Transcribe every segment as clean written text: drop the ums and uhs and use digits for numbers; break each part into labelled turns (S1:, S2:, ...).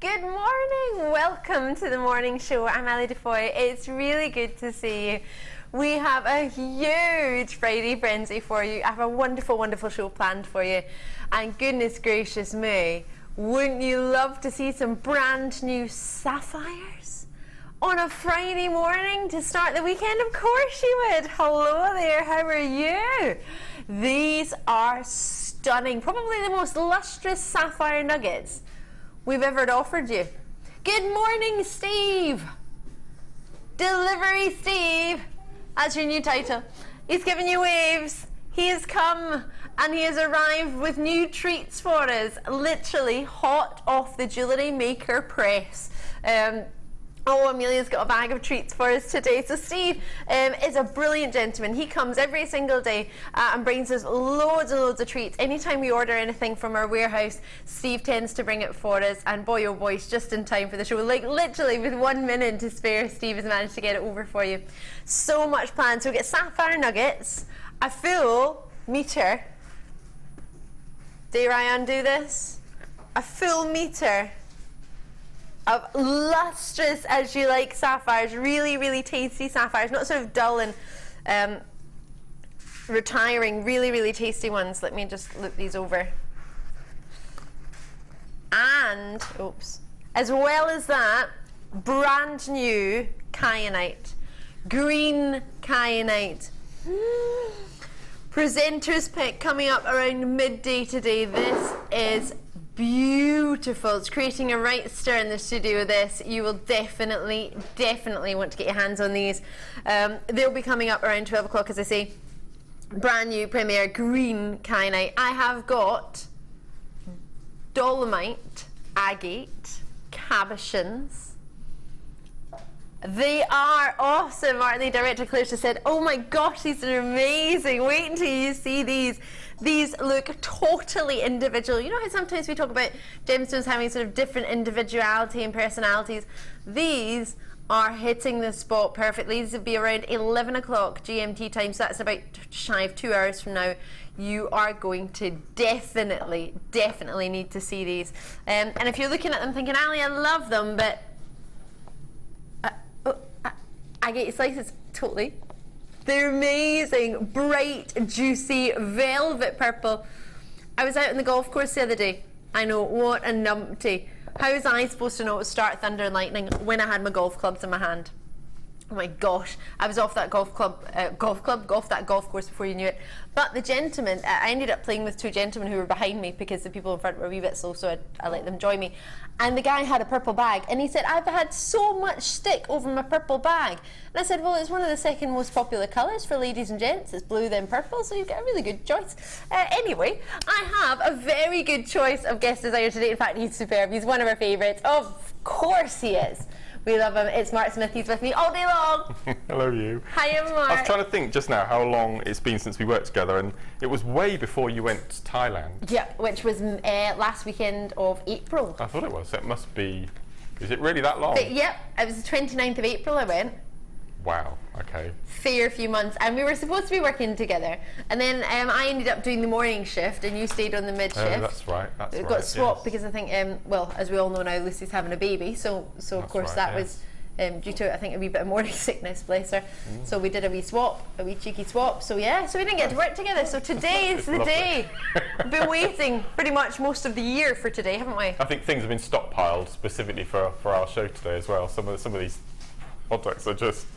S1: Good morning, welcome to the morning show. I'm Ali DeFoy. It's really good to see you. We have a huge Friday frenzy for you. I have a wonderful, wonderful show planned for you. And goodness gracious me, wouldn't you love to see some brand new sapphires on a Friday morning to start the weekend? Of course you would. Hello there, how are you? These are stunning, probably the most lustrous sapphire nuggets we've ever offered you. Good morning, Steve. Delivery Steve. That's your new title. He's giving you waves. He has come and he has arrived with new treats for us, literally hot off the Jewellery Maker press. Amelia's got a bag of treats for us today. So Steve is a brilliant gentleman. He comes every single day and brings us loads and loads of treats. Anytime we order anything from our warehouse, Steve tends to bring it for us. And boy, oh boy, it's just in time for the show. Like literally with 1 minute to spare, Steve has managed to get it over for you. So much planned. So we get sapphire nuggets, a full meter. Dare I undo this? A full meter of lustrous as you like sapphires, really, really tasty sapphires, not sort of dull and retiring, really, really tasty ones. Let me just look these over. And, oops, as well as that, brand new Kyanite, green Kyanite. Presenter's pick coming up around midday today. This is beautiful. It's creating a right stir in the studio with this. You will definitely want to get your hands on these. They'll be coming up around 12 o'clock, as I say. Brand new premier green Kyanite. I have got Dolomite, agate, Cabochons. They are awesome, aren't they? Director Claire just said, oh my gosh, these are amazing. Wait until you see these. These look totally individual. You know how sometimes we talk about gemstones having sort of different individuality and personalities? These are hitting the spot perfectly. These will be around 11 o'clock GMT time, so that's about shy of 2 hours from now. You are going to definitely need to see these. And if you're looking at them thinking, Ali, I love them, but agate slices, totally. They're amazing, bright, juicy, velvet purple. I was out on the golf course the other day. I know, what a numpty. How was I supposed to know it was start thunder and lightning when I had my golf clubs in my hand? Oh my gosh, I was off that golf course before you knew it. But the gentleman, I ended up playing with two gentlemen who were behind me because the people in front were a wee bit slow, so I let them join me. And the guy had a purple bag, and he said, I've had so much stick over my purple bag. And I said, well, it's one of the second most popular colours for ladies and gents. It's blue then purple, so you've got a really good choice. Anyway, I have a very good choice of guest designer today. In fact, he's superb. He's one of our favourites. Of course he is. We love him. It's Mark Smith. He's with me all day long.
S2: Hello, you.
S1: Hiya, Mark.
S2: I was trying to think just now how long it's been since we worked together, and it was way before you went to Thailand.
S1: Yeah, which was last weekend of April.
S2: I thought it was. It must be. Is it really that long?
S1: Yep, it was the 29th of April I went.
S2: Wow, okay.
S1: Fair few months, and we were supposed to be working together, and then I ended up doing the morning shift and you stayed on the mid shift.
S2: Oh, that's right, that's right.
S1: It got swapped,
S2: yes.
S1: Because I think, well, as we all know now, Lucy's having a baby, so of course right, that was due to, I think, a wee bit of morning sickness, bless her. So we did a wee swap, a wee cheeky swap, so yeah, so we didn't get to work together, so today is the day. We've been waiting pretty much most of the year for today, haven't we?
S2: I think things have been stockpiled specifically for our show today as well. Some of these products are just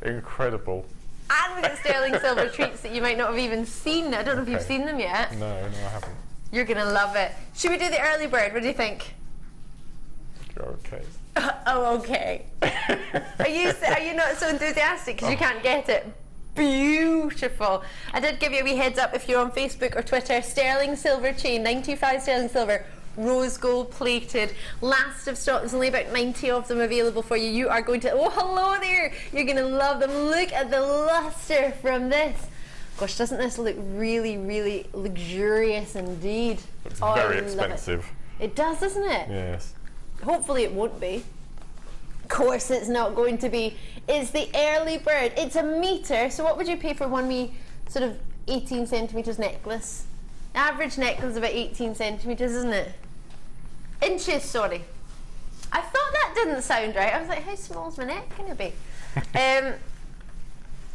S2: incredible.
S1: And we got sterling silver treats that you might not have even seen. I don't know if you've seen them yet.
S2: No, I haven't.
S1: You're gonna love it. Should we do the early bird? What do you think?
S2: You're okay.
S1: Oh, okay. Are you not so enthusiastic because you can't get it? Beautiful. I did give you a wee heads up if you're on Facebook or Twitter. Sterling silver chain, 925 sterling silver. Rose gold plated, last of stock. There's only about 90 of them available for you. You are going to, oh hello there, you're going to love them. Look at the luster from this. Gosh, doesn't this look really luxurious indeed?
S2: It's very expensive.
S1: It does, doesn't it?
S2: Yes.
S1: Hopefully it won't be. Of course it's not going to be. It's the early bird. It's a metre, so what would you pay for one wee sort of 18 centimetres necklace? Average necklace is about 18 centimetres, isn't it? Inches, sorry. I thought that didn't sound right. I was like, how small is my neck going to be?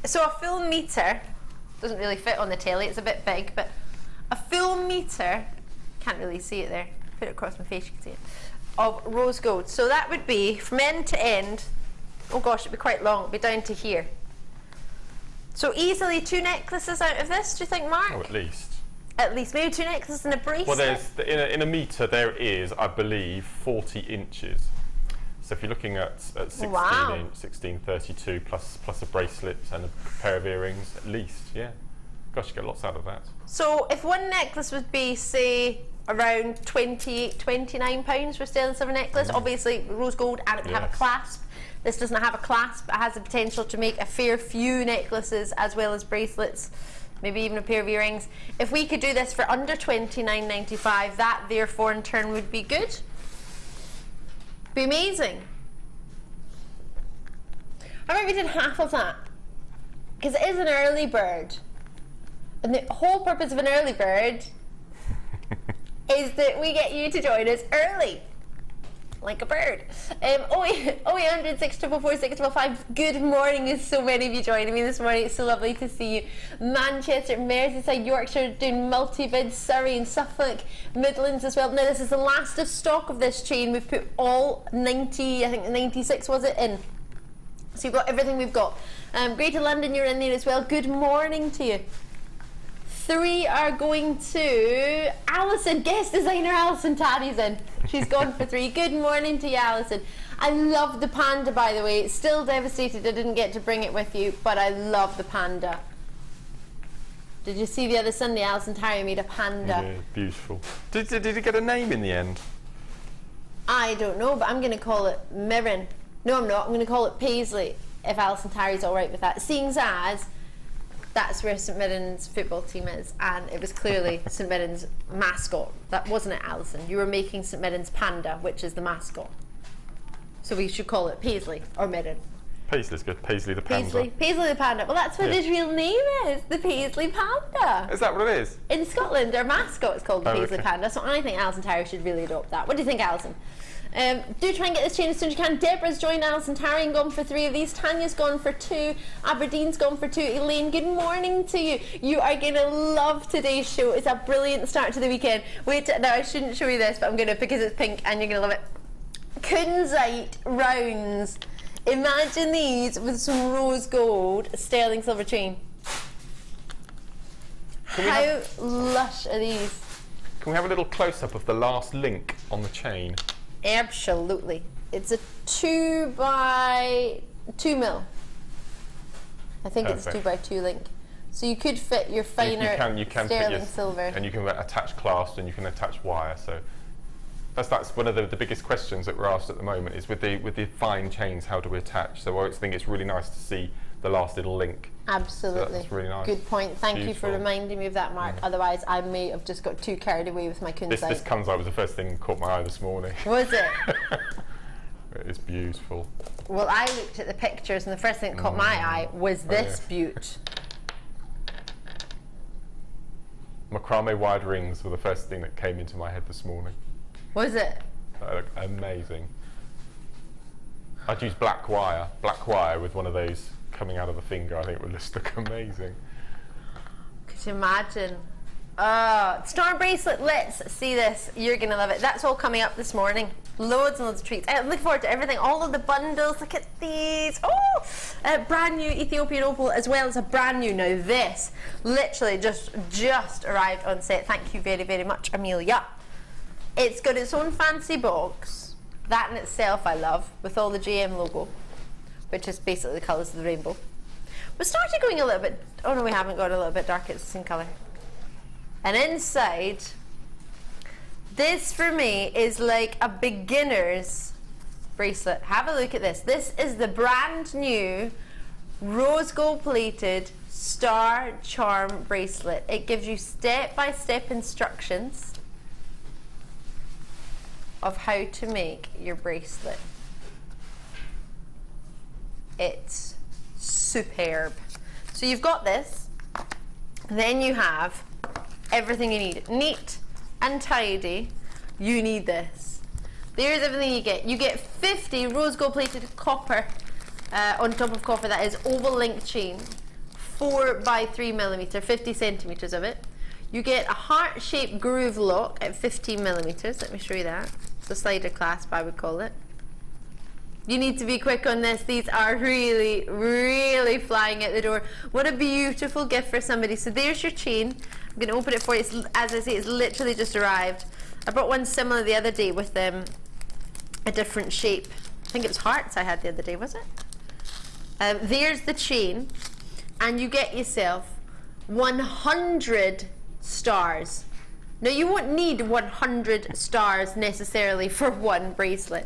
S1: So a full metre, doesn't really fit on the telly, it's a bit big, but a full metre, can't really see it there, put it across my face, you can see it, of rose gold. So that would be from end to end, oh gosh, it'd be quite long, it'd be down to here. So easily 2 necklaces out of this, do you think, Mark?
S2: Oh, at least.
S1: At least, maybe 2 necklaces and a bracelet.
S2: Well, there's in a metre there is, I believe, 40 inches. So if you're looking at 16
S1: wow.
S2: inch, 1632 plus a bracelet and a pair of earrings, at least, yeah. Gosh, you get lots out of that.
S1: So if one necklace would be, say, around 28, 29 pounds for sterling silver necklace, obviously rose gold, and it would have a clasp. This doesn't have a clasp, it has the potential to make a fair few necklaces as well as bracelets, maybe even a pair of earrings. If we could do this for under £29.95, that therefore in turn would be good. Be amazing. How about we did half of that? Because it is an early bird. And the whole purpose of an early bird is that we get you to join us early. Like a bird. 0800 644 655. Good morning. There's so many of you joining me this morning. It's so lovely to see you. Manchester, Merseyside, Yorkshire doing multi-bids, Surrey and Suffolk, Midlands as well. Now this is the last of stock of this chain. We've put all 90, I think 96 was it, in. So you've got everything we've got. Greater London, you're in there as well. Good morning to you. 3 are going to Alison, guest designer Alison Taddy's in. She's gone for 3. Good morning to you, Alison. I love the panda, by the way. Still devastated I didn't get to bring it with you, but I love the panda. Did you see the other Sunday Alison Tarry made a panda?
S2: Yeah, beautiful. Did it get a name in the end?
S1: I don't know, but I'm going to call it Mirren. No, I'm not. I'm going to call it Paisley, if Alison Tarry's all right with that. Seeing as that's where St Mirren's football team is, and it was clearly St Mirren's mascot. That wasn't it, Alison. You were making St Mirren's panda, which is the mascot. So we should call it Paisley or Mirren.
S2: Paisley's good. Paisley the panda.
S1: Paisley the panda. Well, that's what his real name is, the Paisley panda.
S2: Is that what it is?
S1: In Scotland, our mascot is called the Paisley panda, so I think Alison Tarry should really adopt that. What do you think, Alison? Do try and get this chain as soon as you can. Deborah's joined Alison Tarry and gone for 3 of these. Tanya's gone for 2. Aberdeen's gone for 2. Elaine, good morning to you. You are going to love today's show. It's a brilliant start to the weekend. Wait, now I shouldn't show you this, but I'm going to because it's pink and you're going to love it. Kunzite rounds. Imagine these with some rose gold sterling silver chain. How lush are these?
S2: Can we have a little close-up of the last link on the chain?
S1: Absolutely. It's a 2 by 2 mil. I think it's 2 by 2 link. So you could fit your finer sterling silver.
S2: And you can attach clasp and you can attach wire. So that's one of the biggest questions that we're asked at the moment is with the fine chains, how do we attach? So I think it's really nice to see the last little link.
S1: Absolutely.
S2: So that's really nice.
S1: Good point. Thank you for reminding me of that, Mark. Otherwise, I may have just got too carried away with my Kunzite.
S2: This Kunzite was the first thing that caught my eye this morning.
S1: Was it?
S2: It is beautiful.
S1: Well, I looked at the pictures and the first thing that caught my eye was this beaut.
S2: Macrame wide rings were the first thing that came into my head this morning.
S1: Was it?
S2: They look amazing. I'd use black wire with one of those coming out of the finger. I think it would just look amazing.
S1: Could you imagine? Storm bracelet, let's see this. You're going to love it. That's all coming up this morning. Loads and loads of treats. I'm looking forward to everything. All of the bundles. Look at these. Oh, brand new Ethiopian opal as well as a brand new. Now this literally just arrived on set. Thank you very, very much, Amelia. It's got its own fancy box. That in itself I love, with all the JM logo, which is basically the colours of the rainbow. We started going a little bit, oh no we haven't gone a little bit darker, it's the same colour. And inside, this for me is like a beginner's bracelet. Have a look at this. This is the brand new rose gold plated star charm bracelet. It gives you step-by-step instructions of how to make your bracelet. It's superb. So you've got this, then you have everything you need. Neat and tidy, you need this. There's everything you get. You get 50 rose gold plated copper on top of copper, that is oval link chain, 4 by 3 millimeter, 50 centimeters of it. You get a heart shaped groove lock at 15 millimeters. Let me show you that. It's a slider clasp, I would call it. You need to be quick on this. These are really, really flying out the door. What a beautiful gift for somebody. So there's your chain. I'm going to open it for you. It's, as I say, it's literally just arrived. I brought one similar the other day with a different shape. I think it was hearts I had the other day, was it? There's the chain, and you get yourself 100 stars. Now you won't need 100 stars necessarily for one bracelet.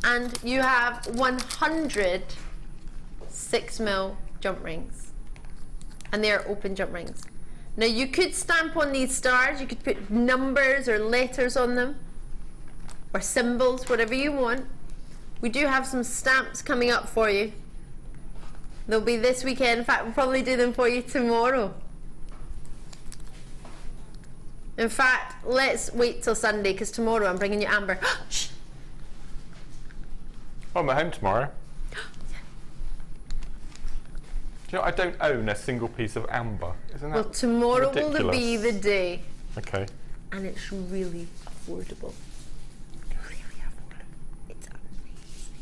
S1: And you have 100 6mm jump rings, and they are open jump rings. Now you could stamp on these stars, you could put numbers or letters on them, or symbols, whatever you want. We do have some stamps coming up for you. They'll be this weekend. In fact, we'll probably do them for you tomorrow. In fact, let's wait till Sunday, because tomorrow I'm bringing you amber. Shh.
S2: Oh, I'm at home tomorrow. Do you know, I don't own a single piece of amber. Isn't that
S1: well, tomorrow
S2: ridiculous?
S1: will be the day.
S2: Okay.
S1: And it's really affordable. Really affordable. It's amazing.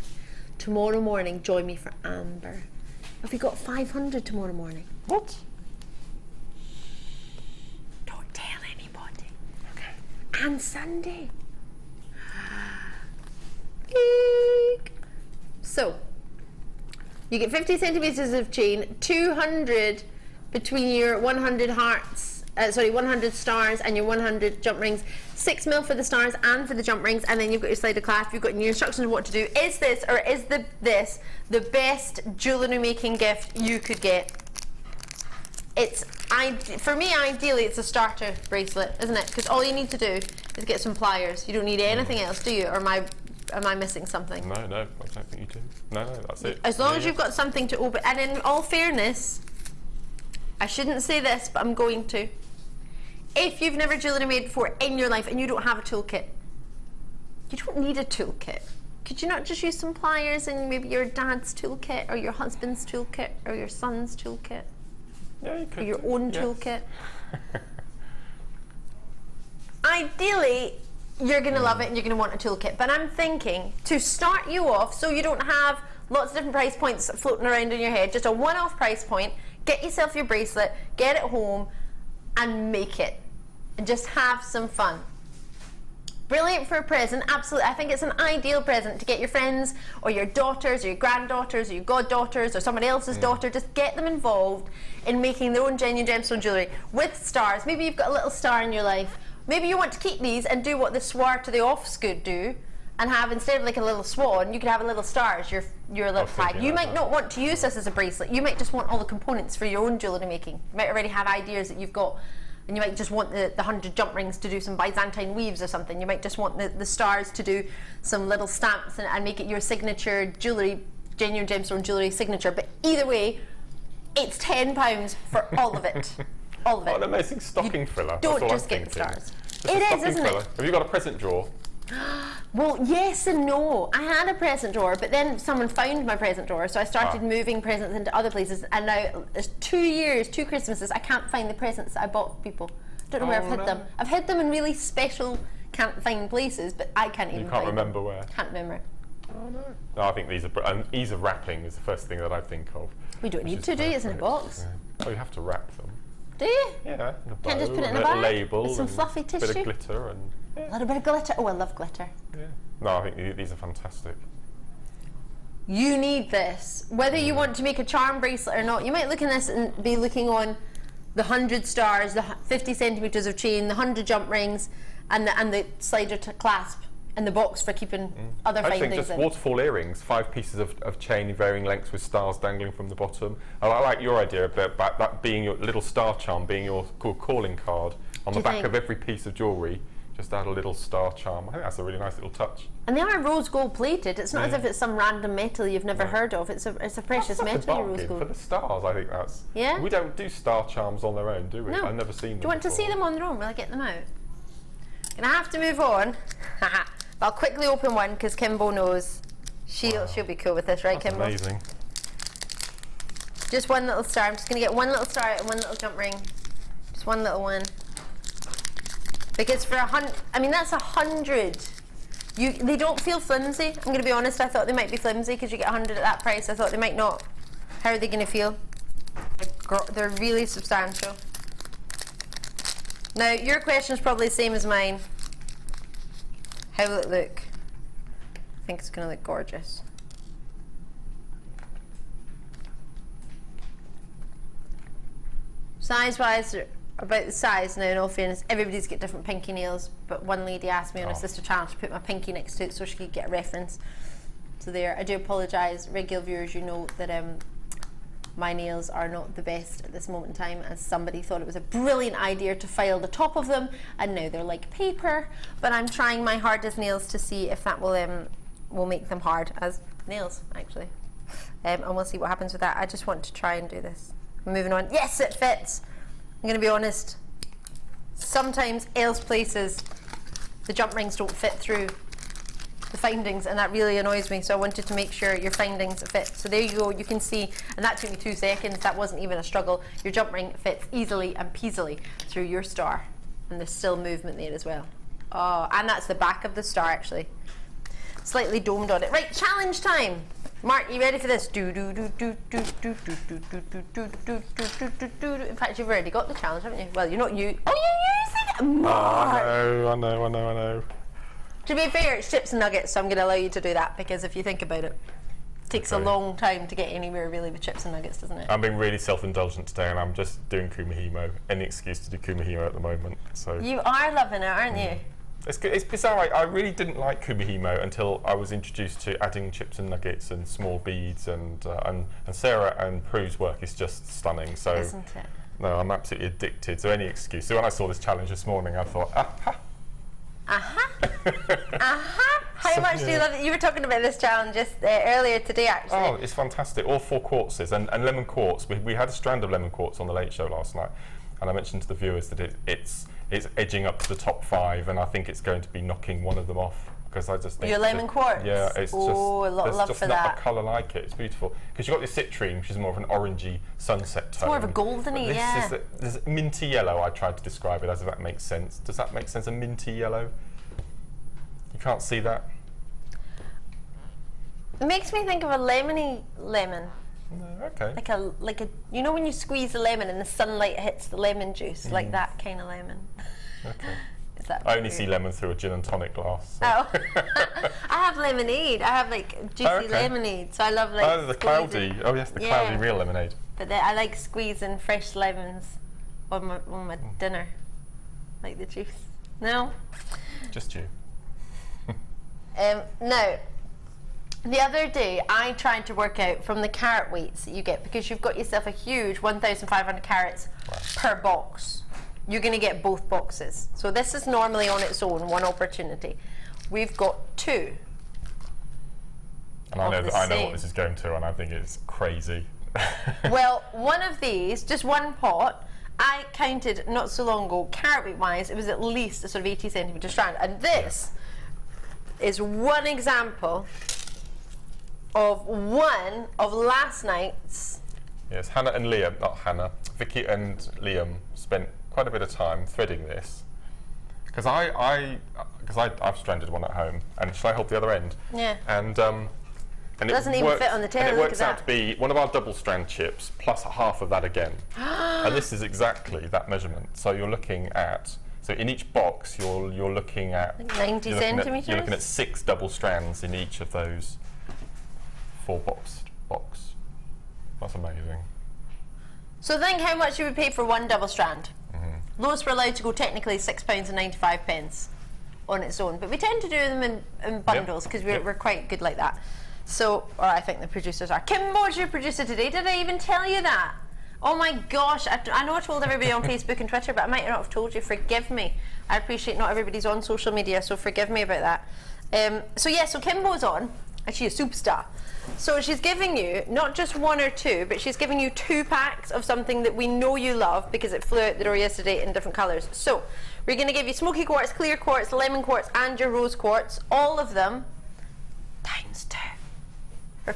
S1: Tomorrow morning, join me for amber. Have we got 500 tomorrow morning?
S2: What?
S1: Don't tell anybody.
S2: Okay.
S1: And Sunday. So, you get 50 centimeters of chain, 200 between your 100 hearts, 100 stars and your 100 jump rings, 6mm for the stars and for the jump rings, and then you've got your slider clasp, you've got your instructions on what to do. Is this, or is this the best jewellery making gift you could get? It's, for me, ideally, it's a starter bracelet, isn't it? Because all you need to do is get some pliers. You don't need anything else, do you? Or am I missing something?
S2: No, I don't think you do. No, that's it.
S1: As long as you've got something to open. And in all fairness, I shouldn't say this, but I'm going to. If you've never jewellery made before in your life and you don't have a toolkit, you don't need a toolkit. Could you not just use some pliers in maybe your dad's toolkit, or your husband's toolkit, or your son's toolkit?
S2: Yeah, you could.
S1: Or your own toolkit? Ideally, you're going to love it and you're going to want a toolkit. But I'm thinking, to start you off, so you don't have lots of different price points floating around in your head, just a one-off price point, get yourself your bracelet, get it home, and make it. And just have some fun. Brilliant for a present, absolutely. I think it's an ideal present to get your friends, or your daughters, or your granddaughters, or your goddaughters, or somebody else's daughter. Just get them involved in making their own genuine gemstone jewellery with stars. Maybe you've got a little star in your life. Maybe you want to keep these and do what the swart or the offscoot do, and have, instead of like a little swan, you could have a little star as your little flag. You might not want to use this as a bracelet. You might just want all the components for your own jewellery making. You might already have ideas that you've got, and you might just want the 100 jump rings to do some Byzantine weaves or something. You might just want the stars to do some little stamps and make it your signature jewellery, genuine gemstone jewellery signature. But either way, it's £10 for all of it. All of it.
S2: What an amazing stocking filler.
S1: Don't
S2: That's
S1: just
S2: all I'm
S1: get the
S2: thinking.
S1: stars.
S2: Just
S1: It
S2: a
S1: is,
S2: stocking
S1: isn't
S2: filler.
S1: it?
S2: Have you got a present drawer?
S1: Well, yes and no. I had a present drawer, but then someone found my present drawer, so I started moving presents into other places, and now there's 2 years, 2 Christmases, I can't find the presents that I bought for people. Don't know where I've hid them. I've hid them in really special, can't find places, but I can't even find them.
S2: You can't remember where?
S1: Can't remember.
S2: Oh no. No, I think ease of wrapping is the first thing that I think of.
S1: We don't need to do it, it's in a box.
S2: Yeah. Oh, you have to wrap them.
S1: Do you?
S2: Yeah.
S1: Can't just put it in a
S2: little
S1: bag
S2: label
S1: with some
S2: and
S1: fluffy
S2: a bit
S1: tissue?
S2: of glitter and
S1: A little bit of glitter. Oh, I love glitter.
S2: yeah. No, I think these are fantastic.
S1: You need this. Whether you want to make a charm bracelet or not, you might look in this and be looking on the 100 stars, the 50 centimetres of chain, the 100 jump rings, and the slider to clasp, and the box for keeping other fine
S2: I think
S1: things
S2: just
S1: in.
S2: waterfall earrings, 5 pieces of chain in varying lengths with stars dangling from the bottom. I like your idea about that being your little star charm, being your calling card on the back of every piece of jewellery. Just add a little star charm. I think that's a really nice little touch.
S1: And they are rose gold plated. It's not as if it's some random metal you've never heard of. It's a precious metal, rose gold.
S2: For the stars, I think that's...
S1: Yeah?
S2: We don't do star charms on their own, do we?
S1: No.
S2: I've never seen them
S1: Do you want to see them on their own? Will I get them out? Gonna have to move on. I'll quickly open one because Kimbo knows she'll be cool with this, right,
S2: That's
S1: Kimbo?
S2: amazing.
S1: Just one little star. I'm just going to get one little star and one little jump ring. Just one little one. Because for 100, I mean that's 100. They don't feel flimsy. I'm going to be honest. I thought they might be flimsy because you get 100 at that price. I thought they might not. How are they going to feel? They're really substantial. Now your question is probably the same as mine. How will it look? I think it's going to look gorgeous. Size-wise, about the size now, in all fairness, everybody's got different pinky nails, but one lady asked me on a sister challenge to put my pinky next to it so she could get a reference. So there, I do apologise, regular viewers, you know that my nails are not the best at this moment in time, as somebody thought it was a brilliant idea to file the top of them, and now they're like paper, but I'm trying my hardest nails to see if that will make them hard as nails, actually. And we'll see what happens with that. I just want to try and do this. Moving on. Yes, it fits. I'm going to be honest. Sometimes else places the jump rings don't fit through the findings, and that really annoys me. So I wanted to make sure your findings fit. So there you go. You can see, and that took me 2 seconds. That wasn't even a struggle. Your jump ring fits easily and peasily through your star, and there's still movement there as well. Oh, and that's the back of the star actually. Slightly domed on it. Right, challenge time. Mark, you ready for this? In fact, you've already got the challenge, haven't you? Well, you're not you. Oh, you're using it, Mark.
S2: I know.
S1: To be fair, it's chips and nuggets, so I'm going to allow you to do that because if you think about it, it takes a long time to get anywhere really with chips and nuggets, doesn't it?
S2: I'm being really self-indulgent today, and I'm just doing kumihimo. Any excuse to do kumihimo at the moment. So
S1: you are loving it, aren't you?
S2: It's good. It's bizarre. I really didn't like kumihimo until I was introduced to adding chips and nuggets and small beads, and Sarah and Prue's work is just stunning. So,
S1: isn't it?
S2: No, I'm absolutely addicted. So any excuse. So when I saw this challenge this morning, I thought, aha.
S1: How much do you love it? You were talking about this challenge just earlier today, actually.
S2: Oh, it's fantastic. All 4 quartzes and lemon quartz. We had a strand of lemon quartz on the Late Show last night, and I mentioned to the viewers that it's edging up to the top 5, and I think it's going to be knocking one of them off, because I just think
S1: your lemon quartz.
S2: Yeah, it's
S1: a lot of love for that.
S2: There's just not a colour like it. It's beautiful because you've got your citrine, which is more of an orangey sunset tone.
S1: It's more of a goldeny, yeah.
S2: This is minty yellow. I tried to describe it as, if that makes sense. Does that make sense? A minty yellow. You can't see that.
S1: It makes me think of a lemony lemon.
S2: No, okay.
S1: Like a you know when you squeeze a lemon and the sunlight hits the lemon juice, like that kind of lemon.
S2: Okay.
S1: Is that
S2: I only see lemon through a gin and tonic glass. So.
S1: Oh. I have lemonade. I have like juicy lemonade, so I love like.
S2: Oh, the cloudy. Oh yes, the cloudy real lemonade.
S1: But I like squeezing fresh lemons on my dinner, like the juice. No.
S2: Just you.
S1: No. The other day, I tried to work out from the carat weights that you get, because you've got yourself a huge 1,500 carats per box. You're going to get both boxes. So this is normally on its own, one opportunity. We've got 2.
S2: And I know what this is going to, and I think it's crazy.
S1: Well, one of these, just one pot, I counted not so long ago, carat weight wise, it was at least a sort of 80 centimetre strand. And this is one example of one of last night's. Yes,
S2: Hannah and Liam, not Hannah, Vicky and Liam spent quite a bit of time threading this, because I've stranded one at home, and shall I hold the other end?
S1: Yeah.
S2: And
S1: it doesn't even fit on the tail.
S2: And it works out to be one of our double strand chips plus half of that again. And this is exactly that measurement. So you're looking at, so in each box you're looking at
S1: like 90 centimetres?
S2: You're looking at 6 double strands in each of those 4 box. That's amazing.
S1: So think how much you would pay for one double strand. Lowest we're allowed to go technically £6.95 on its own, but we tend to do them in bundles because we're quite good like that. So, or I think the producers are. Kimbo's your producer today. Did I even tell you that? Oh my gosh, I know I told everybody on Facebook and Twitter, but I might not have told you. Forgive me. I appreciate not everybody's on social media, so forgive me about that. So Kimbo's on, And she's a superstar. So she's giving you not just one or two, but she's giving you 2 packs of something that we know you love because it flew out the door yesterday in different colours. So we're going to give you smoky quartz, clear quartz, lemon quartz, and your rose quartz. All of them times 2.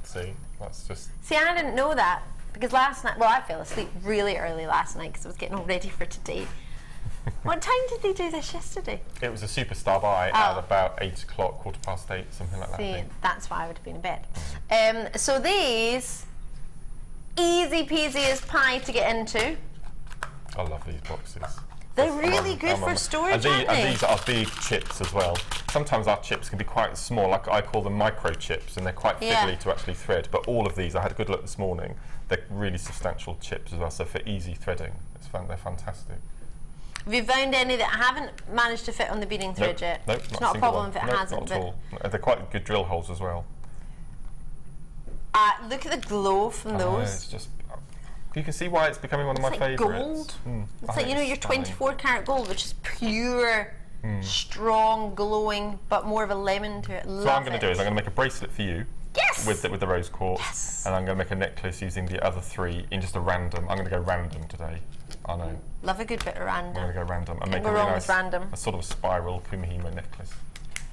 S2: See, that's just...
S1: See, I didn't know that because last night, well, I fell asleep really early last night because I was getting all ready for today. What time did they do this yesterday?
S2: It was a superstar buy at about 8 o'clock, 8:15, something like that.
S1: See, that's why I would have been in bed. So these, easy peasy as pie to get into.
S2: I love these boxes.
S1: They're really good for storage, aren't they?
S2: And these are big chips as well. Sometimes our chips can be quite small, like I call them micro chips, and they're quite fiddly to actually thread. But all of these, I had a good look this morning, they're really substantial chips as well, so for easy threading, it's fun, they're fantastic.
S1: Have you found any that haven't managed to fit on the beading thread yet?
S2: Nope,
S1: it's not a problem if it hasn't.
S2: Not at all. They're quite good drill holes as well.
S1: Look at the glow from those.
S2: It's just, you can see why it's becoming one of my favourites.
S1: Gold. It's like, you know, your 24 karat gold, which is pure, strong, glowing, but more of a lemon to it.
S2: So what I'm going to do is I'm going to make a bracelet for you.
S1: Yes!
S2: With the rose quartz. And I'm going to make a necklace using the other 3 in just a random. I'm going to go random today. I know.
S1: Love a good bit of random.
S2: I'm going to go random and make
S1: a really nice, a
S2: sort of a spiral kumihimo necklace.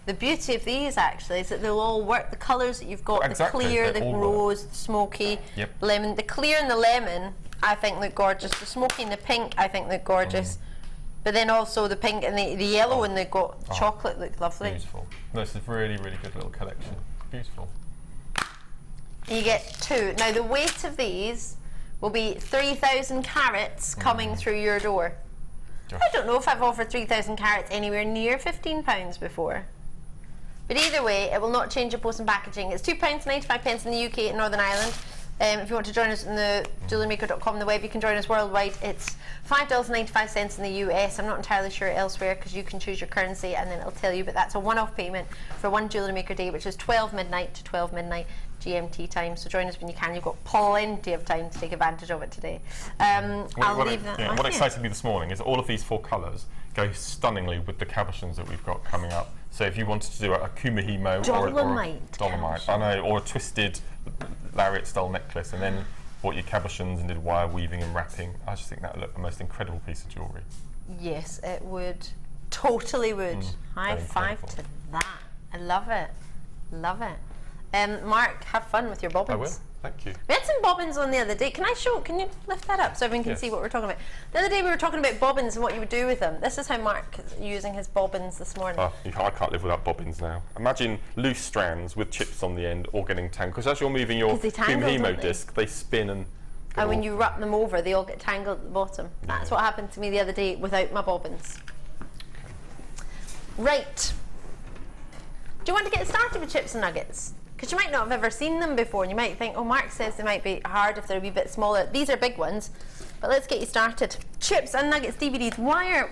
S1: The beauty of these actually is that they'll all work. The colours that you've got, the clear, the rose, the smoky, lemon. The clear and the lemon, I think look gorgeous. The smoky and the pink, I think look gorgeous. But then also the pink and the yellow and the chocolate look lovely.
S2: Beautiful. This is really, really good little collection. Beautiful.
S1: You get 2. Now the weight of these will be 3,000 carats coming through your door. I don't know if I've offered 3,000 carats anywhere near £15 before. But either way, it will not change your post and packaging. It's £2.95 in the UK and Northern Ireland. If you want to join us on the JewelleryMaker.com, the web, you can join us worldwide. It's $5.95 in the US. I'm not entirely sure elsewhere because you can choose your currency and then it'll tell you. But that's a one-off payment for one Jewellery Maker day, which is 12 midnight to 12 midnight GMT time. So join us when you can. You've got plenty of time to take advantage of it today. I'll leave that.
S2: What excited me this morning is all of these 4 colours go stunningly with the cabochons that we've got coming up. So if you wanted to do a kumihimo or a Dolomite, I know, or a twisted lariat style necklace, and then bought your cabochons and did wire weaving and wrapping, I just think that would look the most incredible piece of jewellery. Yes,
S1: it would. Totally would. High five to that. I love it. Love it. Mark, have fun with your bobbins.
S2: I will. Thank you.
S1: We had some bobbins on the other day. Can you lift that up so everyone can see what we're talking about? The other day we were talking about bobbins and what you would do with them. This is how Mark is using his bobbins this morning.
S2: I can't live without bobbins now. Imagine loose strands with chips on the end all getting tangled. Because as you're moving your kumihimo disc, they spin and...
S1: And when you wrap them over, they all get tangled at the bottom. That's what happened to me the other day without my bobbins. Okay. Right. Do you want to get started with chips and nuggets? Because you might not have ever seen them before, and you might think, oh, Mark says they might be hard if they're a wee bit smaller. These are big ones, but let's get you started. Chips and nuggets DVDs, wire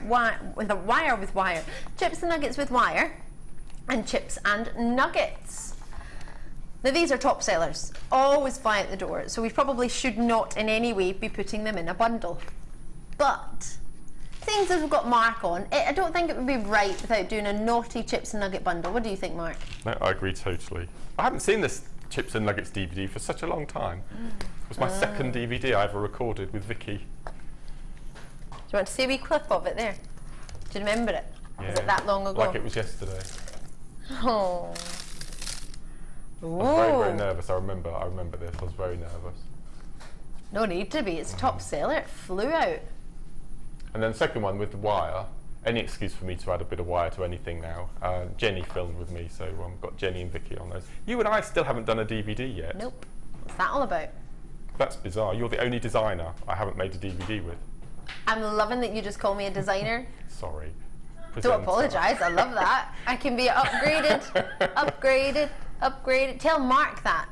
S1: with wire. Chips and nuggets with wire, and chips and nuggets. Now these are top sellers, always fly out the door, so we probably should not in any way be putting them in a bundle. But things as we've got Mark on, I don't think it would be right without doing a naughty chips and nugget bundle. What do you think, Mark?
S2: No, I agree totally. I haven't seen this Chips and Nuggets DVD for such a long time. It was my second DVD I ever recorded with Vicky.
S1: Do you want to see a wee clip of it there? Do you remember it?
S2: Yeah.
S1: Was it that long ago?
S2: Like it was yesterday.
S1: Oh.
S2: I was very, very nervous. I remember this. I was very nervous.
S1: No need to be. It's top seller. It flew out.
S2: And then the second one with the wire. Any excuse for me to add a bit of wire to anything now. Jenny filmed with me, so I've got Jenny and Vicky on those. You and I still haven't done a DVD yet.
S1: Nope. What's that all about?
S2: That's bizarre. You're the only designer I haven't made a DVD with.
S1: I'm loving that you just call me a designer.
S2: Sorry.
S1: Don't apologise. I love that. I can be upgraded, upgraded. Tell Mark that.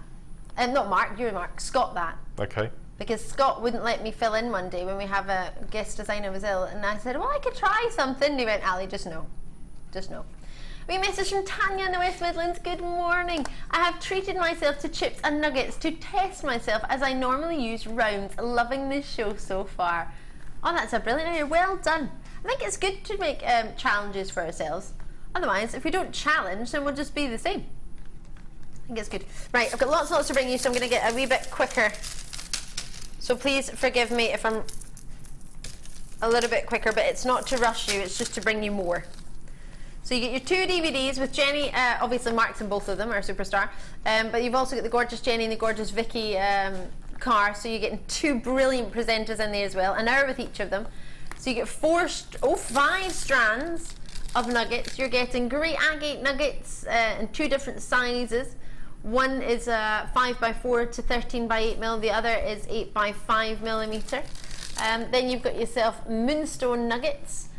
S1: Not Mark, you're Mark. Scott that.
S2: Okay.
S1: Because Scott wouldn't let me fill in one day when we have a guest designer was ill, and I said, well, I could try something. And he went, Ali, just no. Just no. We message from Tanya in the West Midlands. Good morning. I have treated myself to chips and nuggets to test myself as I normally use rounds. Loving this show so far. Oh, that's a brilliant idea. Well done. I think it's good to make challenges for ourselves. Otherwise, if we don't challenge, then we'll just be the same. I think it's good. Right, I've got lots and lots to bring you, so I'm going to get a wee bit quicker. So please forgive me if I'm a little bit quicker, but it's not to rush you, it's just to bring you more. So you get your 2 DVDs with Jenny, obviously Mark's in both of them, our superstar, but you've also got the gorgeous Jenny and the gorgeous Vicky car, so you're getting 2 brilliant presenters in there as well, an hour with each of them. So you get 5 strands of nuggets. You're getting great agate nuggets in 2 different sizes. One is 5x4 to 13x8mm, the other is 8x5mm. Then you've got yourself moonstone nuggets.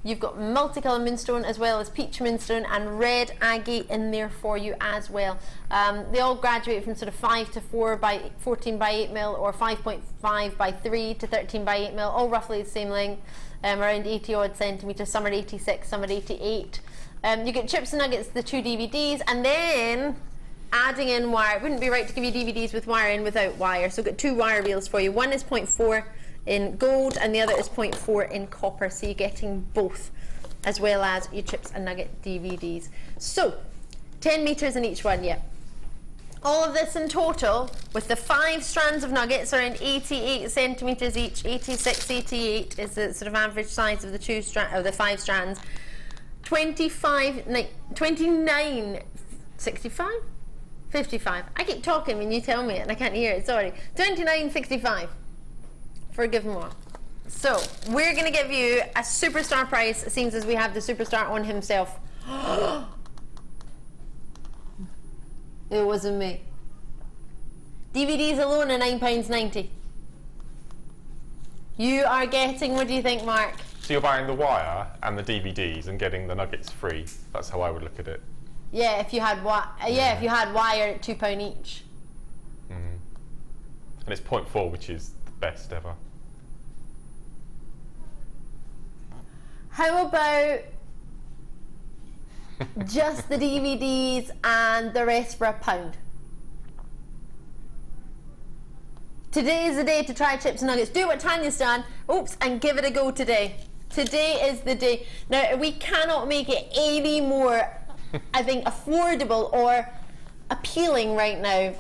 S1: You've got multicolour moonstone as well as peach moonstone and red agate in there for you as well. They all graduate from sort of 5 to 4 by 14x8mm or 5.5x3 to 13x8mm, all roughly the same length, around 80 odd centimetres. Some are 86, some are 88. You get chips and nuggets, the 2 DVDs, and then adding in wire. It wouldn't be right to give you DVDs with wire in without wire, so we've got 2 wire reels for you. One is 0.4 in gold and the other is 0.4 in copper, so you're getting both as well as your chips and nugget DVDs. So 10 meters in each one. Yeah, all of this in total with the 5 strands of nuggets around 88 centimeters each. 86, 88 is the sort of average size of the 5 strands. 29, 65, 55. I keep talking when you tell me it and I can't hear it, sorry. 29.65. Forgive me. So we're going to give you a superstar price, it seems as we have the superstar on himself. It wasn't me. DVDs alone are £9.90. You are getting, what do you think, Mark?
S2: So you're buying the wire and the DVDs and getting the nuggets free. That's how I would look at it.
S1: Yeah, if you had if you had wire at £2 each.
S2: And it's 0.4, which is the best ever.
S1: How about just the DVDs and the rest for £1? Today is the day to try chips and nuggets. Do what Tanya's done. Oops, and give it a go today. Today is the day. Now, we cannot make it any more, I think, affordable or appealing right now.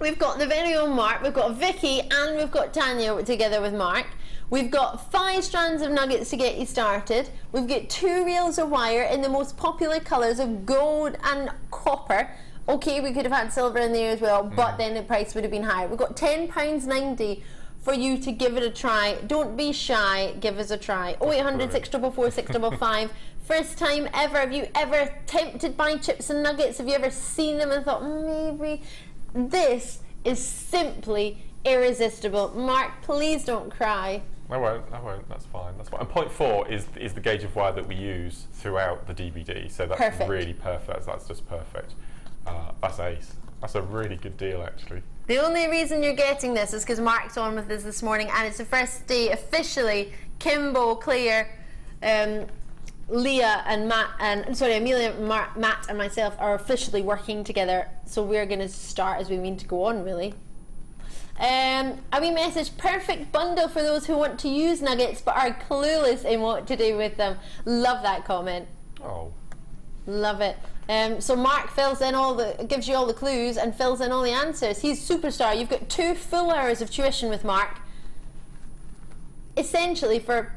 S1: We've got the very own Mark, we've got Vicky, and we've got Tanya together with Mark. We've got 5 strands of nuggets to get you started. We've got 2 reels of wire in the most popular colours of gold and copper. Okay, we could have had silver in there as well, but then the price would have been higher. We've got £10.90 for you to give it a try. Don't be shy, give us a try. 0800 644 655. First time ever. Have you ever tempted by chips and nuggets? Have you ever seen them and thought, maybe? This is simply irresistible. Mark, please don't cry.
S2: I won't, that's fine. And 0.4 is the gauge of wire that we use throughout the DVD, so that's perfect. Really perfect. That's just perfect. That's ace. That's a really good deal, actually.
S1: The only reason you're getting this is because Mark's on with us this morning, and it's the first day officially Kimbo, Claire, Leah and Matt, Amelia, Matt and myself are officially working together, so we're going to start as we mean to go on, really. A wee message, perfect bundle for those who want to use nuggets but are clueless in what to do with them. Love that comment.
S2: Oh.
S1: Love it. So Mark fills in gives you all the clues and fills in all the answers. He's superstar. You've got 2 full hours of tuition with Mark. Essentially for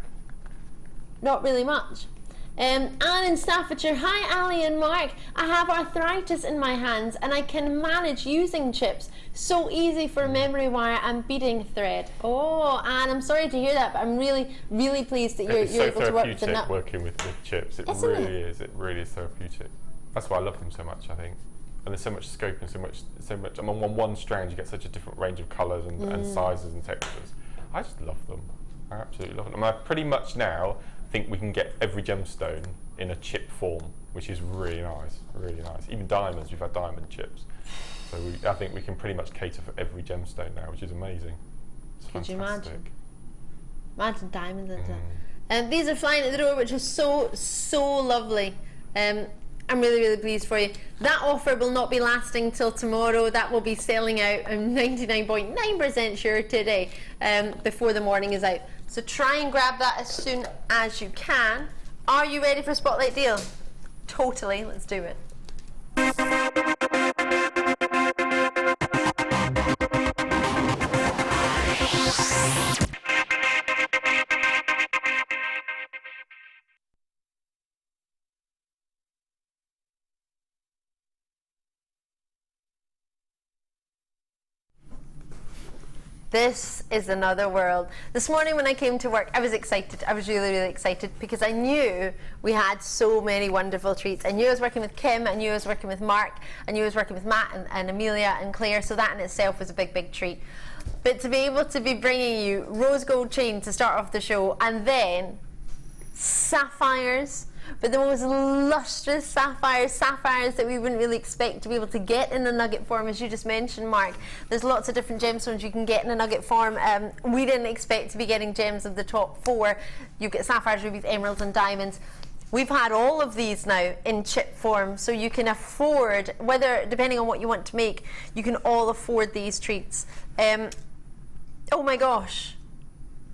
S1: not really much. Anne in Staffordshire, hi Ali and Mark. I have arthritis in my hands and I can manage using chips. So easy for memory wire and beading thread. Oh, Anne, I'm sorry to hear that, but I'm really, really pleased that you're able to work with the nut.
S2: Working with chips. It really is. It really is therapeutic. That's why I love them so much, I think. And there's so much scope and so much. I mean, on one strand you get such a different range of colours and sizes and textures. I just love them. I absolutely love them. I mean, pretty much now I think we can get every gemstone in a chip form, which is really nice, really nice. Even diamonds, we've had diamond chips. So I think we can pretty much cater for every gemstone now, which is amazing. It's
S1: fantastic.
S2: Could you imagine?
S1: Imagine diamonds into that. And these are flying at the door, which is so, so lovely. I'm really, really pleased for you. That offer will not be lasting till tomorrow. That will be selling out, I'm 99.9% sure today, before the morning is out. So try and grab that as soon as you can. Are you ready for a Spotlight Deal? Totally, let's do it. This is another world. This morning when I came to work, I was excited. I was really, really excited because I knew we had so many wonderful treats. I knew I was working with Kim, I knew I was working with Mark, I knew I was working with Matt and Amelia and Claire, so that in itself was a big, big treat. But to be able to be bringing you rose gold chain to start off the show, and then sapphires, but the most lustrous sapphires that we wouldn't really expect to be able to get in a nugget form, as you just mentioned, Mark. There's lots of different gemstones you can get in a nugget form. We didn't expect to be getting gems of the top 4. You get sapphires, rubies, emeralds and diamonds. We've had all of these now in chip form, so you can afford, whether depending on what you want to make, you can all afford these treats. Oh my gosh,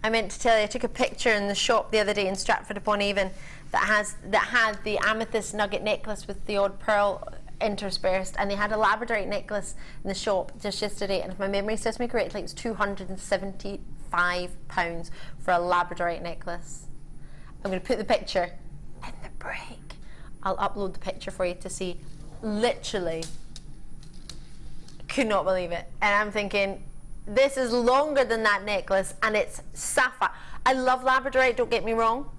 S1: I meant to tell you, I took a picture in the shop the other day in Stratford-upon-Avon that had the amethyst nugget necklace with the odd pearl interspersed, and they had a Labradorite necklace in the shop just yesterday, and if my memory serves me correctly, it's £275 for a Labradorite necklace. I'm going to put the picture in the break. I'll upload the picture for you to see. Literally could not believe it, and I'm thinking, this is longer than that necklace, and it's sapphire. I love Labradorite, don't get me wrong,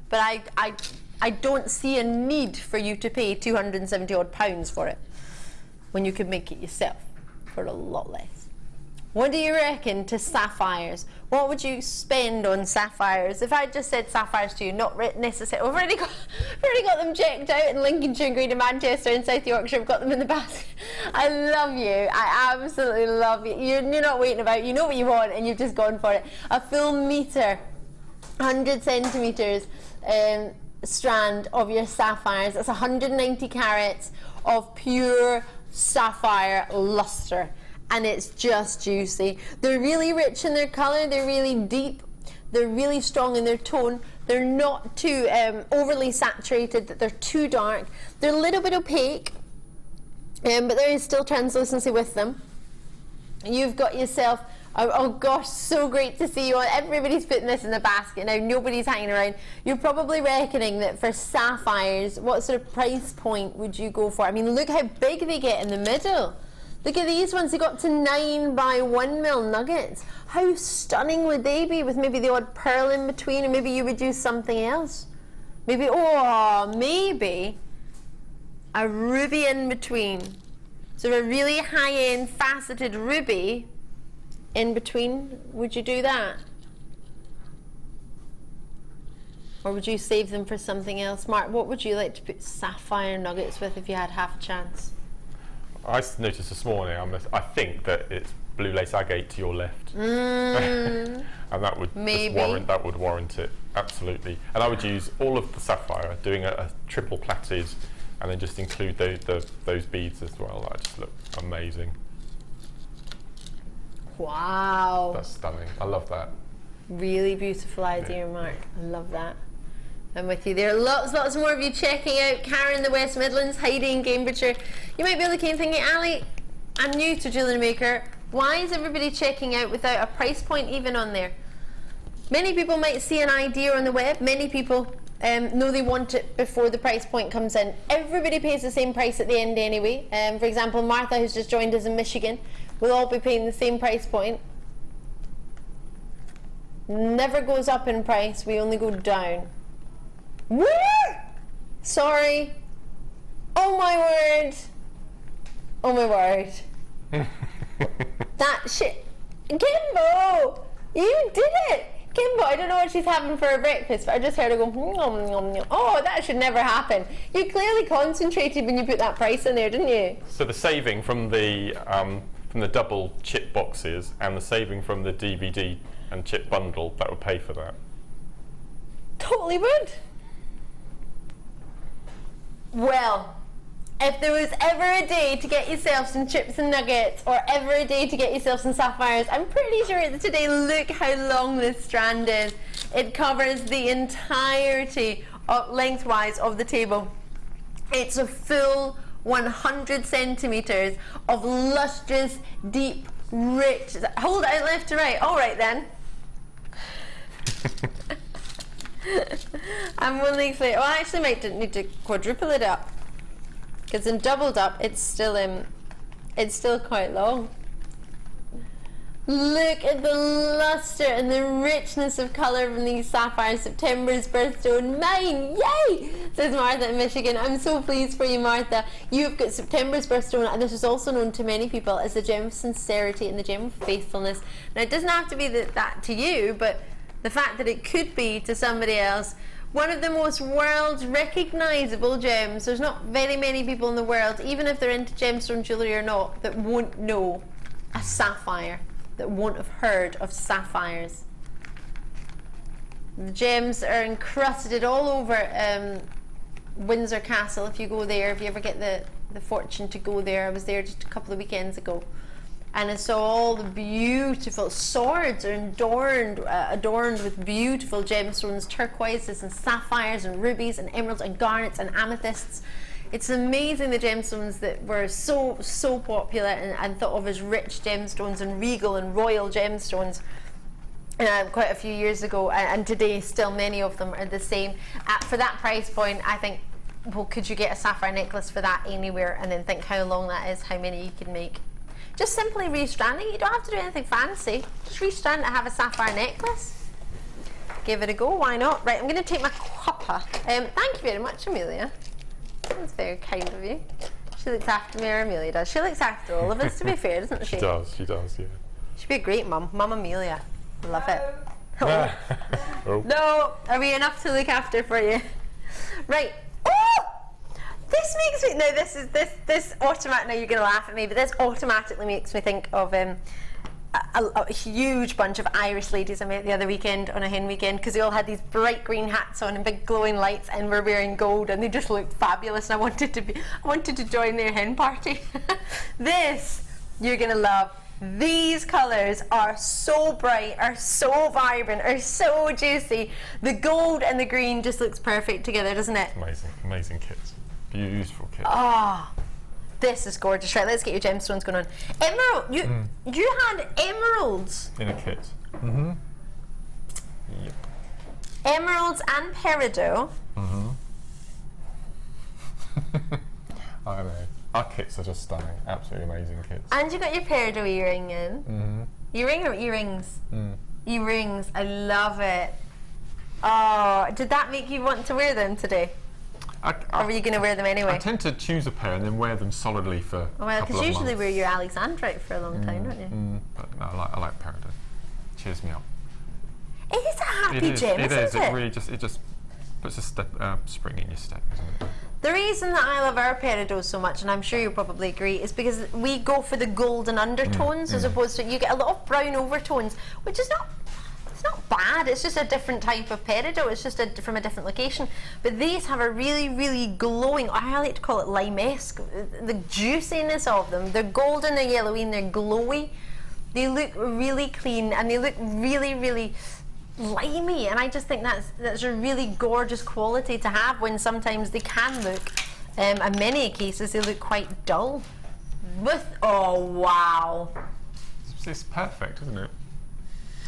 S1: but I don't see a need for you to pay 270 odd pounds for it when you could make it yourself for a lot less. What do you reckon to sapphires? What would you spend on sapphires? If I just said sapphires to you, not necessarily, we've already got them checked out in Lincolnshire and Greater Manchester and South Yorkshire. We've got them in the basket. I love you. I absolutely love you. You're not waiting about. You know what you want, and you've just gone for it. A full metre, 100 centimetres strand of your sapphires. That's 190 carats of pure sapphire lustre. And it's just juicy. They're really rich in their colour, they're really deep, they're really strong in their tone, they're not too overly saturated, that they're too dark. They're a little bit opaque, but there is still translucency with them. You've got yourself, oh gosh, so great to see you all. Everybody's putting this in the basket now, nobody's hanging around. You're probably reckoning that for sapphires, what sort of price point would you go for? I mean, look how big they get in the middle. Look at these ones, they got to 9 by 1 mil nuggets. How stunning would they be with maybe the odd pearl in between, or maybe you would use something else. Maybe, maybe a ruby in between. So a really high-end faceted ruby in between, would you do that? Or would you save them for something else? Mark, what would you like to put sapphire nuggets with if you had half a chance?
S2: I noticed this morning, I think that it's blue lace agate to your left. And that would warrant it, absolutely. And I would use all of the sapphire, doing a triple plaited, and then just include those beads as well. That just look amazing.
S1: Wow.
S2: That's stunning. I love that.
S1: Really beautiful idea, yeah. Mark. I love that. I'm with you. There are lots more of you checking out. Karen in the West Midlands, Heidi in Cambridgeshire. You might be looking and thinking, Ali, I'm new to Jewellery Maker. Why is everybody checking out without a price point even on there? Many people might see an idea on the web. Many people know they want it before the price point comes in. Everybody pays the same price at the end anyway. For example, Martha, who's just joined us in Michigan, will all be paying the same price point. Never goes up in price. We only go down. Woo! Sorry. Oh my word. Oh my word. That shit. Kimbo! You did it! Kimbo, I don't know what she's having for her breakfast, but I just heard her go, nom, nom, nom. Oh, that should never happen. You clearly concentrated when you put that price in there, didn't you?
S2: So the saving from the double chip boxes and the saving from the DVD and chip bundle, that would pay for that.
S1: Totally would. Well, if there was ever a day to get yourself some chips and nuggets, or ever a day to get yourself some sapphires, I'm pretty sure it's today. Look how long this strand is. It covers the entirety lengthwise of the table. It's a full 100 centimetres of lustrous, deep, rich. Hold out left to right. All right then. I'm willing to say, I actually might need to quadruple it up, because in doubled up it's still quite long. Look at the luster and the richness of colour from these sapphires. September's birthstone, mine, yay! Says Martha in Michigan. I'm so pleased for you, Martha. You've got September's birthstone, and this is also known to many people as the gem of sincerity and the gem of faithfulness. Now, it doesn't have to be that to you, but the fact that it could be to somebody else. One of the most world recognisable gems. There's not very many people in the world, even if they're into gemstone jewellery or not, that won't know a sapphire, that won't have heard of sapphires. The gems are encrusted all over Windsor Castle. If you go there, if you ever get the fortune to go there, I was there just a couple of weekends ago, and I saw all the beautiful swords are adorned with beautiful gemstones, turquoises and sapphires and rubies and emeralds and garnets and amethysts. It's amazing, the gemstones that were so popular and thought of as rich gemstones and regal and royal gemstones quite a few years ago, and today still many of them are the same. For that price point, I think, well, could you get a sapphire necklace for that anywhere? And then think how long that is, how many you can make. Just simply restranding. You don't have to do anything fancy. Just restrand it and have a sapphire necklace. Give it a go, why not? Right, I'm going to take my copper. Thank you very much, Amelia. That's very kind of you. She looks after me, or Amelia does. She looks after all of us, to be fair, doesn't she?
S2: She does, yeah.
S1: She'd be a great mum. Mum Amelia. Love it.
S2: Oh.
S1: No, are we enough to look after for you? Right. Oh! This makes me, now this automatic, now you're going to laugh at me, but this automatically makes me think of a huge bunch of Irish ladies I met the other weekend on a hen weekend, because they all had these bright green hats on and big glowing lights and were wearing gold, and they just looked fabulous, and I wanted to join their hen party. This you're gonna love. These colours are so bright, are so vibrant, are so juicy. The gold and the green just looks perfect together, doesn't it?
S2: Amazing kits. Beautiful kits.
S1: Oh, this is gorgeous. Right, let's get your gemstones going on. Emerald, you had emeralds
S2: in a kit. Yep.
S1: Emeralds and peridot.
S2: I know. Our kits are just stunning. Absolutely amazing kits.
S1: And you got your peridot earring in. Earring or earrings? Earrings. I love it. Oh, did that make you want to wear them today? Or were you going to wear them anyway?
S2: I tend to choose a pair and then wear them solidly for a couple of months.
S1: Because usually wear your Alexandrite for a long time, don't you?
S2: But no, I like peridot. Cheers me up.
S1: It is a happy gem, isn't it?
S2: It really just puts a spring in your step, isn't it?
S1: The reason that I love our peridot so much, and I'm sure you'll probably agree, is because we go for the golden undertones as opposed to, you get a lot of brown overtones, which is not bad. It's just a different type of peridot. It's just from a different location. But these have a really, really glowing, I like to call it lime-esque, the juiciness of them. They're golden, they're yellowy, and they're glowy. They look really clean, and they look really, really limey, and I just think that's a really gorgeous quality to have, when sometimes they can look, in many cases, they look quite dull. Oh wow.
S2: It's perfect, isn't it?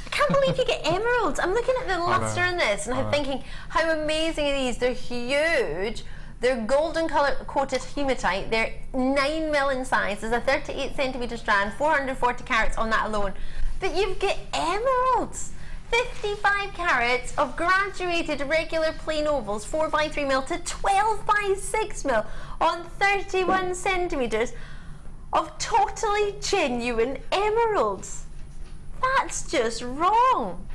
S1: I can't believe you get emeralds. I'm looking at the luster in this, and I'm thinking, how amazing are these? They're huge. They're golden color coated hematite. They're 9mm in size. There's a 38cm strand, 440 carats on that alone. But you get emeralds. 55 carats of graduated regular plain ovals, 4x3mm to 12x6mm on 31 centimetres of totally genuine emeralds. That's just wrong.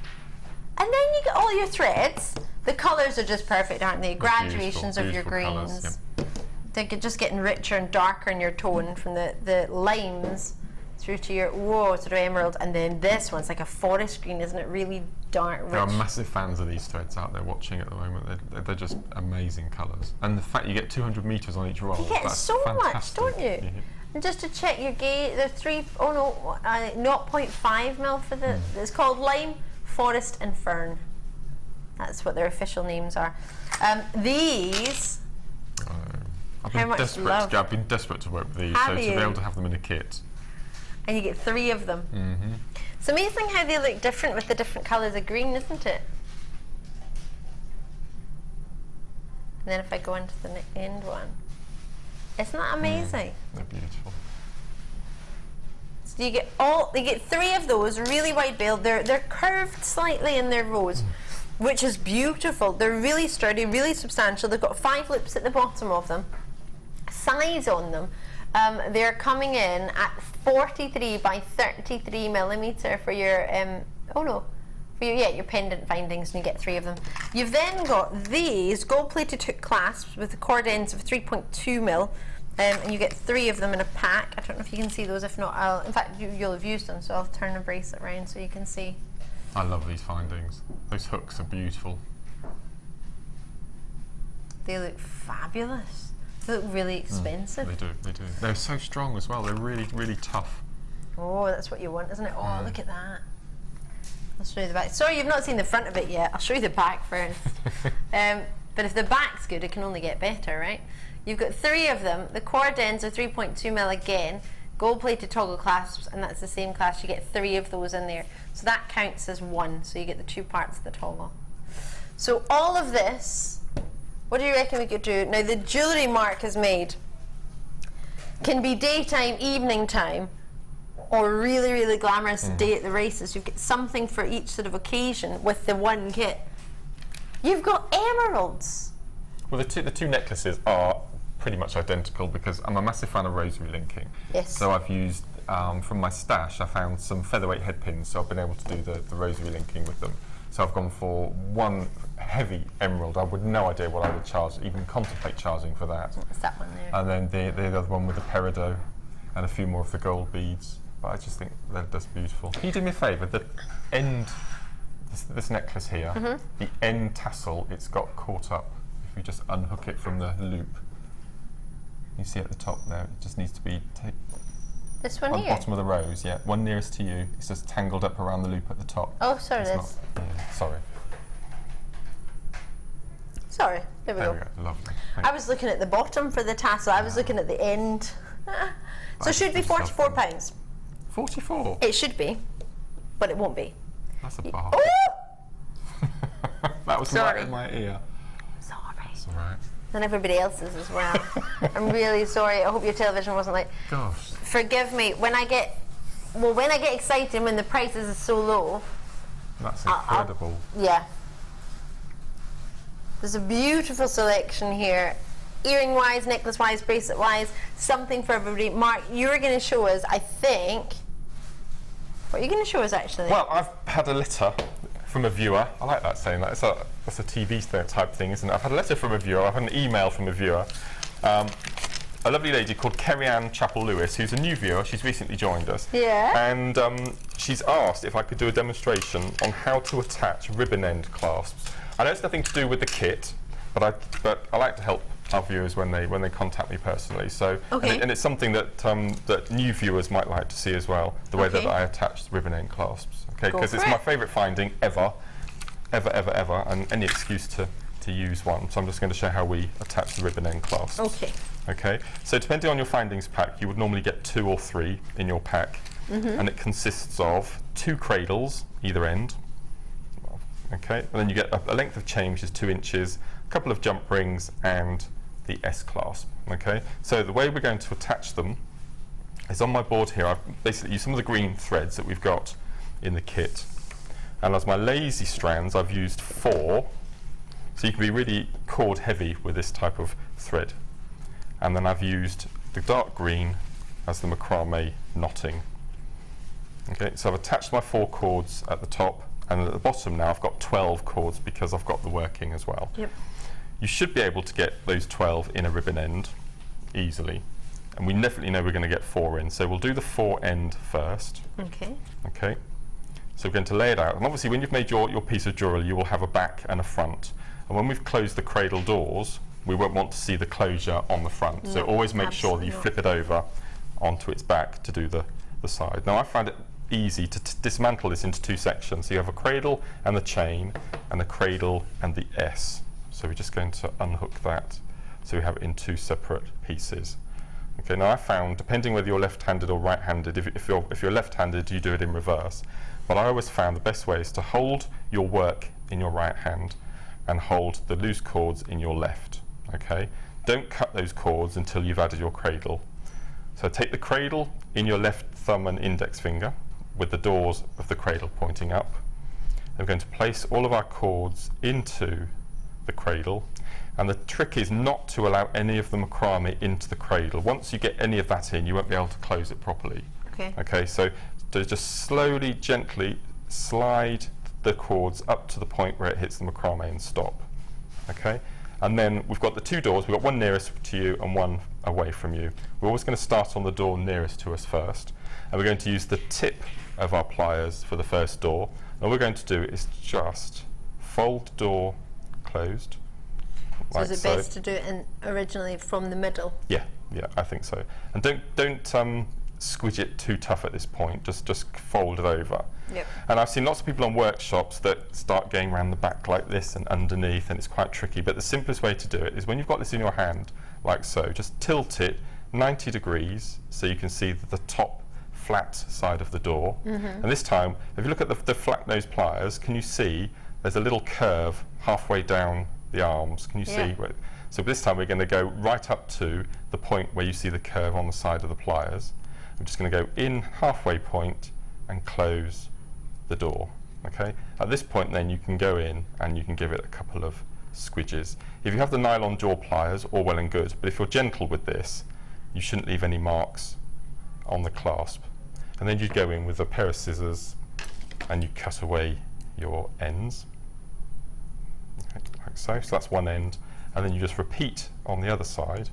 S1: And then you get all your threads. The colours are just perfect, aren't they? Graduations of your greens.
S2: Colours, yep.
S1: They're just getting richer and darker in your tone, from the limes through to your sort of emerald, and then this one's like a forest green, isn't it? Really dark, rich.
S2: There are massive fans of these threads out there watching at the moment. They're just amazing colours, and the fact you get 200 metres on each roll.
S1: You get so
S2: fantastic.
S1: much, don't you?
S2: Yeah.
S1: And just to check your gauge, there's 0.5mm for the. It's called lime, forest, and fern. That's what their official names are. These.
S2: I've been desperate to work with these, to be able to have them in a kit.
S1: And you get 3 of them. It's amazing how they look different with the different colours of green, isn't it? And then if I go into the end one, isn't that amazing?
S2: They're beautiful.
S1: It's you get 3 of those, really wide bailed. They're curved slightly in their rows, which is beautiful. They're really sturdy, really substantial. They've got 5 loops at the bottom of them. Size on them, they're coming in at 43 by 33 millimeter for your your pendant findings, and you get 3 of them. You've then got these gold-plated hook clasps with the cord ends of 3.2 mil, and you get 3 of them in a pack. I don't know if you can see those. If not, in fact, you'll have used them, so I'll turn the bracelet around so you can see.
S2: I love these findings. Those hooks are beautiful.
S1: They look fabulous. They look really expensive.
S2: They do. They're so strong as well. They're really, really tough.
S1: Oh, that's what you want, isn't it? Oh, look at that. I'll show you the back. Sorry, you've not seen the front of it yet. I'll show you the back first. But if the back's good, it can only get better, right? You've got 3 of them. The cord ends are 3.2 mil again. Gold-plated toggle clasps, and that's the same clasp. You get 3 of those in there. So that counts as 1. So you get the 2 parts of the toggle. So all of this, what do you reckon we could do? Now, the jewellery Mark has made can be daytime, evening time, or really, really glamorous day at the races. You've got something for each sort of occasion with the one kit. You've got emeralds.
S2: Well, the two necklaces are pretty much identical because I'm a massive fan of rosary linking.
S1: Yes.
S2: So I've used, from my stash, I found some featherweight head pins, so I've been able to do the rosary linking with them. So I've gone for one heavy emerald. I would no idea what I would charge, even contemplate charging for that.
S1: What's that one there?
S2: And then the other one with the peridot and a few more of the gold beads. But I just think that's beautiful. Can you do me a favour? The end, this necklace here, the end tassel, it's got caught up. If you just unhook it from the loop, you see at the top there, it just needs to be
S1: this one
S2: on
S1: here?
S2: the bottom of the rose, yeah. One nearest to you, it's just tangled up around the loop at the top.
S1: Oh, sorry,
S2: Sorry.
S1: Sorry, there we go.
S2: Lovely.
S1: I was looking at the bottom for the tassel. I was looking at the end. So it should be £44.
S2: 44?
S1: It should be, but it won't be.
S2: That's a bar.
S1: Oh!
S2: That was
S1: Sorry.
S2: right in my ear.
S1: Sorry.
S2: That's all right.
S1: And everybody else's as well. I'm really sorry. I hope your television wasn't like.
S2: Gosh.
S1: Forgive me. When I get excited when the prices are so low.
S2: That's incredible.
S1: Yeah. There's a beautiful selection here. Earring wise, necklace wise, bracelet wise, something for everybody. Mark, you were going to show us, I think. What are you going to show us actually?
S2: Well, I've had a letter from a viewer. I like that saying that. That's a TV type thing, isn't it? I've had a letter from a viewer. I've had an email from a viewer. A lovely lady called Kerry-Ann Chappell-Lewis, who's a new viewer. She's recently joined us.
S1: Yeah.
S2: And she's asked if I could do a demonstration on how to attach ribbon end clasps. I know it's nothing to do with the kit, but I like to help our viewers when they contact me personally. So,
S1: okay.
S2: and it's something that that new viewers might like to see as well. The way that I attach ribbon end clasps. Okay, because it's my favourite finding ever, and any excuse to use one. So I'm just going to show how we attach the ribbon end clasps.
S1: Okay.
S2: Okay. So depending on your findings pack, you would normally get 2 or 3 in your pack, and it consists of 2 cradles either end. Okay, and then you get a length of chain which is 2 inches, a couple of jump rings, and the S clasp. Okay, so the way we're going to attach them is on my board here. I've basically used some of the green threads that we've got in the kit, and as my lazy strands, I've used 4. So you can be really cord heavy with this type of thread. And then I've used the dark green as the macrame knotting. Okay, so I've attached my 4 cords at the top. And at the bottom now I've got 12 cords because I've got the working as well. Yep. You should be able to get those 12 in a ribbon end easily. And we definitely know we're going to get 4 in. So we'll do the 4 end first.
S1: Okay.
S2: Okay. So we're going to lay it out. And obviously when you've made your piece of jewellery, you will have a back and a front. And when we've closed the cradle doors, we won't want to see the closure on the front. So always make sure that you flip it over onto its back to do the side. Now I found it easy to dismantle this into 2 sections. So you have a cradle and the chain, and a cradle and the S. So we're just going to unhook that so we have it in 2 separate pieces. Okay, now I found, depending whether you're left-handed or right-handed, if you're left-handed, you do it in reverse. But I always found the best way is to hold your work in your right hand and hold the loose cords in your left. Okay, don't cut those cords until you've added your cradle. So take the cradle in your left thumb and index finger with the doors of the cradle pointing up. And we're going to place all of our cords into the cradle, and the trick is not to allow any of the macrame into the cradle. Once you get any of that in, you won't be able to close it properly. Okay, so just slowly, gently slide the cords up to the point where it hits the macrame and stop. Okay, and then we've got the two doors. We've got one nearest to you and one away from you. We're always going to start on the door nearest to us first, and we're going to use the tip of our pliers for the first door. And all we're going to do is just fold the door closed.
S1: So is it best to do it originally from the middle?
S2: Yeah, I think so. And don't squidge it too tough at this point. Just fold it over.
S1: Yep.
S2: And I've seen lots of people on workshops that start going around the back like this and underneath, and it's quite tricky. But the simplest way to do it is when you've got this in your hand, like so, just tilt it 90 degrees so you can see the top flat side of the door. And this time, if you look at the flat nose pliers, can you see there's a little curve halfway down the arms? Can you see? So this time we're going to go right up to the point where you see the curve on the side of the pliers. I'm just going to go in halfway point and close the door. Okay. At this point then you can go in and you can give it a couple of squidges. If you have the nylon jaw pliers, all well and good, but if you're gentle with this, you shouldn't leave any marks on the clasp. And then you go in with a pair of scissors and you cut away your ends. Okay, like so. So that's one end, and then you just repeat on the other side.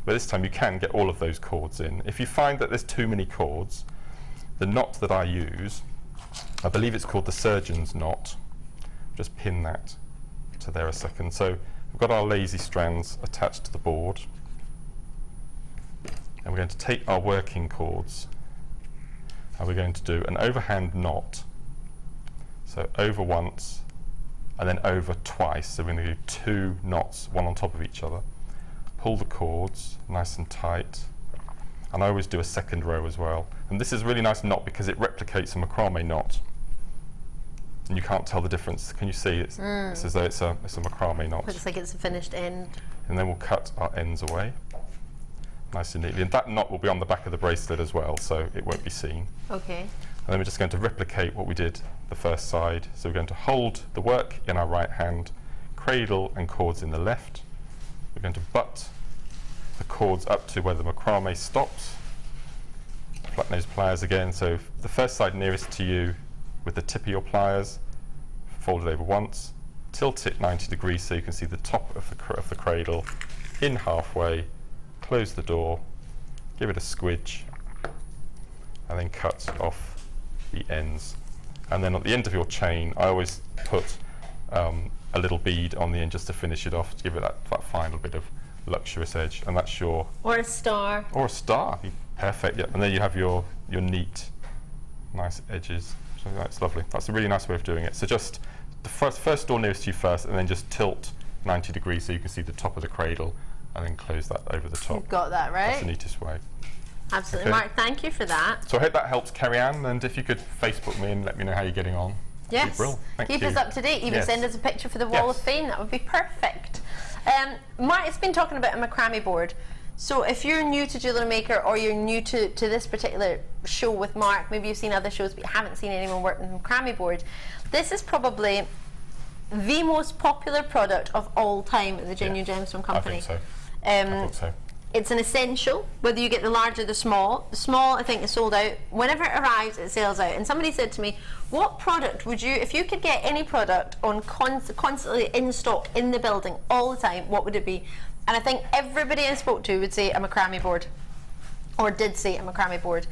S2: But this time you can get all of those cords in. If you find that there's too many cords, the knot that I use, I believe it's called the surgeon's knot. Just pin that to there a second. So we've got our lazy strands attached to the board, and we're going to take our working cords and we're going to do an overhand knot. So over once and then over twice. So we're going to do 2 knots, one on top of each other. Pull the cords nice and tight, and I always do a second row as well. And this is a really nice knot because it replicates a macrame knot, and you can't tell the difference. Can you see? It's as though it's a macrame knot.
S1: Looks like it's a finished end.
S2: And then we'll cut our ends away nice and neatly, and that knot will be on the back of the bracelet as well, so it won't be seen.
S1: Okay.
S2: And then we're just going to replicate what we did the first side. So we're going to hold the work in our right hand, cradle and cords in the left. We're going to butt the cords up to where the macrame stops. Flat nose pliers again, so the first side nearest to you with the tip of your pliers, fold it over once, tilt it 90 degrees so you can see the top of the cradle, in halfway, close the door, give it a squidge, and then cut off the ends. And then at the end of your chain, I always put a little bead on the end just to finish it off, to give it that final bit of luxurious edge. And that's your...
S1: Or a star.
S2: Or a star. Perfect, yeah. And then you have your neat, nice edges. So that's lovely. That's a really nice way of doing it. So just the first door nearest to you first, and then just tilt 90 degrees so you can see the top of the cradle, and then close that over the top.
S1: You've got that right.
S2: That's the neatest way.
S1: Absolutely. Okay. Mark, thank you for that.
S2: So I hope that helps, Carrie Ann, and if you could Facebook me and let me know how you're getting on.
S1: Yes. Keep us up to date. Even send us a picture for the Wall of Fame. That would be perfect. Mark has been talking about a macrame board. So if you're new to Jewellery Maker, or you're new to this particular show with Mark, maybe you've seen other shows but you haven't seen anyone work with a macrame board, this is probably the most popular product of all time at the Genuine Gemstone Company.
S2: I think so. I think so.
S1: It's an essential, whether you get the large or the small. The small, I think, is sold out. Whenever it arrives, it sells out. And somebody said to me, what product would you, if you could get any product on constantly in stock in the building all the time, what would it be? And I think everybody I spoke to would say a macrame board, or did say a macrame board.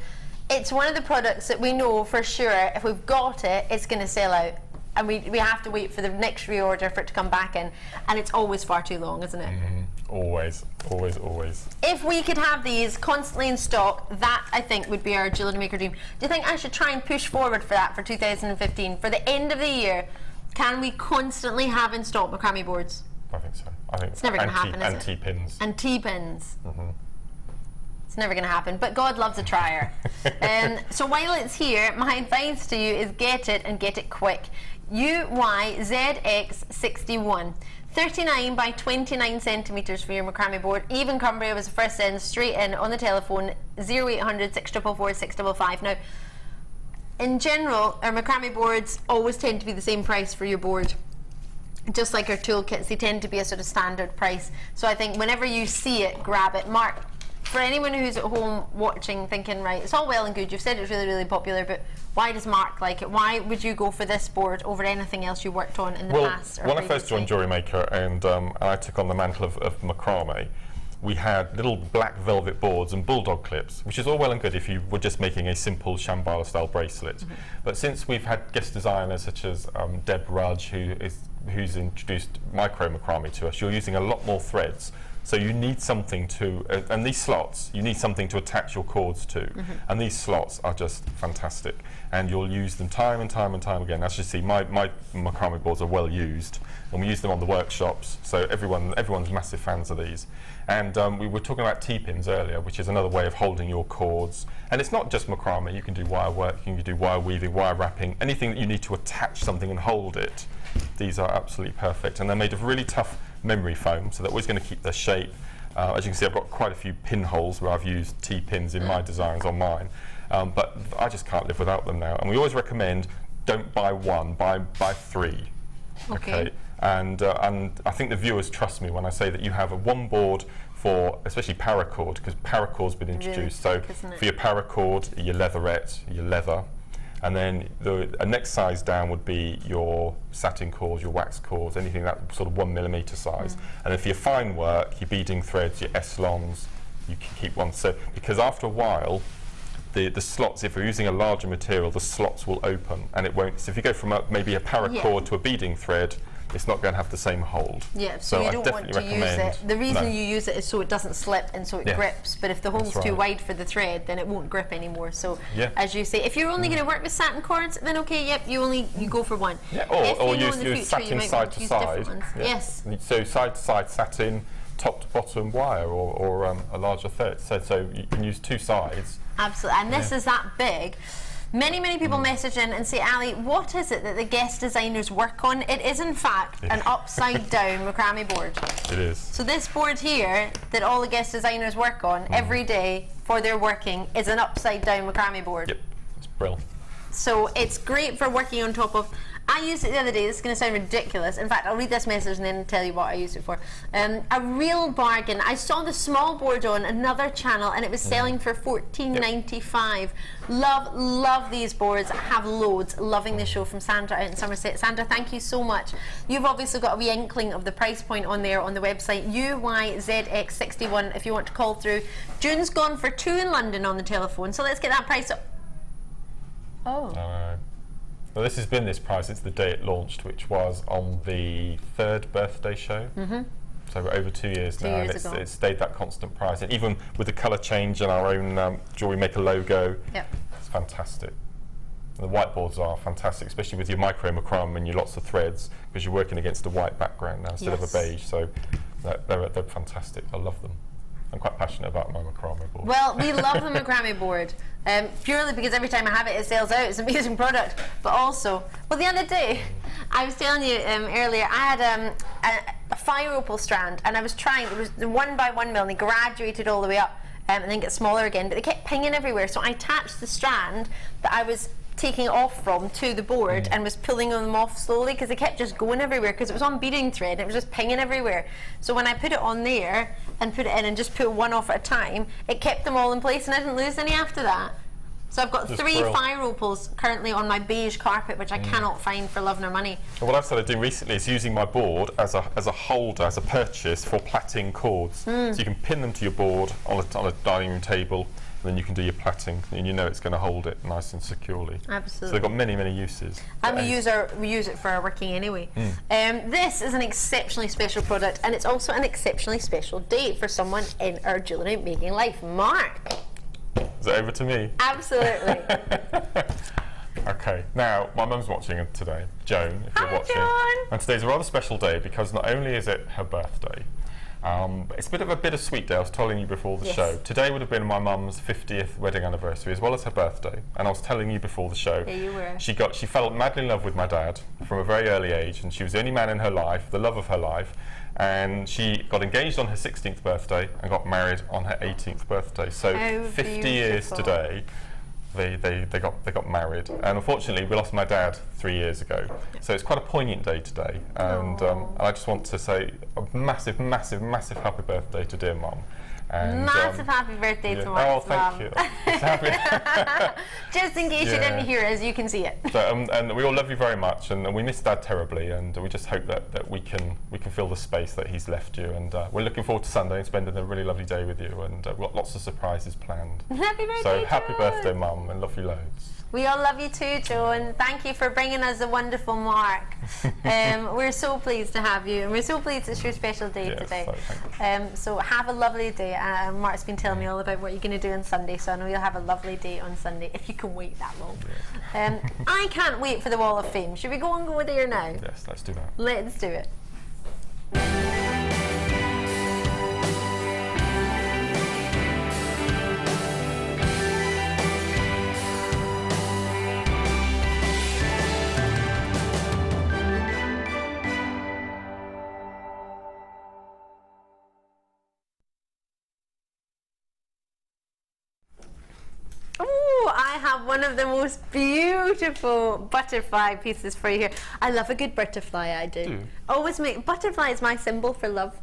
S1: It's one of the products that we know for sure, if we've got it, it's going to sell out. And we have to wait for the next reorder for it to come back in. And it's always far too long, isn't it?
S2: Always, always, always.
S1: If we could have these constantly in stock, that I think would be our Jewellery Maker dream. Do you think I should try and push forward for that for 2015? For the end of the year, can we constantly have in stock macrame boards?
S2: I think so. I think
S1: it's never going to happen, is it?
S2: And T-pins.
S1: And T-pins. It's never going to happen, but God loves a trier. So while it's here, my advice to you is get it, and get it quick. UYZX61. 39 by 29 centimetres for your macrame board. Even Cumbria was the first send straight in on the telephone, 0800 644 655. Now, in general, our macrame boards always tend to be the same price for your board. Just like our toolkits, they tend to be a sort of standard price. So I think whenever you see it, grab it. Mark, for anyone who's at home watching thinking, right, it's all well and good, you've said it's really, really popular, but why does Mark like it? Why would you go for this board over anything else you worked on in the past?
S2: When I first joined Jewellery Maker and I took on the mantle of macrame, we had little black velvet boards and bulldog clips, which is all well and good if you were just making a simple Shambhala style bracelet. But since we've had guest designers such as Deb Rudge, who's introduced micro macrame to us, you're using a lot more threads. So you need something to, and these slots, you need something to attach your cords to. And these slots are just fantastic. And you'll use them time and time and time again. As you see, my macrame boards are well used, and we use them on the workshops. So everyone's massive fans of these. And we were talking about T-pins earlier, which is another way of holding your cords. And it's not just macrame, you can do wire work, you can do wire weaving, wire wrapping, anything that you need to attach something and hold it. These are absolutely perfect. And they're made of really tough memory foam, so they're always going to keep their shape. As you can see, I've got quite a few pinholes where I've used T-pins in my designs on mine. But I just can't live without them now. And we always recommend, don't buy one, buy three. Okay. And I think the viewers trust me when I say that you have one board for, especially paracord, because paracord's been introduced.
S1: Really
S2: so
S1: thick,
S2: for your paracord, your leatherette, your leather, and then the next size down would be your satin cords, your wax cords, anything that sort of 1 millimetre size. And then for your fine work, your beading threads, your S-longs, you can keep one. So because after a while, the slots, if you're using a larger material, the slots will open and it won't. So if you go from maybe a paracord to a beading thread, it's not going to have the same hold.
S1: Yeah, so you don't want to use it. The reason you use it is so it doesn't slip and so it grips. But if the hole's too wide for the thread, then it won't grip anymore. So as you say, if you're only going to work with satin cords, then okay, yep, you go for one.
S2: Yeah, or use satin side to side.
S1: Yes.
S2: So side to side satin, top to bottom wire, or a larger thread. So you can use two sides.
S1: Absolutely, and this is that big. Many people message in and say, Ali, what is it that the guest designers work on? It is in fact an upside down macrame board.
S2: It is.
S1: So this board here that all the guest designers work on every day for their working is an upside down macrame board.
S2: Yep, it's brilliant.
S1: So it's great for working on top of. I used it the other day. This is going to sound ridiculous. In fact, I'll read this message and then tell you what I used it for. A real bargain. I saw the small board on another channel and it was selling for $14.95. Love these boards. I have loads. Loving the show from Sandra out in Somerset. Sandra, thank you so much. You've obviously got a wee inkling of the price point on there on the website, UYZX61, if you want to call through. June's gone for 2 in London on the telephone, so let's get that price up.
S2: Well, this has been this price since the day it launched, which was on the 3rd birthday show. So we're over 2 years now, and it's stayed that constant price. And even with the colour change and our own Jewellery Maker logo, it's fantastic. And the whiteboards are fantastic, especially with your micro macrame and your lots of threads, because you're working against a white background now instead of a beige. So they're fantastic. I love them. I'm quite passionate about my macrame board.
S1: Well, we love the macrame board, purely because every time I have it, it sells out. It's an amazing product. But also, well, the other day, I was telling you earlier, I had a fire opal strand, and I was trying, it was the 1 by 1 mil, and they graduated all the way up, and then get smaller again, but they kept pinging everywhere. So I attached the strand that I was taking off from to the board and was pulling them off slowly because they kept just going everywhere because it was on beading thread and it was just pinging everywhere. So when I put it on there and put it in and just put one off at a time, it kept them all in place and I didn't lose any after that. So I've got 3 fire opals currently on my beige carpet, which I cannot find for love nor money.
S2: Well, what I've started doing recently is using my board as a holder, as a purchase for plaiting cords. So you can pin them to your board on a dining room table, and then you can do your plaiting, and you know it's going to hold it nice and securely.
S1: Absolutely.
S2: So they've got many uses.
S1: And we use it for our working anyway. This is an exceptionally special product, and it's also an exceptionally special day for someone in our jewellery making life. Mark.
S2: Is it over to me?
S1: Absolutely.
S2: Okay, now my mum's watching it today, Joan, if you're watching.
S1: Joan.
S2: And today's a rather special day because not only is it her birthday, It's a bit of a bittersweet day. I was telling you before the show. Today would have been my mum's 50th wedding anniversary, as well as her birthday. And I was telling you before the show,
S1: yeah, you were.
S2: She fell madly in love with my dad from a very early age, and she was the only man in her life, the love of her life. And she got engaged on her 16th birthday and got married on her 18th birthday. So 50 years today. They got married, and unfortunately we lost my dad 3 years ago. So it's quite a poignant day today, and I just want to say a massive, massive, massive happy birthday to dear Mum. And,
S1: massive happy birthday to Mum.
S2: Oh, thank you.
S1: Just in case you didn't hear us, you can see it.
S2: So, and we all love you very much, and we miss Dad terribly, and we just hope that we can fill the space that he's left you. And we're looking forward to Sunday and spending a really lovely day with you, and we've got lots of surprises planned.
S1: Happy birthday,
S2: So happy
S1: Joe.
S2: Birthday, Mum, and love you loads.
S1: We all love you too, Joe, and thank you for bringing us a wonderful mark. We're so pleased to have you, and we're so pleased it's your special day today. So have a lovely day. Mark's been telling me all about what you're going to do on Sunday, so I know you'll have a lovely day on Sunday, if you can wait that long. I can't wait for the Wall of Fame. Should we go there now?
S2: Yes, let's do that.
S1: Let's do it. I have one of the most beautiful butterfly pieces for you here. I love a good butterfly, I do. Always make butterfly is my symbol for love.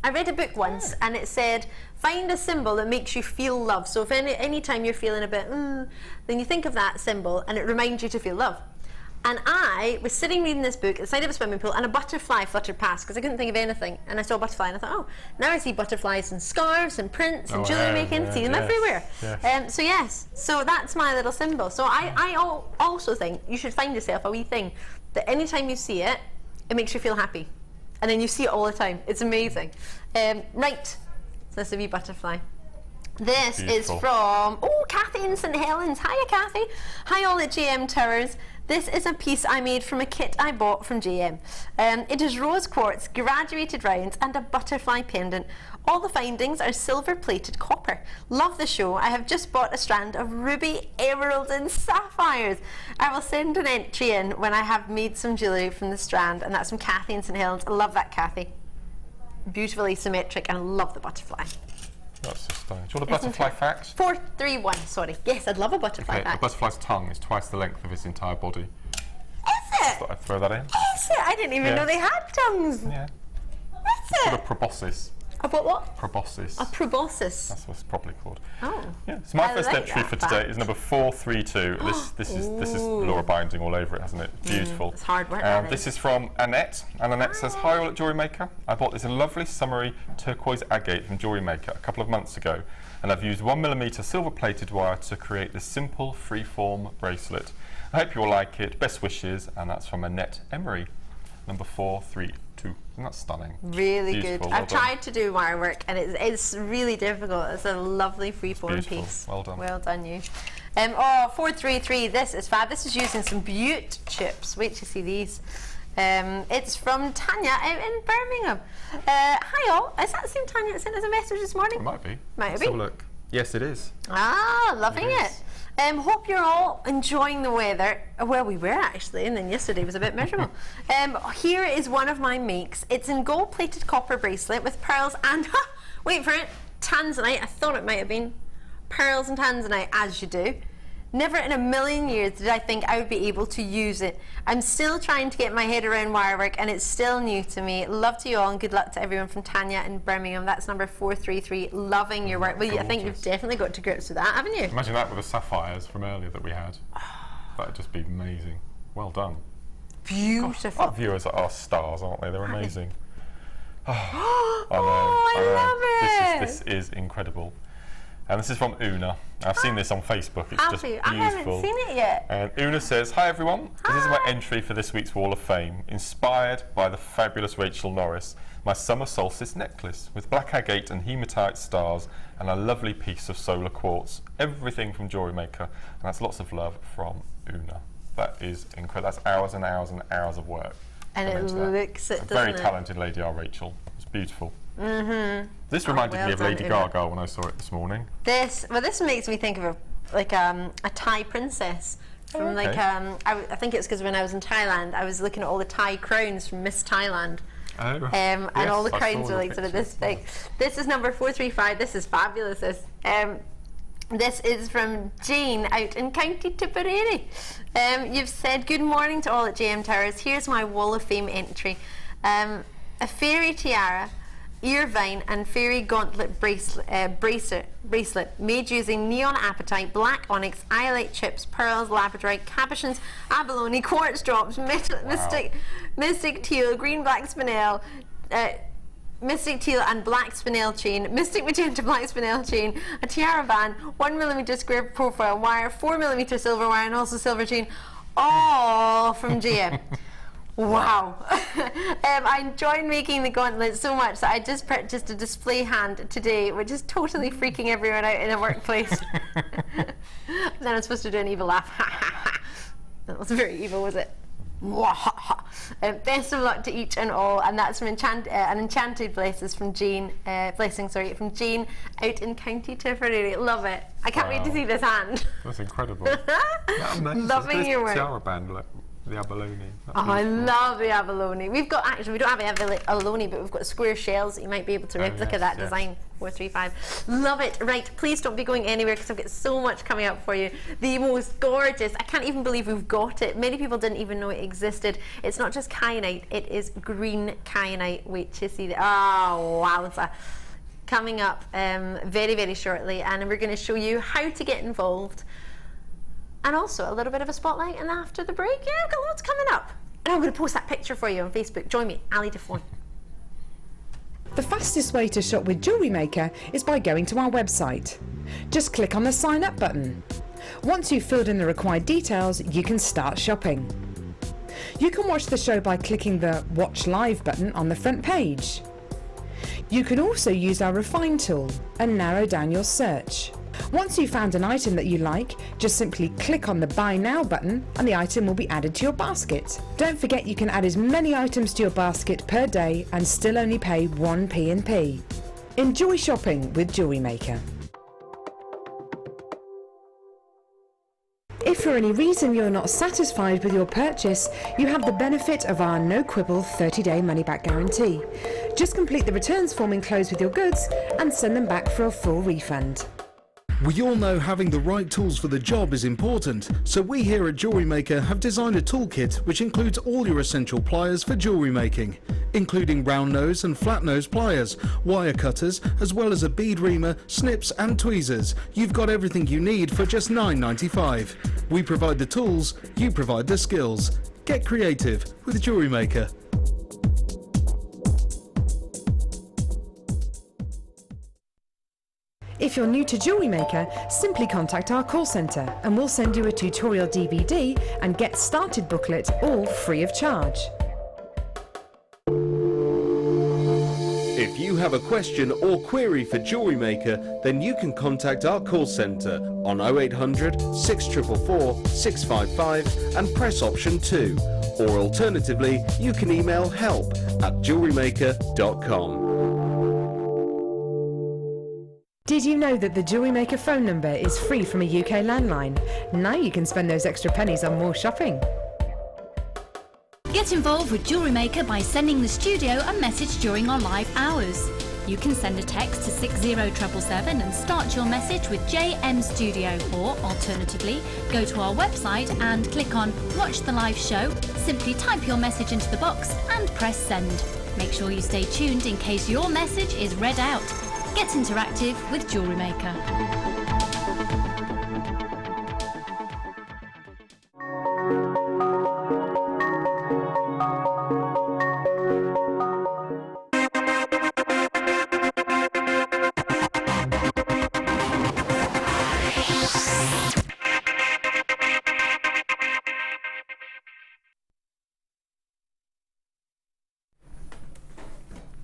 S1: I read a book once and it said, find a symbol that makes you feel love. So if any time you're feeling a bit, then you think of that symbol and it reminds you to feel love. And I was sitting reading this book at the side of a swimming pool, and a butterfly fluttered past because I couldn't think of anything. And I saw a butterfly, and I thought, oh, now I see butterflies and scarves and prints and jewellery making, see them everywhere. So that's my little symbol. So I also think you should find yourself a wee thing that anytime you see it, it makes you feel happy. And then you see it all the time. It's amazing. Right, so this is a wee butterfly. This is from, Kathy in St Helens. Hiya, Kathy. Hi, all at JM Towers. This is a piece I made from a kit I bought from JM. It is rose quartz, graduated rounds, and a butterfly pendant. All the findings are silver-plated copper. Love the show. I have just bought a strand of ruby, emeralds, and sapphires. I will send an entry in when I have made some jewellery from the strand, and that's from Kathy in St Helens. I love that, Kathy. Beautifully symmetric, and I love the butterfly.
S2: That's just stunning. Do you want a butterfly fact?
S1: 431, sorry. Yes, I'd love a butterfly fact.
S2: A butterfly's tongue is twice the length of its entire body.
S1: Is it?
S2: Thought I'd throw that in.
S1: Is it? I didn't even know they had tongues.
S2: Yeah.
S1: Is it?
S2: Called a proboscis.
S1: A what?
S2: Proboscis.
S1: A proboscis.
S2: That's what it's properly called.
S1: Oh.
S2: Yeah. So my first entry for today is number 432. This is Laura binding all over it, hasn't it? Beautiful.
S1: It's hard work.
S2: This is from Annette, and Annette says, "Hi all at Jewellery Maker. I bought this lovely summery turquoise agate from Jewellery Maker a couple of months ago, and I've used 1mm silver-plated wire to create this simple free-form bracelet. I hope you all like it. Best wishes." And that's from Annette Emery, number 432. Isn't that stunning?
S1: Really
S2: Beautiful.
S1: good. I've tried to do wire work, and it's really difficult. It's a lovely free-form piece.
S2: Well done.
S1: Well done, you. 433. This is fab. This is using some butte chips. Wait to see these. It's from Tanya out in Birmingham. Hi all. Is that the same Tanya that sent us a message this morning?
S2: It might be.
S1: Might
S2: Let's
S1: be.
S2: have a look. Yes, it is.
S1: Loving it. Hope you're all enjoying the weather. Well, we were actually, and then yesterday was a bit miserable. Here is one of my makes. It's in gold-plated copper bracelet with pearls and, wait for it, tanzanite. I thought it might have been pearls and tanzanite, as you do. Never in a million years did I think I would be able to use it. I'm still trying to get my head around wire work, and it's still new to me. Love to you all, and good luck to everyone from Tanya in Birmingham. That's number 433. Loving your work. Well, I think you've definitely got to grips with that, haven't you?
S2: Imagine that with the sapphires from earlier that we had. That would just be amazing. Well done.
S1: Beautiful.
S2: Gosh, our viewers are stars, aren't they? They're amazing.
S1: I love it.
S2: This is incredible. And this is from Una. I've seen this on Facebook. It's just beautiful.
S1: I haven't seen it yet.
S2: And Una says, "Hi everyone. This is my entry for this week's Wall of Fame, inspired by the fabulous Rachel Norris. My summer solstice necklace with black agate and hematite stars and a lovely piece of solar quartz. Everything from Jewellery Maker." And that's lots of love from Una. That is incredible. That's hours and hours and hours of work.
S1: And it looks it, doesn't it?
S2: Very talented lady, our Rachel. It's Beautiful. This reminded me of Lady Gaga when I saw it this morning.
S1: This makes me think of a Thai princess. From I think it's because when I was in Thailand, I was looking at all the Thai crowns from Miss Thailand. And all the crowns were like sort of this big. This is number 435. This is fabulous. This is from Jean out in County Tipperary. You've said, good morning to all at JM Towers. Here's my Wall of Fame entry. A fairy tiara, ear vine and fairy gauntlet bracelet made using neon apatite, black onyx, iolite chips, pearls, labradorite, cabochons, abalone, quartz drops, mystic teal, green black spinel, mystic teal and black spinel chain, mystic magenta black spinel chain, a tiara band, 1mm square profile wire, 4mm silver wire and also silver chain, all from GM. Wow. I enjoyed making the gauntlet so much that I just purchased a display hand today, which is totally freaking everyone out in the workplace. Then I'm supposed to do an evil laugh. That wasn't very evil, was it? Best of luck to each and all, and that's from Enchanted Blessings from Jean. From Jean out in County Tipperary. Love it. I can't wait to see this hand.
S2: That's incredible.
S1: Loving your work.
S2: Tiara band, like the abalone.
S1: I love the abalone. We've got we don't have abalone, but we've got square shells that you might be able to rip. Look at that design. 435. Love it. Right, please don't be going anywhere because I've got so much coming up for you. The most gorgeous. I can't even believe we've got it. Many people didn't even know it existed. It's not just kyanite, it is green kyanite. Wait to see the wowza. Coming up very, very shortly, and we're going to show you how to get involved. And also a little bit of a spotlight, and after the break, yeah, I've got lots coming up. And I'm going to post that picture for you on Facebook. Join me, Ali DeFoy.
S3: The fastest way to shop with Jewellery Maker is by going to our website. Just click on the sign up button. Once you've filled in the required details, you can start shopping. You can watch the show by clicking the Watch Live button on the front page. You can also use our Refine tool and narrow down your search. Once you've found an item that you like, just simply click on the Buy Now button and the item will be added to your basket. Don't forget you can add as many items to your basket per day and still only pay 1 P&P. Enjoy shopping with Jewellery Maker. If for any reason you're not satisfied with your purchase, you have the benefit of our no quibble 30-day money-back guarantee. Just complete the returns form enclosed with your goods and send them back for a full refund.
S4: We all know having the right tools for the job is important, so we here at Jewellery Maker have designed a toolkit which includes all your essential pliers for jewellery making, including round nose and flat nose pliers, wire cutters, as well as a bead reamer, snips and tweezers. You've got everything you need for just $9.95. We provide the tools, you provide the skills. Get creative with Jewellery Maker.
S3: If you're new to Jewellery Maker, simply contact our call centre and we'll send you a tutorial DVD and Get Started booklet, all free of charge.
S5: If you have a question or query for Jewellery Maker, then you can contact our call centre on 0800 644 655 and press option 2. Or alternatively, you can email help@jewellerymaker.com.
S3: Did you know that the Jewellery Maker phone number is free from a UK landline? Now you can spend those extra pennies on more shopping.
S6: Get involved with Jewellery Maker by sending the studio a message during our live hours. You can send a text to 60777 and start your message with JM Studio, or alternatively, go to our website and click on Watch the Live Show, simply type your message into the box and press send. Make sure you stay tuned in case your message is read out. Get interactive with Jewellery Maker.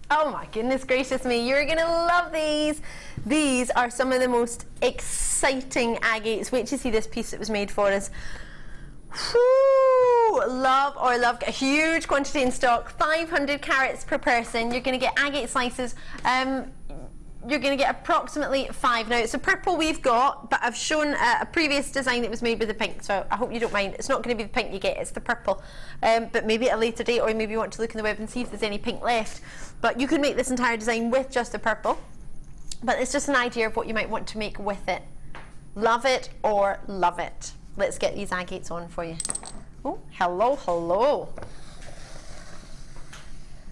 S1: Oh my goodness gracious me, you're gonna love these. These are some of the most exciting agates. Wait to see this piece that was made for us. Whew. love a huge quantity in stock, 500 carats per person. You're going to get agate slices. You're going to get approximately 5. Now, it's a purple we've got, but I've shown a previous design that was made with the pink, so I hope you don't mind. It's not going to be the pink you get, it's the purple. But maybe at a later date, or maybe you want to look on the web and see if there's any pink left. But you could make this entire design with just the purple. But it's just an idea of what you might want to make with it. Love it or love it. Let's get these agates on for you. Oh, hello, hello.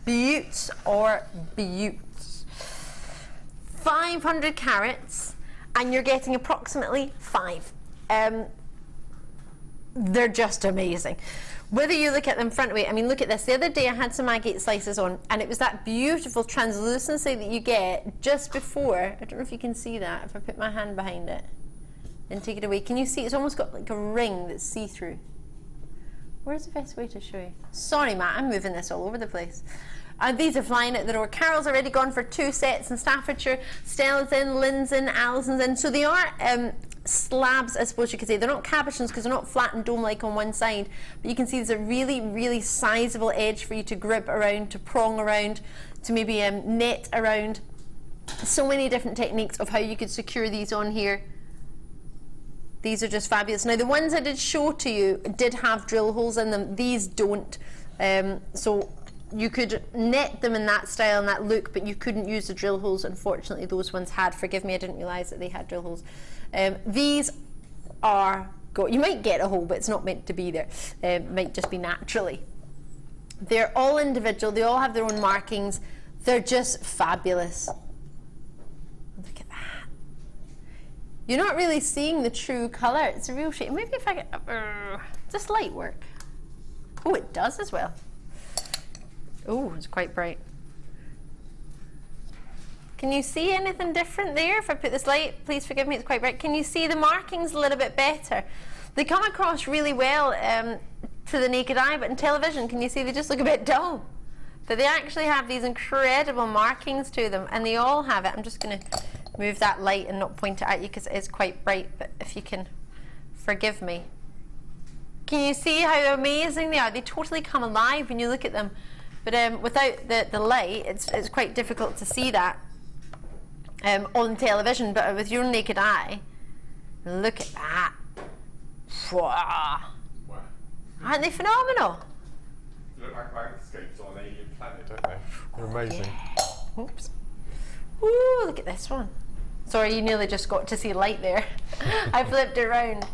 S1: Beauts or beauts. 500 carats, and you're getting approximately 5. They're just amazing. Whether you look at them front way, I mean, look at this. The other day I had some agate slices on, and it was that beautiful translucency that you get just before. I don't know if you can see that, if I put my hand behind it and take it away. Can you see? It's almost got like a ring that's see-through. Where's the best way to show you? Sorry, Matt, I'm moving this all over the place. These are flying at the door. Carol's already gone for 2 sets in Staffordshire. Stella's in, Lynn's in, Alison's in. So they are slabs, I suppose you could say. They're not cabochons because they're not flat and dome-like on one side. But you can see there's a really, really sizable edge for you to grip around, to prong around, to maybe net around. So many different techniques of how you could secure these on here. These are just fabulous. Now, the ones I did show to you did have drill holes in them. These don't. So you could net them in that style and that look, but you couldn't use the drill holes. Unfortunately, those ones had. Forgive me, I didn't realise that they had drill holes. These are good. You might get a hole, but it's not meant to be there. It might just be naturally. They're all individual. They all have their own markings. They're just fabulous. Look at that. You're not really seeing the true colour. It's a real shame. Maybe if I get just light work. Oh, it does as well. Oh, it's quite bright. Can you see anything different there? If I put this light, please forgive me, it's quite bright. Can you see the markings a little bit better? They come across really well to the naked eye, but in television, can you see they just look a bit dull? But they actually have these incredible markings to them, and they all have it. I'm just going to move that light and not point it at you because it is quite bright, but if you can forgive me. Can you see how amazing they are? They totally come alive when you look at them. But without the light, it's quite difficult to see that on television. But with your naked eye, look at that. Wow. Aren't they phenomenal?
S2: They look like landscapes on an alien planet, don't they? They're amazing.
S1: Yeah. Oops. Ooh, look at this one. Sorry, you nearly just got to see light there. I flipped it around.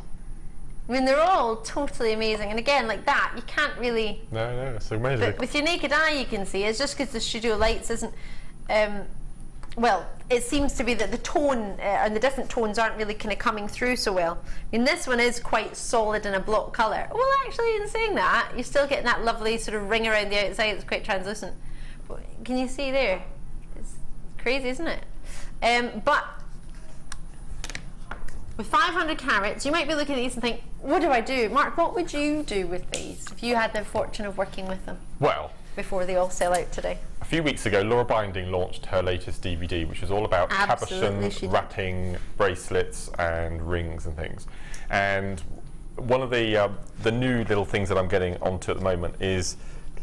S1: I mean, they're all totally amazing, and again, like that, you can't really.
S2: No, it's amazing.
S1: But with your naked eye, you can see. It's just because the studio lights isn't. Well, it seems to be that the tone and the different tones aren't really kind of coming through so well. I mean, this one is quite solid in a block colour. Well, actually, in saying that, you're still getting that lovely sort of ring around the outside. It's quite translucent. But can you see there? It's crazy, isn't it? But with 500 carats, you might be looking at these and think, what do I do? Mark, what would you do with these if you had the fortune of working with them?
S2: Well,
S1: before they all sell out today.
S2: A few weeks ago, Laura Binding launched her latest DVD, which is all about cabochon, wrapping, bracelets, and rings and things. And one of the new little things that I'm getting onto at the moment is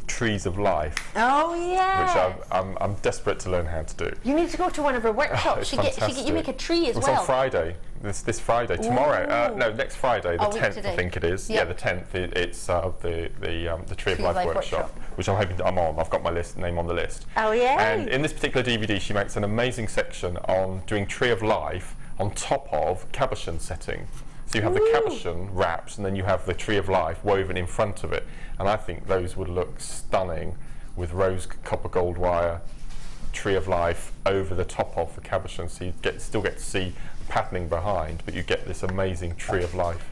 S2: trees of life.
S1: Oh yeah.
S2: Which I'm desperate to learn how to do.
S1: You need to go to one of her workshops. You make a tree as well.
S2: It's on Friday. This Friday, tomorrow. No, next Friday, the 10th, I think it is. Yep. Yeah, the 10th. It's the Tree of Life workshop, which I'm hoping I'm on. I've got my name on the list.
S1: Oh yeah.
S2: And in this particular DVD, she makes an amazing section on doing Tree of Life on top of cabochon setting. So you have the cabochon wraps, and then you have the Tree of Life woven in front of it. And I think those would look stunning with rose copper gold wire Tree of Life over the top of the cabochon. So you still get to see patterning behind, but you get this amazing Tree of Life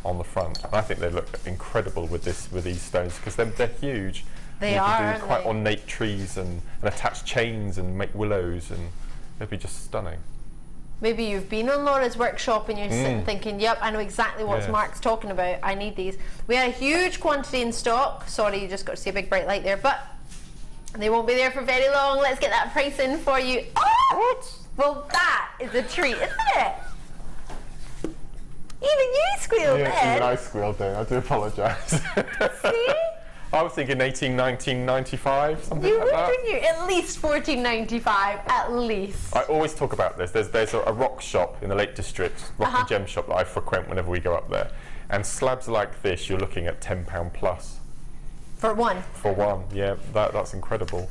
S2: on the front. And I think they look incredible with these stones because they're huge.
S1: They
S2: you
S1: are,
S2: can do quite ornate trees and attach chains and make willows, and they'd be just stunning.
S1: Maybe you've been on Laura's workshop and you're sitting thinking, yep, I know exactly what Mark's talking about. I need these. We had a huge quantity in stock. Sorry, you just got to see a big bright light there, but they won't be there for very long. Let's get that price in for you. Oh! Well, that is a treat, isn't it? Even you squealed
S2: Yeah,
S1: then.
S2: even I squealed then. I do apologise.
S1: See?
S2: I was thinking 1995, something
S1: You
S2: like
S1: would,
S2: that.
S1: wouldn't you? At least 1495, at least.
S2: I always talk about this. There's a rock shop in the Lake District, rock and gem shop that I frequent whenever we go up there. And slabs like this, you're looking at £10 plus.
S1: For one.
S2: For one, yeah, that's incredible.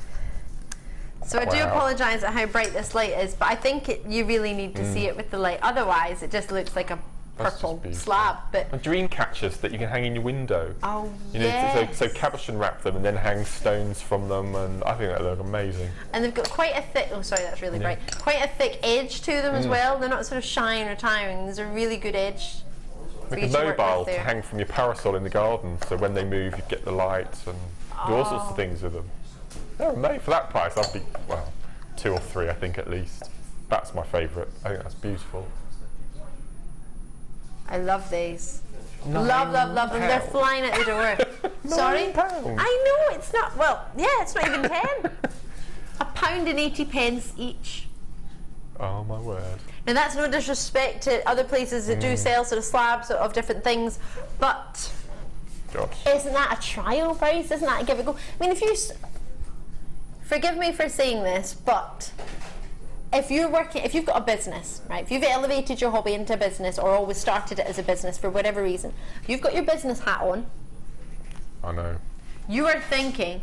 S1: So I do
S2: Wow.
S1: apologise at how bright this light is, but I think you really need to see it with the light. Otherwise, it just looks like a
S2: That's
S1: purple
S2: just beautiful.
S1: slab. But
S2: And dream catchers that you can hang in your window.
S1: oh,
S2: You know,
S1: yes.
S2: so Cabochon wrap them and then hang stones from them, and I think they look amazing.
S1: And they've got quite a thick, oh sorry, that's really bright, quite a thick edge to them as well. They're not sort of shine or tiring. There's a really good edge.
S2: Like a mobile to hang from your parasol in the garden, so when they move you get the light and do all sorts of things with them. They're amazing. For that price I'd be, well, 2 or 3 I think at least. That's my favourite. I think that's beautiful.
S1: I love these. Love them. They're flying out the door. Sorry?
S2: £9.
S1: I know, it's not, well, yeah, it's not even 10. £1.80 each.
S2: Oh my word.
S1: Now that's no disrespect to other places that do sell sort of slabs of different things, but
S2: Gosh.
S1: isn't that a trial price? Isn't that a give it go? I mean, if you, forgive me for saying this, but if you're working, if you've got a business, right, if you've elevated your hobby into a business or always started it as a business for whatever reason, you've got your business hat on,
S2: I know.
S1: you are thinking,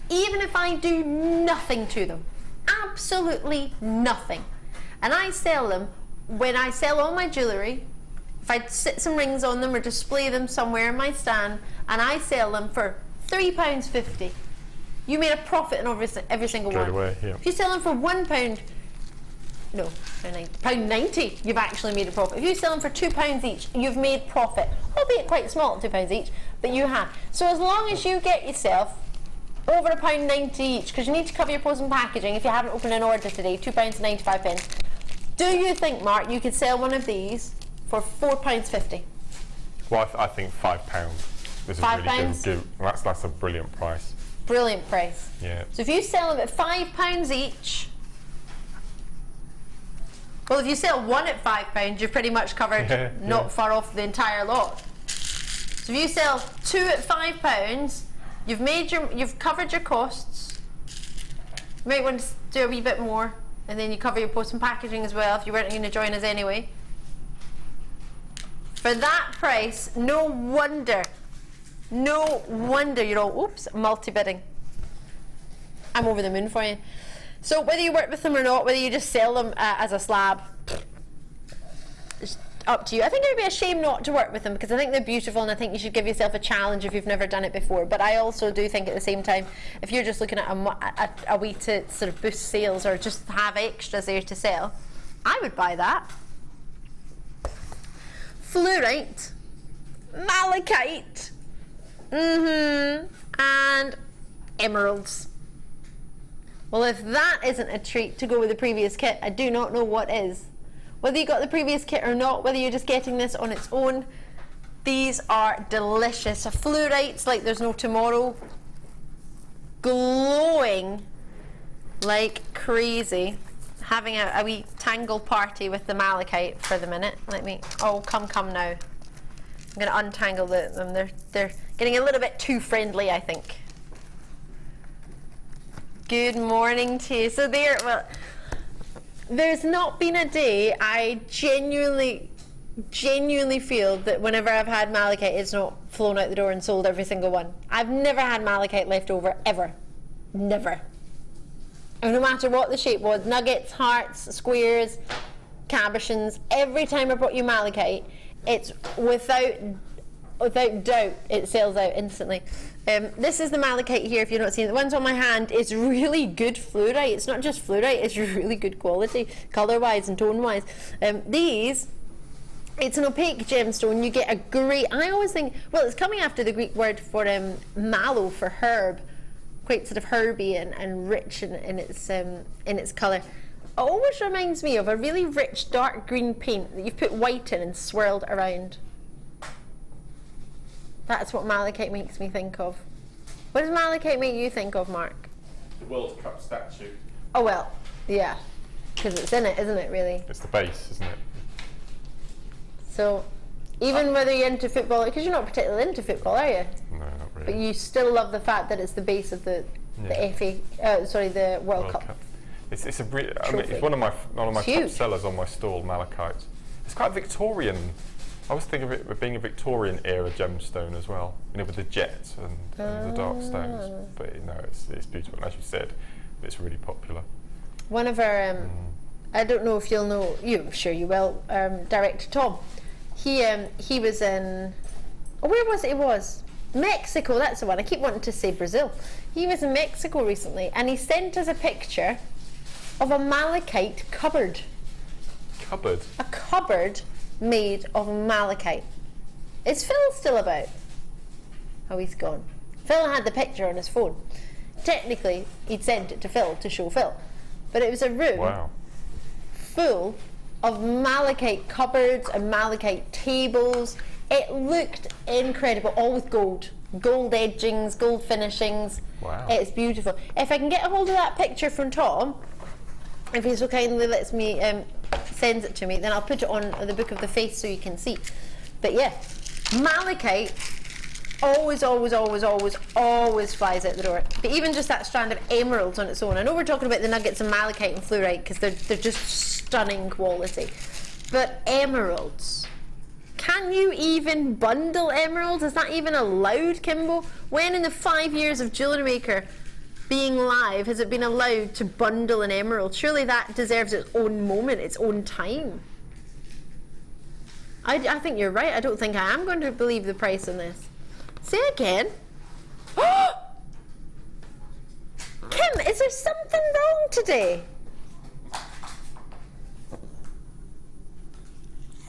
S1: even if I do nothing to them, absolutely nothing, and I sell them, when I sell all my jewellery, if I sit some rings on them or display them somewhere in my stand, and I sell them for £3.50, you made a profit on every single
S2: Straight
S1: one.
S2: away, yeah.
S1: If you sell them for £1, no, £1.90, you've actually made a profit. If you sell them for £2 each, you've made profit, albeit quite small, £2 each, but you have. So as long as you get yourself over £1.90 each, because you need to cover your post and packaging if you haven't opened an order today, £2.95. Do you think, Mark, you could sell one of these for £4.50?
S2: Well, I think £5 is a really good. That's a brilliant price.
S1: Brilliant price.
S2: Yeah.
S1: So if you sell them at £5 each, well, if you sell one at £5, you've pretty much covered not far off the entire lot. So if you sell 2 at £5, you've covered your costs. You might want to do a wee bit more, and then you cover your post and packaging as well if you weren't going to join us anyway. For that price, no wonder you're all, oops, multi-bidding. I'm over the moon for you. So whether you work with them or not, whether you just sell them as a slab, it's up to you. I think it would be a shame not to work with them because I think they're beautiful and I think you should give yourself a challenge if you've never done it before. But I also do think at the same time, if you're just looking at a way to sort of boost sales or just have extras there to sell, I would buy that. Fluorite, malachite, and emeralds. Well, if that isn't a treat to go with the previous kit, I do not know what is. Whether you got the previous kit or not, whether you're just getting this on its own, these are delicious. Fluorites like there's no tomorrow, glowing like crazy. Having a wee tangle party with the malachite for the minute. Let me, oh, come now. I'm going to untangle them. They're getting a little bit too friendly, I think. Good morning to you. So there's not been a day I genuinely feel that whenever I've had malachite, it's not flown out the door and sold every single one. I've never had malachite left over, ever. Never. And no matter what the shape was, nuggets, hearts, squares, cabochons, every time I brought you malachite, it's without doubt, it sells out instantly. This is the malachite here, if you're not seeing it. The ones on my hand is really good fluorite. It's not just fluorite, it's really good quality, colour-wise and tone-wise. These, it's an opaque gemstone. You get a great, I always think, well, it's coming after the Greek word for mallow, for herb. Quite sort of herby and rich in its colour. It always reminds me of a really rich dark green paint that you've put white in and swirled around. That's what malachite makes me think of. What does malachite make you think of, Mark?
S2: The World Cup statue.
S1: Oh well, yeah, because it's in it, isn't it, really?
S2: It's the base, isn't it?
S1: So, Even whether you're into football, because you're not particularly into football, are you?
S2: No, not really.
S1: But you still love the fact that it's the base of the the World Cup.
S2: It's it's one of my top sellers on my stall, malachite. It's quite Victorian. I was thinking of it being a Victorian era gemstone as well, you know, with the jet and the dark stones. But you know, it's beautiful. And as you said, it's really popular.
S1: One of our, I don't know if you'll know, I'm sure you will, director Tom. He was in, where was it? It was Mexico. That's the one. I keep wanting to say Brazil. He was in Mexico recently, and he sent us a picture of a malachite cupboard.
S2: Cupboard?
S1: A cupboard made of malachite. Is Phil still about? Oh, he's gone. Phil had the picture on his phone. Technically, he'd sent it to Phil to show Phil. But it was a room full of malachite cupboards and malachite tables. It looked incredible, all with gold. Gold edgings, gold finishings.
S2: Wow.
S1: It's beautiful. If I can get a hold of that picture from Tom, if he so kindly lets me, sends it to me, then I'll put it on the Book of the Faith so you can see. But yeah, malachite always flies out the door. But even just that strand of emeralds on its own. I know we're talking about the nuggets and malachite and fluorite because they're just stunning quality. But emeralds, can you even bundle emeralds? Is that even allowed, Kimbo? When in the 5 years of Jewellery Maker being live has it been allowed to bundle an emerald? Surely that deserves its own moment, its own time. I think you're right. I don't think I am going to believe the price on this. Say again. Kim, is there something wrong today?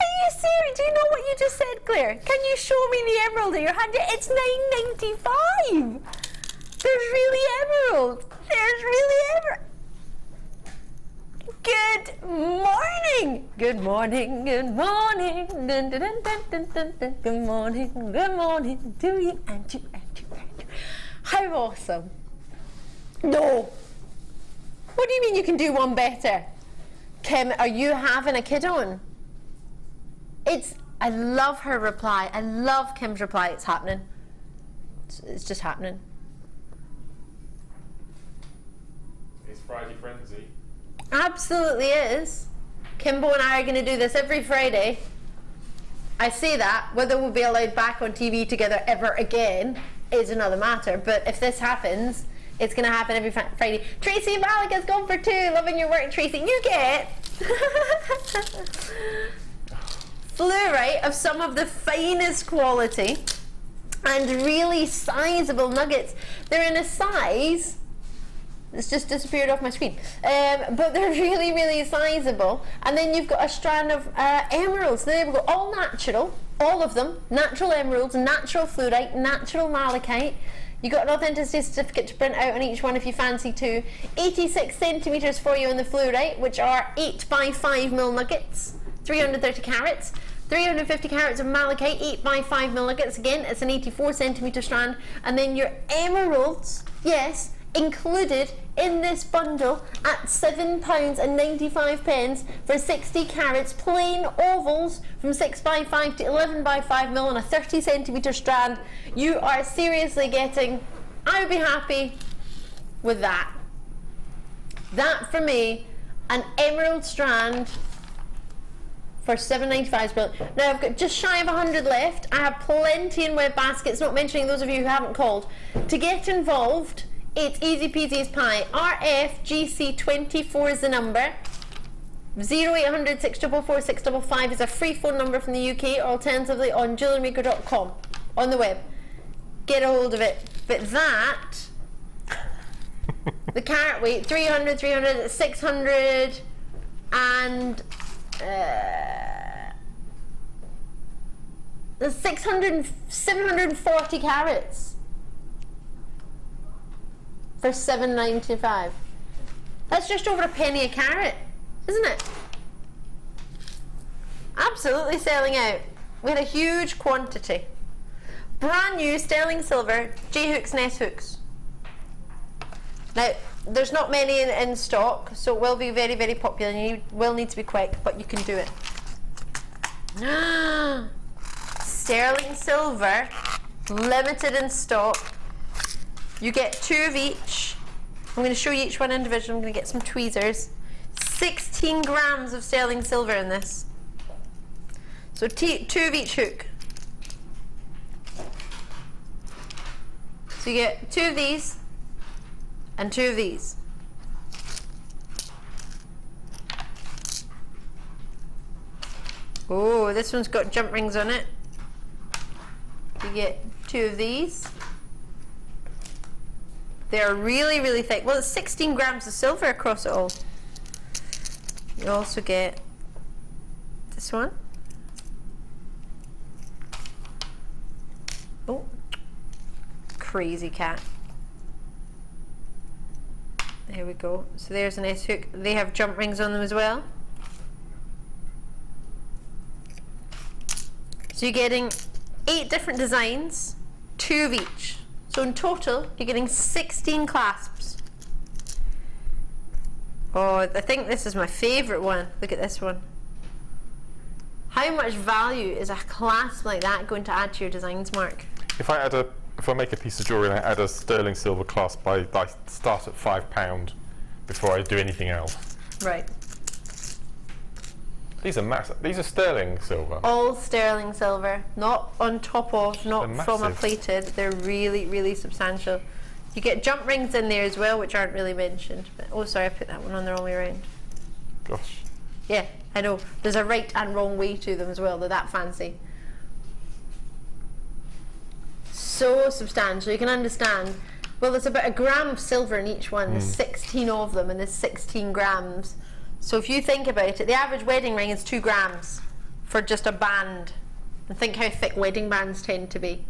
S1: Are you serious? Do you know what you just said, Claire? Can you show me the emerald in your hand? It's $9.95. There's really emerald. There's really emerald. Good morning. Good morning. Good morning. Dun, dun, dun, dun, dun, dun, dun. Good morning. Good morning to you and you and you and you. How awesome. No. What do you mean you can do one better? Kim, are you having a kid on? I love her reply. I love Kim's reply. It's happening. It's just happening.
S2: It's Friday Frenzy.
S1: Absolutely is. Kimbo and I are going to do this every Friday. I say that, whether we'll be allowed back on TV together ever again is another matter, but if this happens, it's going to happen every Friday. Tracy Malika's gone for 2. Loving your work, Tracy. You get Fluorite of some of the finest quality and really sizable nuggets. They're in a size, it's just disappeared off my screen, but they're really, really sizable. And then you've got a strand of emeralds. There we go, all natural, all of them, natural emeralds, natural fluorite, natural malachite. You got an authenticity certificate to print out on each one if you fancy to. 86 centimetres for you on the fluorite, which are 8x5mm nuggets, 330 carats. 350 carats of malachite, 8x5mm nuggets. Again, it's an 84 centimetre strand. And then your emeralds, yes, included in this bundle at £7.95 for 60 carats, plain ovals from 6x5 to 11x5mm on a 30 centimetre strand. You are seriously getting, I would be happy with that. That for me, an emerald strand for $7.95 is brilliant. Now I've got just shy of 100 left. I have plenty in web baskets, not mentioning those of you who haven't called. To get involved, it's easy peasy as pie. RFGC24 is the number. 0800 644 655 is a free phone number from the UK, or alternatively on JewelleryMaker.com on the web. Get a hold of it. But that, the carat weight, 300, 300, 600, and the 740 carats for $7.95. That's just over a penny a carat, isn't it? Absolutely selling out. We had a huge quantity. Brand new sterling silver J hooks and S hooks. Now there's not many in stock, so it will be very, very popular and you will need to be quick, but you can do it. sterling silver, limited in stock. You get 2 of each. I'm going to show you each one individually. I'm going to get some tweezers. 16 grams of sterling silver in this. So 2 of each hook. So you get 2 of these and 2 of these. Oh, this one's got jump rings on it. You get 2 of these. They're really, really thick. Well, it's 16 grams of silver across it all. You also get this one. Oh, crazy cat. There we go. So there's an S hook. They have jump rings on them as well. So you're getting 8 different designs, 2 of each. So in total, you're getting 16 clasps. Oh, I think this is my favourite one. Look at this one. How much value is a clasp like that going to add to your designs, Mark?
S2: If I make a piece of jewellery and I add a sterling silver clasp, I start at £5 before I do anything else.
S1: Right.
S2: These are massive. These are sterling silver.
S1: All sterling silver, not on top of, not from a plated. They're really, really substantial. You get jump rings in there as well, which aren't really mentioned. But, oh, sorry, I put that one on the wrong way around.
S2: Gosh.
S1: Yeah, I know. There's a right and wrong way to them as well. They're that fancy. So substantial. You can understand. Well, there's about 1 gram of silver in each one. There's 16 of them, and there's 16 grams. So if you think about it, the average wedding ring is 2 grams for just a band. And think how thick wedding bands tend to be.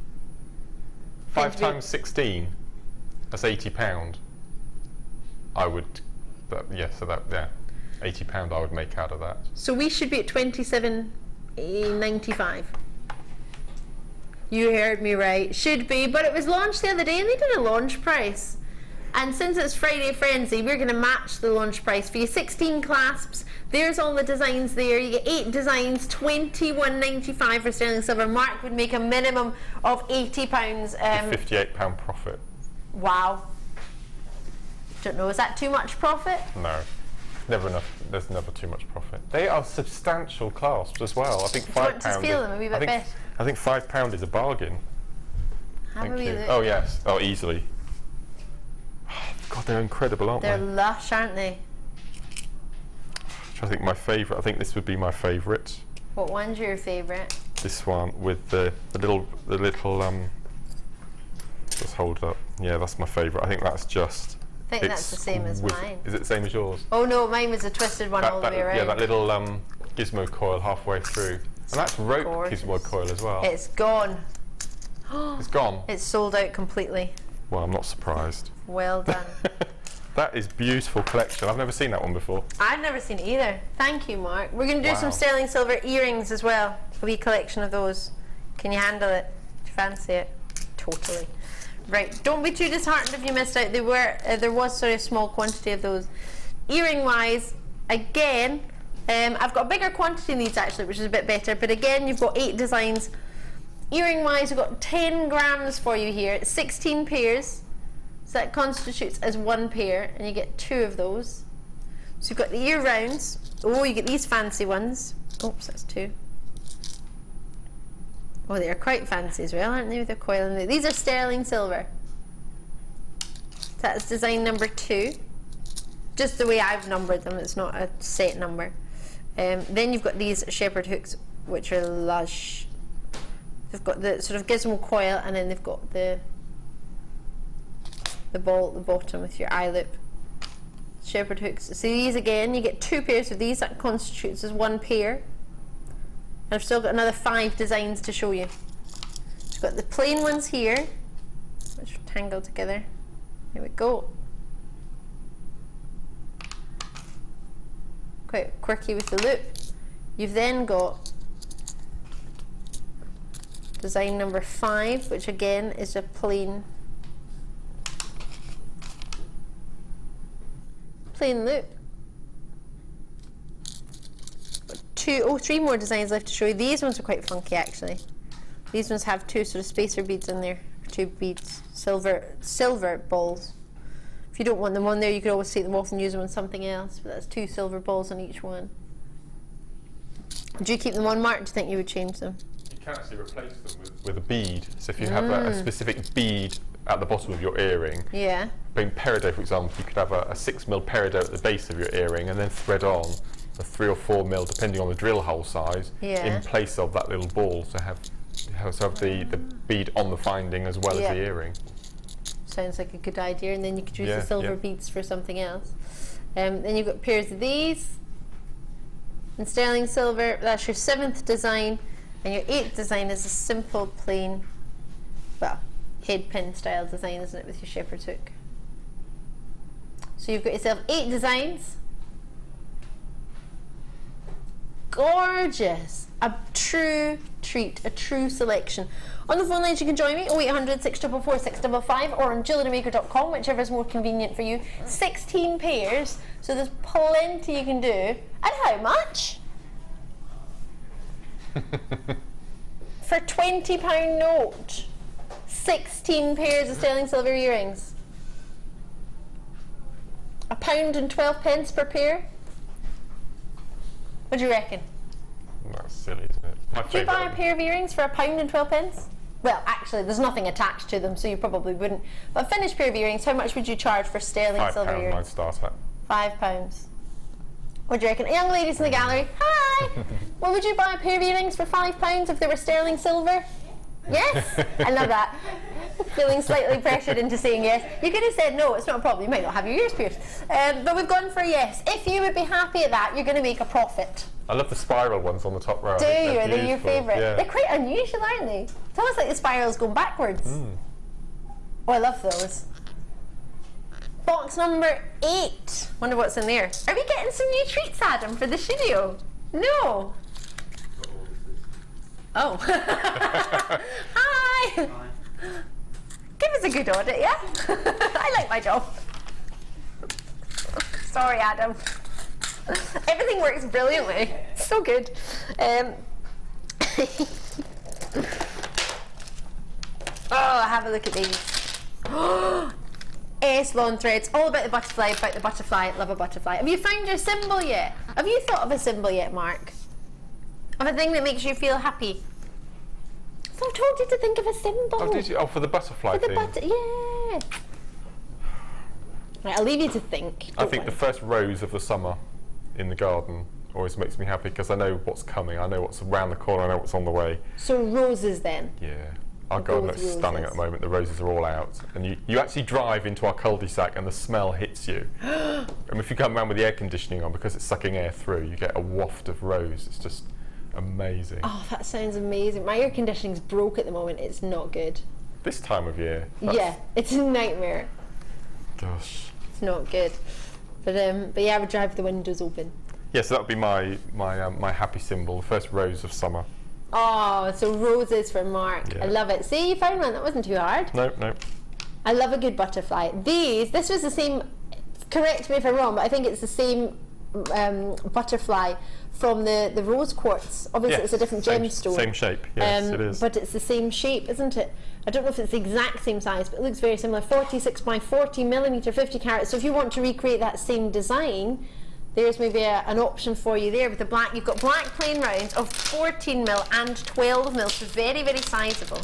S2: 5 times 16, that's £80. I would, yeah, so that, yeah, £80 I would make out of that.
S1: So we should be at $27.95. You heard me right, should be, but it was launched the other day and they did a launch price. And since it's Friday Frenzy, we're going to match the launch price for you. 16 clasps, there's all the designs there. You get 8 designs, $21.95 for sterling silver. Mark would make a minimum of £80.
S2: £58 profit.
S1: Wow. Don't know, is that too much profit?
S2: No, never enough. There's never too much profit. They are substantial clasps as well. I think £5.
S1: Do you want to feel them a wee bit better?
S2: I think £5 is a bargain.
S1: Have a wee look.
S2: Oh yes, oh easily. God, they're incredible, aren't
S1: They're
S2: they?
S1: lush, aren't they?
S2: I think my favourite. I think this would be my favourite.
S1: What one's your favourite?
S2: This one with the little just hold it up. Yeah, that's my favourite. I think that's just.
S1: I think that's the same as mine.
S2: Is it the same as yours?
S1: Oh no, mine was a twisted one all the way around.
S2: Yeah, that little gizmo coil halfway through. And that's rope gizmo coil as well.
S1: It's gone.
S2: It's gone.
S1: It's sold out completely.
S2: Well, I'm not surprised.
S1: Well done.
S2: That is beautiful collection. I've never seen that one before.
S1: I've never seen it either. Thank you, Mark. We're going to do some sterling silver earrings as well. A wee collection of those. Can you handle it? Do you fancy it? Totally. Right. Don't be too disheartened if you missed out. There was sort of a small quantity of those. Earring wise, again, I've got a bigger quantity in these actually, which is a bit better. But again, you've got 8 designs. Earring wise, we've got 10 grams for you here. It's 16 pairs. So that constitutes as 1 pair, and you get 2 of those. So you've got the ear rounds. Oh, you get these fancy ones. Oops, that's 2. Oh, they're quite fancy as well, aren't they, with the coil in there? These are sterling silver. So that's design number 2. Just the way I've numbered them, it's not a set number. Then you've got these shepherd hooks, which are lush. They've got the sort of gizmo coil, and then they've got the ball at the bottom with your eye loop. Shepherd hooks. So these again, you get 2 pairs of these. That constitutes as 1 pair. And I've still got another 5 designs to show you. We've got the plain ones here, which are tangled together. There we go. Quite quirky with the loop. You've then got design number 5, which again is a plain loop. Got 3 more designs left to show you. These ones are quite funky actually. These ones have two sort of spacer beads in there, two beads, silver balls. If you don't want them on there, you could always take them off and use them on something else, but that's two silver balls on each one. Do you keep them on, Mark? Do you think you would change them?
S2: You can actually replace them with a bead. So if you have a specific bead at the bottom of your earring, being peridot, for example, you could have a 6mm peridot at the base of your earring and then thread on a 3 or 4mm, depending on the drill hole size, in place of that little ball to have the bead on the finding as well as the earring.
S1: Sounds like a good idea, and then you could use the silver beads for something else. Then you've got pairs of these in sterling silver. That's your 7th design, and your 8th design is a simple plain, well, head pin style design, isn't it, with your shepherd's hook. So you've got yourself 8 designs. Gorgeous, a true treat, a true selection. On the phone lines you can join me, 0800 644 655, or on JewelleryMaker.com, whichever is more convenient for you. 16 pairs, so there's plenty you can do. And how much? For £20 note, 16 pairs of sterling silver earrings. £1.12 per pair. What do you reckon?
S2: That's silly, isn't it?
S1: Would you buy a pair of earrings for £1.12? Well, actually, there's nothing attached to them, so you probably wouldn't. But a finished pair of earrings, how much would you charge for sterling silver earrings?
S2: £5 I'd start at.
S1: £5. What do you reckon? Young ladies in the gallery, hi! Well, would you buy a pair of earrings for £5 if they were sterling silver? Yes? I love that. Feeling slightly pressured into saying yes. You could have said no, it's not a problem. You might not have your ears pierced. But we've gone for yes. If you would be happy at that, you're going to make a profit.
S2: I love the spiral ones on the top row.
S1: Do you? They're your favourite.
S2: Yeah.
S1: They're quite unusual, aren't they? It's almost like the spiral's going backwards. Oh, I love those. Box number 8. Wonder what's in there. Are we getting some new treats, Adam, for the studio? No. Oh. Hi. Give us a good audit, yeah? I like my job. Sorry, Adam. Everything works brilliantly. So good. Oh, have a look at these. S-lawn threads, all about the butterfly, love a butterfly. Have you found your symbol yet? Have you thought of a symbol yet, Mark? Of a thing that makes you feel happy? So I told you to think of a symbol.
S2: Oh, did you? Oh, for the butterfly thing?
S1: Yeah. Right, I'll leave you to think.
S2: I think the first rose of the summer in the garden always makes me happy because I know what's coming, I know what's around the corner, I know what's on the way.
S1: So roses then?
S2: Yeah. Our garden looks stunning at the moment, the roses are all out. And you actually drive into our cul-de-sac and the smell hits you. And if you come around with the air conditioning on, because it's sucking air through, you get a waft of rose. It's just amazing.
S1: Oh, that sounds amazing. My air conditioning's broke at the moment, it's not good.
S2: This time of year?
S1: Yeah, it's a nightmare.
S2: Gosh.
S1: It's not good. But yeah, I would drive the windows open.
S2: Yeah, so that would be my happy symbol, the first rose of summer.
S1: Oh, so roses for Mark.
S2: Yeah.
S1: I love it. See, you found one. That wasn't too hard.
S2: No.
S1: I love a good butterfly. This was the same, correct me if I'm wrong, but I think it's the same butterfly from the rose quartz. Obviously, it's a different gemstone.
S2: Same shape, yes, it is.
S1: But it's the same shape, isn't it? I don't know if it's the exact same size, but it looks very similar. 46 by 40 millimeter, 50 carats. So if you want to recreate that same design, there's maybe an option for you there with the black. You've got black plain rounds of 14mm and 12mm, so very, very sizable.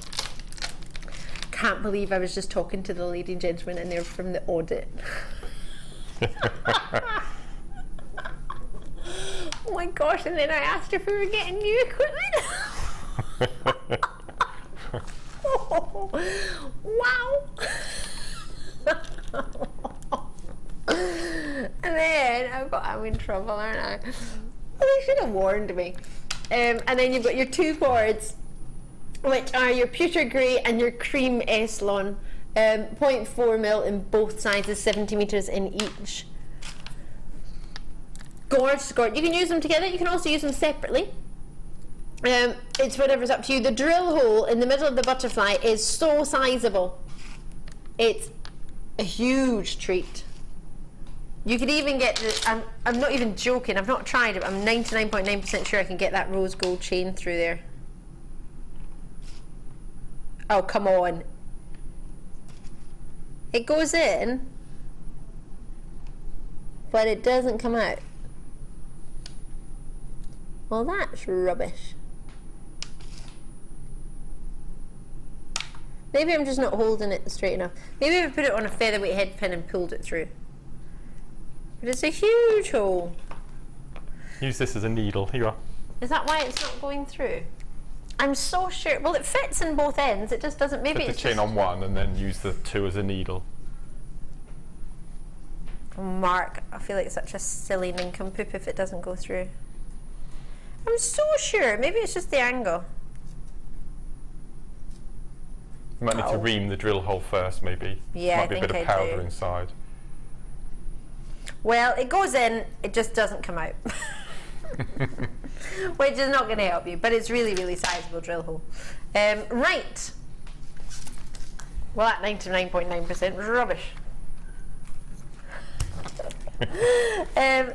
S1: Can't believe I was just talking to the lady and gentleman in there from the audit. Oh my gosh, and then I asked her if we were getting new equipment. Oh, wow. And then I'm in trouble, aren't I? Well, they should have warned me. And then you've got your two cords, which are your pewter grey and your cream S-lawn, 0.4mm in both sizes, 70 metres in each. Gorgeous. You can use them together, you can also use them separately. It's whatever's up to you. The drill hole in the middle of the butterfly is so sizable. It's a huge treat. You could even get I'm not even joking, I've not tried it, but I'm 99.9% sure I can get that rose gold chain through there. Oh, come on. It goes in, but it doesn't come out. Well, that's rubbish. Maybe I'm just not holding it straight enough. Maybe if I put it on a featherweight head pin and pulled it through. But it's a huge hole.
S2: Use this as a needle. Here you are.
S1: Is that why it's not going through? I'm so sure. Well, it fits in both ends. It just doesn't. Maybe
S2: Put the
S1: it's
S2: chain
S1: just...
S2: on one and then use the two as a needle.
S1: Oh, Mark, I feel like such a silly nincompoop if it doesn't go through. I'm so sure. Maybe it's just the angle.
S2: You might need to ream the drill hole first, maybe.
S1: Yeah,
S2: might be a bit of powder inside.
S1: Well, it goes in, it just doesn't come out. Which is not going to help you, but it's really, really sizable drill hole. Right. Well, at 99.9% was rubbish. Woo,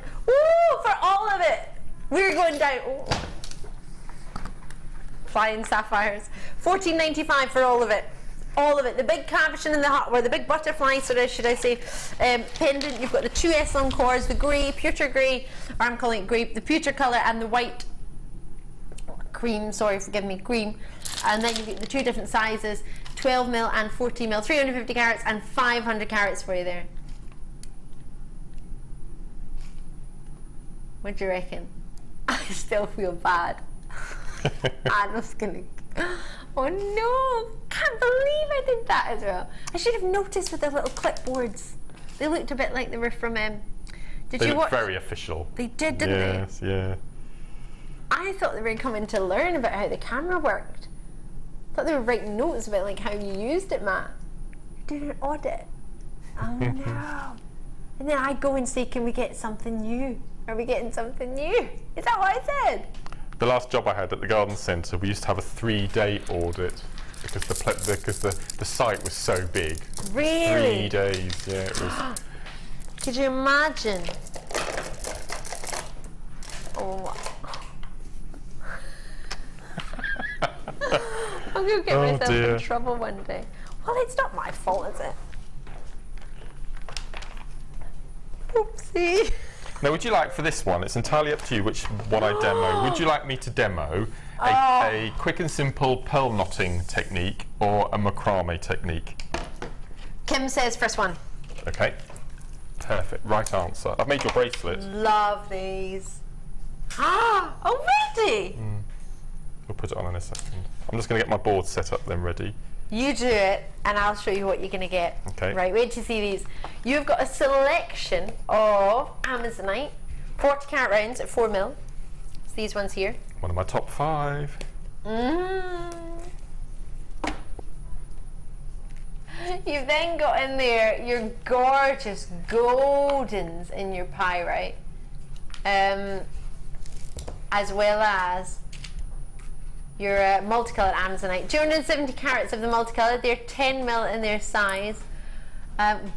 S1: for all of it. We're going down. Ooh. Flying sapphires. $14.95 for all of it. All of it. The big cabochon in the hot, or the big butterfly, should I say, pendant. You've got the two S-on cores, the grey, pewter grey, or I'm calling it grey, the pewter colour, and the white cream. Sorry, forgive me, cream. And then you get the two different sizes, 12mm and 14mm, 350 carats and 500 carats for you there. What do you reckon? I still feel bad. I'm just gonna. Oh no! Can't believe I did that as well. I should have noticed with the little clipboards. They looked a bit like they were from. Did
S2: they
S1: you watch?
S2: Very official.
S1: They did, didn't they?
S2: Yes, yeah.
S1: I thought they were coming to learn about how the camera worked. I thought they were writing notes about like how you used it, Matt. You're doing an audit. Oh no! And then I go and say, "Can we get something new? Are we getting something new?" Is that what I said?
S2: The last job I had at the garden centre, we used to have a 3-day audit because the site was so big.
S1: Really?
S2: 3 days, yeah. It was.
S1: Could you imagine? Oh. I'm going to get myself in trouble one day. Well, it's not my fault, is it? Oopsie.
S2: Now, would you like, for this one, it's entirely up to you which one I demo. Would you like me to demo a quick and simple pearl knotting technique or a macrame technique?
S1: Kim says first one.
S2: Okay. Perfect. Right answer. I've made your bracelet.
S1: Love these. Already?
S2: We'll put it on in a second. I'm just going to get my board set up then ready.
S1: You do it, and I'll show you what you're going to get.
S2: Okay.
S1: Right, wait till you see these. You've got a selection of Amazonite, 40 carat rounds at 4mm. It's these ones here.
S2: One of my top 5.
S1: You've then got in there your gorgeous goldens in your pyrite, as well as your multicoloured Amazonite. 270 carats of the multicoloured. They're 10mm in their size.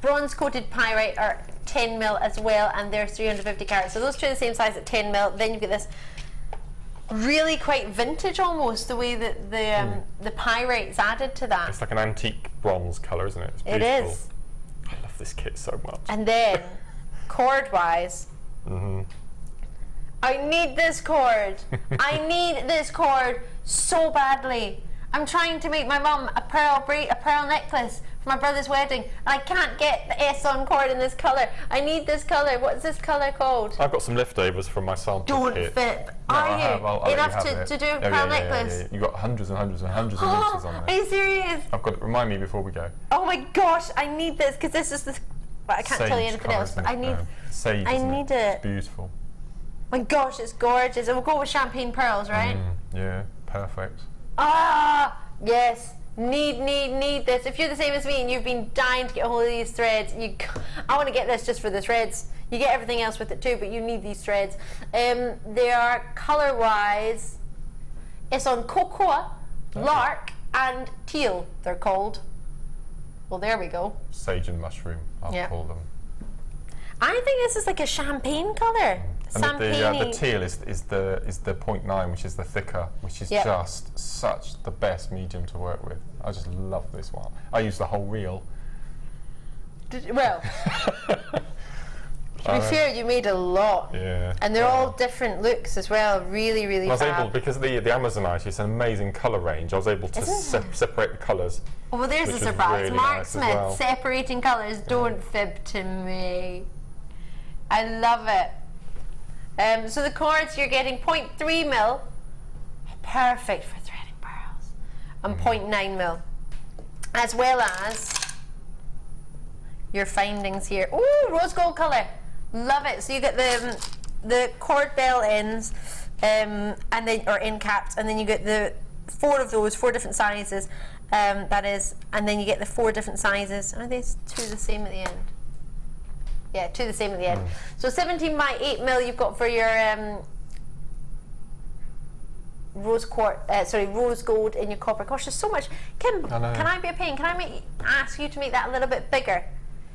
S1: Bronze coated pyrite are 10mm as well, and they're 350 carats. So those two are the same size at 10mm. Then you've got this really quite vintage almost, the way that the pyrite's added to that.
S2: It's like an antique bronze colour, isn't it? It's beautiful.
S1: It is.
S2: I love this kit so much.
S1: And then, cord-wise, I need this cord. I need this cord so badly. I'm trying to make my mum a pearl necklace for my brother's wedding, and I can't get the S-on cord in this colour. I need this colour. What's this colour called?
S2: I've got some leftovers from my sample kit.
S1: Don't fit.
S2: No,
S1: Are
S2: I
S1: you
S2: have. I'll let
S1: enough
S2: you have
S1: to
S2: it.
S1: do a pearl necklace?
S2: Yeah. You've got hundreds and hundreds and hundreds of inches on
S1: Are
S2: there.
S1: you serious?
S2: I've got. Remind me before we go.
S1: Oh my gosh, I need this because this is the. Well, I can't tell you
S2: Sage
S1: anything
S2: colour,
S1: else, but
S2: isn't
S1: I
S2: it?
S1: need.
S2: Sage,
S1: I
S2: isn't
S1: need
S2: it?
S1: it.
S2: It's beautiful.
S1: My gosh, it's gorgeous. And we'll go with champagne pearls, right?
S2: Yeah, perfect.
S1: Yes. Need this. If you're the same as me and you've been dying to get a hold of these threads, I want to get this just for the threads. You get everything else with it too, but you need these threads. They are colour-wise, it's on cocoa, lark, and teal, they're called. Well, there we go.
S2: Sage and mushroom, I'll call them.
S1: I think this is like a champagne colour.
S2: And the teal is the 0.9, which is the thicker, which is just such the best medium to work with. I just love this one. I use the whole reel.
S1: Well, to be fair, you made a lot.
S2: Yeah.
S1: And they're all different looks as well. Really, really
S2: I was
S1: fab.
S2: able, because the Amazonite is an amazing colour range, I was able to separate the colours.
S1: Oh, well, there's a surprise.
S2: Really
S1: Mark
S2: nice
S1: Smith, separating colours. Don't fib to me. I love it. So the cords, you're getting 0.3 mil, perfect for threading pearls, and 0.9 mil, as well as your findings here. Oh, rose gold colour, love it. So you get the cord bell ends, and then or end caps, and then you get the 4 of those, 4 different sizes. That is, and then you get the 4 different sizes. Are these 2 the same at the end? Yeah, 2 the same at the end. So 17 by 8 mil you've got for your rose gold in your copper. Gosh, there's so much. Kim, can I be a pain? Can I ask you to make that a little bit bigger?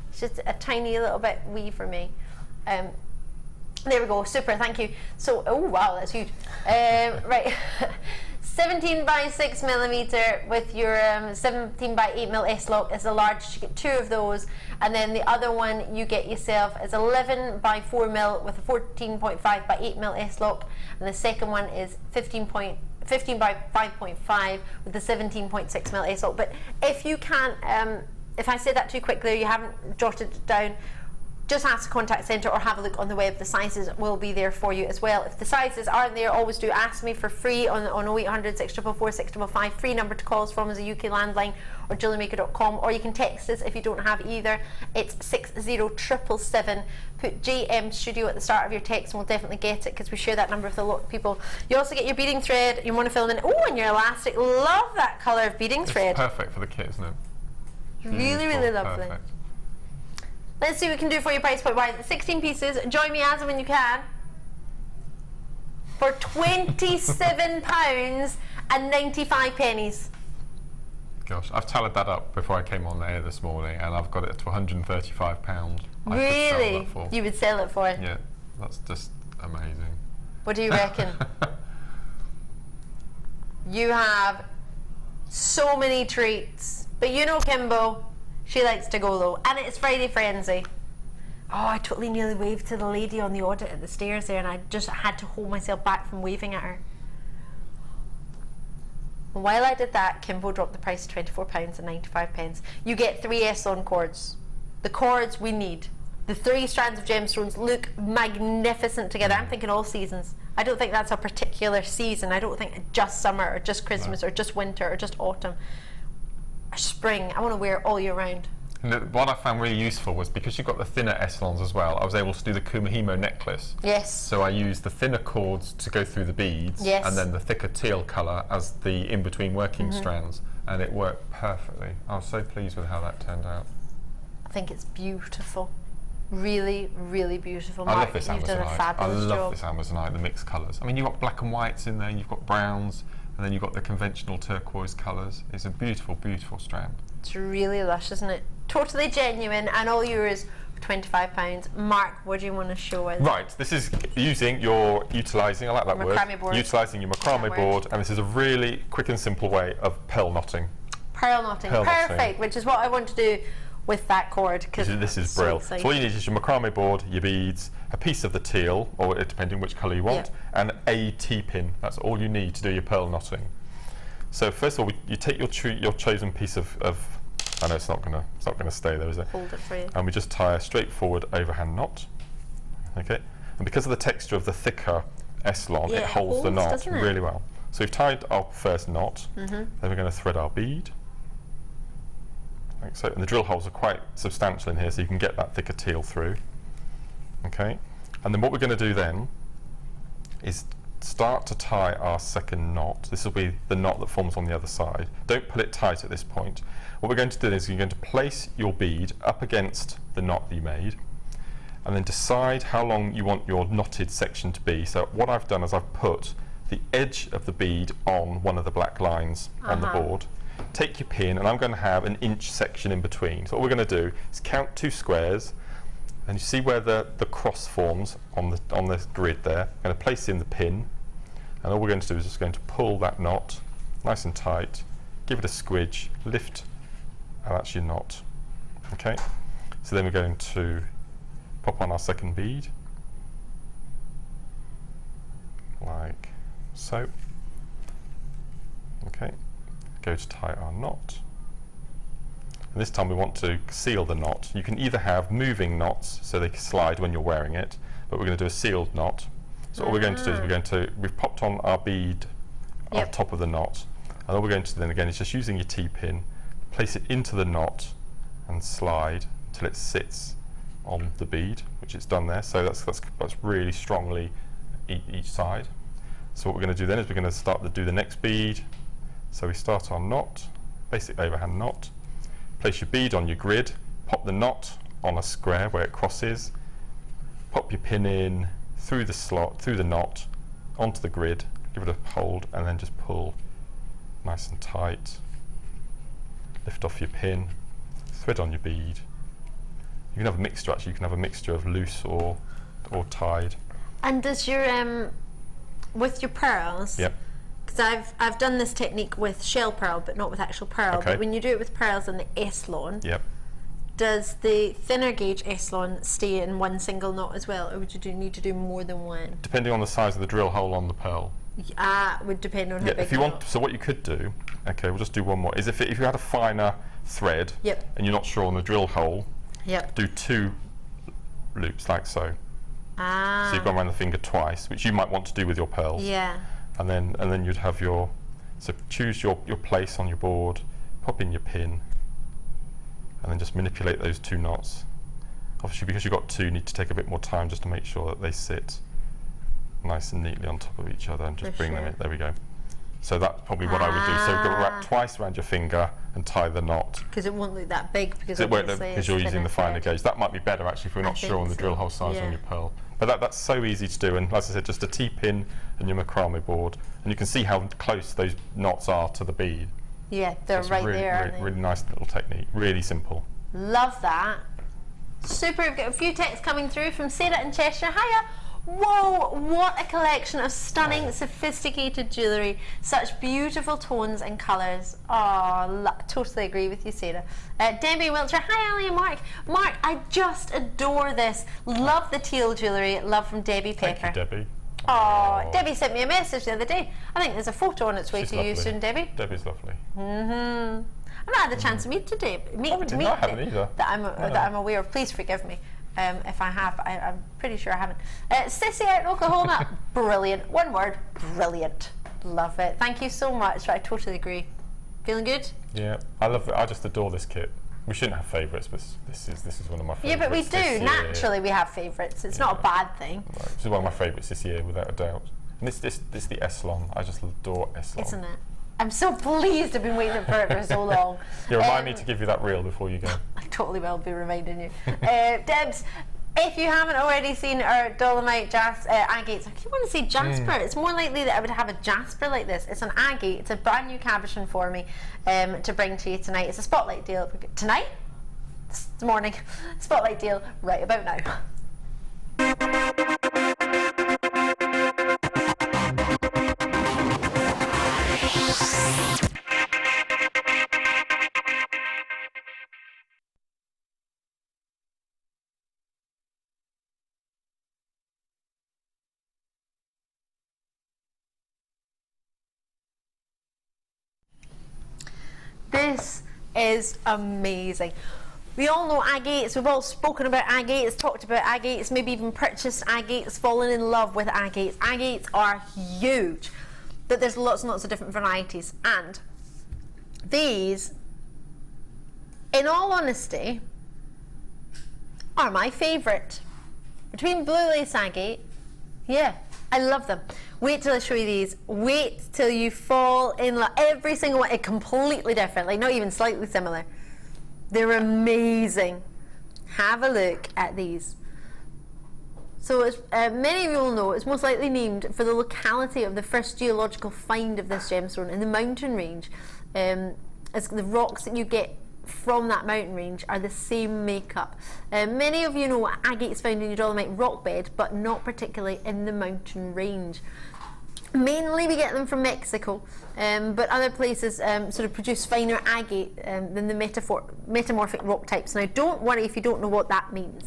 S1: It's just a tiny little bit wee for me. There we go, super, thank you. So, oh wow, that's huge. Right. 17 by 6 millimeter with your 17 by 8 mil S-lock is a large. You get 2 of those, and then the other one you get yourself is 11 by 4 mil with a 14.5 by 8 mil S-lock, and the second one is 15 by 5.5 with the 17.6 mil S-lock. But if you can't, if I say that too quickly or you haven't jotted it down, just ask the contact centre or have a look on the web. The sizes will be there for you as well. If the sizes aren't there, always do ask me for free on 0800 644 655. Free number to call us from is a UK landline, or JewelleryMaker.com, or you can text us if you don't have either. It's 60777. Put JM Studio at the start of your text and we'll definitely get it, because we share that number with a lot of people. You also get your beading thread, your monofilament, and your elastic. Love that colour of beading thread.
S2: It's perfect for the kit, isn't it?
S1: Really, really lovely.
S2: Perfect.
S1: Let's see what we can do for you price point wise. 16 pieces. Join me as and when you can. For £27.95.
S2: Gosh, I've tallied that up before I came on air this morning, and I've got it to £135.
S1: Really? You would sell it for?
S2: Yeah, that's just amazing.
S1: What do you reckon? You have so many treats, but you know Kimbo, she likes to go low, and it's Friday Frenzy. Oh, I totally nearly waved to the lady on the audit at the stairs there, and I just had to hold myself back from waving at her. And while I did that, Kimbo dropped the price to £24.95. You get 3 S-on cords. The cords we need. The 3 strands of gemstones look magnificent together. I'm thinking all seasons. I don't think that's a particular season. I don't think just summer or just Christmas or just winter or just autumn. Spring. I want to wear it all year round.
S2: And what I found really useful was, because you've got the thinner S-lons as well, I was able to do the Kumihimo necklace.
S1: Yes.
S2: So I used the thinner cords to go through the beads, and then the thicker teal colour as the in-between working strands, and it worked perfectly. I was so pleased with how that turned out.
S1: I think it's beautiful. Really, really beautiful.
S2: I
S1: Mark,
S2: love this
S1: you've done a fabulous job.
S2: I love this Amazonite, the mixed colours. I mean, you've got black and whites in there, you've got browns, and then you've got the conventional turquoise colours. It's a beautiful, beautiful strand.
S1: It's really lush, isn't it? Totally genuine, and all yours for £25. Mark, what do you want to show us?
S2: Right, this is utilising, I like that word, utilising your macrame board, and this is a really quick and simple way of pearl knotting.
S1: Pearl knotting, perfect, which is what I want to do with that cord.
S2: This is brilliant. So all you need is your macrame board, your beads, a piece of the teal, or depending which colour you want, and a T-pin. That's all you need to do your pearl knotting. So first of all, you take your chosen piece of I know it's not gonna stay there, is it?
S1: Hold it for you.
S2: And we just tie a straightforward overhand knot. Okay, and because of the texture of the thicker S-lon, it holds the knot really well. So we've tied our first knot. Then we're going to thread our bead. Like so, and the drill holes are quite substantial in here, so you can get that thicker teal through. Okay, and then what we're going to do then is start to tie our second knot. This will be the knot that forms on the other side. Don't pull it tight at this point. What we're going to do is you're going to place your bead up against the knot that you made, and then decide how long you want your knotted section to be. So what I've done is I've put the edge of the bead on one of the black lines on the board. Take your pin, and I'm going to have an inch section in between. So what we're going to do is count 2 squares, And you see where the cross forms on the grid there. I'm going to place in the pin, and all we're going to do is just going to pull that knot nice and tight, give it a squidge, lift, and that's your knot. Okay, so then we're going to pop on our second bead, like so. Okay, go to tie our knot. And this time we want to seal the knot. You can either have moving knots, so they slide when you're wearing it, but we're going to do a sealed knot. So all we're going to do is we've popped on our bead on top of the knot, and all we're going to do then again is just using your T-pin, place it into the knot and slide until it sits on the bead, which it's done there. So that's really strongly each side. So what we're going to do then is we're going to start to do the next bead. So we start our knot, basic overhand knot, place your bead on your grid, pop the knot on a square where it crosses, pop your pin in through the slot, through the knot, onto the grid, give it a hold, and then just pull nice and tight. Lift off your pin, thread on your bead. You can have a mixture actually, you can have a mixture of loose or tied.
S1: And does your, with your pearls,
S2: yep.
S1: Because I've done this technique with shell pearl, but not with actual pearl.
S2: Okay.
S1: But when you do it with pearls and the Eslon,
S2: yep.
S1: Does the thinner gauge Eslon stay in one single knot as well, or would you need to do more than one?
S2: Depending on the size of the drill hole on the pearl.
S1: Would depend on how big
S2: if you want. So what you could do, okay, we'll just do one more. Is if you had a finer thread,
S1: yep.
S2: and you're not sure on the drill hole,
S1: yep.
S2: do 2 loops like so. So you've gone around the finger twice, which you might want to do with your pearls.
S1: Yeah.
S2: And then you'd have your, so choose your place on your board, pop in your pin, and then just manipulate those 2 knots. Obviously because you've got 2, you need to take a bit more time just to make sure that they sit nice and neatly on top of each other, and just bring them in. There we go. So that's probably what I would do. So go wrap twice around your finger and tie the knot.
S1: Because it won't look that big, because
S2: it won't look, because you're using the finer gauge. That might be better actually if we're not sure on the drill hole size on your pearl. But that's so easy to do, and as I said, just a T-pin and your macrame board, and you can see how close those knots are to the bead.
S1: Yeah, they're
S2: so
S1: right
S2: really,
S1: there.
S2: Really, really nice little technique, really simple.
S1: Love that. Super, we've got a few texts coming through from Sarah in Cheshire. Hiya. Whoa, what a collection of stunning, sophisticated jewellery. Such beautiful tones and colours. Oh, totally agree with you, Sarah. Debbie Wiltshire, hi Ali and Mark. Mark, I just adore this. Love the teal jewellery. Love from Debbie Pepper.
S2: Thank you, Debbie.
S1: Oh, Debbie sent me a message the other day. I think there's a photo on its way
S2: She's
S1: to
S2: lovely.
S1: you soon, Debbie.
S2: Debbie's lovely.
S1: I've not had the chance to meet today.
S2: I haven't either.
S1: That I'm aware of. Please forgive me if I have. I'm pretty sure I haven't. Sissy out in Oklahoma, brilliant. One word, brilliant. Love it. Thank you so much. I totally agree. Feeling good?
S2: Yeah, I love it. I just adore this kit. We shouldn't have favourites, but this is one of my favourites.
S1: Yeah, but we do. Naturally, we have favourites. It's not a bad thing.
S2: Right. This is one of my favourites this year, without a doubt. And this the Eslon. I just adore Eslon.
S1: Isn't it? I'm so pleased. I've been waiting for it for so long.
S2: Yeah, remind me to give you that reel before you go.
S1: I totally will be reminding you. Debs, if you haven't already seen our Dolomite agates, I keep wanting to say jasper. It's more likely that I would have a jasper like this. It's an agate. It's a brand new Cabochon for me to bring to you tonight. It's a spotlight deal. Tonight? This morning. Spotlight deal right about now. This is amazing. We all know agates, we've all spoken about agates, talked about agates, maybe even purchased agates, fallen in love with agates. Agates are huge, but there's lots and lots of different varieties, and these, in all honesty, are my favourite. Between blue lace agate, yeah, I love them. Wait till I show you these. Wait till you fall in love. Every single one is completely different, like not even slightly similar. They're amazing. Have a look at these. So as many of you will know, it's most likely named for the locality of the first geological find of this gemstone in the mountain range. It's the rocks that you get from that mountain range are the same makeup. Many of you know agate is found in your Dolomite rock bed, but not particularly in the mountain range. Mainly we get them from Mexico, but other places sort of produce finer agate than the metamorphic rock types. Now don't worry if you don't know what that means.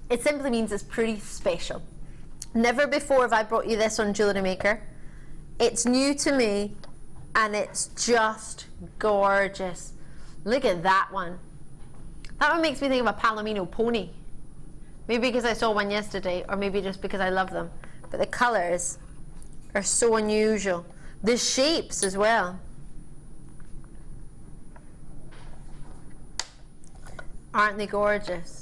S1: It simply means it's pretty special. Never before have I brought you this on Jewellery Maker. It's new to me and it's just gorgeous. Look at that one. That one makes me think of a Palomino pony. Maybe because I saw one yesterday, or maybe just because I love them. But the colours are so unusual. The shapes as well. Aren't they gorgeous?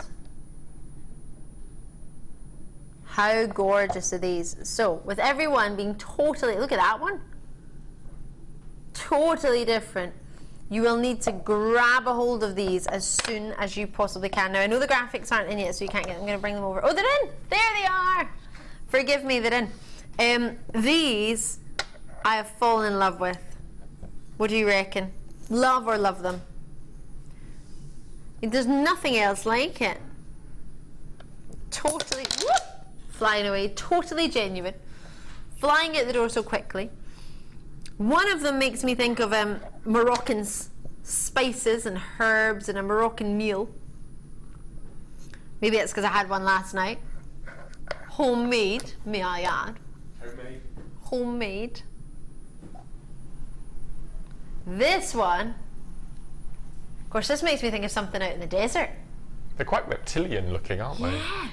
S1: How gorgeous are these? So, with everyone being totally, look at that one. Totally different. You will need to grab a hold of these as soon as you possibly can. Now, I know the graphics aren't in yet, so you can't get them. I'm going to bring them over. Oh, they're in! There they are! Forgive me, they're in. These I have fallen in love with. What do you reckon? Love or love them? There's nothing else like it. Totally, whoop, flying away, totally genuine. Flying out the door so quickly. One of them makes me think of Moroccan spices and herbs and a Moroccan meal. Maybe it's because I had one last night. Homemade, may I add.
S2: Homemade.
S1: Homemade. This one, of course, this makes me think of something out in the desert.
S2: They're quite reptilian looking, aren't they?
S1: Yeah.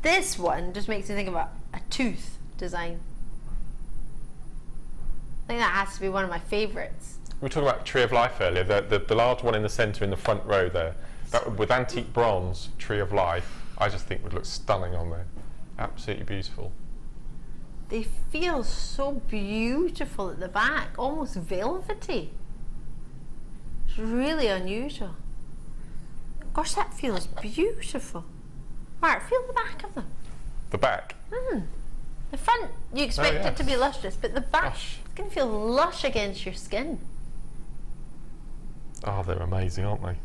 S1: This one just makes me think of a tooth design. I think that has to be one of my favourites.
S2: We were talking about Tree of Life earlier, the large one in the centre in the front row there. That, with antique bronze, Tree of Life, I just think would look stunning on there. Absolutely beautiful.
S1: They feel so beautiful at the back, almost velvety. It's really unusual. Gosh, that feels beautiful. Mark, feel the back of them.
S2: The back?
S1: The front, you expect it to be lustrous, but the back,
S2: Lush.
S1: it's going to feel lush against your skin.
S2: Oh, they're amazing, aren't they?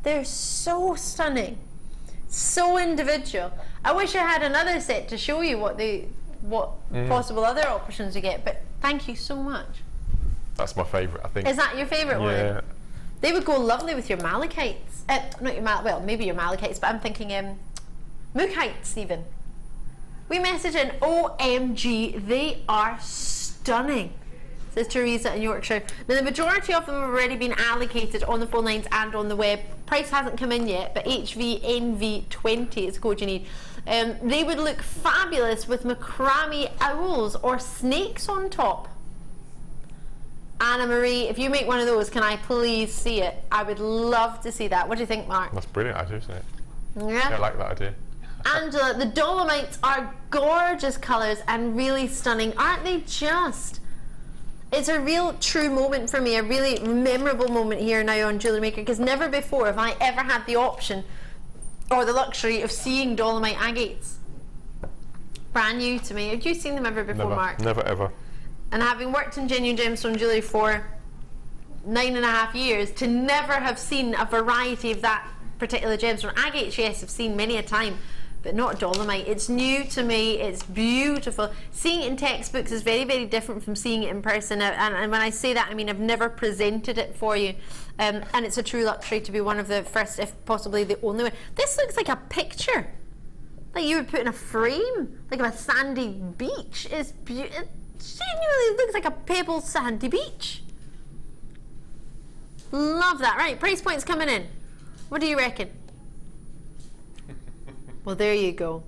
S1: They're so stunning, so individual. I wish I had another set to show you what possible other options you get, but thank you so much.
S2: That's my favourite, I think.
S1: Is that your favourite one?
S2: Yeah.
S1: They would go lovely with your malachites. Not your well, maybe your malachites, but I'm thinking mookites even. We message in, OMG, they are stunning, says Teresa in Yorkshire. Now the majority of them have already been allocated on the phone lines and on the web. Price hasn't come in yet, but HVNV20 is the code you need. They would look fabulous with macrame owls or snakes on top. Anna Marie, if you make one of those, can I please see it? I would love to see that. What do you think, Mark?
S2: That's brilliant idea, isn't it?
S1: Yeah.
S2: I like that idea.
S1: Angela, the Dolomites are gorgeous colours and really stunning, aren't they just? It's a real true moment for me, a really memorable moment here now on Jewellery Maker, because never before have I ever had the option or the luxury of seeing Dolomite agates. Brand new to me. Have you seen them ever before,
S2: Never,
S1: Mark?
S2: never ever.
S1: And having worked in genuine gemstone jewellery for 9.5 years, to never have seen a variety of that particular gemstone. Agates, yes, I've seen many a time, but not Dolomite. It's new to me, it's beautiful. Seeing it in textbooks is very, very different from seeing it in person. And when I say that, I mean I've never presented it for you. And it's a true luxury to be one of the first, if possibly the only one. This looks like a picture, like you would put in a frame, like of a sandy beach. It's beautiful. It genuinely looks like a pebble sandy beach. Love that. Right, price points coming in. What do you reckon? Well, there you go.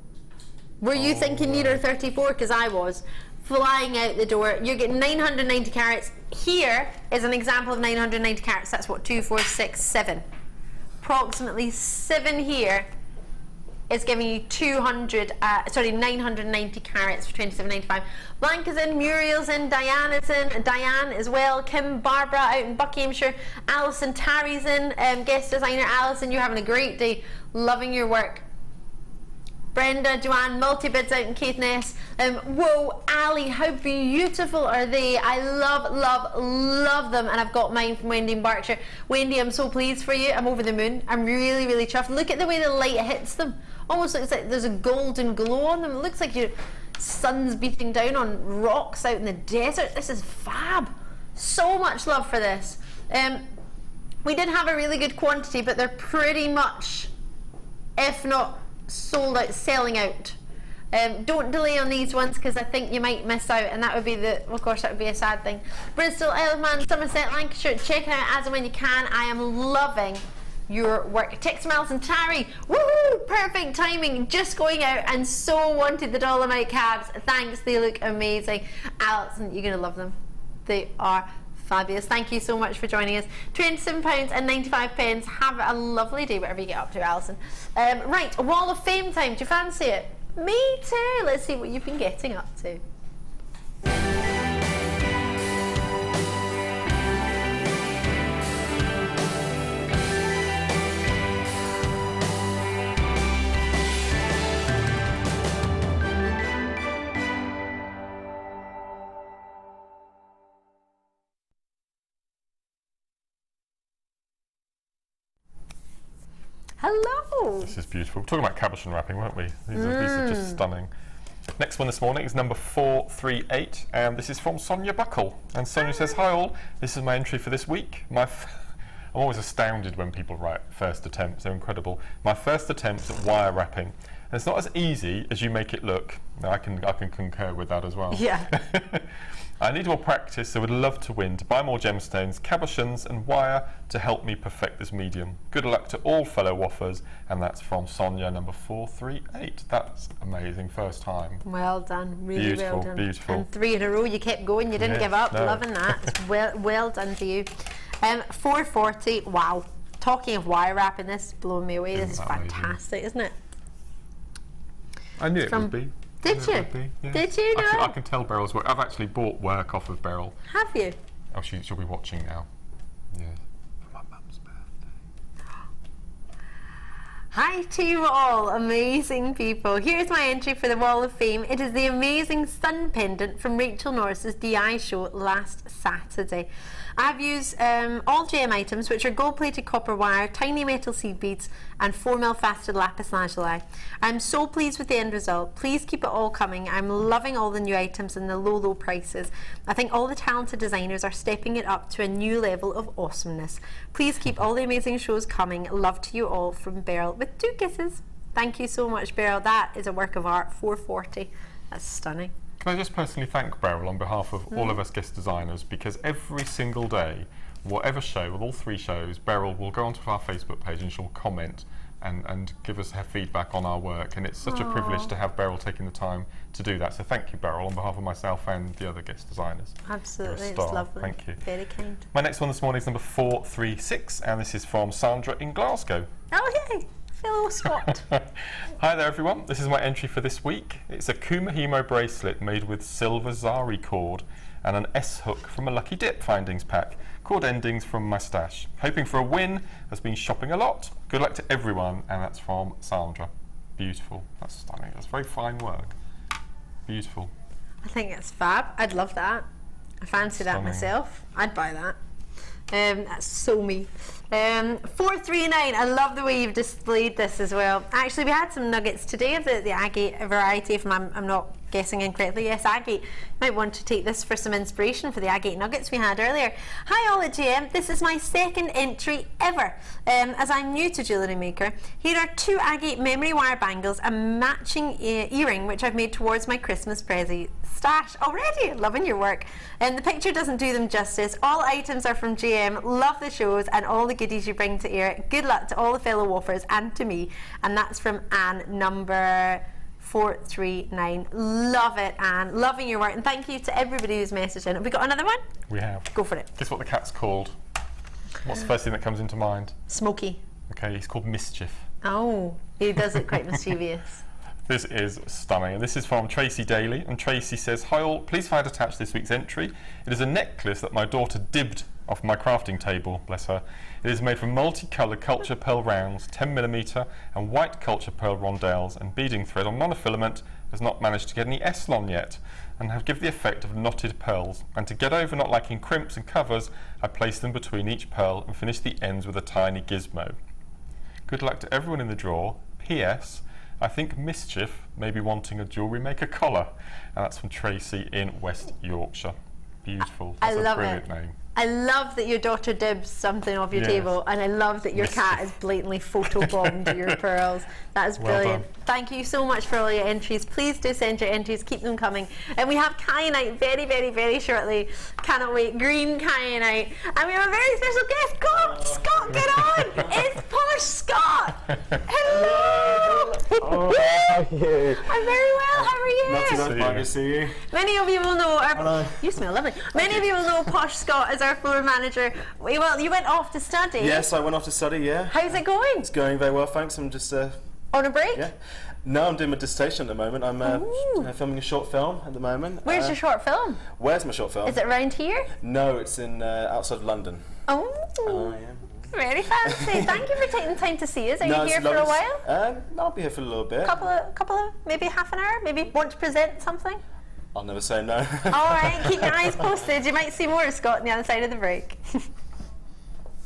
S1: Were you thinking nearer 34? Because I was. Flying out the door. You're getting 990 carats. Here is an example of 990 carats. That's what, 2, 4, 6, 7. Approximately 7 here is giving you 990 carats for 27.95. Blanca's in, Muriel's in, Diana's in, Diane as well, Kim, Barbara out in Buckinghamshire, Alison Tarry's in, guest designer Alison, you're having a great day, loving your work. Brenda, Joanne, multi-bids out in Caithness. Whoa, Ali, how beautiful are they? I love, love, love them. And I've got mine from Wendy in Berkshire. Wendy, I'm so pleased for you. I'm over the moon. I'm really, really chuffed. Look at the way the light hits them. Almost looks like there's a golden glow on them. It looks like your sun's beating down on rocks out in the desert. This is fab. So much love for this. We did have a really good quantity, but they're pretty much, if not sold out, selling out. Don't delay on these ones because I think you might miss out, and that would be oh gosh, that would be a sad thing. Bristol, Isle of Man, Somerset, Lancashire, check it out as and when you can. I am loving your work. Text from Alison Tarry. Woohoo! Perfect timing. Just going out and so wanted the Dolomite cabs. Thanks, they look amazing. Alison, you're going to love them. They are fabulous. Thank you so much for joining us. £27.95. Have a lovely day, whatever you get up to, Alison. Right, Wall of Fame time. Do you fancy it? Me too. Let's see what you've been getting up to. Hello!
S2: This is beautiful. We're talking about cabochon wrapping, weren't we? These are just stunning. Next one this morning is number 438, and this is from Sonia Buckle. And Sonia says, hi all, this is my entry for this week. I'm always astounded when people write first attempts, they're incredible. My first attempt at wire wrapping. And it's not as easy as you make it look. Now, I can concur with that as well.
S1: Yeah.
S2: I need more practice, so would love to win, to buy more gemstones, cabochons and wire to help me perfect this medium. Good luck to all fellow waffers, and that's from Sonia, number 438. That's amazing, first time.
S1: Well done, really
S2: Beautiful,
S1: well done.
S2: beautiful.
S1: And 3 in a row, you kept going, you didn't
S2: Yes,
S1: give up,
S2: no.
S1: loving that. It's well done to you. 440, wow. Talking of wire wrapping, this is blowing me away.
S2: Isn't
S1: This is
S2: that amazing?
S1: fantastic, isn't it?
S2: I knew it would be.
S1: Did you?
S2: Yes.
S1: Did you know?
S2: I can tell Beryl's work. I've actually bought work off of Beryl.
S1: Have you?
S2: Oh, she'll be watching now. Yeah. For my mum's birthday.
S1: Hi to you all, amazing people. Here's my entry for the Wall of Fame. It is the amazing sun pendant from Rachel Norris's DI show last Saturday. I've used all gem items, which are gold-plated copper wire, tiny metal seed beads, and 4mm faceted lapis lazuli. I'm so pleased with the end result. Please keep it all coming. I'm loving all the new items and the low prices. I think all the talented designers are stepping it up to a new level of awesomeness. Please keep all the amazing shows coming. Love to you all, from Beryl, with 2 kisses. Thank you so much, Beryl. That is a work of art. 440. That's stunning.
S2: Can I just personally thank Beryl on behalf of all of us guest designers, because every single day, whatever show, with all 3 shows, Beryl will go onto our Facebook page and she'll comment and give us her feedback on our work, and it's such a privilege to have Beryl taking the time to do that. So thank you, Beryl, on behalf of myself and the other guest designers.
S1: Absolutely,
S2: You're a
S1: it's
S2: star.
S1: lovely.
S2: Thank you.
S1: Very kind.
S2: My next one this morning is number 436, and this is from Sandra in Glasgow.
S1: Oh, yay! Fellow Scot.
S2: Hi there everyone, this is my entry for this week. It's a Kumahimo bracelet made with silver zari cord and an S-hook from a Lucky Dip findings pack. Cord endings from my stash. Hoping for a win, has been shopping a lot. Good luck to everyone, and that's from Sandra. Beautiful, that's stunning, that's very fine work. Beautiful.
S1: I think it's fab. I'd love that. I fancy that
S2: Stunning.
S1: myself. I'd buy that. That's so me. 439. I love the way you've displayed this as well. Actually, we had some nuggets today of the agate variety, if I'm not guessing incorrectly. Yes, agate. Might want to take this for some inspiration for the agate nuggets we had earlier. Hi all at JM. This is my second entry ever. As I'm new to Jewellery Maker, here are 2 agate memory wire bangles, a matching earring which I've made towards my Christmas present stash already. Loving your work. And the picture doesn't do them justice. All items are from JM. Love the shows and all the goodies you bring to air. Good luck to all the fellow woofers and to me. And that's from Anne, number 439. Love it, Anne. Loving your work. And thank you to everybody who's messaged in. Have we got another one?
S2: We have.
S1: Go for it.
S2: Guess what the cat's called? What's the first thing that comes into mind?
S1: Smokey.
S2: Okay, he's called Mischief.
S1: Oh, he does look quite mischievous.
S2: This is stunning, and this is from Tracy Daly, and Tracy says, "Hi all, please find attached this week's entry. It is a necklace that my daughter dibbed off my crafting table, bless her. It is made from multicoloured culture pearl rounds, 10mm, and white culture pearl rondelles, and beading thread on monofilament has not managed to get any Eslon yet, and have give the effect of knotted pearls. And to get over not liking crimps and covers, I place them between each pearl and finish the ends with a tiny gizmo. Good luck to everyone in the draw. P.S. I think Mischief may be wanting a Jewellery Maker collar." And that's from Tracy in West Yorkshire. Beautiful. That's a brilliant name.
S1: I love that your daughter dibs something off your
S2: Yes.
S1: table, and I love that your cat has blatantly photobombed your pearls. That is
S2: Well
S1: brilliant.
S2: done.
S1: Thank you so much for all your entries. Please do send your entries, keep them coming. And we have Kyanite very, very, very shortly. Cannot wait. Green Kyanite. And we have a very special guest. Scott, get on! It's Posh Scott! Hello!
S7: Oh, how are you?
S1: I'm very well, how are you?
S7: Not too
S2: See
S7: bad, fine
S2: you.
S7: to see you.
S1: Many of you will know
S7: Hello.
S1: you smell lovely. Many of you will know Posh Scott as our floor manager. Well, you went off to study.
S7: Yes, I went off to study, yeah.
S1: How's it going?
S7: It's going very well, thanks. I'm just,
S1: On a break?
S7: yeah. No, I'm doing my dissertation at the moment. I'm filming a short film at the moment.
S1: Where's your short film?
S7: Where's my short film?
S1: Is it around here?
S7: No, it's in outside of London.
S1: Oh,
S7: Yeah.
S1: very fancy. Thank you for taking the time to see us. Are
S7: No,
S1: you
S7: it's
S1: here for a
S7: lovely.
S1: while?
S7: I'll be here for a little bit.
S1: Couple of, maybe half an hour? Maybe want to present something?
S7: I'll never say no.
S1: All right, keep your eyes posted. You might see more of Scott on the other side of the break.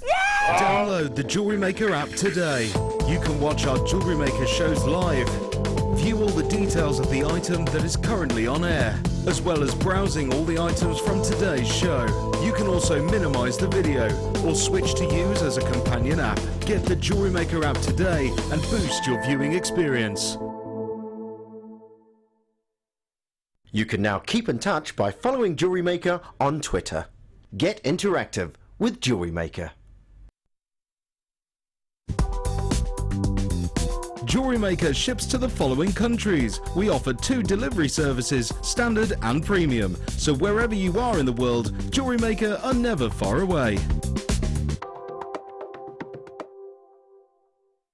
S1: Yay!
S4: Download the Jewellery Maker app today. You can watch our Jewellery Maker shows live, view all the details of the item that is currently on air, as well as browsing all the items from today's show. You can also minimise the video or switch to use as a companion app. Get the Jewellery Maker app today and boost your viewing experience.
S8: You can now keep in touch by following Jewellery Maker on Twitter. Get interactive with Jewellery Maker.
S4: Jewellery Maker ships to the following countries. We offer 2 delivery services, standard and premium. So wherever you are in the world, Jewellery Maker are never far away.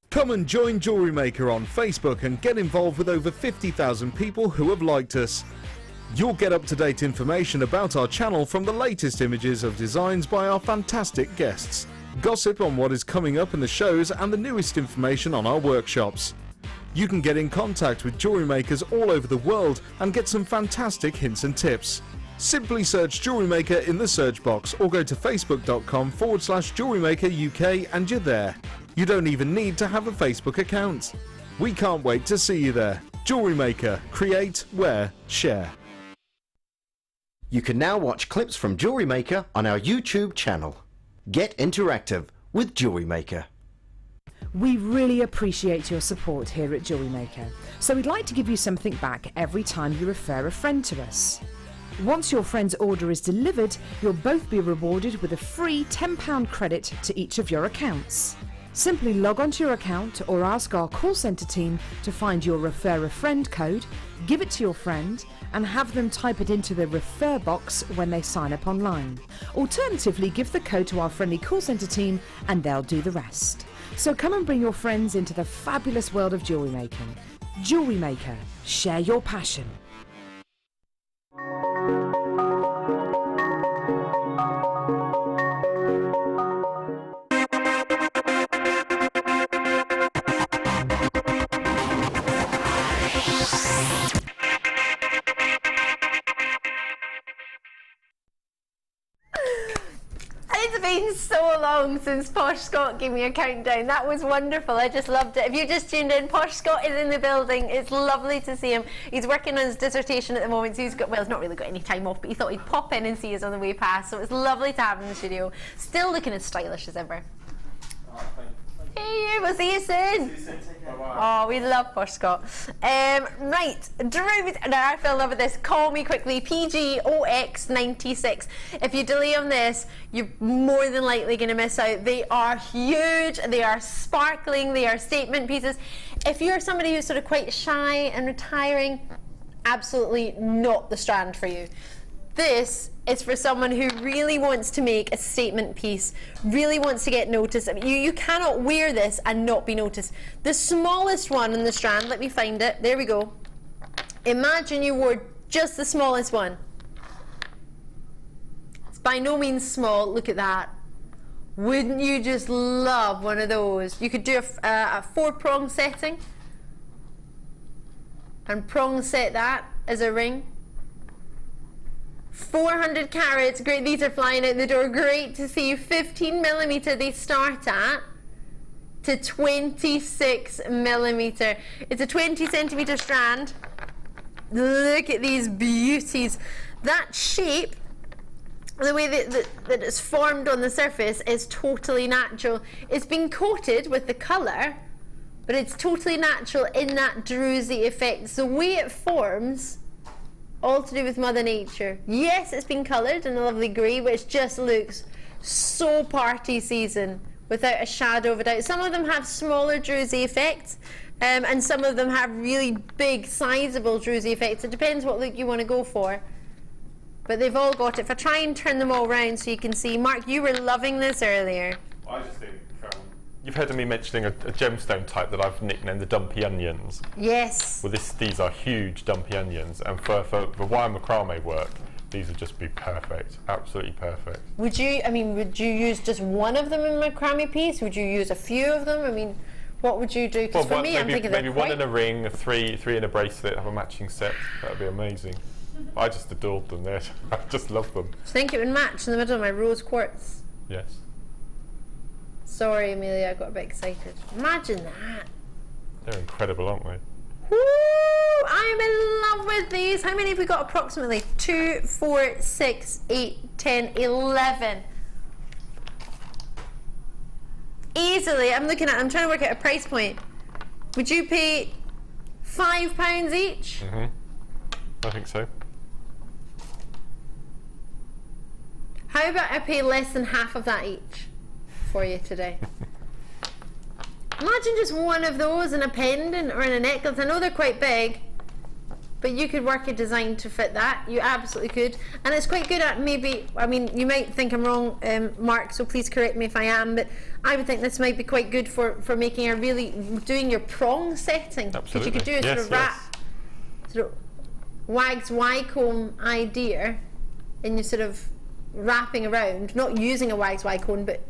S4: Come and join Jewellery Maker on Facebook and get involved with over 50,000 people who have liked us. You'll get up-to-date information about our channel from the latest images of designs by our fantastic guests, gossip on what is coming up in the shows, and the newest information on our workshops. You can get in contact with jewellery makers all over the world and get some fantastic hints and tips. Simply search Jewellery Maker in the search box or go to facebook.com/Jewellery Maker UK and you're there. You don't even need to have a Facebook account. We can't wait to see you there. Jewellery Maker. Create, wear, share.
S8: You can now watch clips from Jewellery Maker on our YouTube channel. Get interactive with Jewellery Maker.
S3: We really appreciate your support here at Jewellery Maker, so we'd like to give you something back every time you refer a friend to us. Once your friend's order is delivered, you'll both be rewarded with a free £10 credit to each of your accounts. Simply log onto your account or ask our call centre team to find your Refer a Friend code, give it to your friend and have them type it into the refer box when they sign up online. Alternatively, give the code to our friendly call centre team and they'll do the rest. So come and bring your friends into the fabulous world of jewellery making. Jewellery Maker, share your passion.
S1: It's been so long since Posh Scott gave me a countdown. That was wonderful. I just loved it. If you just tuned in, Posh Scott is in the building. It's lovely to see him. He's working on his dissertation at the moment, so he's got, well, he's not really got any time off, but he thought he'd pop in and see us on the way past. So it's lovely to have him in the studio. Still looking as stylish as ever. Hey, we'll see you soon. Oh, we love Posh Scott. Right, Druzy. Now I fell in love with this. Call me quickly. PGOX96. If you delay on this, you're more than likely going to miss out. They are huge. They are sparkling. They are statement pieces. If you're somebody who's sort of quite shy and retiring, absolutely not the strand for you. This is for someone who really wants to make a statement piece, really wants to get noticed. I mean, you cannot wear this and not be noticed. The smallest one in the strand, let me find it, there we go. Imagine you wore just the smallest one. It's by no means small, look at that. Wouldn't you just love one of those? You could do a 4-prong setting and prong set that as a ring. 400 carats, great, these are flying out the door, great to see you. 15mm they start at, to 26mm. It's a 20cm strand. Look at these beauties. That shape, the way that it's formed on the surface is totally natural. It's been coated with the colour, but it's totally natural in that Druzy effect. The way it forms, all to do with Mother Nature. Yes, it's been coloured in a lovely grey, which just looks so party season without a shadow of a doubt. Some of them have smaller Druzy effects, and some of them have really big, sizable Druzy effects. It depends what look you want to go for. But they've all got it. If I try and turn them all around so you can see. Mark, you were loving this earlier.
S2: I just think, you've heard of me mentioning a gemstone type that I've nicknamed the dumpy onions.
S1: Yes.
S2: Well, these are huge dumpy onions, and for wire macrame work, these would just be perfect, absolutely perfect.
S1: Would you use just one of them in a macrame piece? Would you use a few of them? I mean, what would you do? Because for me, I'm thinking
S2: maybe one in a ring, three in a bracelet, have a matching set. That would be amazing. I just adored them there. I just love them.
S1: Do you think it would match in the middle of my rose quartz?
S2: Yes.
S1: Sorry, Amelia, I got a bit excited. Imagine that.
S2: They're incredible, aren't they?
S1: Woo! I am in love with these. How many have we got approximately? 2, 4, 6, 8, 10, 11. Easily, I'm trying to work out a price point. Would you pay £5 each?
S2: Mm-hmm. I think so.
S1: How about I pay less than half of that each for you today? Imagine just one of those in a pendant or in a necklace. I know they're quite big, but you could work a design to fit that. You absolutely could. And it's quite good at maybe, I mean, you might think I'm wrong, Mark, so please correct me if I am, but I would think this might be quite good for making a really, doing your prong setting. Because you could do a sort of wrap, sort of wags Y-comb idea, and you sort of wrapping around, not using a wags Y-comb, but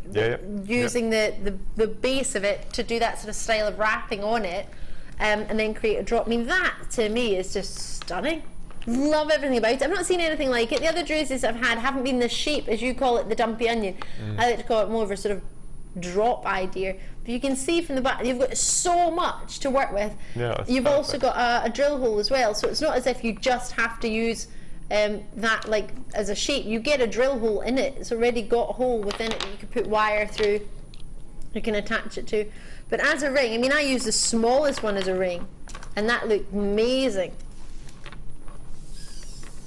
S1: using the base of it to do that sort of style of wrapping on it, and then create a drop. I mean, that to me is just stunning. Love everything about it. I've not seen anything like it. The other Druzys I've had haven't been the shape, as you call it, the dumpy onion. I like to call it more of a sort of drop idea. But you can see from the back, you've got so much to work with. You've also got a drill hole as well, so it's not as if you just have to use that like as a shape. You get a drill hole in it. It's already got a hole within it that you can put wire through, you can attach it to. But as a ring, I mean, I use the smallest one as a ring, and that looked amazing.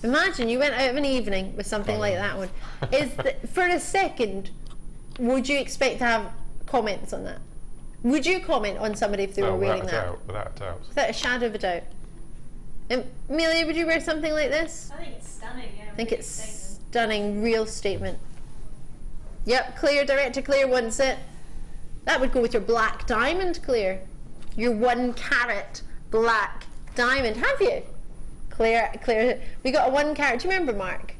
S1: Imagine you went out of an evening with something like that one. For a second, would you expect to have comments on that? Would you comment on somebody if they were wearing that?
S2: Without a doubt.
S1: Without a shadow of a doubt. Amelia, would you wear something like this?
S6: I think it's stunning, yeah.
S1: I think it's stunning, real statement. Yep, Claire, Director Claire wants it. That would go with your black diamond, Claire. Your 1 carat black diamond. Have you? Claire, we got a 1 carat. Do you remember, Mark?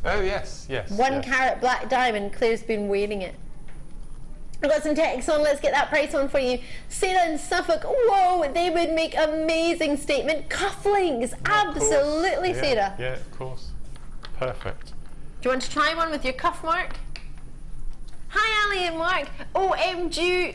S2: Oh, yes.
S1: 1 carat black diamond. Claire's been wearing it. I've got some text on. Let's get that price on for you. Sarah in Suffolk. Whoa, they would make amazing statement cufflinks. Absolutely, Sarah.
S2: Yeah, of course. Perfect.
S1: Do you want to try one with your cuff, Mark? Hi, Ali and Mark. OMG,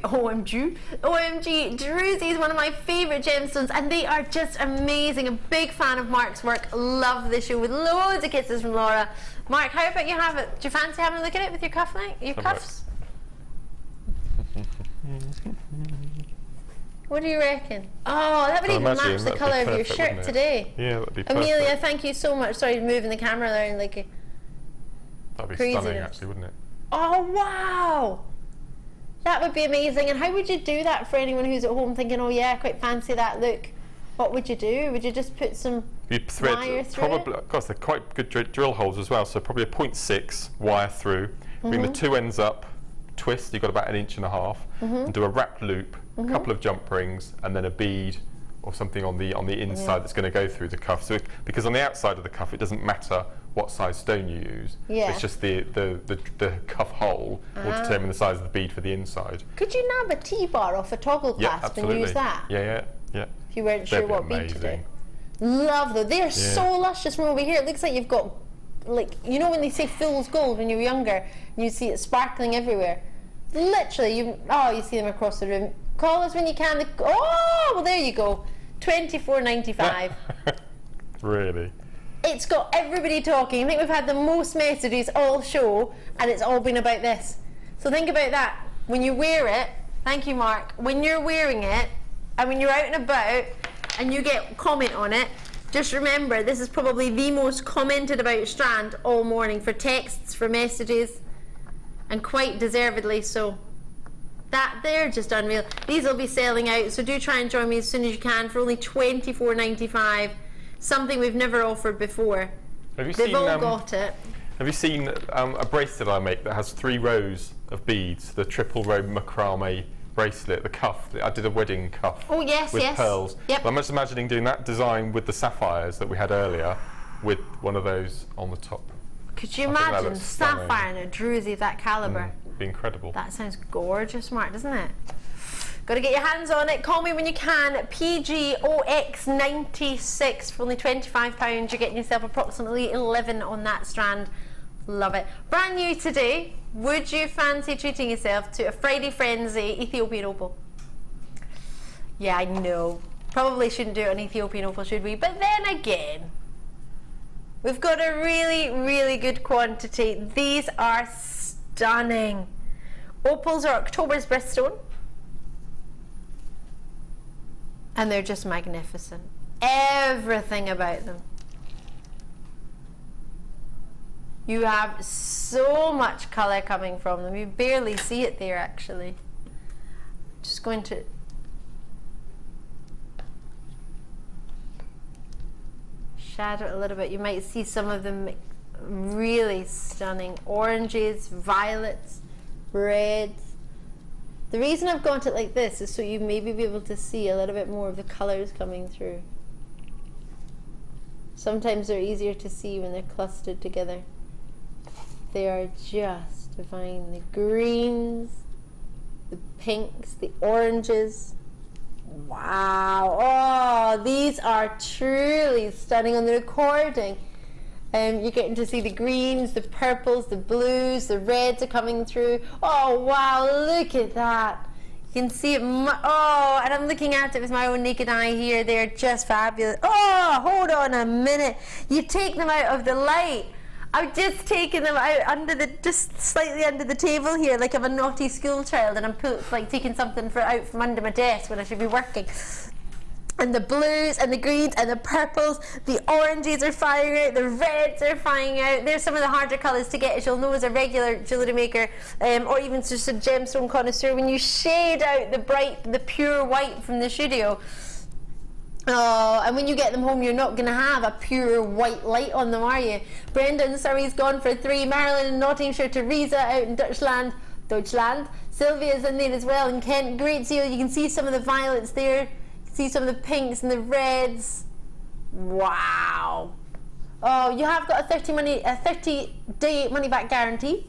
S1: Druzy is one of my favourite gemstones, and they are just amazing. A big fan of Mark's work. Love the show with loads of kisses from Laura. Mark, how about you have it? Do you fancy having a look at it with your cuffs? What do you reckon? Oh, that would even match the colour of your shirt today.
S2: Yeah, that'd be perfect.
S1: Amelia, thank you so much. Sorry, moving the camera around like a
S2: that'd be stunning, actually, wouldn't it?
S1: Oh, wow! That would be amazing. And how would you do that for anyone who's at home thinking, oh yeah, I quite fancy that look? What would you do? Would you just put some
S2: You'd thread,
S1: wire through
S2: probably, of course, they're quite good drill holes as well, so probably a 0.6 wire through, bring the two ends up, twist, you've got about 1.5 inches, and do a wrapped loop, a couple of jump rings, and then a bead or something on the inside that's going to go through the cuff. So because on the outside of the cuff, it doesn't matter what size stone you use.
S1: Yeah.
S2: It's just the cuff hole will determine the size of the bead for the inside.
S1: Could you nab a T-bar off a toggle clasp and use that?
S2: Yeah.
S1: If you weren't sure what bead to do. Love them. They are so luscious from over here. It looks like you've got, like, you know when they say fool's gold when you were younger, and you see it sparkling everywhere. Literally, you see them across the room. Call us when you can. Well, there you go. $24.95.
S2: Really?
S1: It's got everybody talking. I think we've had the most messages all show, and it's all been about this. So think about that. When you wear it, thank you, Mark. When you're wearing it, and when you're out and about, and you get comment on it, just remember this is probably the most commented about strand all morning for texts, for messages, and quite deservedly so. They're just unreal. These will be selling out, so do try and join me as soon as you can for only $24.95. Something we've never offered before. They've all got it.
S2: Have you seen a bracelet I make that has 3 rows of beads? The triple row macrame bracelet, the cuff. I did a wedding cuff.
S1: Oh yes,
S2: with
S1: yes.
S2: pearls.
S1: Yep.
S2: But I'm just imagining doing that design with the sapphires that we had earlier, with one of those on the top.
S1: Could you imagine sapphire and a Druzy of that calibre?
S2: It'd be incredible.
S1: That sounds gorgeous, Mark, doesn't it? Got to get your hands on it. Call me when you can. PGOX96 for only £25. You're getting yourself approximately 11 on that strand. Love it. Brand new today. Would you fancy treating yourself to a Friday Frenzy Ethiopian opal? Yeah, I know. Probably shouldn't do it on Ethiopian opal, should we? But then again, we've got a really, really good quantity. These are stunning. Opals are October's birthstone. And they're just magnificent. Everything about them. You have so much colour coming from them. You barely see it there, actually. Just going to shadow it a little bit. You might see some of them really stunning. Oranges, violets, reds. The reason I've got it like this is so you maybe be able to see a little bit more of the colours coming through. Sometimes they're easier to see when they're clustered together. They are just divine. The greens, the pinks, the oranges. Wow. Oh, these are truly stunning on the recording. You're getting to see the greens, the purples, the blues, the reds are coming through. Oh wow, look at that. You can see it. Oh, and I'm looking at it with my own naked eye here. They're just fabulous. Oh, hold on a minute. You take them out of the light. I've just taken them out just slightly under the table here, like I'm a naughty school child, and I'm like taking something out from under my desk when I should be working. And the blues and the greens and the purples, the oranges are firing out, the reds are firing out. There's some of the harder colours to get, as you'll know as a regular jewellery maker, or even just a gemstone connoisseur. When you shade out the pure white from the studio, and when you get them home, you're not going to have a pure white light on them, are you? Brendan Surrey's gone for 3. Marilyn in Nottinghamshire. Teresa out in Deutschland. Sylvia's in there as well in Kent. Great Seal. You can see some of the violets there. See some of the pinks and the reds. Wow. Oh, you have got a 30-day money-back guarantee.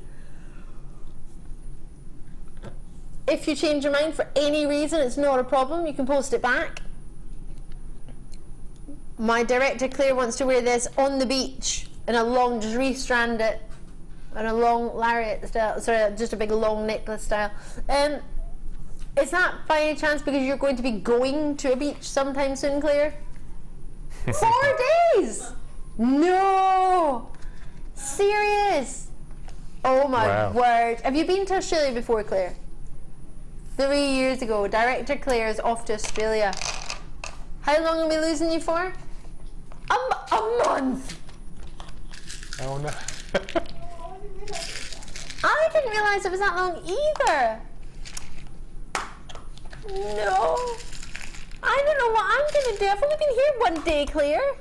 S1: If you change your mind for any reason, it's not a problem. You can post it back. My director Claire wants to wear this on the beach in a long, just restrand it in a long lariat style. Sorry, just a big long necklace style. Is that by any chance because you're going to be going to a beach sometime soon, Claire? 4 days? No! Serious? Oh my word. Have you been to Australia before, Claire? 3 years ago. Director Claire is off to Australia. How long are we losing you for? A month!
S2: Oh no.
S1: I didn't realise it was that long either. No. I don't know what I'm going to do. I've only been here one day, Claire.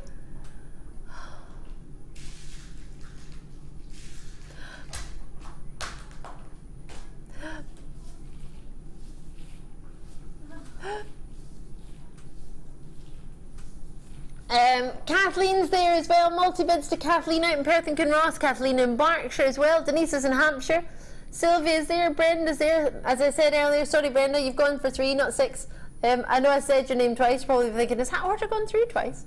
S1: Kathleen's there as well. Multi-bids to Kathleen out in Perth and Kinross. Kathleen in Berkshire as well. Denise is in Hampshire. Sylvia's there. Brenda's there. As I said earlier, sorry Brenda, you've gone for 3, not 6. I know I said your name twice, probably thinking, is that order gone through twice?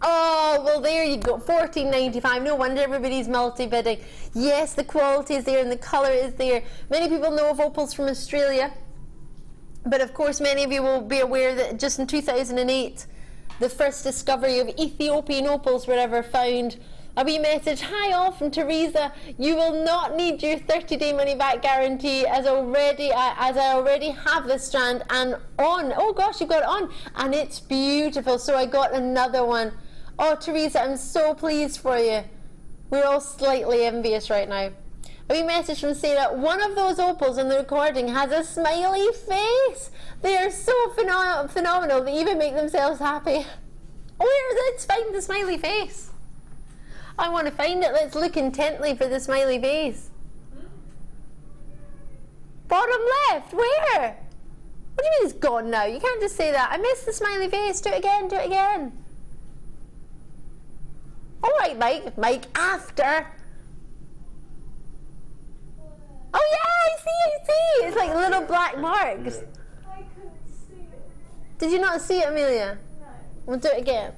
S1: Oh, well there you go, $14.95. No wonder everybody's multi-bidding. Yes, the quality is there and the colour is there. Many people know of opals from Australia, but of course many of you will be aware that just in 2008, the first discovery of Ethiopian opals were ever found. A wee message, hi all from Teresa. You will not need your 30-day money-back guarantee as I already have this strand and on. Oh gosh, you got it on, and it's beautiful. So I got another one. Oh Teresa, I'm so pleased for you. We're all slightly envious right now. A wee message from Sarah. One of those opals in the recording has a smiley face. They are so phenomenal. They even make themselves happy. Let's find the smiley face. I want to find it. Let's look intently for the smiley face. Bottom left. Where? What do you mean it's gone now? You can't just say that. I missed the smiley face. Do it again. Do it again. All right, Mike. Mike, after. Oh yeah, I see. It's like little black marks.
S9: I couldn't see it.
S1: Did you not see it, Amelia?
S9: No.
S1: We'll do it again.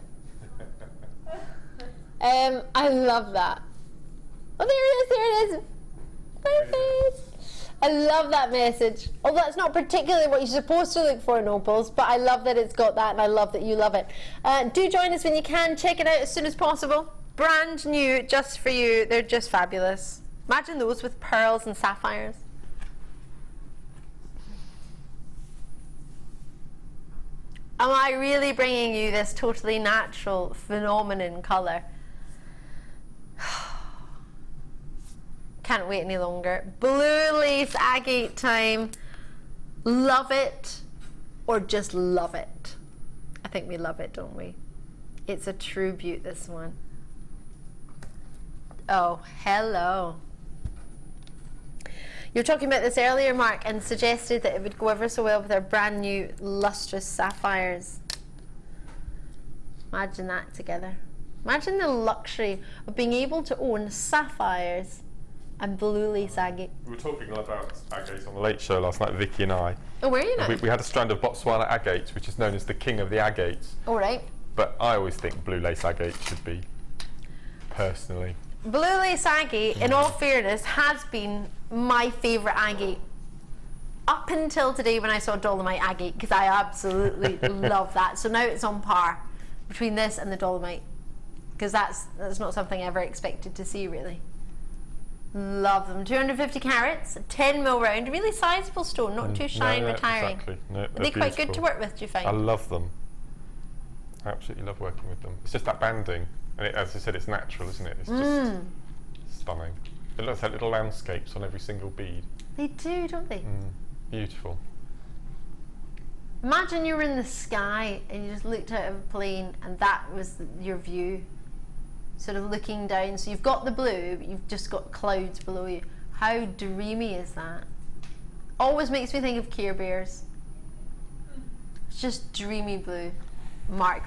S1: I love that. Oh, there it is. My face. I love that message. Although that's not particularly what you're supposed to look for in opals, but I love that it's got that, and I love that you love it. Do join us when you can. Check it out as soon as possible. Brand new, just for you. They're just fabulous. Imagine those with pearls and sapphires. Am I really bringing you this totally natural phenomenon colour? Can't wait any longer. Blue lace agate time. Love it or just love it? I think we love it, don't we? It's a true beaut, this one. Oh, hello. You were talking about this earlier, Mark, and suggested that it would go ever so well with our brand new lustrous sapphires. Imagine that together. Imagine the luxury of being able to own sapphires and blue lace agate.
S2: We were talking about agates on the Late Show last night, Vicky and I.
S1: Oh, were you now?
S2: We had a strand of Botswana agate, which is known as the king of the agates.
S1: All right.
S2: But I always think blue lace agate should be, personally.
S1: Blue lace agate, in all fairness, has been my favourite agate up until today when I saw Dolomite agate, because I absolutely love that. So now it's on par between this and the Dolomite, because that's not something I ever expected to see, really. Love them. 250 carats, 10 mil round, really sizable stone, not too shy and retiring.
S2: Exactly. No,
S1: Are they quite good to work with, do you find?
S2: I love them. I absolutely love working with them. It's just that banding, and as I said, it's natural, isn't it? It's just stunning. It looks like little landscapes on every single bead.
S1: They do, don't they?
S2: Beautiful.
S1: Imagine you were in the sky and you just looked out of a plane and that was your view, sort of looking down. So you've got the blue, but you've just got clouds below you. How dreamy is that? Always makes me think of Care Bears. It's just dreamy blue. Mark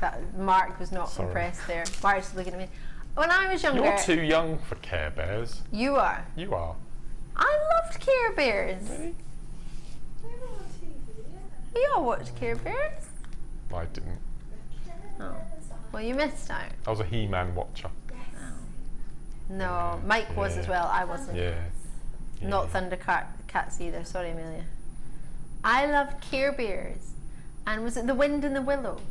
S1: was not impressed there. Mark's looking at me. When I was younger...
S2: You're too young for Care Bears.
S1: You are.
S2: You are.
S1: I loved Care Bears.
S2: Really?
S1: You all watched Care Bears?
S2: I didn't.
S1: Oh. Well, you missed out.
S2: I was a He-Man watcher.
S1: No, Mike was as well. I wasn't.
S2: Yeah.
S1: Not Thundercats either. Sorry, Amelia. I loved Care Bears. And was it The Wind in the Willows?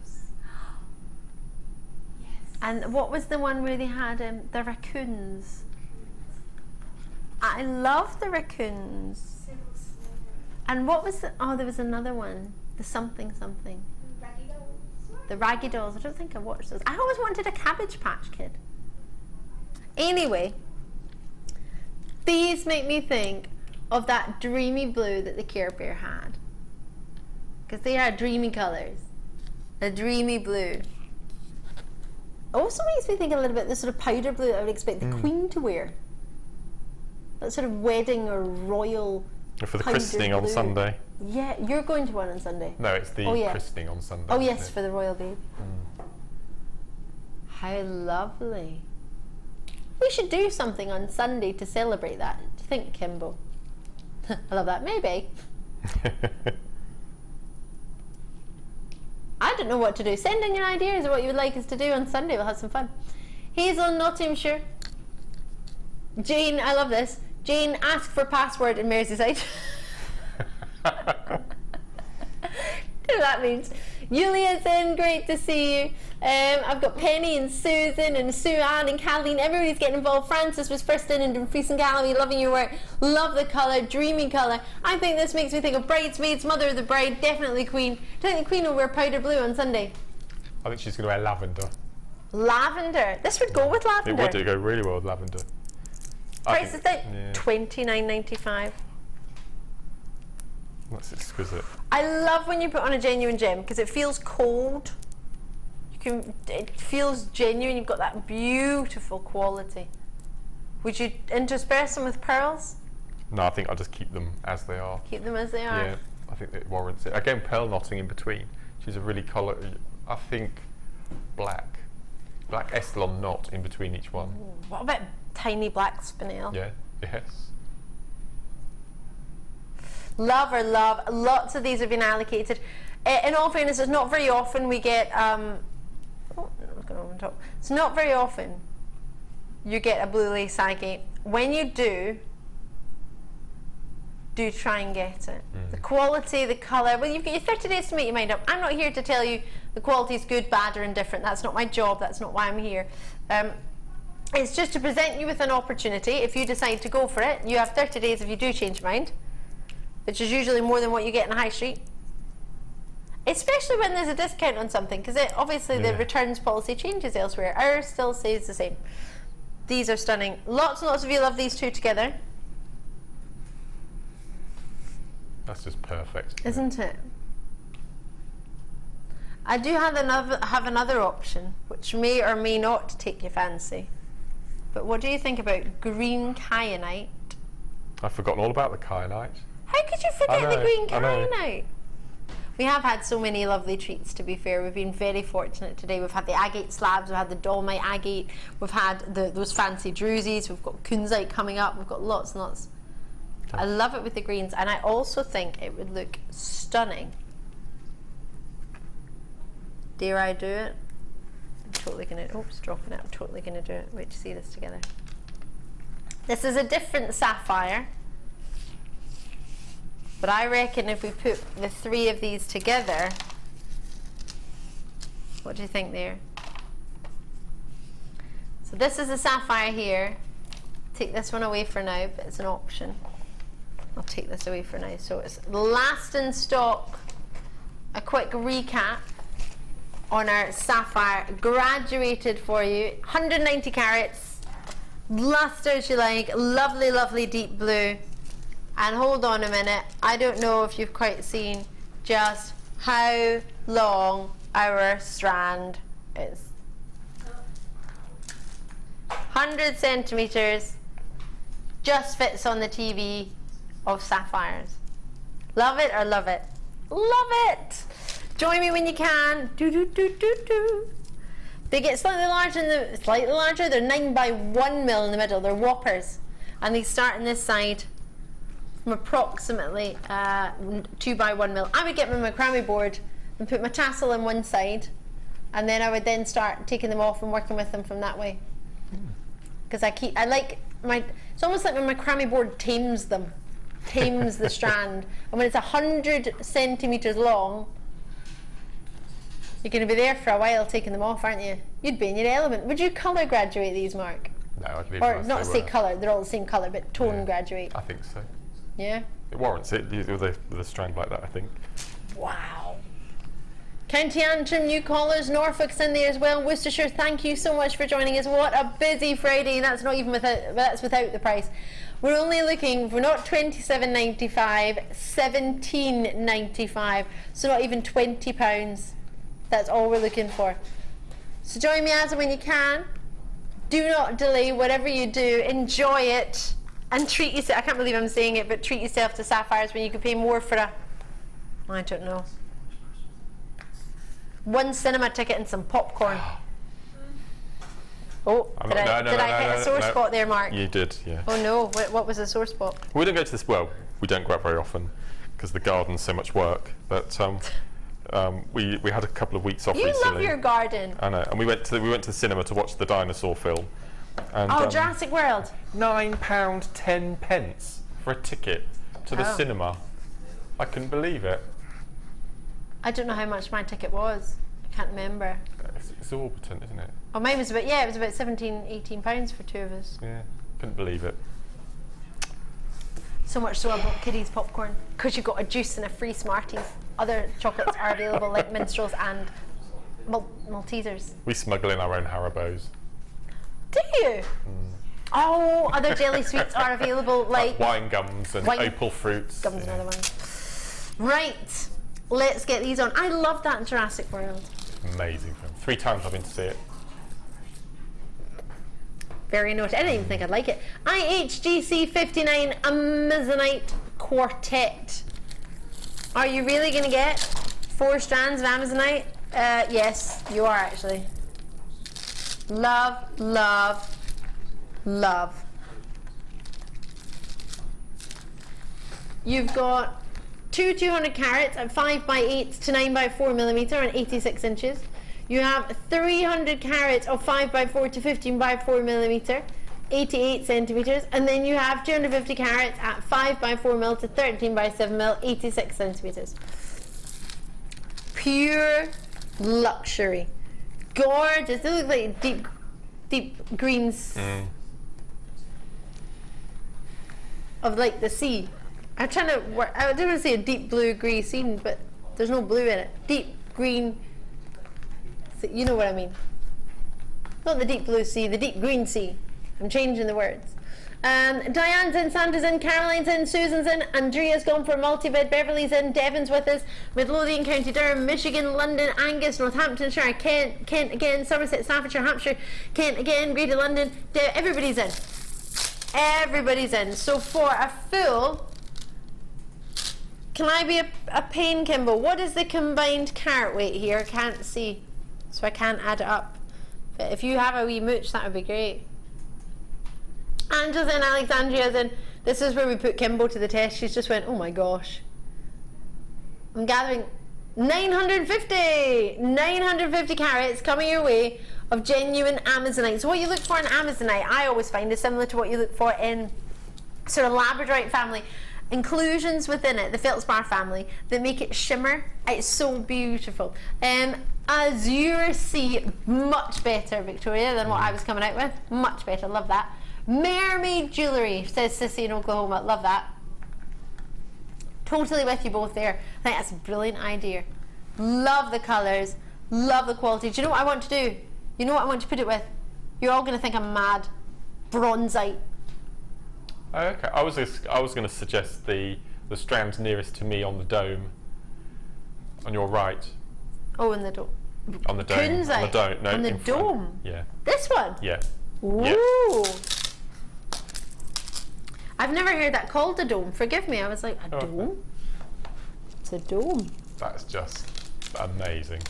S9: Yes.
S1: And what was the one where they had the raccoons? I loved the raccoons. And what was the... Oh, there was another one. The something. The Raggy Dolls. I don't think I watched those. I always wanted a Cabbage Patch Kid. Anyway, these make me think of that dreamy blue that the Care Bear had. because they are dreamy colours. A dreamy blue. Also makes me think a little bit the sort of powder blue I would expect the Queen to wear. That sort of wedding or royal.
S2: For the christening on Sunday.
S1: Yeah, you're going to one on Sunday.
S2: No, it's the christening on Sunday.
S1: Oh yes, for the royal babe. How lovely. We should do something on Sunday to celebrate that. Do you think, Kimbo? I love that. Maybe. I don't know what to do. Send in your ideas of what you would like us to do on Sunday. We'll have some fun. Hazel, Nottinghamshire. Jane, I love this. Jane, ask for password in Merseyside. What that means. Julia's in, great to see you. I've got Penny and Susan and Sue Ann and Kathleen. Everybody's getting involved. Francis was first in Dumfries and Galloway. Loving your work. Love the colour, dreamy colour. I think this makes me think of bridesmaids, mother of the bride, definitely Queen. Do you think the Queen will wear powder blue on Sunday?
S2: I think she's going to wear lavender.
S1: Lavender? This would go with lavender.
S2: It would go really well with lavender.
S1: Price is down, $29.95.
S2: That's exquisite.
S1: I love when you put on a genuine gem because it feels cold. It feels genuine. You've got that beautiful quality. Would you intersperse them with pearls?
S2: No, I think I'll just keep them as they are.
S1: Keep them as they are.
S2: Yeah, I think it warrants it. Again, pearl knotting in between. She's a really colour. I think black Estelon knot in between each one.
S1: Ooh, what about tiny black spinel?
S2: Yeah. Yes.
S1: Love or love. Lots of these have been allocated. In all fairness, it's not very often we get. It's not very often you get a blue lace agate. When you do try and get it. The quality, the colour. Well, you've got your 30 days to make your mind up. I'm not here to tell you the quality is good, bad, or indifferent. That's not my job. That's not why I'm here. It's just to present you with an opportunity. If you decide to go for it, you have 30 days if you do change your mind, which is usually more than what you get in the high street. Especially when there's a discount on something, because obviously the returns policy changes elsewhere. Ours still stays the same. These are stunning. Lots and lots of you love these two together.
S2: That's just perfect.
S1: Isn't it? I do have another option, which may or may not take your fancy. But what do you think about green kyanite?
S2: I've forgotten all about the kyanite.
S1: How could you forget the green
S2: I know.
S1: kyanite? We have had so many lovely treats, to be fair. We've been very fortunate today. We've had the agate slabs, we've had the Dolomite agate, we've had those fancy Druzys, we've got Kunzite coming up, we've got lots and lots. I love it with the greens, and I also think it would look stunning. Dare I do it? I'm totally going to, oops, dropping it. I'm totally going to do it. Wait to see this together. This is a different sapphire. But I reckon if we put the three of these together, what do you think there? So this is a sapphire here. Take this one away for now, but it's an option. I'll take this away for now. So it's last in stock. A quick recap on our sapphire, graduated for you, 190 carats, luster as you like, lovely, lovely deep blue. And hold on a minute, I don't know if you've quite seen just how long our strand is. 100 centimetres, just fits on the TV of sapphires. Love it or love it? Love it! Join me when you can. Do do do do do. They get slightly larger. They're 9 by 1 mil in the middle. They're whoppers, and they start on this side from approximately 2 by 1 mil. I would get my macrame board and put my tassel on one side, and then I would then start taking them off and working with them from that way. Because I like my. It's almost like my macrame board tames them, tames the strand. And when it's 100 centimetres long, you're going to be there for a while taking them off, aren't you? You'd be in your element. Would you colour graduate these, Mark?
S2: No, I'd leave
S1: or not say colour, they're all the same colour, but tone graduate.
S2: I think so.
S1: Yeah?
S2: It warrants it with a strand like that, I think.
S1: Wow. County Antrim, New Collars, Norfolk's in there as well. Worcestershire, thank you so much for joining us. What a busy Friday. That's not even that's without the price. We're only looking for not £27.95, £17.95. So not even £20. That's all we're looking for. So join me as and when you can. Do not delay. Whatever you do, enjoy it and treat yourself. I can't believe I'm saying it, but treat yourself to Sapphires when you could pay more for a, I don't know, one cinema ticket and some popcorn. Oh, did I hit a sore spot there, Mark?
S2: You did, yeah.
S1: Oh no, what was a sore spot?
S2: We don't go to this, well, we don't go out very often because the garden's so much work, but we had a couple of weeks off recently.
S1: You love your garden.
S2: I know, and we went to the cinema to watch the dinosaur film. And,
S1: Jurassic World.
S2: £9 10 pence for a ticket to the cinema. I couldn't believe it.
S1: I don't know how much my ticket was. I can't remember.
S2: It's exorbitant, isn't it?
S1: Oh, mine was about, yeah, it was about £17-18 for two of us.
S2: Yeah, couldn't believe it.
S1: So much so I bought kiddies popcorn because you got a juice and a free Smarties. Other chocolates are available like Minstrels and Maltesers.
S2: We smuggle in our own Haribos.
S1: Do you? Oh, other jelly sweets are available like
S2: wine gums and opal fruits.
S1: Gums, another one. Right, let's get these on. I love that Jurassic World.
S2: Amazing film. 3 times I've been to see it.
S1: Very naughty. I didn't even think I'd like it. IHGC 59 Amazonite Quartet. Are you really going to get 4 strands of Amazonite? Yes, you are actually. Love, love, love. You've got 200 carats at 5x8 to 9x4mm and 86 inches. You have 300 carats of 5x4 to 15x4mm, 88 centimeters, and then you have 250 carats at 5x4mm to 13x7mm, 86 centimeters. Pure luxury. Gorgeous. They look like deep greens of like the sea. I'm trying to work. I don't want to say a deep blue grey scene, but there's no blue in it. Deep green. You know what I mean. Not the deep blue sea, the deep green sea. I'm changing the words. Diane's in, Sandra's in, Caroline's in, Susan's in, Andrea's gone for multi-bid, Beverly's in, Devon's with us, Midlothian, County Durham, Michigan, London, Angus, Northamptonshire, Kent again, Somerset, Staffordshire, Hampshire, Kent again, Greater London, everybody's in. Everybody's in. So for a full, can I be a pain, Kimbo? What is the combined carat weight here? I can't see, so I can't add it up. But if you have a wee mooch, that would be great. Angela's in, Alexandria's in. This is where we put Kimbo to the test. She's just went, oh my gosh. I'm gathering 950 carats coming your way of genuine Amazonite. So what you look for in Amazonite, I always find, is similar to what you look for in sort of Labradorite family. Inclusions within it, the feldspar family, that make it shimmer. It's so beautiful. Azure Sea, much better, Victoria, than what I was coming out with. Much better, love that. Mermaid jewellery, says Sissy in Oklahoma. Love that. Totally with you both there. I think that's a brilliant idea. Love the colours. Love the quality. Do you know what I want to do? You know what I want to put it with? You're all going to think I'm mad. Bronzite.
S2: Okay. I was going to suggest the strands nearest to me on the dome. On your right.
S1: Oh, in the dome.
S2: On the dome.
S1: Kunzite.
S2: On the dome. No,
S1: on the dome.
S2: Front. Yeah.
S1: This one.
S2: Yeah.
S1: Ooh.
S2: Yeah.
S1: I've never heard that called a dome. Forgive me. I was like, a dome?
S2: Okay.
S1: It's a dome.
S2: That's just amazing.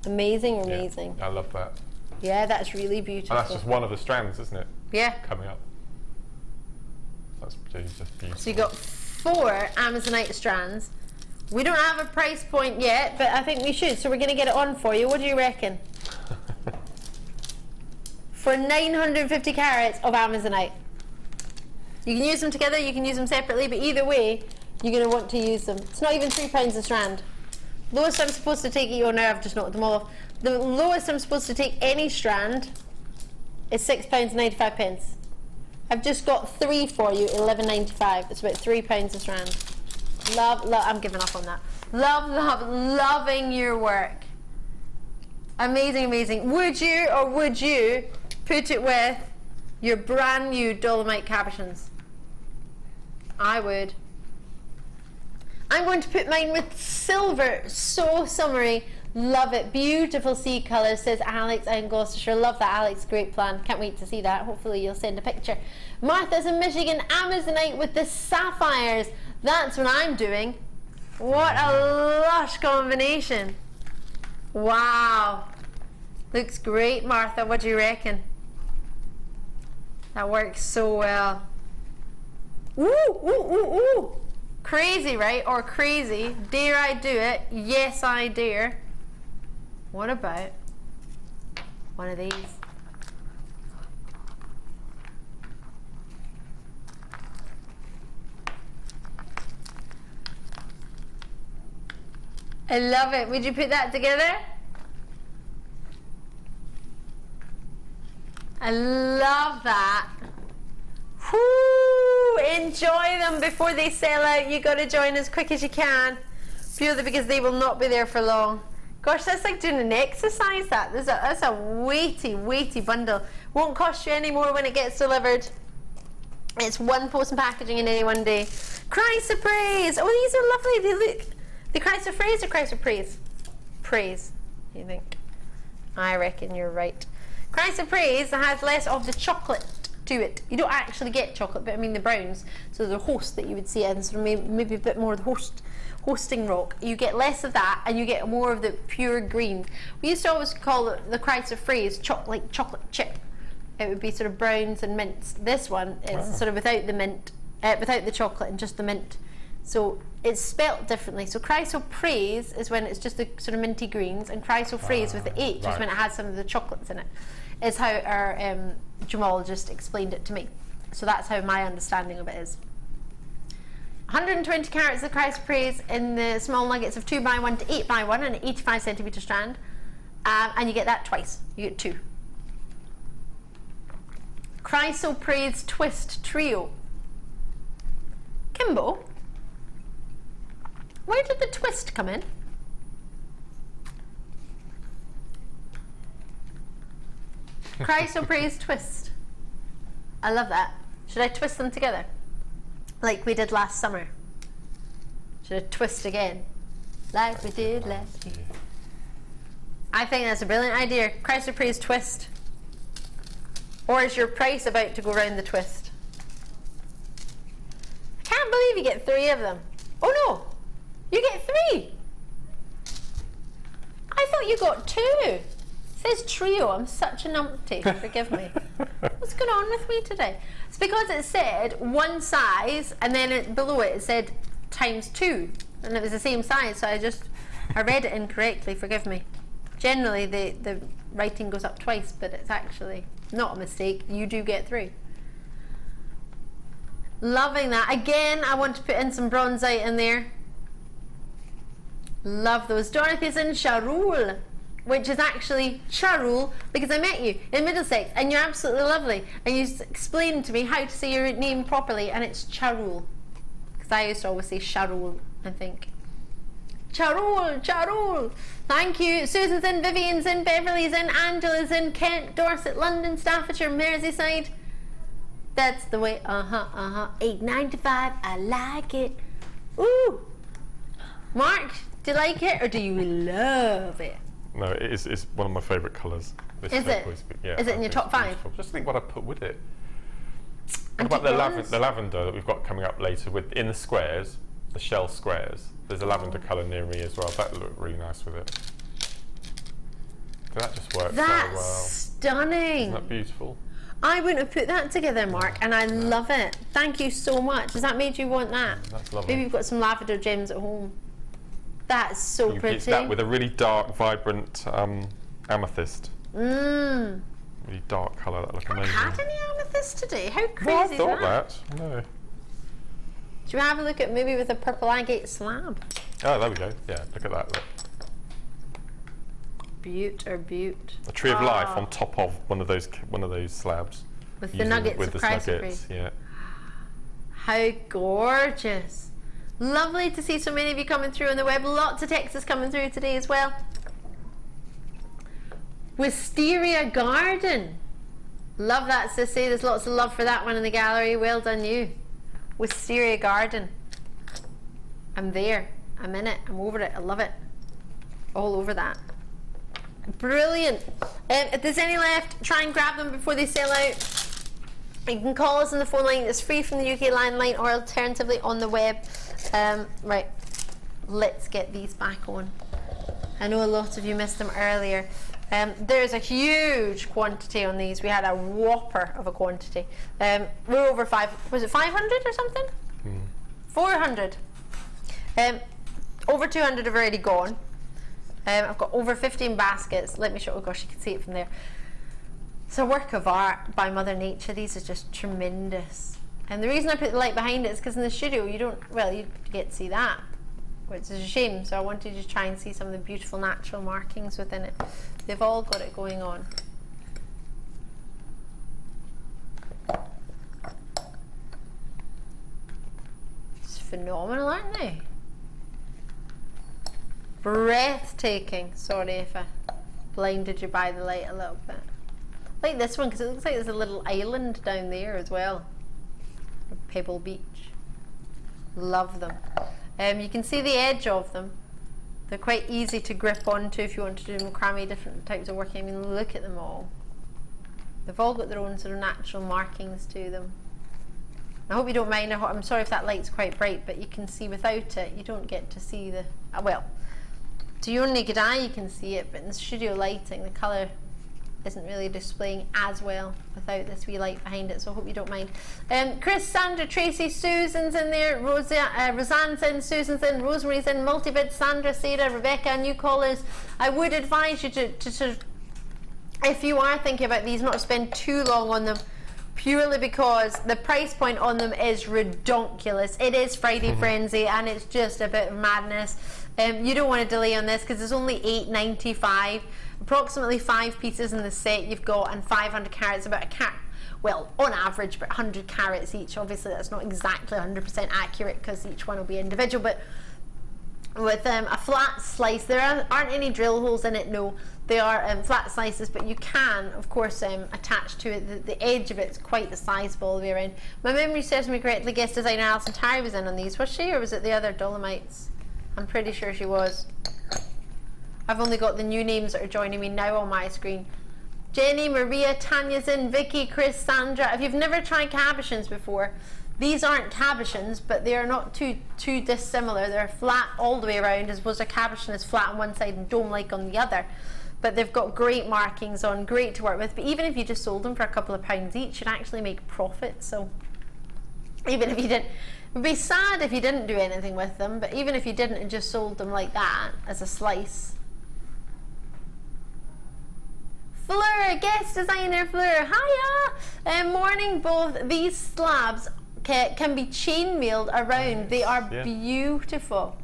S1: Amazing, amazing.
S2: Yeah, I love that.
S1: Yeah, that's really beautiful.
S2: And that's just one of the strands, isn't it?
S1: Yeah.
S2: Coming up. That's just beautiful.
S1: So you got 4 Amazonite strands. We don't have a price point yet, but I think we should. So we're going to get it on for you. What do you reckon? For 950 carats of Amazonite. You can use them together, you can use them separately, but either way, you're going to want to use them. It's not even £3 a strand. Lowest I'm supposed to take, oh no, I've just knocked them all off. The lowest I'm supposed to take any strand is £6.95. I've just got 3 for you, £11.95. It's about £3 a strand. Love, love, I'm giving up on that. Love, love, loving your work. Amazing, amazing. Would you or would you put it with your brand new Dolomite cabochons? I would. I'm going to put mine with silver. So summery. Love it. Beautiful sea colours, says Alex in Gloucestershire. Love that, Alex. Great plan. Can't wait to see that. Hopefully you'll send a picture. Martha's in Michigan. Amazonite with the sapphires. That's what I'm doing. What a lush combination. Wow. Looks great, Martha. What do you reckon? That works so well. Ooh, ooh, ooh, ooh. Crazy, right? Or crazy. Dare I do it? Yes, I dare. What about one of these? I love it. Would you put that together? I love that. Whoo! Enjoy them before they sell out. You got to join as quick as you can, purely because they will not be there for long. Gosh, that's like doing an exercise. That's a weighty, weighty bundle. Won't cost you any more when it gets delivered. It's one post and packaging in any one day. Chrysoprase. Oh, these are lovely. They look. The chrysoprase or chrysoprase? Praise. You think? I reckon you're right. Chrysoprase has less of the chocolate to it. You don't actually get chocolate, but I mean the browns. So the host that you would see, and sort of maybe a bit more of the hosting rock. You get less of that, and you get more of the pure green. We used to always call it the chrysoprase like chocolate chip. It would be sort of browns and mints. This one is sort of without the mint, without the chocolate and just the mint. So it's spelt differently. So chrysoprase is when it's just the sort of minty greens, and chrysoprase with the H is when it has some of the chocolates in it. Is how our gemologist explained it to me. So that's how my understanding of it is. 120 carats of chrysoprase in the small nuggets of 2x1 to 8x1 and an 85 centimetre strand. And you get that twice. You get two. Chrysoprase twist trio. Kimbo, where did the twist come in? Chrysoprase twist. I love that. Should I twist them together? Like we did last summer. Should I twist again? Like we did last year. I think that's a brilliant idea. Chrysoprase twist. Or is your price about to go round the twist? I can't believe you get 3 of them. Oh no! You get 3! I thought you got 2. It says trio. I'm such a numpty. Forgive me. What's going on with me today? It's because it said one size, and then below it said ×2, and it was the same size. So I read it incorrectly. Forgive me. Generally, the writing goes up twice, but it's actually not a mistake. You do get 3. Loving that. Again, I want to put in some bronzite in there. Love those. Dorothy's in Charul, which is actually Charul because I met you in Middlesex and you're absolutely lovely, and you explained to me how to say your name properly, and it's Charul, because I used to always say Charul, I think. Charul, Charul. Thank you. Susan's in, Vivian's in, Beverly's in, Angela's in, Kent, Dorset, London, Staffordshire, Merseyside. That's the way. $8.95. I like it. Ooh. Mark, do you like it or do you love it?
S2: No, it's one of my favourite colours.
S1: Is it?
S2: Yeah,
S1: is it in your top 5?
S2: Just think what I put with it. What about the lavender that we've got coming up later in the squares, the shell squares? There's a lavender colour near me as well. That looked really nice with it. That just works so well.
S1: That's stunning.
S2: Isn't that beautiful?
S1: I wouldn't have put that together, Mark, and I love it. Thank you so much. Has that made you want that?
S2: That's lovely.
S1: Maybe you've got some lavender gems at home. That's so pretty.
S2: It's that with a really dark, vibrant amethyst. Really dark colour. That look amazing.
S1: Had any amethyst today? How crazy
S2: is that? I thought that. No.
S1: Do you have a look at maybe with a purple agate slab?
S2: Oh, there we go. Yeah, look at that. Look.
S1: Beaut or beaut.
S2: A tree of life on top of one of those slabs.
S1: With the nuggets of chrysoprase.
S2: Yeah.
S1: How gorgeous. Lovely to see so many of you coming through on the web. Lots of texts coming through today as well. Wisteria Garden. Love that, Sissy. There's lots of love for that one in the gallery. Well done, you. Wisteria Garden. I'm there. I'm in it. I'm over it. I love it. All over that. Brilliant. If there's any left, try and grab them before they sell out. You can call us on the phone line. It's free from the UK landline, or alternatively on the web. Right, let's get these back on. I know a lot of you missed them earlier. There's a huge quantity on these. We had a whopper of a quantity. We're over was it 500 or something? 400. Over 200 have already gone. I've got over 15 baskets. Let me show. Oh gosh, you can see it from there. It's a work of art by Mother Nature. These are just tremendous. And the reason I put the light behind it is because in the studio you don't, well, you get to see that, which is a shame. So I wanted you to try and see some of the beautiful natural markings within it. They've all got it going on. It's phenomenal, aren't they? Breathtaking. Sorry if I blinded you by the light a little bit. I like this one because it looks like there's a little island down there as well. A Pebble Beach. Love them. You can see the edge of them. They're quite easy to grip onto if you want to do macrame, different types of working. I mean, look at them all. They've all got their own sort of natural markings to them. I hope you don't mind. I'm sorry if that light's quite bright, but you can see without it, you don't get to see the, well, to your naked eye you can see it, but in the studio lighting, the colour isn't really displaying as well without this wee light behind it, so I hope you don't mind. Chris, Sandra, Tracy, Susan's in there, Roseanne's in, Susan's in, Rosemary's in, Multibid, Sandra, Sarah, Rebecca, new callers. I would advise you to if you are thinking about these, not spend too long on them, purely because the price point on them is redonkulous. It is Friday Frenzy and it's just a bit of madness. You don't want to delay on this because it's only $8.95. Approximately 5 pieces in the set you've got, and 500 carats, about a carat, well, on average, about 100 carats each. Obviously that's not exactly 100% accurate because each one will be individual, but with a flat slice, there aren't any drill holes in it, no. They are flat slices, but you can, of course, attach to it. The edge of it's quite sizable all the way around. My memory serves me correctly, guest designer Alison Tyree was in on these. Was she, or was it the other Dolomites? I'm pretty sure she was. I've only got the new names that are joining me now on my screen. Jenny, Maria, Tanya's in, Vicky, Chris, Sandra. If you've never tried cabochons before, these aren't cabochons, but they are not too dissimilar. They're flat all the way around, as opposed to a cabochon is flat on one side and dome-like on the other. But they've got great markings on, great to work with. But even if you just sold them for a couple of pounds each, you'd actually make profit. So even if you didn't, it would be sad if you didn't do anything with them, but even if you didn't and just sold them like that as a slice. Fleur, guest designer Fleur, hiya! Morning. Both these slabs can be chain mailed around. They are beautiful.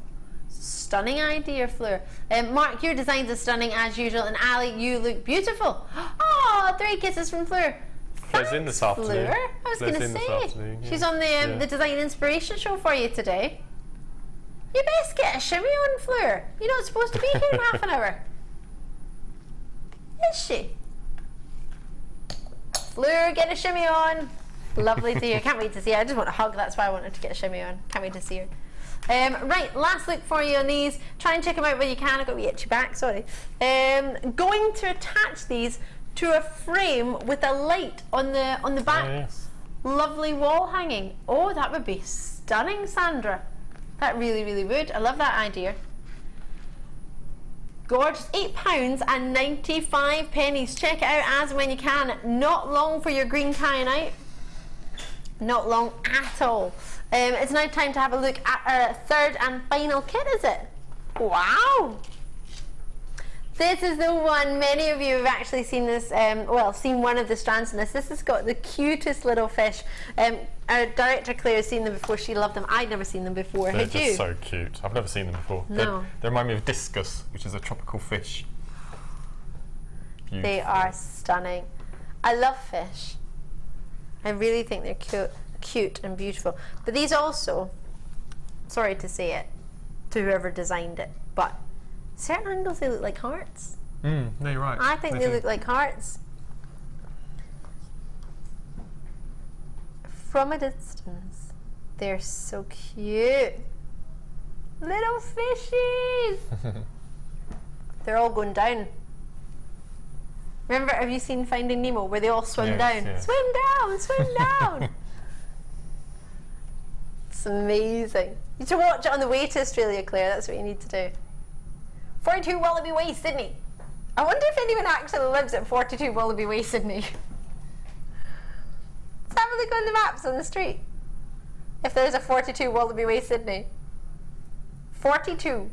S1: Stunning idea, Fleur. Mark, your designs are stunning as usual, and Ali, you look beautiful. Oh, 3 kisses from Fleur.
S2: She's in this afternoon.
S1: Fleur. I was going to say, she's on the Design Inspiration show for you today. You best get a shimmy on, Fleur. You're not supposed to be here in half an hour. Is she? Fleur, get a shimmy on. Lovely to hear. Can't wait to see her. I just want a hug. That's why I wanted to get a shimmy on. Can't wait to see her. Right, last look for you on these. Try and check them out when you can. I've got a wee itchy back, sorry. Going to attach these to a frame with a light on the back. Oh, yes. Lovely wall hanging. Oh, that would be stunning, Sandra. That really, really would. I love that idea. Gorgeous. £8.95. Check it out as when you can. Not long for your green kyanite. Not long at all. It's now time to have a look at our third and final kit, is it? Wow! This is the one, many of you have actually seen this, well, seen one of the strands in this. This has got the cutest little fish. Our director Claire has seen them before, she loved them. I'd never seen them before, had you?
S2: They're just so cute. I've never seen them before.
S1: No.
S2: They remind me of discus, which is a tropical fish. Beautiful.
S1: They are stunning. I love fish. I really think they're cute and beautiful. But these also Sorry to say it to whoever designed it, but certain angles they look like hearts.
S2: No, you're right.
S1: I think they look like hearts. From a distance, they're so cute. Little fishies! They're all going down. Remember, have you seen Finding Nemo where they all swim down?
S2: Yes.
S1: Swim down, swim down! It's amazing. You need to watch it on the way to Australia, Claire. That's what you need to do. 42 Wallaby Way, Sydney. I wonder if anyone actually lives at 42 Wallaby Way, Sydney. Let's have a look on the maps on the street. If there's a 42 Wallaby Way, Sydney. 42.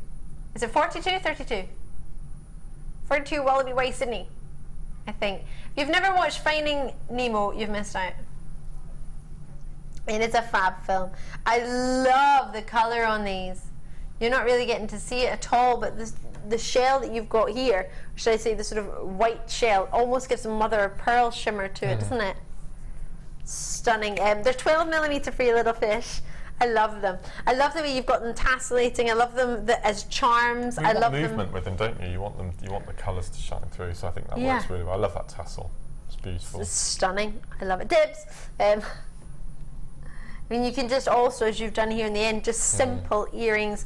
S1: Is it 42? 32? 42 Wallaby Way, Sydney. I think. If you've never watched Finding Nemo, you've missed out. It is a fab film. I love the colour on these. You're not really getting to see it at all, but the shell that you've got here, or should I say the sort of white shell, almost gives a mother of pearl shimmer to it, doesn't it? Stunning. They're 12mm for your little fish. I love them. I love the way you've got them tassellating. I love them as charms.
S2: You
S1: I
S2: want
S1: love
S2: movement with them, don't you? You want them. You want the colours to shine through. So I think that works really well. I love that tassel. It's beautiful.
S1: It's stunning. I love it. Dibs. I mean, you can just also, as you've done here in the end, just simple earrings.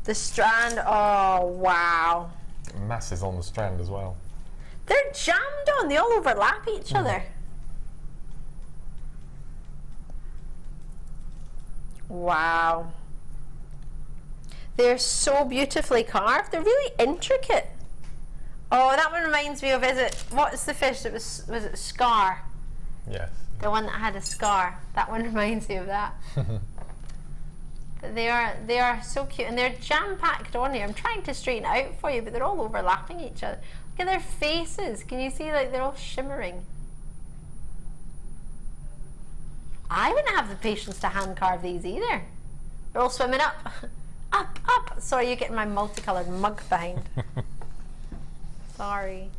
S1: The strand. Oh wow.
S2: Masses on the strand as well.
S1: They're jammed on. They all overlap each other. Wow. They're so beautifully carved. They're really intricate. Oh, that one reminds me of, what's the fish that was it Scar?
S2: Yes.
S1: The one that had a scar. That one reminds me of that. But they are so cute, and they're jam-packed on here. I'm trying to straighten it out for you, but they're all overlapping each other. Look at their faces. Can you see, like, they're all shimmering? I wouldn't have the patience to hand carve these either. They're all swimming up. Up, up. Sorry, you're getting my multicoloured mug behind. Sorry.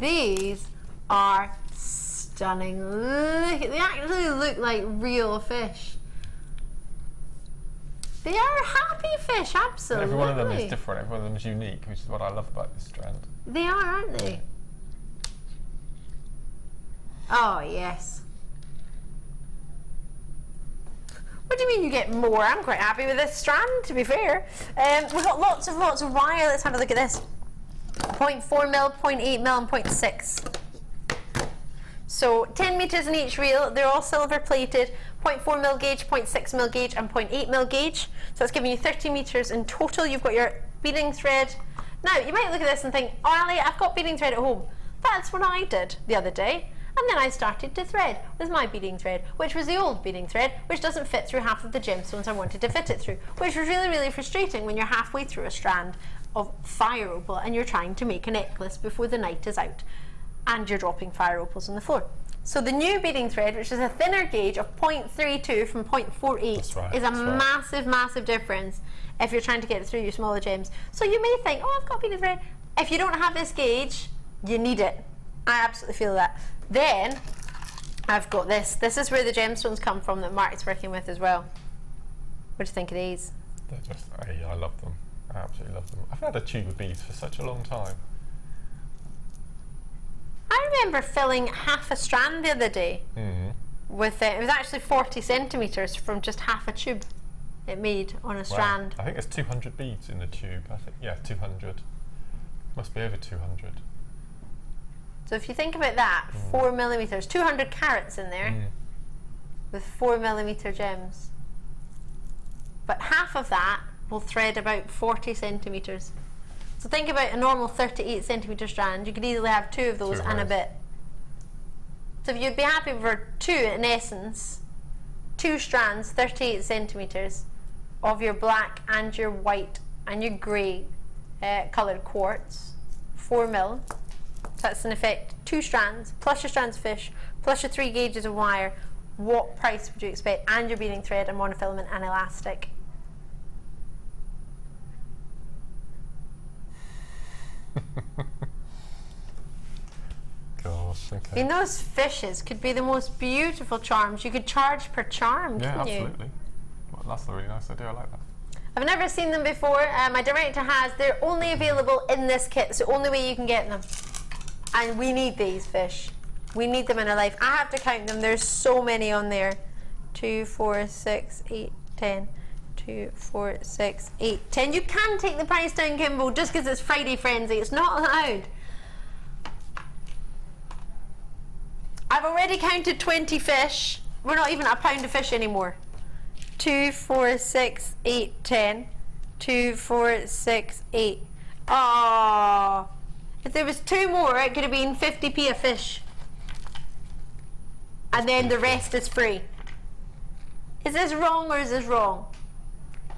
S1: These are stunning. Look, they actually look like real fish. They are happy fish, absolutely.
S2: Every one of them is different. Every one of them is unique, which is what I love about this strand.
S1: They are, aren't they? Oh, yes. What do you mean you get more? I'm quite happy with this strand, to be fair. We've got lots of wire. Let's have a look at this. 0.4 mil, 0.8 mil, and 0.6. So 10 metres in each reel. They're all silver plated. 0.4 mil gauge, 0.6 mil gauge, and 0.8 mil gauge. So that's giving you 30 metres in total. You've got your beading thread. Now, you might look at this and think, oh, Ali, I've got beading thread at home. That's what I did the other day. And then I started to thread with my beading thread, which was the old beading thread, which doesn't fit through half of the gemstones I wanted to fit it through, which was really, really frustrating when you're halfway through a strand of fire opal and you're trying to make a necklace before the night is out and you're dropping fire opals on the floor. So the new beading thread, which is a thinner gauge of 0.32 from 0.48, is a massive, massive difference if you're trying to get it through your smaller gems. So you may think, oh, I've got beading thread. If you don't have this gauge, you need it. I absolutely feel that. Then I've got this. This is where the gemstones come from that Mark's working with as well. What do you think of these?
S2: They're just, I love them. I absolutely love them. I've had a tube of beads for such a long time.
S1: I remember filling half a strand the other day with it. It was actually 40 centimetres from just half a tube it made on a strand.
S2: I think there's 200 beads in the tube. I think, yeah, 200. Must be over 200.
S1: So if you think about that, 4 millimetres, 200 carats in there with 4 millimetre gems. But half of that will thread about 40 centimetres. So think about a normal 38 centimetre strand. You could easily have two of those and a bit. So if you'd be happy for two, in essence, two strands, 38 centimetres of your black and your white and your grey coloured quartz, 4 mil. So that's in effect 2 strands, plus your strands of fish, plus your 3 gauges of wire. What price would you expect? And your beading thread and monofilament and elastic.
S2: Gosh, okay.
S1: I mean, those fishes could be the most beautiful charms. You could charge per charm, couldn't you?
S2: Absolutely. Well, that's a really nice idea. I like that.
S1: I've never seen them before. My director has. They're only available in this kit. It's the only way you can get them. And we need these fish. We need them in our life. I have to count them. There's so many on there. 2, 4, 6, 8, 10. 2, 4, 6, 8, 10. You can take the price down, Kimball, just because it's Friday Frenzy. It's not allowed. I've already counted 20 fish. We're not even at a pound of fish anymore. 2, 4, 6, 8, 10. 2, 4, 6, 8. Oh, if there was 2 more, it could have been 50p a fish. And then the rest is free. Is this wrong or is this wrong?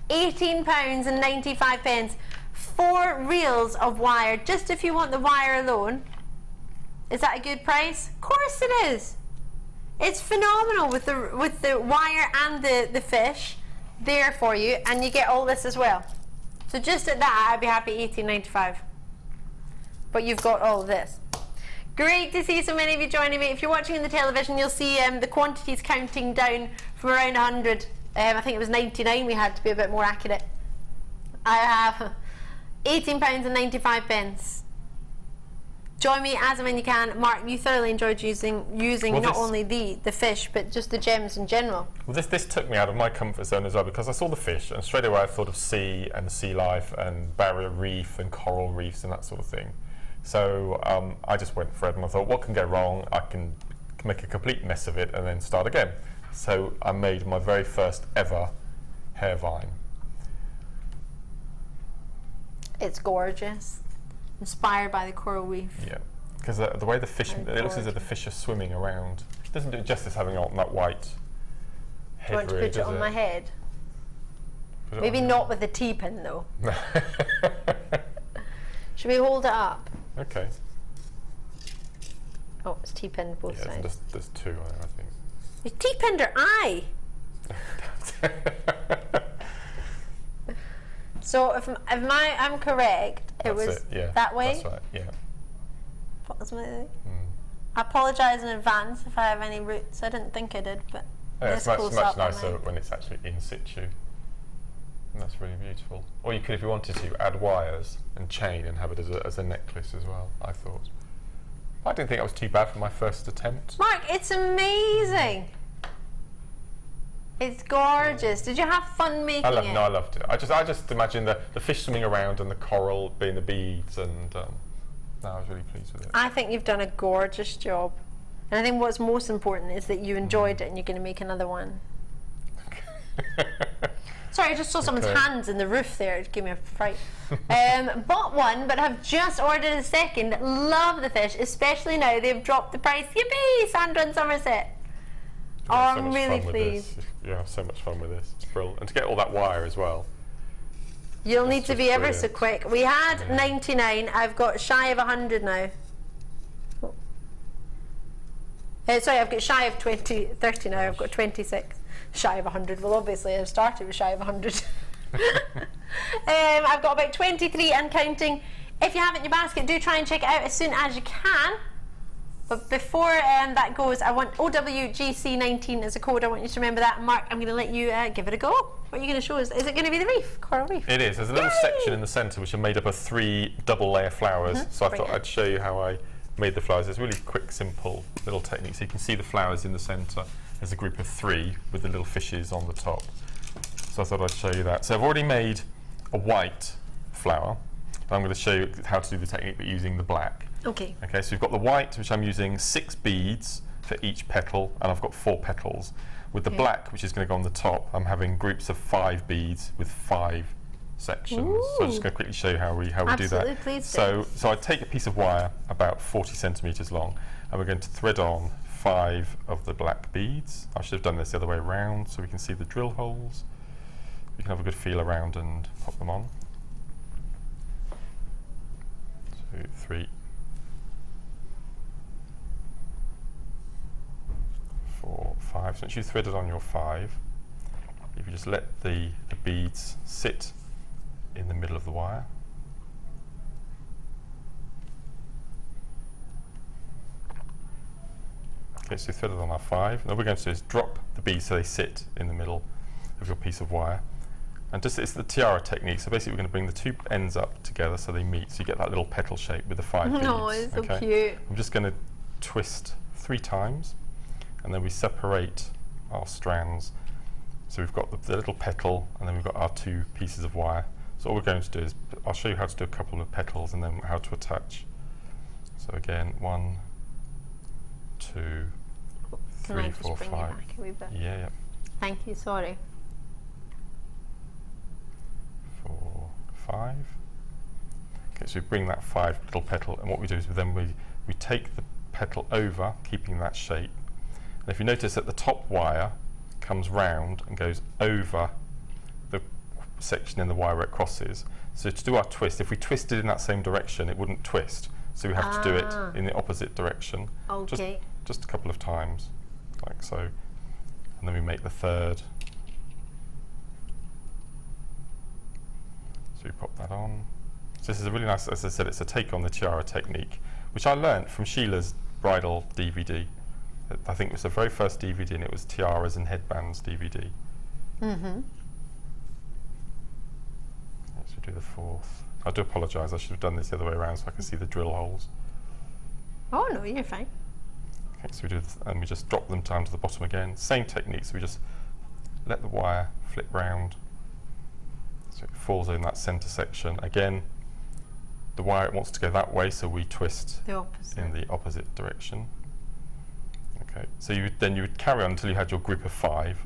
S1: £18.95. 4 reels of wire, just if you want the wire alone. Is that a good price? Of course it is. It's phenomenal with the wire and the fish there for you, and you get all this as well. So just at that, I'd be happy £18.95. But you've got all of this. Great to see so many of you joining me. If you're watching on the television, you'll see the quantities counting down from around 100. I think it was 99 we had to be a bit more accurate. I have £18.95. Join me as and when you can. Mark, you thoroughly enjoyed using well, not only the fish, but just the gems in general.
S2: Well, this took me out of my comfort zone as well, because I saw the fish and straight away I thought of sea and sea life and barrier reef and coral reefs and that sort of thing. So I just went for it and I thought, what can go wrong? I can make a complete mess of it and then start again. So I made my very first ever hair vine.
S1: It's gorgeous. Inspired by the coral reef.
S2: Yeah, because the way the fish, it looks as if the fish are swimming around. It doesn't do it justice having on that white head.
S1: Do you want to put it on my head? Maybe not with the T-pin though. Should we hold it up?
S2: Okay.
S1: Oh, it's T-pinned both sides.
S2: There's 2 on there, I think.
S1: You T-pinned her eye. So if I'm correct, it was that way.
S2: That's right. Yeah.
S1: Approximately. I apologise in advance if I have any roots. I didn't think I did, but
S2: it's much nicer when it's actually in situ. And that's really beautiful. Or you could, if you wanted to, add wires and chain and have it as a necklace as well, I thought. I didn't think that was too bad for my first attempt.
S1: Mark, it's amazing. It's gorgeous. Did you have fun making it?
S2: No, I loved it. I just imagine the fish swimming around and the coral being the beads, and no, I was really pleased with it.
S1: I think you've done a gorgeous job. And I think what's most important is that you enjoyed it and you're going to make another one. Sorry, I just saw someone's hands in the roof there. It gave me a fright. Bought one, but have just ordered a second. Love the fish, especially now they've dropped the price. Yippee! Sandra and Somerset. Oh, I'm really pleased.
S2: You have so much fun with this. It's brilliant. And to get all that wire as well.
S1: You'll need to be ever so quick. We had 99. I've got shy of 100 now. Sorry, I've got shy of 30 now. I've got 26. Shy of 100. Well, obviously, I've started with shy of 100. I've got about 23 and counting. If you have it in your basket, do try and check it out as soon as you can. But before that goes, I want OWGC19 as a code. I want you to remember that. Mark, I'm going to let you give it a go. What are you going to show us? Is it going to be the reef? Coral reef?
S2: It is. There's a little section in the centre which are made up of 3 double layer flowers. So I thought I'd show you how I made the flowers. It's really quick, simple little technique. So you can see the flowers in the centre. There's a group of 3 with the little fishes on the top. So I thought I'd show you that. So I've already made a white flower. I'm going to show you how to do the technique but using the black.
S1: Okay.
S2: Okay, so we've got the white, which I'm using 6 beads for each petal, and I've got 4 petals. With the black, which is going to go on the top, I'm having groups of 5 beads with 5 sections. So I'm just going to quickly show you how we do that.
S1: Please
S2: so I take a piece of wire about 40 centimetres long, and we're going to thread on 5 of the black beads. I should have done this the other way around so we can see the drill holes. You can have a good feel around and pop them on. 2, 3, 4, 5. So once you've threaded on your 5, if you just let the beads sit in the middle of the wire. Okay, so we've threaded on our 5. Now what we're going to do is drop the beads so they sit in the middle of your piece of wire. And just it's the tiara technique. So basically, we're going to bring the two ends up together so they meet. So you get that little petal shape with the 5 beads.
S1: Oh, it's so cute.
S2: I'm just going to twist 3 times, and then we separate our strands. So we've got the little petal, and then we've got our 2 pieces of wire. So all we're going to do is, I'll show you how to do a couple of petals and then how to attach. So again, 1, 2, 3, 4, 5. Yeah.
S1: Thank you, sorry.
S2: 4, 5. Okay, so we bring that 5 little petal, and what we do is then we take the petal over, keeping that shape. And if you notice that the top wire comes round and goes over the section in the wire where it crosses. So to do our twist, if we twisted in that same direction, it wouldn't twist. So we have to do it in the opposite direction.
S1: Okay.
S2: Just a couple of times, like so. And then we make the 3rd. So we pop that on. So this is a really nice, as I said, it's a take on the tiara technique, which I learnt from Sheila's bridal DVD. I think it was the very first DVD, and it was tiaras and headbands DVD.
S1: Mm-hmm.
S2: Let's do the 4th. I do apologise, I should have done this the other way around so I can see the drill holes.
S1: Oh no, you're fine.
S2: Okay, so we do this, and we just drop them down to the bottom again. Same technique, so we just let the wire flip round so it falls in that centre section. Again, the wire wants to go that way, so we twist in the opposite direction. Okay, so you would carry on until you had your group of 5,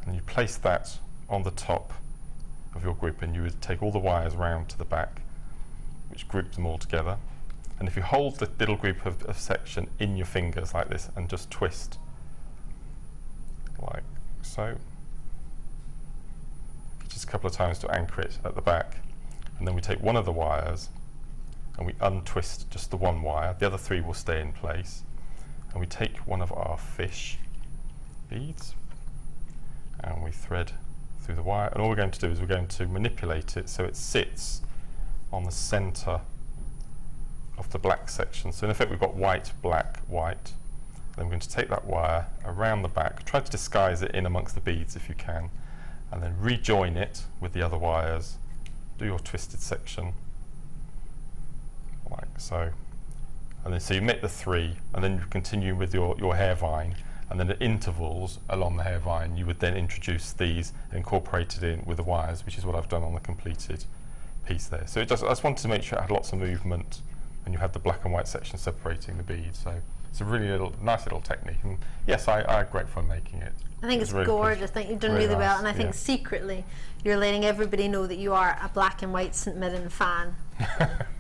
S2: and you place that on the top of your group, and you would take all the wires round to the back, which groups them all together. And if you hold the little group of section in your fingers like this and just twist like so, just a couple of times to anchor it at the back, and then we take one of the wires and we untwist just the one wire, the other 3 will stay in place, and we take one of our fish beads and we thread through the wire, and all we're going to do is we're going to manipulate it so it sits on the centre of the black section. So in effect we've got white, black, white. Then we're going to take that wire around the back, try to disguise it in amongst the beads if you can, and then rejoin it with the other wires, do your twisted section like so, and then so you make the 3, and then you continue with your hair vine, and then at intervals along the hair vine you would then introduce these and incorporate it in with the wires, which is what I've done on the completed piece there. So I just wanted to make sure it had lots of movement and you had the black and white section separating the beads. So it's a really nice little technique, and yes, I had great fun making it.
S1: I think it's really gorgeous. I think you've done really well, and I think secretly you're letting everybody know that you are a black and white St Mirren fan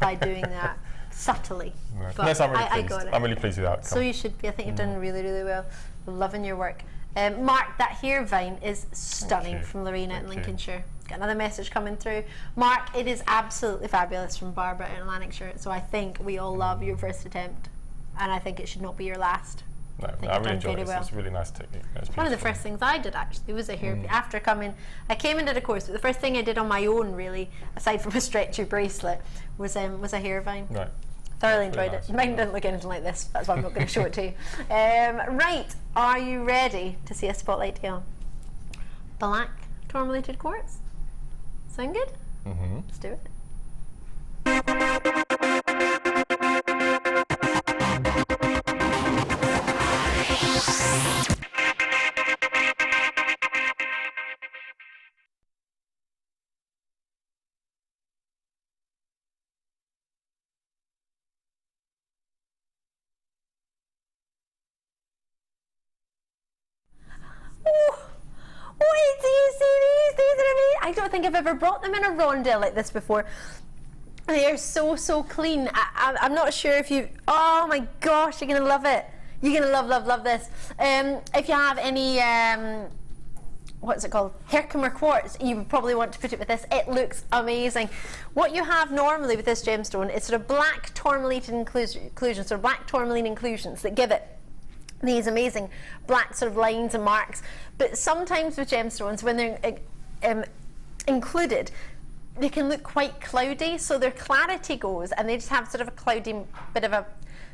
S1: by doing that subtly.
S2: Right.
S1: But
S2: yes, I'm really
S1: I
S2: pleased.
S1: got it.
S2: I'm really pleased with the outcome.
S1: So you should be. I think you've done really, really well. Loving your work. Mark, that hair vine is stunning from Lorena in Lincolnshire. Got another message coming through. Mark, it is absolutely fabulous from Barbara in Lanarkshire. So I think we all love your first attempt, and I think it should not be your last.
S2: No, I really enjoyed it. It's a really nice technique.
S1: One of the first things I did actually was a hair. After coming, I came and did a course, but the first thing I did on my own, really, aside from a stretchy bracelet, was a hair vine.
S2: Right.
S1: Thoroughly enjoyed it. Mine didn't look anything like this. That's why I'm not going to show it to you. Right, are you ready to see a spotlight tail? Black tourmalinated quartz. Sound good? Let's do it. Wait, do you see these? These are amazing. I don't think I've ever brought them in a rondelle like this before. They are so clean. I'm not sure if you... Oh my gosh, you're going to love it. You're going to love this. If you have any... what's it called? Herkimer quartz, you would probably want to put it with this. It looks amazing. What you have normally with this gemstone is sort of black tourmalinated inclusions, or black tourmaline inclusions that give it these amazing black sort of lines and marks. But sometimes with gemstones, when they're included, they can look quite cloudy, so their clarity goes and they just have sort of a cloudy bit of a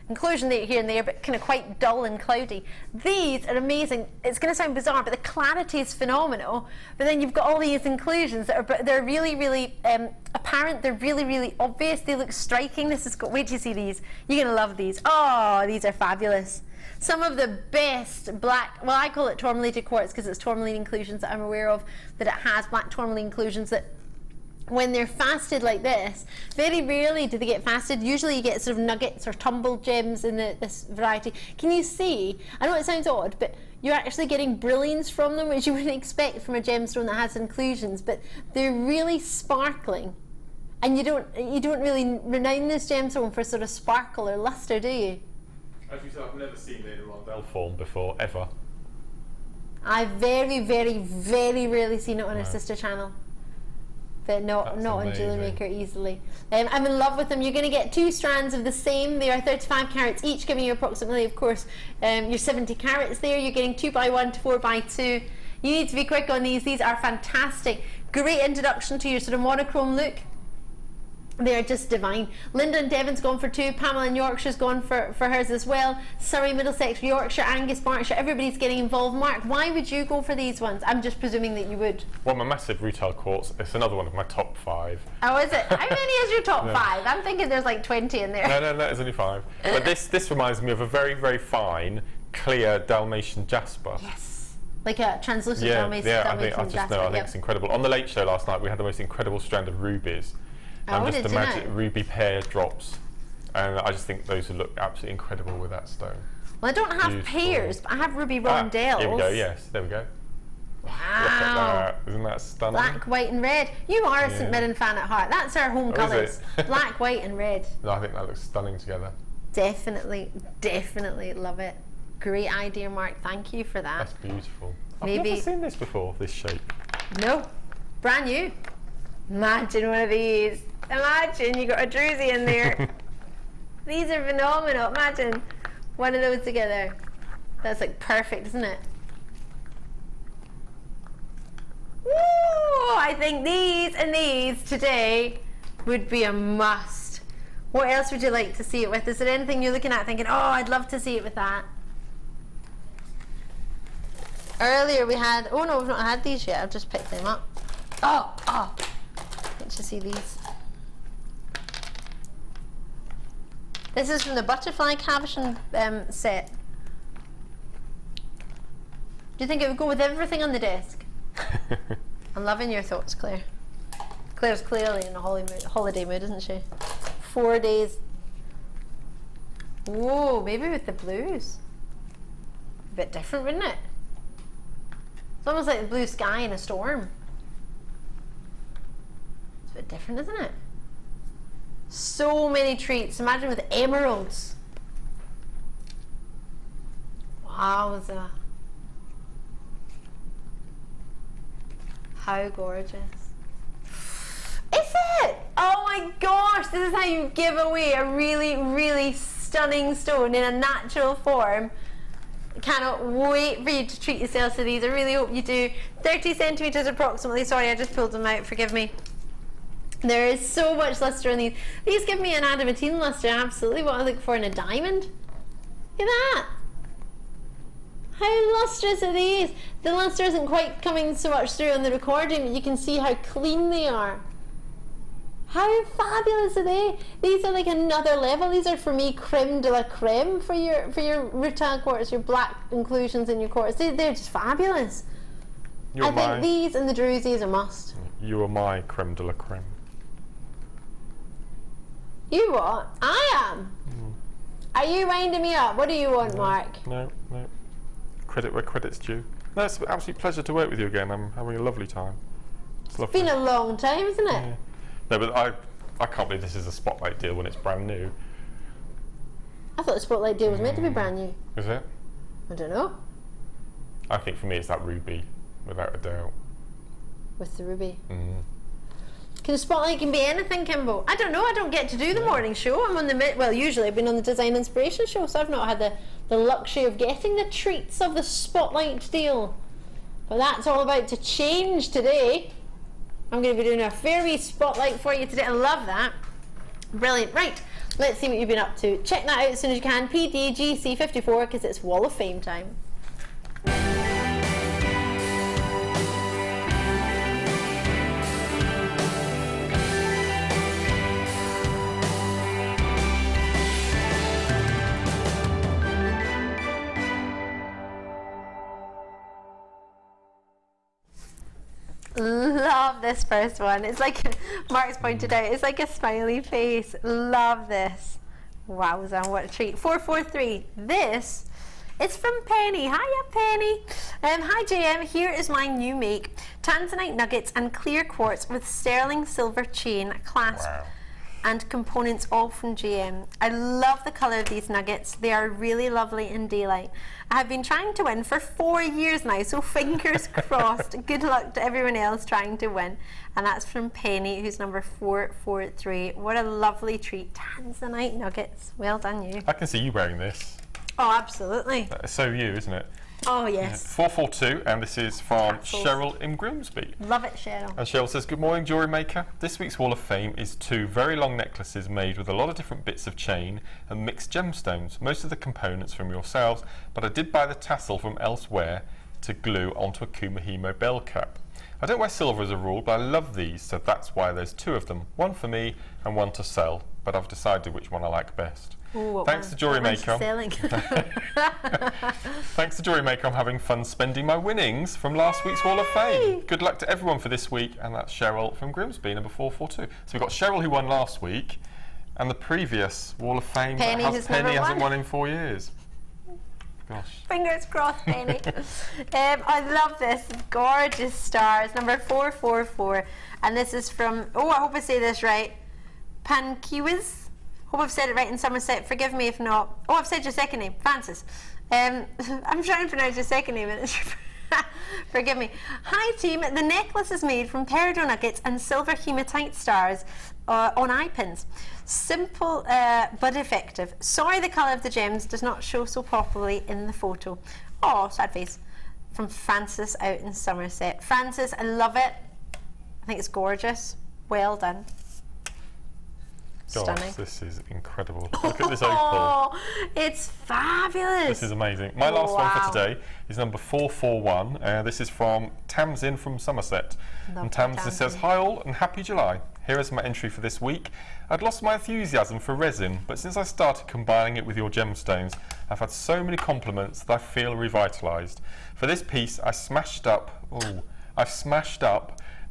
S1: inclusion there, here and there, but kind of quite dull and cloudy. These are amazing. It's going to sound bizarre, but the clarity is phenomenal. But then you've got all these inclusions that are, they're really, really apparent. They're really, really obvious. They look striking. This is, wait till you see these. You're going to love these. Oh, these are fabulous. Some of the best black, well, I call it tourmalinated quartz because it's tourmaline inclusions that I'm aware of, that it has black tourmaline inclusions that when they're fasted like this, very rarely do they get fasted. Usually you get sort of nuggets or tumbled gems in this variety. Can you see? I know it sounds odd, but you're actually getting brilliance from them, which you wouldn't expect from a gemstone that has inclusions, but they're really sparkling. And you don't really renown this gemstone for sort of sparkle or luster, do you?
S2: As you said, I've never seen it in a rondelle form before, ever.
S1: I've very, very, very rarely seen it on a sister channel. But not on Jewellery Maker easily. I'm in love with them. You're going to get 2 strands of the same. They are 35 carats each, giving you approximately, of course, your 70 carats there. You're getting 2x1 to 4x2. You need to be quick on these. These are fantastic. Great introduction to your sort of monochrome look. They are just divine. Linda and Devon's gone for 2. Pamela in Yorkshire's gone for hers as well. Surrey, Middlesex, Yorkshire, Angus, Berkshire, everybody's getting involved. Mark, why would you go for these ones? I'm just presuming that you would.
S2: Well, I'm a massive retail quartz. It's another one of my top 5.
S1: Oh, is it? How many is your top 5? I'm thinking there's like 20 in there.
S2: No, there's only 5. But this reminds me of a very, very fine, clear Dalmatian jasper.
S1: Yes. Like a translucent Dalmatian jasper.
S2: I think it's incredible. On the Late Show last night, we had the most incredible strand of rubies. And just imagine ruby pear drops, and I just think those would look absolutely incredible with that stone.
S1: Well, I don't have pears, but I have ruby rondelles.
S2: Here we go. Yes, there we go.
S1: Wow!
S2: Look at that. Isn't that stunning?
S1: Black, white, and red. You are a St Mirren fan at heart. That's our home colours. Black, white, and red.
S2: No, I think that looks stunning together.
S1: Definitely, definitely love it. Great idea, Mark. Thank you for that.
S2: That's beautiful. I've never seen this before. This shape.
S1: No, brand new. Imagine one of these. Imagine you got a Druzy in there. These are phenomenal. Imagine one of those together. That's like perfect, isn't it? Woo! I think these and these today would be a must. What else would you like to see it with? Is there anything you're looking at thinking, oh, I'd love to see it with that? Earlier we had, oh no, we've not had these yet. I've just picked them up. Oh. Let's just see these. This is from the Butterfly Cabochon set. Do you think it would go with everything on the desk? I'm loving your thoughts, Claire. Claire's clearly in a holiday mood, isn't she? 4 days. Whoa, maybe with the blues. A bit different, wouldn't it? It's almost like the blue sky in a storm. It's a bit different, isn't it? So many treats. Imagine with emeralds. Wowza. How gorgeous. Is it? Oh my gosh, this is how you give away a really, really stunning stone in a natural form. Cannot wait for you to treat yourselves to these. I really hope you do. 30 centimetres approximately. Sorry, I just pulled them out. Forgive me. There is so much luster in these. These give me an adamantine luster. Absolutely what I look for in a diamond. Look at that. How lustrous are these? The luster isn't quite coming so much through on the recording, but you can see how clean they are. How fabulous are they? These are like another level. These are for me creme de la creme for your rutile quartz, your black inclusions in your quartz. They're just fabulous. I think these and the Druzy is a must.
S2: You are my creme de la creme.
S1: You what? I am. Are you winding me up? What do you want, Mark?
S2: No. Credit where credit's due. No, it's an absolute pleasure to work with you again. I'm having a lovely time.
S1: It's been a long time, isn't it?
S2: Yeah. No, but I can't believe this is a Spotlight deal when it's brand new.
S1: I thought the Spotlight deal was meant to be brand new.
S2: Is it?
S1: I don't know.
S2: I think for me it's that ruby, without a doubt.
S1: With the ruby. Can Spotlight can be anything, Kimbo? I don't know. I don't get to do the morning show. I'm on the well. Usually I've been on the Design Inspiration show, so I've not had the luxury of getting the treats of the Spotlight deal. But that's all about to change today. I'm going to be doing a fairy Spotlight for you today. I love that. Brilliant. Right, Let's see what you've been up to. Check that out as soon as you can. PDGC54 because it's Wall of Fame time. Love this first one. It's like Mark's pointed out, it's like a smiley face. Love this. Wowza, what a treat. 443. This is from Penny. Hiya, Penny. Hi, JM. Here is my new make. Tanzanite nuggets and clear quartz with sterling silver chain clasp.
S2: Wow.
S1: And components all from GM. I love the colour of these nuggets. They are really lovely in daylight. I have been trying to win for 4 years now, so fingers crossed. Good luck to everyone else trying to win. And that's from Penny, who's number 443. What a lovely treat. Tanzanite nuggets. Well done, you.
S2: I can see you wearing this.
S1: Oh, absolutely.
S2: So you, isn't it?
S1: Oh, yes.
S2: 442, and this is from
S1: Capsules.
S2: Cheryl in Grimsby.
S1: Love it, Cheryl.
S2: And Cheryl says, good morning, Jewellery Maker. This week's Wall of Fame is 2 very long necklaces made with a lot of different bits of chain and mixed gemstones. Most of the components from yourselves, but I did buy the tassel from elsewhere to glue onto a Kumihimo bell cap. I don't wear silver as a rule, but I love these, so that's why there's 2 of them. One for me and one to sell, but I've decided which one I like best.
S1: Ooh,
S2: Thanks to Jewellery Maker. Thanks to Jewellery Maker, I'm having fun spending my winnings from last week's Wall of Fame. Good luck to everyone for this week, and that's Cheryl from Grimsby, number 442. So we've got Cheryl who won last week, and the previous Wall of Fame
S1: Penny
S2: hasn't won in 4 years. Gosh.
S1: Fingers crossed, Penny. I love this. Gorgeous stars, number 444. And this is from, oh, I hope I say this right, Pankiwis. Hope I've said it right in Somerset. Forgive me if not. Oh, I've said your second name, Francis. I'm trying to pronounce your second name. Forgive me. Hi, team. The necklace is made from peridot nuggets and silver hematite stars on eye pins. Simple but effective. Sorry the colour of the gems does not show so properly in the photo. Oh, sad face. From Francis out in Somerset. Francis, I love it. I think it's gorgeous. Well done. Stunning.
S2: Gosh, this is incredible. Look at this opal.
S1: Oh, it's fabulous.
S2: This is amazing. My last one for today is number 441. This is from Tamsin from Somerset. And Tamsin says, hi all and happy July. Here is my entry for this week. I'd lost my enthusiasm for resin, but since I started combining it with your gemstones, I've had so many compliments that I feel revitalised. For this piece, I've smashed up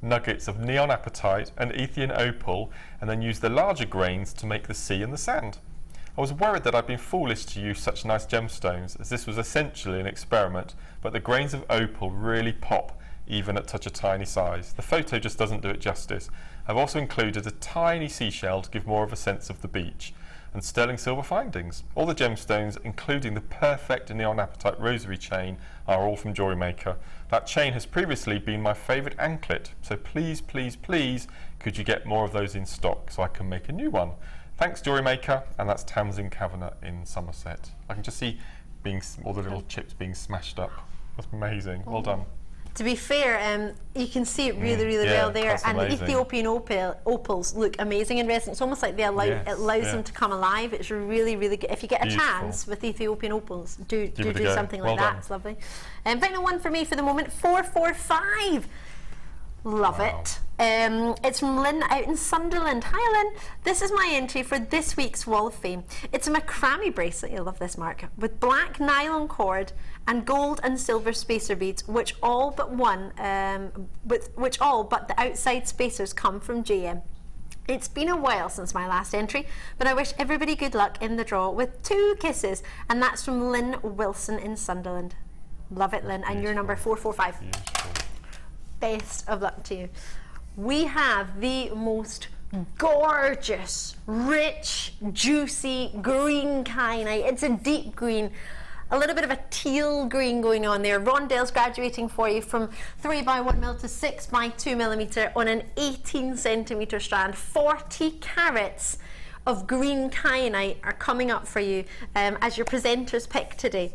S2: nuggets of neon apatite and Ethiopian opal, and then used the larger grains to make the sea and the sand. I was worried that I'd been foolish to use such nice gemstones, as this was essentially an experiment, but the grains of opal really pop even at such a tiny size. The photo just doesn't do it justice. I've also included a tiny seashell to give more of a sense of the beach, and sterling silver findings. All the gemstones, including the perfect neon apatite rosary chain, are all from Jewellery Maker. That chain has previously been my favourite anklet, so please, please, please, could you get more of those in stock so I can make a new one? Thanks, Jewellery Maker, and that's Tamsin Kavanagh in Somerset. I can just see all the little chips being smashed up. That's amazing. Well done.
S1: To be fair, you can see it really, really well there, and the Ethiopian opals look amazing in resin. It's almost like they it allows them to come alive. It's really, really good. If you get a chance with Ethiopian opals, do something like that. It's lovely. And final one for me for the moment, 445. Love it. It's from Lynn out in Sunderland. Hi Lynn, this is my entry for this week's Wall of Fame. It's a Macrame bracelet, you'll love this, Mark, with black nylon cord and gold and silver spacer beads, which all but the outside spacers come from JM. It's been a while since my last entry, but I wish everybody good luck in the draw with 2 kisses, and that's from Lynn Wilson in Sunderland. Love it, Lynn, and you're number 445.
S2: Beautiful.
S1: Best of luck to you. We have the most gorgeous, rich, juicy green kyanite. It's a deep green, a little bit of a teal green going on there. Rondell's graduating for you from 3x1mm to 6x2mm on an 18cm strand. 40 carats of green kyanite are coming up for you as your presenter's pick today.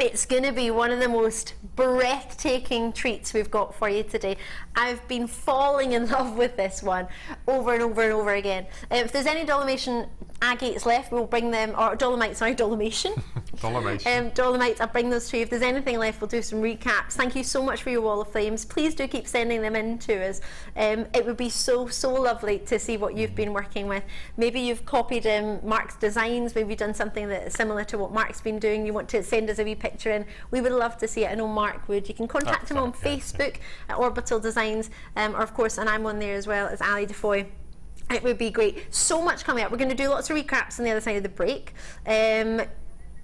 S1: It's going to be one of the most breathtaking treats we've got for you today. I've been falling in love with this one over and over and over again. If there's any Dolomitian agates left, we'll bring them, or Dolomite, sorry, Dolomatian. Dolomites, I'll bring those to you. If there's anything left, we'll do some recaps. Thank you so much for your wall of flames. Please do keep sending them in to us. It would be so lovely to see what you've been working with. Maybe you've copied Mark's designs, maybe done something that's similar to what Mark's been doing. You want to send us a wee picture in. We would love to see it. I know Mark would. You can contact him on Facebook at Orbital Designs, or of course, and I'm on there as well as Ali DeFoy. It would be great. So much coming up. We're going to do lots of recaps on the other side of the break.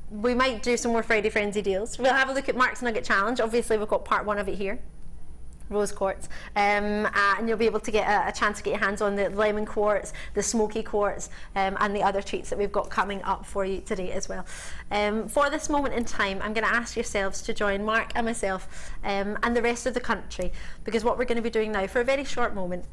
S1: We might do some more Friday Frenzy deals. We'll have a look at Mark's Nugget Challenge. Obviously, we've got part 1 of it here. Rose quartz, and you'll be able to get a chance to get your hands on the lemon quartz, the smoky quartz, and the other treats that we've got coming up for you today as well. For this moment in time, I'm going to ask yourselves to join Mark and myself and the rest of the country, because what we're going to be doing now for a very short moment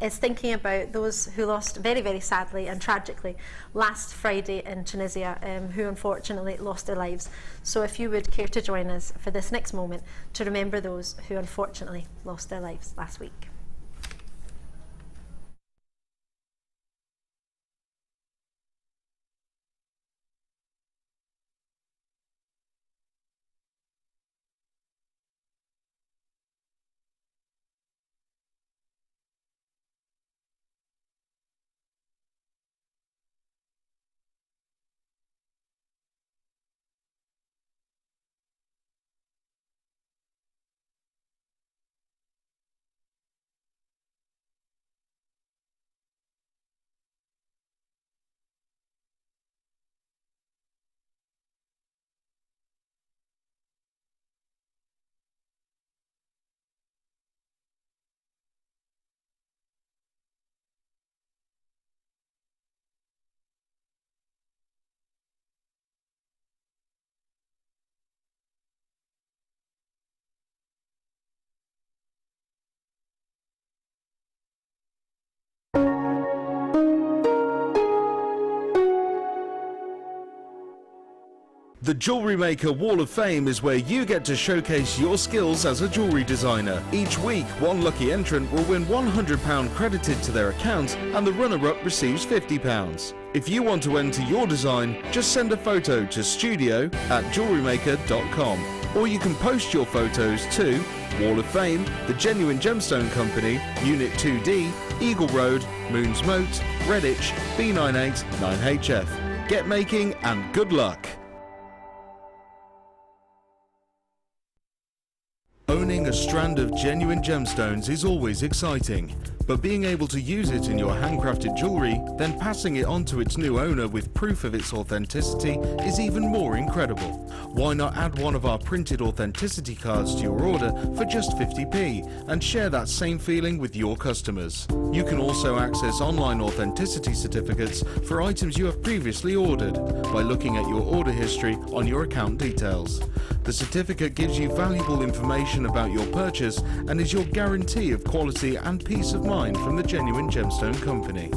S1: is thinking about those who lost very sadly and tragically last Friday in Tunisia, who unfortunately lost their lives. So if you would care to join us for this next moment to remember those who unfortunately lost their lives last week.
S4: The Jewellery Maker Wall of Fame is where you get to showcase your skills as a jewellery designer. Each week, one lucky entrant will win £100 credited to their account and the runner-up receives £50. If you want to enter your design, just send a photo to studio@jewellerymaker.com, or you can post your photos to Wall of Fame, The Genuine Gemstone Company, Unit 2D, Eagle Road, Moons Moat, Redditch, B98 9HF. Get making and good luck! Owning a strand of genuine gemstones is always exciting, but being able to use it in your handcrafted jewellery, then passing it on to its new owner with proof of its authenticity is even more incredible. Why not add one of our printed authenticity cards to your order for just 50p and share that same feeling with your customers? You can also access online authenticity certificates for items you have previously ordered by looking at your order history on your account details. The certificate gives you valuable information about your purchase and is your guarantee of quality and peace of mind from the Genuine Gemstone Company.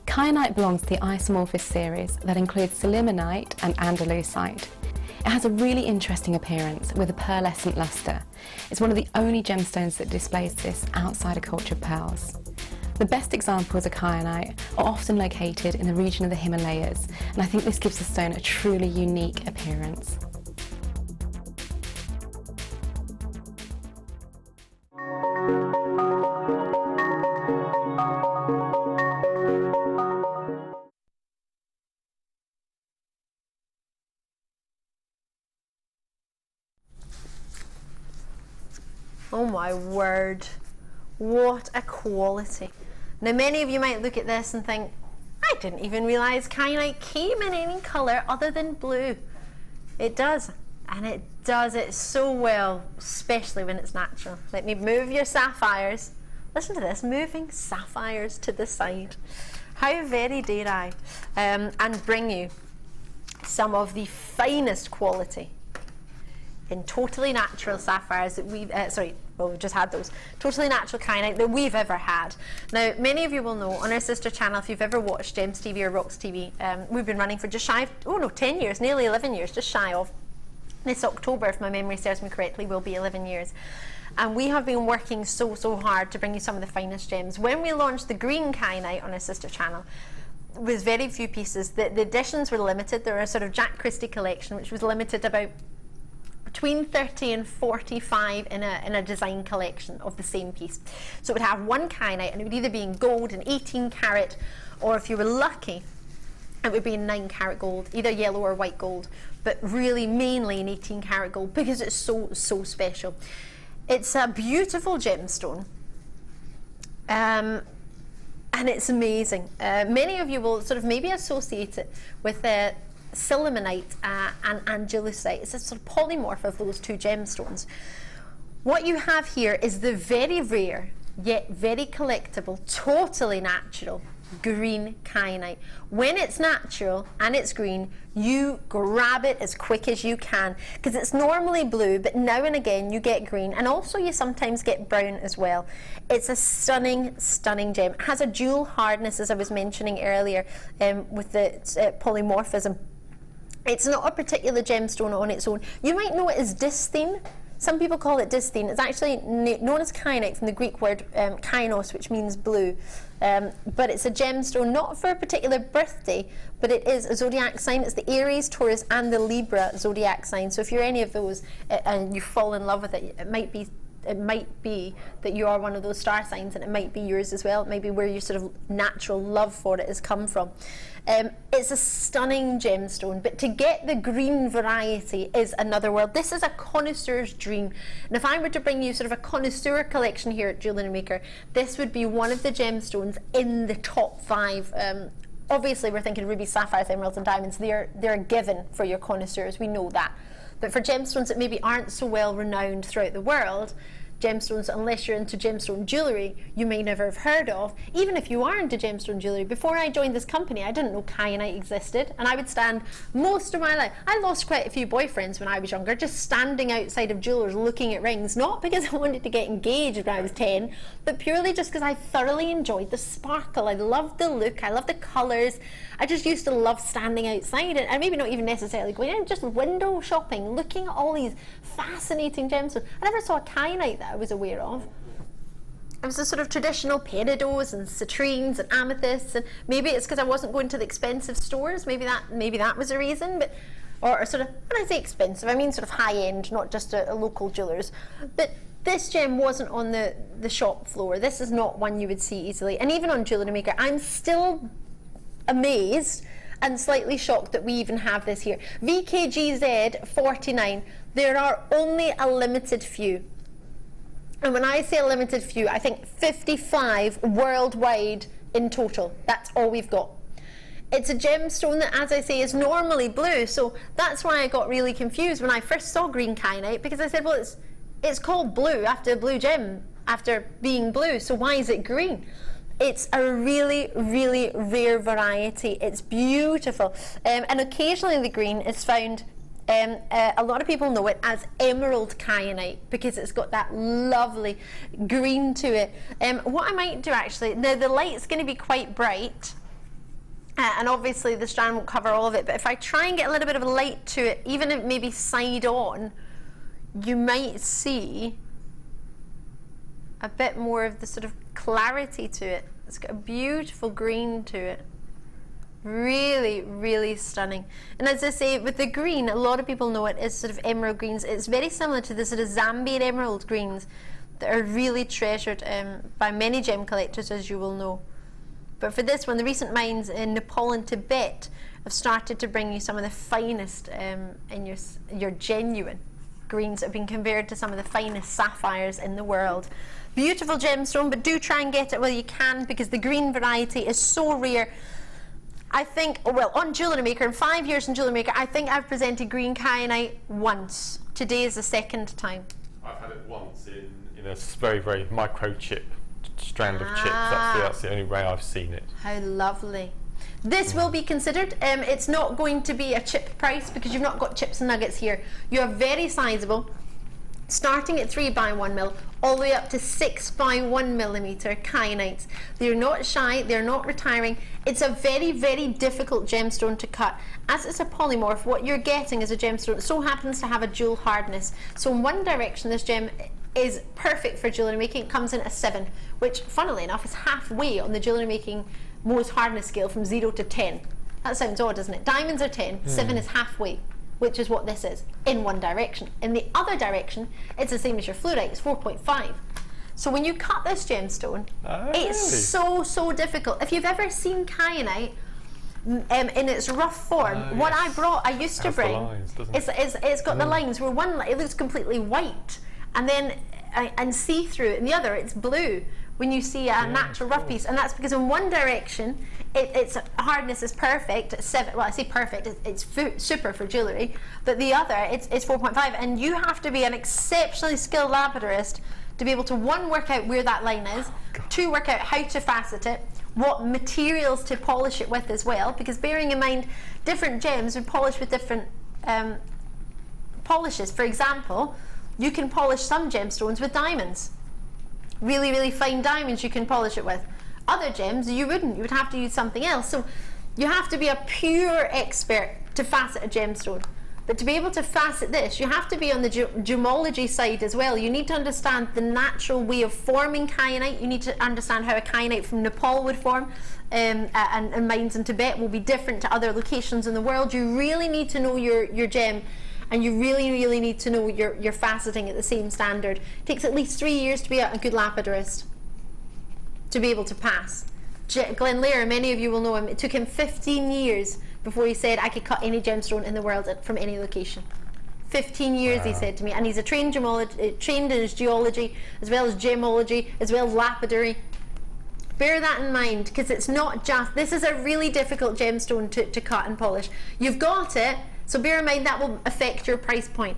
S10: Kyanite belongs to the isomorphous series that includes sillimanite and andalusite. It has a really interesting appearance with a pearlescent luster. It's one of the only gemstones that displays this outside of cultured pearls. The best examples of kyanite are often located in the region of the Himalayas, and I think this gives the stone a truly unique appearance.
S1: Oh my word, what a quality. Now many of you might look at this and think, I didn't even realise kyanite came in any colour other than blue. It does, and it does it so well, especially when it's natural. Let me move your sapphires. Listen to this, moving sapphires to the side. How very dare I, and bring you some of the finest quality in totally natural sapphires that we've, we've just had those, totally natural kyanite that we've ever had. Now, many of you will know on our sister channel, if you've ever watched Gems TV or Rocks TV, we've been running for just shy of, 10 years, nearly 11 years, just shy of. This October, if my memory serves me correctly, will be 11 years. And we have been working so hard to bring you some of the finest gems. When we launched the green kyanite on our sister channel, with very few pieces, the editions were limited. There were a sort of Jack Christie collection, which was limited about between 30 and 45 in a design collection of the same piece. So it would have one kyanite, and it would either be in gold, an 18 carat, or if you were lucky, it would be in 9 carat gold, either yellow or white gold, but really mainly in 18 carat gold because it's so special. It's a beautiful gemstone, and it's amazing. Many of you will sort of maybe associate it with sillimanite and andalusite. It's a sort of polymorph of those two gemstones. What you have here is the very rare yet very collectible, totally natural green kyanite. When it's natural and it's green, you grab it as quick as you can, because it's normally blue, but now and again you get green, and also you sometimes get brown as well. It's a stunning gem. It has a dual hardness, as I was mentioning earlier, with the polymorphism. It's not a particular gemstone on its own. You might know it as dysthene. Some people call it dysthene. It's actually known as kyanite from the Greek word kainos, which means blue. But it's a gemstone not for a particular birthday, but it is a zodiac sign. It's the Aries, Taurus, and the Libra zodiac sign. So if you're any of those and you fall in love with it, it might be that you are one of those star signs, and it might be yours as well. It might be where your sort of natural love for it has come from. It's a stunning gemstone, but to get the green variety is another world. This is a connoisseur's dream. And if I were to bring you sort of a connoisseur collection here at Jewellery Maker, this would be one of the gemstones in the top 5. Obviously, we're thinking rubies, sapphires, emeralds, and diamonds. They're a given for your connoisseurs. We know that. But for gemstones that maybe aren't so well renowned throughout the world, gemstones, unless you're into gemstone jewellery, you may never have heard of. Even if you are into gemstone jewellery, before I joined this company, I didn't know kyanite existed, and I would stand most of my life. I lost quite a few boyfriends when I was younger, just standing outside of jewellers looking at rings, not because I wanted to get engaged when I was 10, but purely just because I thoroughly enjoyed the sparkle. I loved the look, I loved the colours. I just used to love standing outside it, and maybe not even necessarily going in, just window shopping, looking at all these fascinating gemstones. I never saw a kyanite that I was aware of. It was the sort of traditional peridots and citrines and amethysts, and maybe it's because I wasn't going to the expensive stores. Maybe that was a reason. But or sort of, when I say expensive, I mean sort of high end, not just a local jeweller's. But this gem wasn't on the shop floor. This is not one you would see easily. And even on Jewellery Maker, I'm still amazed and slightly shocked that we even have this here. VKGZ 49. There are only a limited few. And when I say a limited few, I think 55 worldwide in total. That's all we've got. It's a gemstone that, as I say, is normally blue. So that's why I got really confused when I first saw green kyanite, because I said, well, it's called blue after a blue gem, after being blue. So why is it green? It's a really rare variety. It's beautiful. And occasionally the green is found, a lot of people know it as emerald kyanite because it's got that lovely green to it. What I might do actually, now the light's going to be quite bright, and obviously the strand won't cover all of it, but if I try and get a little bit of a light to it, even if maybe side on, you might see a bit more of the sort of clarity to it. It's got a beautiful green to it. Really stunning. And as I say, with the green, a lot of people know it as sort of emerald greens. It's very similar to the sort of Zambian emerald greens that are really treasured by many gem collectors, as you will know. But for this one, the recent mines in Nepal and Tibet have started to bring you some of the finest in your genuine greens that have been compared to some of the finest sapphires in the world. Beautiful gemstone, but do try and get it while you can, because the green variety is so rare. I think, well, on Jewellery Maker, in 5 years in Jewellery Maker, I think I've presented green kyanite once. Today is the second time.
S2: I've had it once in a very microchip strand of chips. That's the only way I've seen it.
S1: How lovely. This will be considered. It's not going to be a chip price because you've not got chips and nuggets here. You are very sizable, starting at 3 by 1 mil, all the way up to 6 by 1 millimeter kyanites. They're not shy, they're not retiring. It's a very, very difficult gemstone to cut. As it's a polymorph, what you're getting is a gemstone that so happens to have a dual hardness. So in one direction, this gem is perfect for jewellery making. It comes in a 7, which funnily enough is halfway on the jewellery making Mohs hardness scale from 0 to 10. That sounds odd, doesn't it? Diamonds are 10, 7 is halfway, which is what this is, in one direction. In the other direction, it's the same as your fluorite, it's 4.5. So when you cut this gemstone, it's so difficult. If you've ever seen kyanite in its rough form, what I brought, I used to bring, it's got the lines where one, it looks completely white, and then and see-through, and the other, it's blue when you see a natural rough piece, and that's because in one direction its hardness is perfect at 7. Well, I say perfect, it's super for jewellery, but the other it's 4.5, and you have to be an exceptionally skilled labradorist to be able to, 1, work out where that line is, 2, work out how to facet it, what materials to polish it with as well, because bearing in mind different gems would polish with different polishes. For example, you can polish some gemstones with diamonds. Really, really fine diamonds you can polish it with. Other gems you wouldn't, you would have to use something else. So you have to be a pure expert to facet a gemstone. But to be able to facet this, you have to be on the gemology side as well. You need to understand the natural way of forming kyanite. You need to understand how a kyanite from Nepal would form, and mines in Tibet will be different to other locations in the world. You really need to know your gem, and you really, really need to know your faceting at the same standard. It takes at least 3 years to be a good lapidorist, to be able to pass. Glenn Lair, many of you will know him, it took him 15 years before he said I could cut any gemstone in the world from any location. 15 years, he said to me, and he's a trained trained in his geology, as well as gemology, as well as lapidary. Bear that in mind, because it's not just, this is a really difficult gemstone to cut and polish. You've got it, so bear in mind that will affect your price point.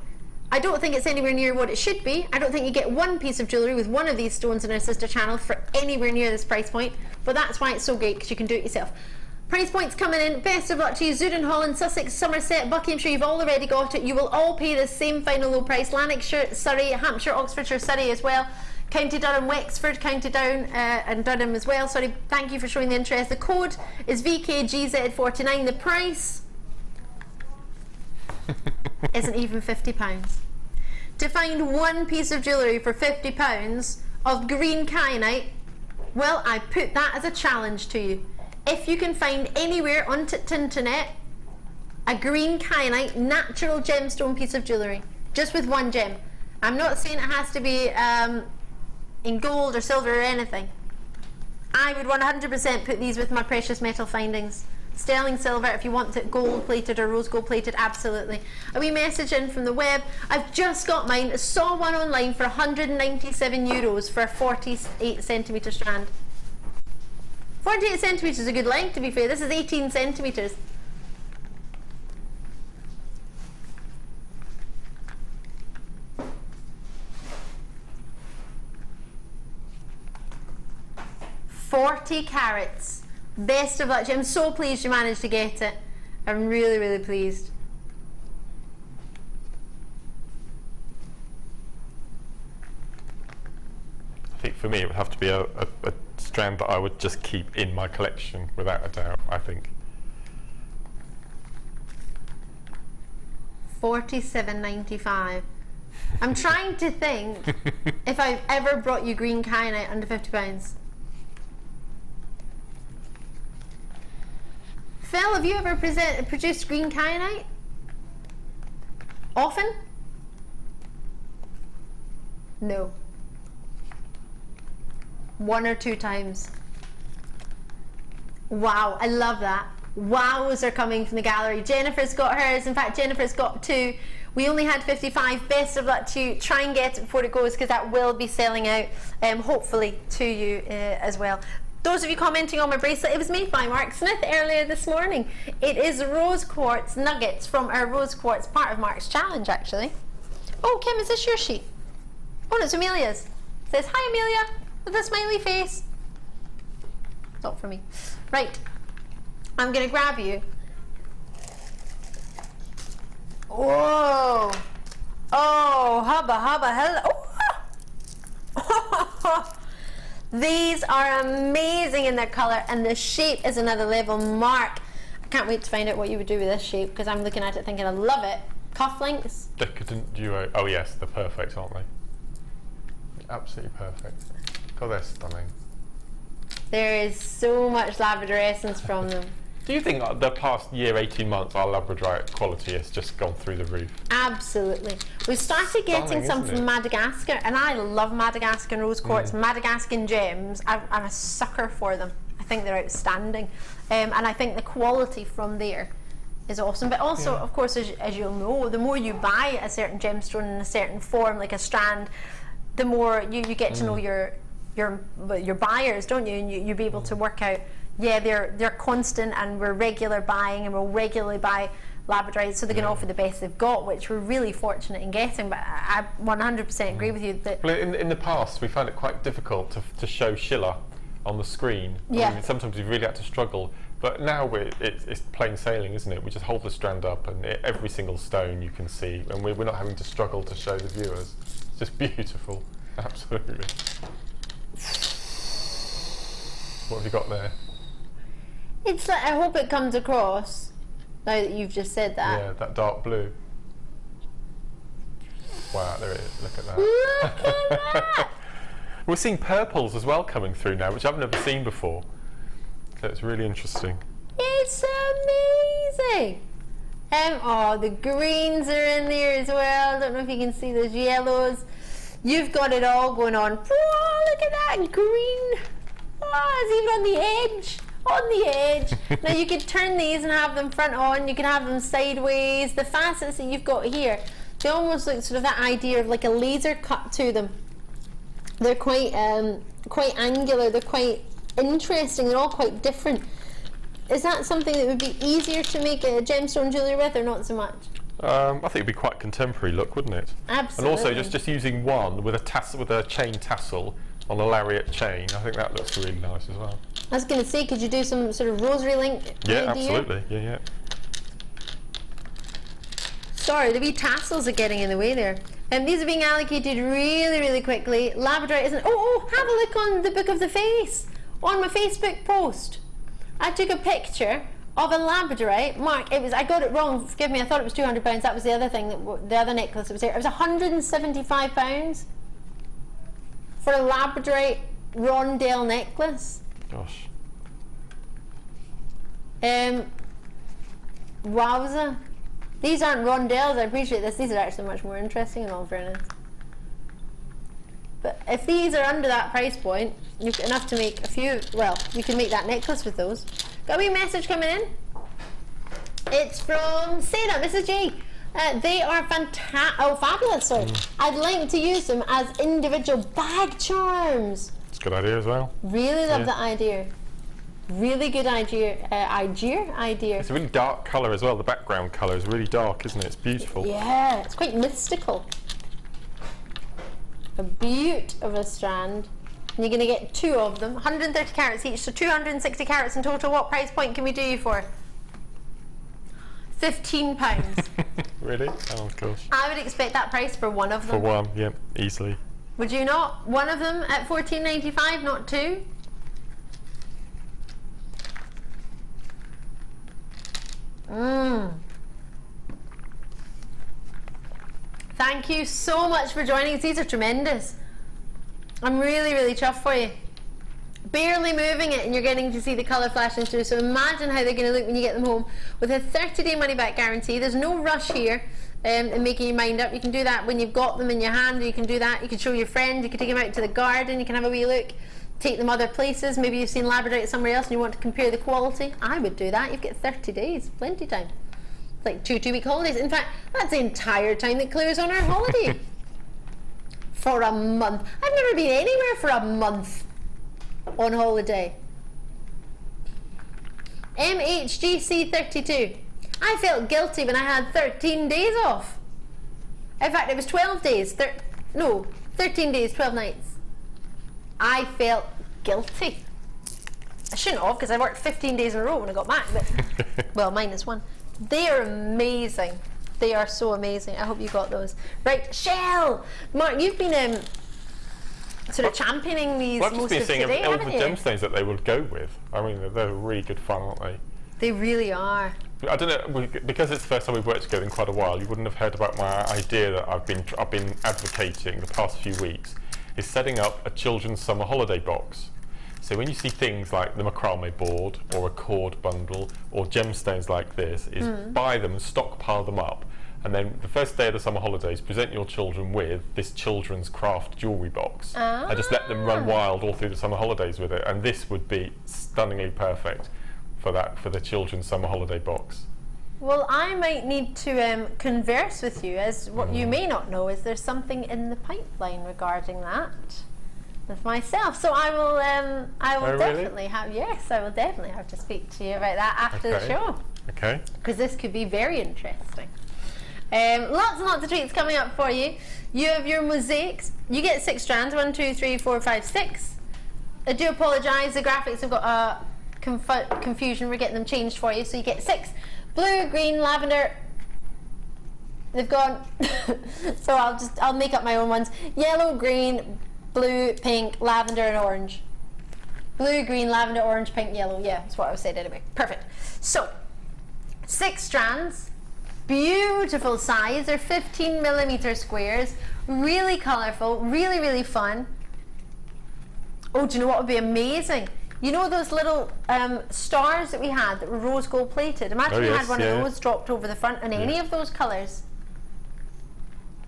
S1: I don't think it's anywhere near what it should be. I don't think you get one piece of jewellery with one of these stones in our sister channel for anywhere near this price point, but that's why it's so great, because you can do it yourself. Price points coming in, best of luck to you. Zuden, Holland, Sussex, Somerset, Buckinghamshire, you've all already got it. You will all pay the same final low price. Lanarkshire, Surrey, Hampshire, Oxfordshire, Surrey as well. County Durham, Wexford, County Down and Durham as well. Sorry, thank you for showing the interest. The code is VKGZ49. The price isn't even £50. To find one piece of jewellery for £50 of green kyanite, well, I put that as a challenge to you. If you can find anywhere on internet a green kyanite natural gemstone piece of jewellery, just with one gem. I'm not saying it has to be in gold or silver or anything. I would 100% put these with my precious metal findings. Sterling silver, if you want it gold plated or rose gold plated, absolutely. A wee message in from the web. I've just got mine. Saw one online for €197 for a 48 centimetre strand. 48 centimetres is a good length, to be fair. This is 18 centimetres. $40 carats. Best of luck. I'm so pleased you managed to get it. I'm really, really pleased.
S2: I think for me it would have to be a strand that I would just keep in my collection without a doubt, I think.
S1: $47.95. I'm trying to think if I've ever brought you green kyanite under £50. Phil, have you ever produced green kyanite? Often? No. 1 or 2 times. Wow, I love that. Wows are coming from the gallery. Jennifer's got hers. In fact, Jennifer's got 2. We only had 55. Best of luck to you. Try and get it before it goes, because that will be selling out, hopefully, to you as well. Those of you commenting on my bracelet, it was made by Mark Smith earlier this morning. It is rose quartz nuggets from our rose quartz, part of Mark's challenge, actually. Oh, Kim, is this your sheet? Oh, no, it's Amelia's. It says, hi, Amelia, with a smiley face. Not for me. Right. I'm going to grab you. Whoa. Oh, hubba, hubba, hello. These are amazing in their colour, and the shape is another level. Mark, I can't wait to find out what you would do with this shape, because I'm looking at it thinking I love it. Cufflinks.
S2: Decadent duo. Oh yes, they're perfect, aren't they? Absolutely perfect. God, they're stunning.
S1: There is so much Labradorescence from them.
S2: Do you think the past year, 18 months, our Labradorite quality has just gone through the roof?
S1: Absolutely. We started getting some from Madagascar, and I love Madagascan rose quartz, Madagascan gems. I'm a sucker for them. I think they're outstanding. And I think the quality from there is awesome. But also, of course, as you'll know, the more you buy a certain gemstone in a certain form, like a strand, the more you get to know your buyers, don't you? And you'll be able to work out, yeah, they're constant, and we're regular buying, and we'll regularly buy Labradorite, so they're going to offer the best they've got, which we're really fortunate in getting. But I 100% agree with you that.
S2: Well, in the past, we found it quite difficult to show Schiller on the screen.
S1: Yeah.
S2: I mean, sometimes we really had to struggle, but now it's plain sailing, isn't it? We just hold the strand up, and every single stone you can see, and we're not having to struggle to show the viewers. It's just beautiful, absolutely. What have you got there?
S1: It's like, I hope it comes across, now that you've just said that.
S2: Yeah, that dark blue. Wow, there it is, look at that.
S1: Look at that!
S2: We're seeing purples as well coming through now, which I've never seen before. So it's really interesting.
S1: It's amazing! Oh, the greens are in there as well. I don't know if you can see those yellows. You've got it all going on. Oh, look at that green! Oh, it's even on the edge. On the edge. Now you could turn these and have them front on. You can have them sideways. The facets that you've got here, they almost look sort of that idea of like a laser cut to them. They're quite angular. They're quite interesting. They're all quite different. Is that something that would be easier to make a gemstone jewellery with, or not so much?
S2: I think it'd be quite a contemporary look, wouldn't it?
S1: Absolutely.
S2: And also just using one with a chain tassel on a lariat chain. I think that looks really nice as well.
S1: I was going to say, could you do some sort of rosary link?
S2: Yeah,
S1: idea?
S2: absolutely. Yeah.
S1: Sorry, the wee tassels are getting in the way there. And these are being allocated really, really quickly. Labradorite isn't. Oh, have a look on the Book of the Face on my Facebook post. I took a picture of a Labradorite. Mark, I got it wrong. Forgive me. I thought it was £200. That was the other thing. The other necklace that was there. It was £175 for a Labradorite rondelle necklace.
S2: Gosh.
S1: Wowza. These aren't rondelles, I appreciate this. These are actually much more interesting in all fairness. But if these are under that price point, you've got enough to make a few, well, you can make that necklace with those. Got a wee message coming in. It's from Sarah, Mrs. J. They are fabulous, sorry. I'd like to use them as individual bag charms.
S2: It's a good idea as well.
S1: Really love that idea. Really good idea.
S2: It's a really dark colour as well. The background colour is really dark, isn't it? It's beautiful.
S1: Yeah, it's quite mystical. A beaut of a strand. And you're going to get 2 of them. 130 carats each, so 260 carats in total. What price point can we do you for? £15.
S2: Really? Oh gosh.
S1: I would expect that price for one of them.
S2: For one, yeah, easily.
S1: Would you not? One of them at £14.95, not 2? Thank you so much for joining us. These are tremendous. I'm really, really chuffed for you. Barely moving it and you're getting to see the colour flashing through. So imagine how they're going to look when you get them home with a 30-day money-back guarantee. There's no rush here in making your mind up. You can do that when you've got them in your hand, or you can do that. You can show your friend. You can take them out to the garden. You can have a wee look. Take them other places. Maybe you've seen Labradorite somewhere else and you want to compare the quality. I would do that. You've got 30 days, plenty time. It's like 2-week holidays. In fact, that's the entire time that Claire's on her holiday. For a month. I've never been anywhere for a month on holiday. MHGC32. I felt guilty when I had 13 days off. In fact, it was 12 days. 13 days, 12 nights. I felt guilty. I shouldn't have, because I worked 15 days in a row when I got back, but well, -1. They are amazing. They are so amazing. I hope you got those. Right, shell! Mark, you've been sort of championing these
S2: Well, I've just
S1: most
S2: been
S1: of
S2: seeing
S1: today,
S2: all the
S1: haven't you?
S2: gemstones that they would go with. I mean, they're really good fun, aren't they?
S1: They really are.
S2: I don't know, because it's the first time we've worked together in quite a while, you wouldn't have heard about my idea that I've been advocating the past few weeks, is setting up a children's summer holiday box. So when you see things like the Macrame board, or a cord bundle, or gemstones like this, is buy them, stockpile them up, and then the first day of the summer holidays, present your children with this children's craft jewellery box, and just let them run wild all through the summer holidays with it, and this would be stunningly perfect for the children's summer holiday box.
S1: Well, I might need to converse with you, as what you may not know is there's something in the pipeline regarding that with myself. So I will definitely have, yes, I will definitely have to speak to you about that after the show.
S2: Okay.
S1: Because this could be very interesting. Lots and lots of treats coming up for you. You have your mosaics. You get 6 strands, 1, 2, 3, 4, 5, 6. I do apologise, the graphics have got confusion. We're getting them changed for you. So you get 6. Blue, green, lavender. They've gone. So I'll make up my own ones. Yellow, green, blue, pink, lavender, and orange. Blue, green, lavender, orange, pink, yellow. Yeah, that's what I said anyway. Perfect. So 6 strands. Beautiful size. They're 15mm squares. Really colourful. Really, really fun. Oh, do you know what would be amazing? You know those little stars that we had that were rose gold plated? Imagine you had one of those dropped over the front in any of those colours.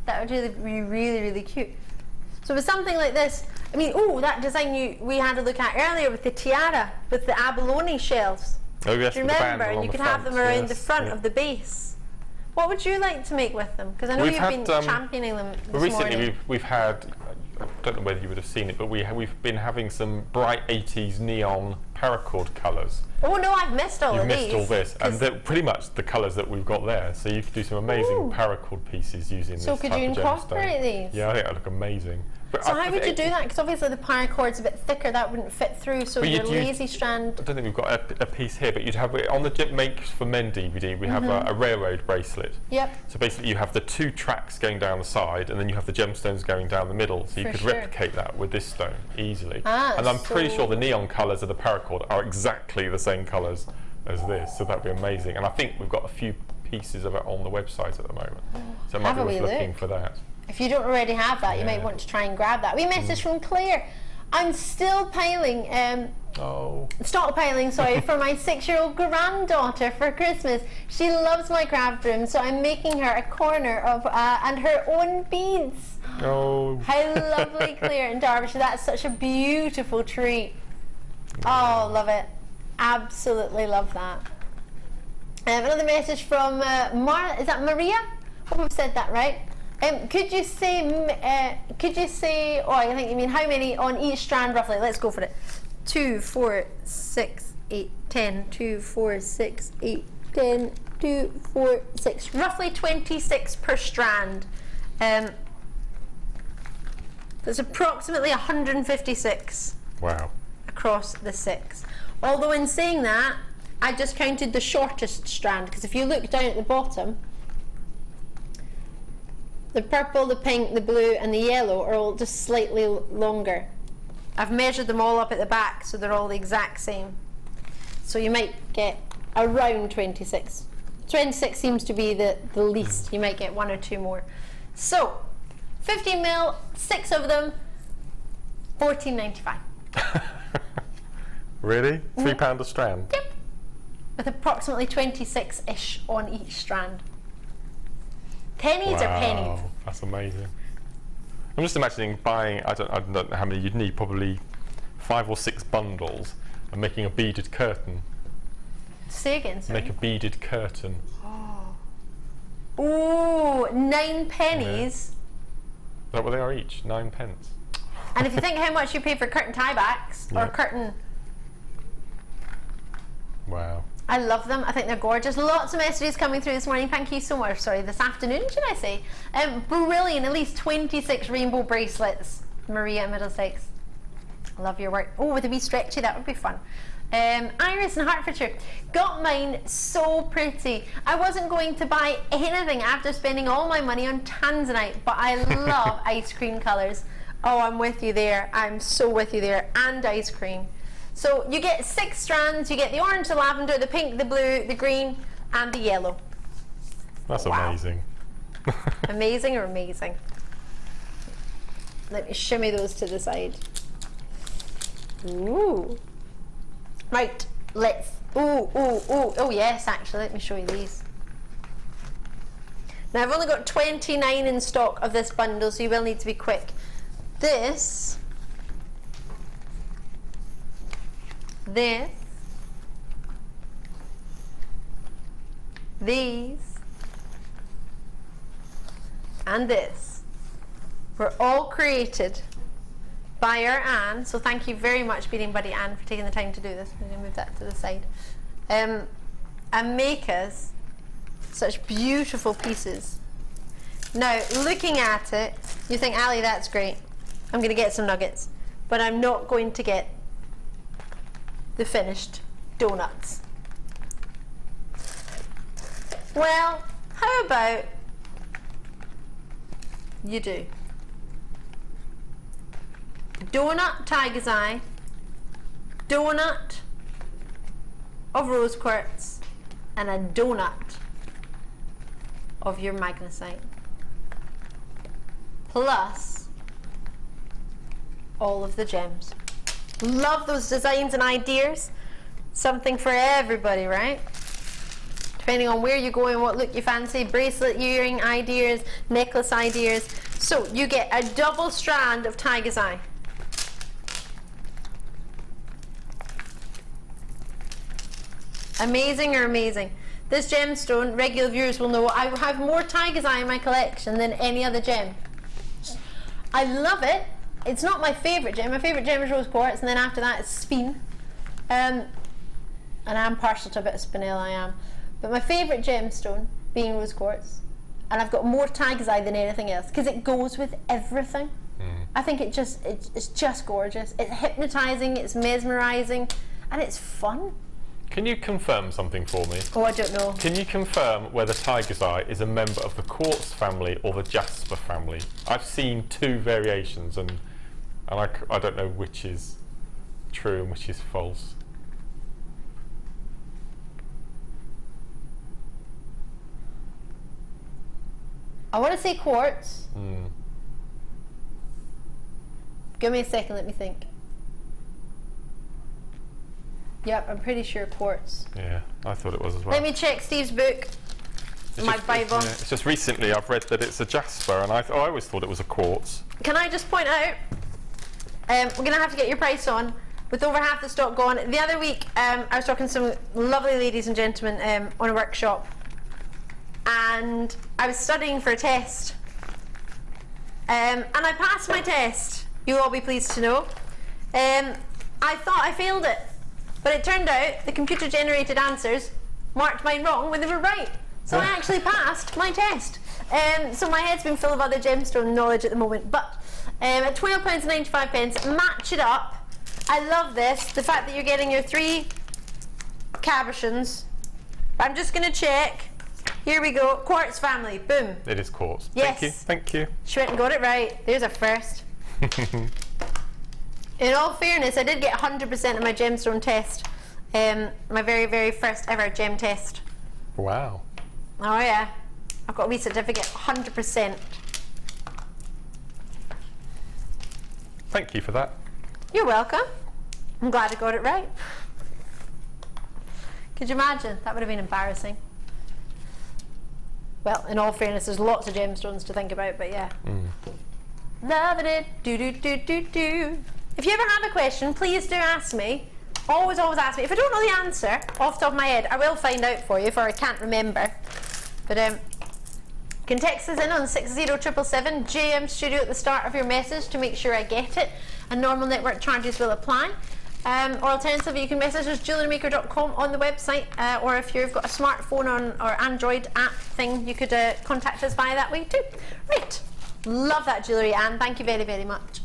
S1: That would really be really, really cute. So with something like this, I mean, oh, that design we had a look at earlier with the tiara, with the abalone shells.
S2: Oh yes,
S1: do you remember? And you could have them around the front of the base. What would you like to make with them? Because I know you've been championing them this
S2: recently
S1: morning.
S2: we've had, I don't know whether you would have seen it, but we've been having some bright 80s neon paracord colours.
S1: Oh no, I've missed all of these.
S2: You've missed all this, and they're pretty much the colours that we've got there. So you could do some amazing paracord pieces using this type of gemstone.
S1: So could you incorporate these?
S2: Yeah, I think that look amazing. But
S1: so how would you do that? Because obviously the paracord's a bit thicker, that wouldn't fit through, so your lazy strand...
S2: I don't think we've got a piece here, but you'd have it on the Make for Men DVD, we have a railroad bracelet.
S1: Yep.
S2: So basically you have the 2 tracks going down the side, and then you have the gemstones going down the middle, so you could replicate that with this stone easily. And I'm pretty sure the neon colours of the paracord are exactly the same colours as this, so that'd be amazing. And I think we've got a few pieces of it on the website at the moment, so it might be worth looking for that.
S1: If you don't already have that, you might want to try and grab that. We message from Claire. I'm still piling, stockpiling, sorry, for my 6-year-old granddaughter for Christmas. She loves my craft room, so I'm making her a corner of and her own beads.
S2: Oh.
S1: How lovely, Claire in Derbyshire. That's such a beautiful treat. Oh, love it. Absolutely love that. Another message from is that Maria? Hope I've said that right. Could you say, oh, I think you mean how many on each strand roughly? Let's go for it. 2, 4, 6, 8, 10, 2, 4, 6, 8, 10, 2, 4, 6. Roughly 26 per strand. That's approximately 156.
S2: Wow.
S1: Across the 6. Although in saying that, I just counted the shortest strand, because if you look down at the bottom, the purple, the pink, the blue and the yellow are all just slightly longer. I've measured them all up at the back, so they're all the exact same. So you might get around 26. 26 seems to be the least. You might get 1 or 2 more. So 15 mil, 6 of them, $14.95.
S2: Really? £3 a strand?
S1: Yep. With approximately 26-ish on each strand. Pennies are pennies.
S2: That's amazing. I'm just imagining buying, I don't know how many you'd need, probably 5 or 6 bundles, and making a beaded curtain.
S1: Say again, sorry.
S2: Make a beaded curtain.
S1: Oh, 9 pennies.
S2: Is that what they are each? 9 pence.
S1: And if you think how much you pay for curtain tiebacks or curtain...
S2: Wow.
S1: I love them. I think they're gorgeous. Lots of messages coming through this morning. Thank you so much. Sorry, this afternoon, should I say. Brilliant. At least 26 rainbow bracelets. Maria Middlesex. Love your work. Oh, with a wee stretchy, that would be fun. Iris in Hertfordshire. Got mine so pretty. I wasn't going to buy anything after spending all my money on tanzanite, but I love ice cream colours. Oh, I'm with you there. I'm so with you there. And ice cream. So you get 6 strands. You get the orange, the lavender, the pink, the blue, the green, and the yellow.
S2: That's amazing.
S1: Amazing or amazing? Let me shimmy those to the side. Ooh. Right, let's, oh yes, actually, let me show you these. Now I've only got 29 in stock of this bundle, so you will need to be quick. This, these, and this were all created by our Anne, so thank you very much, Beading Buddy Anne, for taking the time to do this. I'm going to move that to the side. And make us such beautiful pieces. Now, looking at it, you think, Ali, that's great. I'm going to get some nuggets, but I'm not going to get the finished donuts. Well, how about you do? Donut tiger's eye, donut of rose quartz, and a donut of your magnesite, plus all of the gems. Love those designs and ideas. Something for everybody, right? Depending on where you're going, what look you fancy, bracelet, earring ideas, necklace ideas. So you get a double strand of tiger's eye. Amazing or amazing. This gemstone, regular viewers will know, I have more tiger's eye in my collection than any other gem. I love it. It's not my favourite gem. My favourite gem is rose quartz, and then after that it's spin. And I'm partial to a bit of spinel, I am. But my favourite gemstone being rose quartz, and I've got more tiger's eye than anything else because it goes with everything. I think it's just gorgeous. It's hypnotising, it's mesmerising, and it's fun.
S2: Can you confirm something for me?
S1: Oh, I don't know.
S2: Can you confirm whether tiger's eye is a member of the quartz family or the jasper family? I've seen 2 variations, and I don't know which is true and which is false.
S1: I want to say quartz. Give me a second, let me think. Yep, I'm pretty sure quartz.
S2: Yeah, I thought it was as well.
S1: Let me check Steve's book, my Bible.
S2: It's just recently I've read that it's a jasper, and I always thought it was a quartz.
S1: Can I just point out, we're going to have to get your price on, with over half the stock gone. The other week, I was talking to some lovely ladies and gentlemen on a workshop, and I was studying for a test, and I passed my test, you'll all be pleased to know. I thought I failed it, but it turned out the computer generated answers marked mine wrong when they were right, so I actually passed my test. So my head's been full of other gemstone knowledge at the moment, but at £12.95, match it up. I love this, the fact that you're getting your 3 cabochons. I'm just going to check. Here we go, quartz family, boom.
S2: It is quartz.
S1: Yes.
S2: Thank you.
S1: She went and got it right. There's a first. In all fairness, I did get 100% of my gemstone test. My very, very first ever gem test.
S2: Wow.
S1: Oh yeah. I've got a wee certificate, 100%.
S2: Thank you for that.
S1: You're welcome. I'm glad I got it right. Could you imagine? That would have been embarrassing. Well, in all fairness, there's lots of gemstones to think about, but yeah. Loving it. Do do do do do. If you ever have a question, please do ask me. Always, always ask me. If I don't know the answer off the top of my head, I will find out for you if I can't remember. But you can text us in on 60777 JM Studio at the start of your message to make sure I get it, and normal network charges will apply. Or alternatively, you can message us JewelleryMaker.com on the website, or if you've got a smartphone or Android app thing, you could contact us via that way too. Right, love that jewellery, Anne. Thank you very, very much.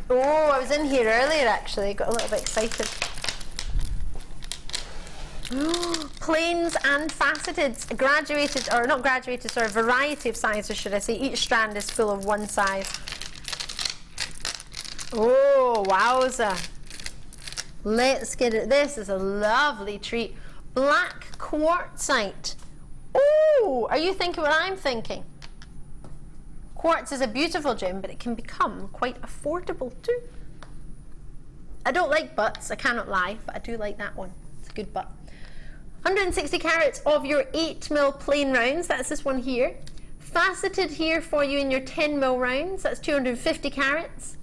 S1: Oh, I was in here earlier actually, got a little bit excited. Plains and faceted, graduated, or not graduated, sorry, variety of sizes should I say. Each strand is full of one size. Oh, wowza. Let's get it. This is a lovely treat. Black quartzite. Oh, are you thinking what I'm thinking? Quartz is a beautiful gem, but it can become quite affordable too. I don't like butts, I cannot lie, but I do like that one. It's a good butt. 160 carats of your 8mm plain rounds, that's this one here. Faceted here for you in your 10mm rounds, that's 250 carats.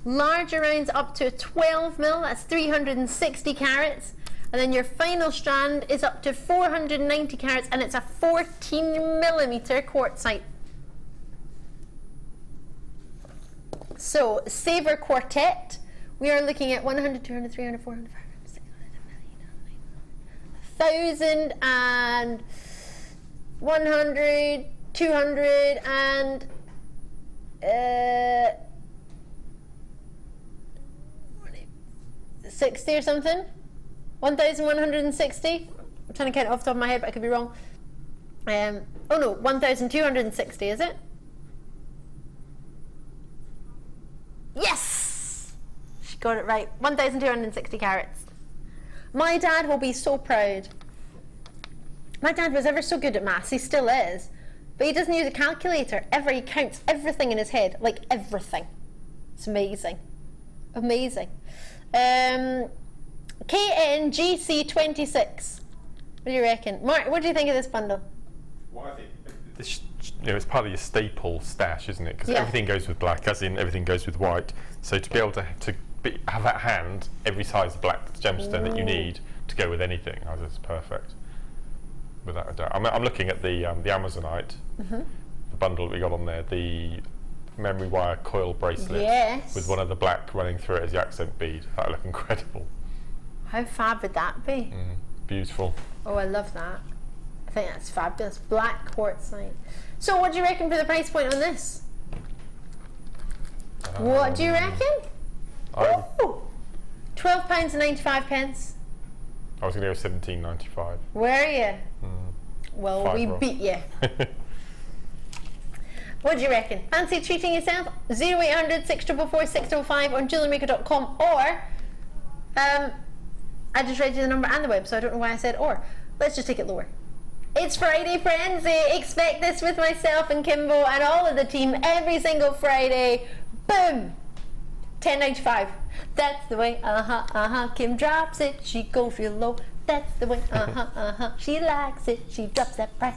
S1: Larger rounds up to 12mm, that's 360 carats. And then your final strand is up to 490 carats, and it's a 14mm quartzite. So, Saver Quartet, we are looking at 100, 200, 300, 400, 500, 600, 1,000 and 100, 200 and 60 or something. 1,160. I'm trying to count off the top of my head, but I could be wrong. Oh no, 1,260, is it? Yes! She got it right. 1,260 carats. My dad will be so proud. My dad was ever so good at maths, he still is. But he doesn't use a calculator ever. He counts everything in his head, like everything. It's amazing. Amazing. KNGC26. What do you reckon? Mark, what do you think of this bundle?
S2: Well, I think this, it's part of your staple stash, isn't it? Because
S1: Yeah.
S2: everything goes with black, as in everything goes with white. So to be able to have at hand every size of black gemstone that you need to go with anything, oh, that's perfect. Without a doubt. I'm looking at the Amazonite, the bundle that we got on there, the memory wire coil bracelet with one of the black running through it as the accent bead. That would look incredible.
S1: How fab would that be?
S2: Beautiful.
S1: Oh, I love that. I think that's fabulous. Black quartzite. So what do you reckon for the price point on this? What do you reckon? £12.95.
S2: I was going to go $17.95.
S1: Were you? Well, we beat you. What do you reckon? Fancy treating yourself? 0800 644 655 on JewelleryMaker.com, or I just read you the number and the web, so I don't know why I said or. Let's just take it lower. It's Friday Frenzy. Expect this with myself and Kimbo and all of the team every single Friday. Boom! $10.95. That's the way. Kim drops it. She goes real low. That's the way. She likes it. She drops that price.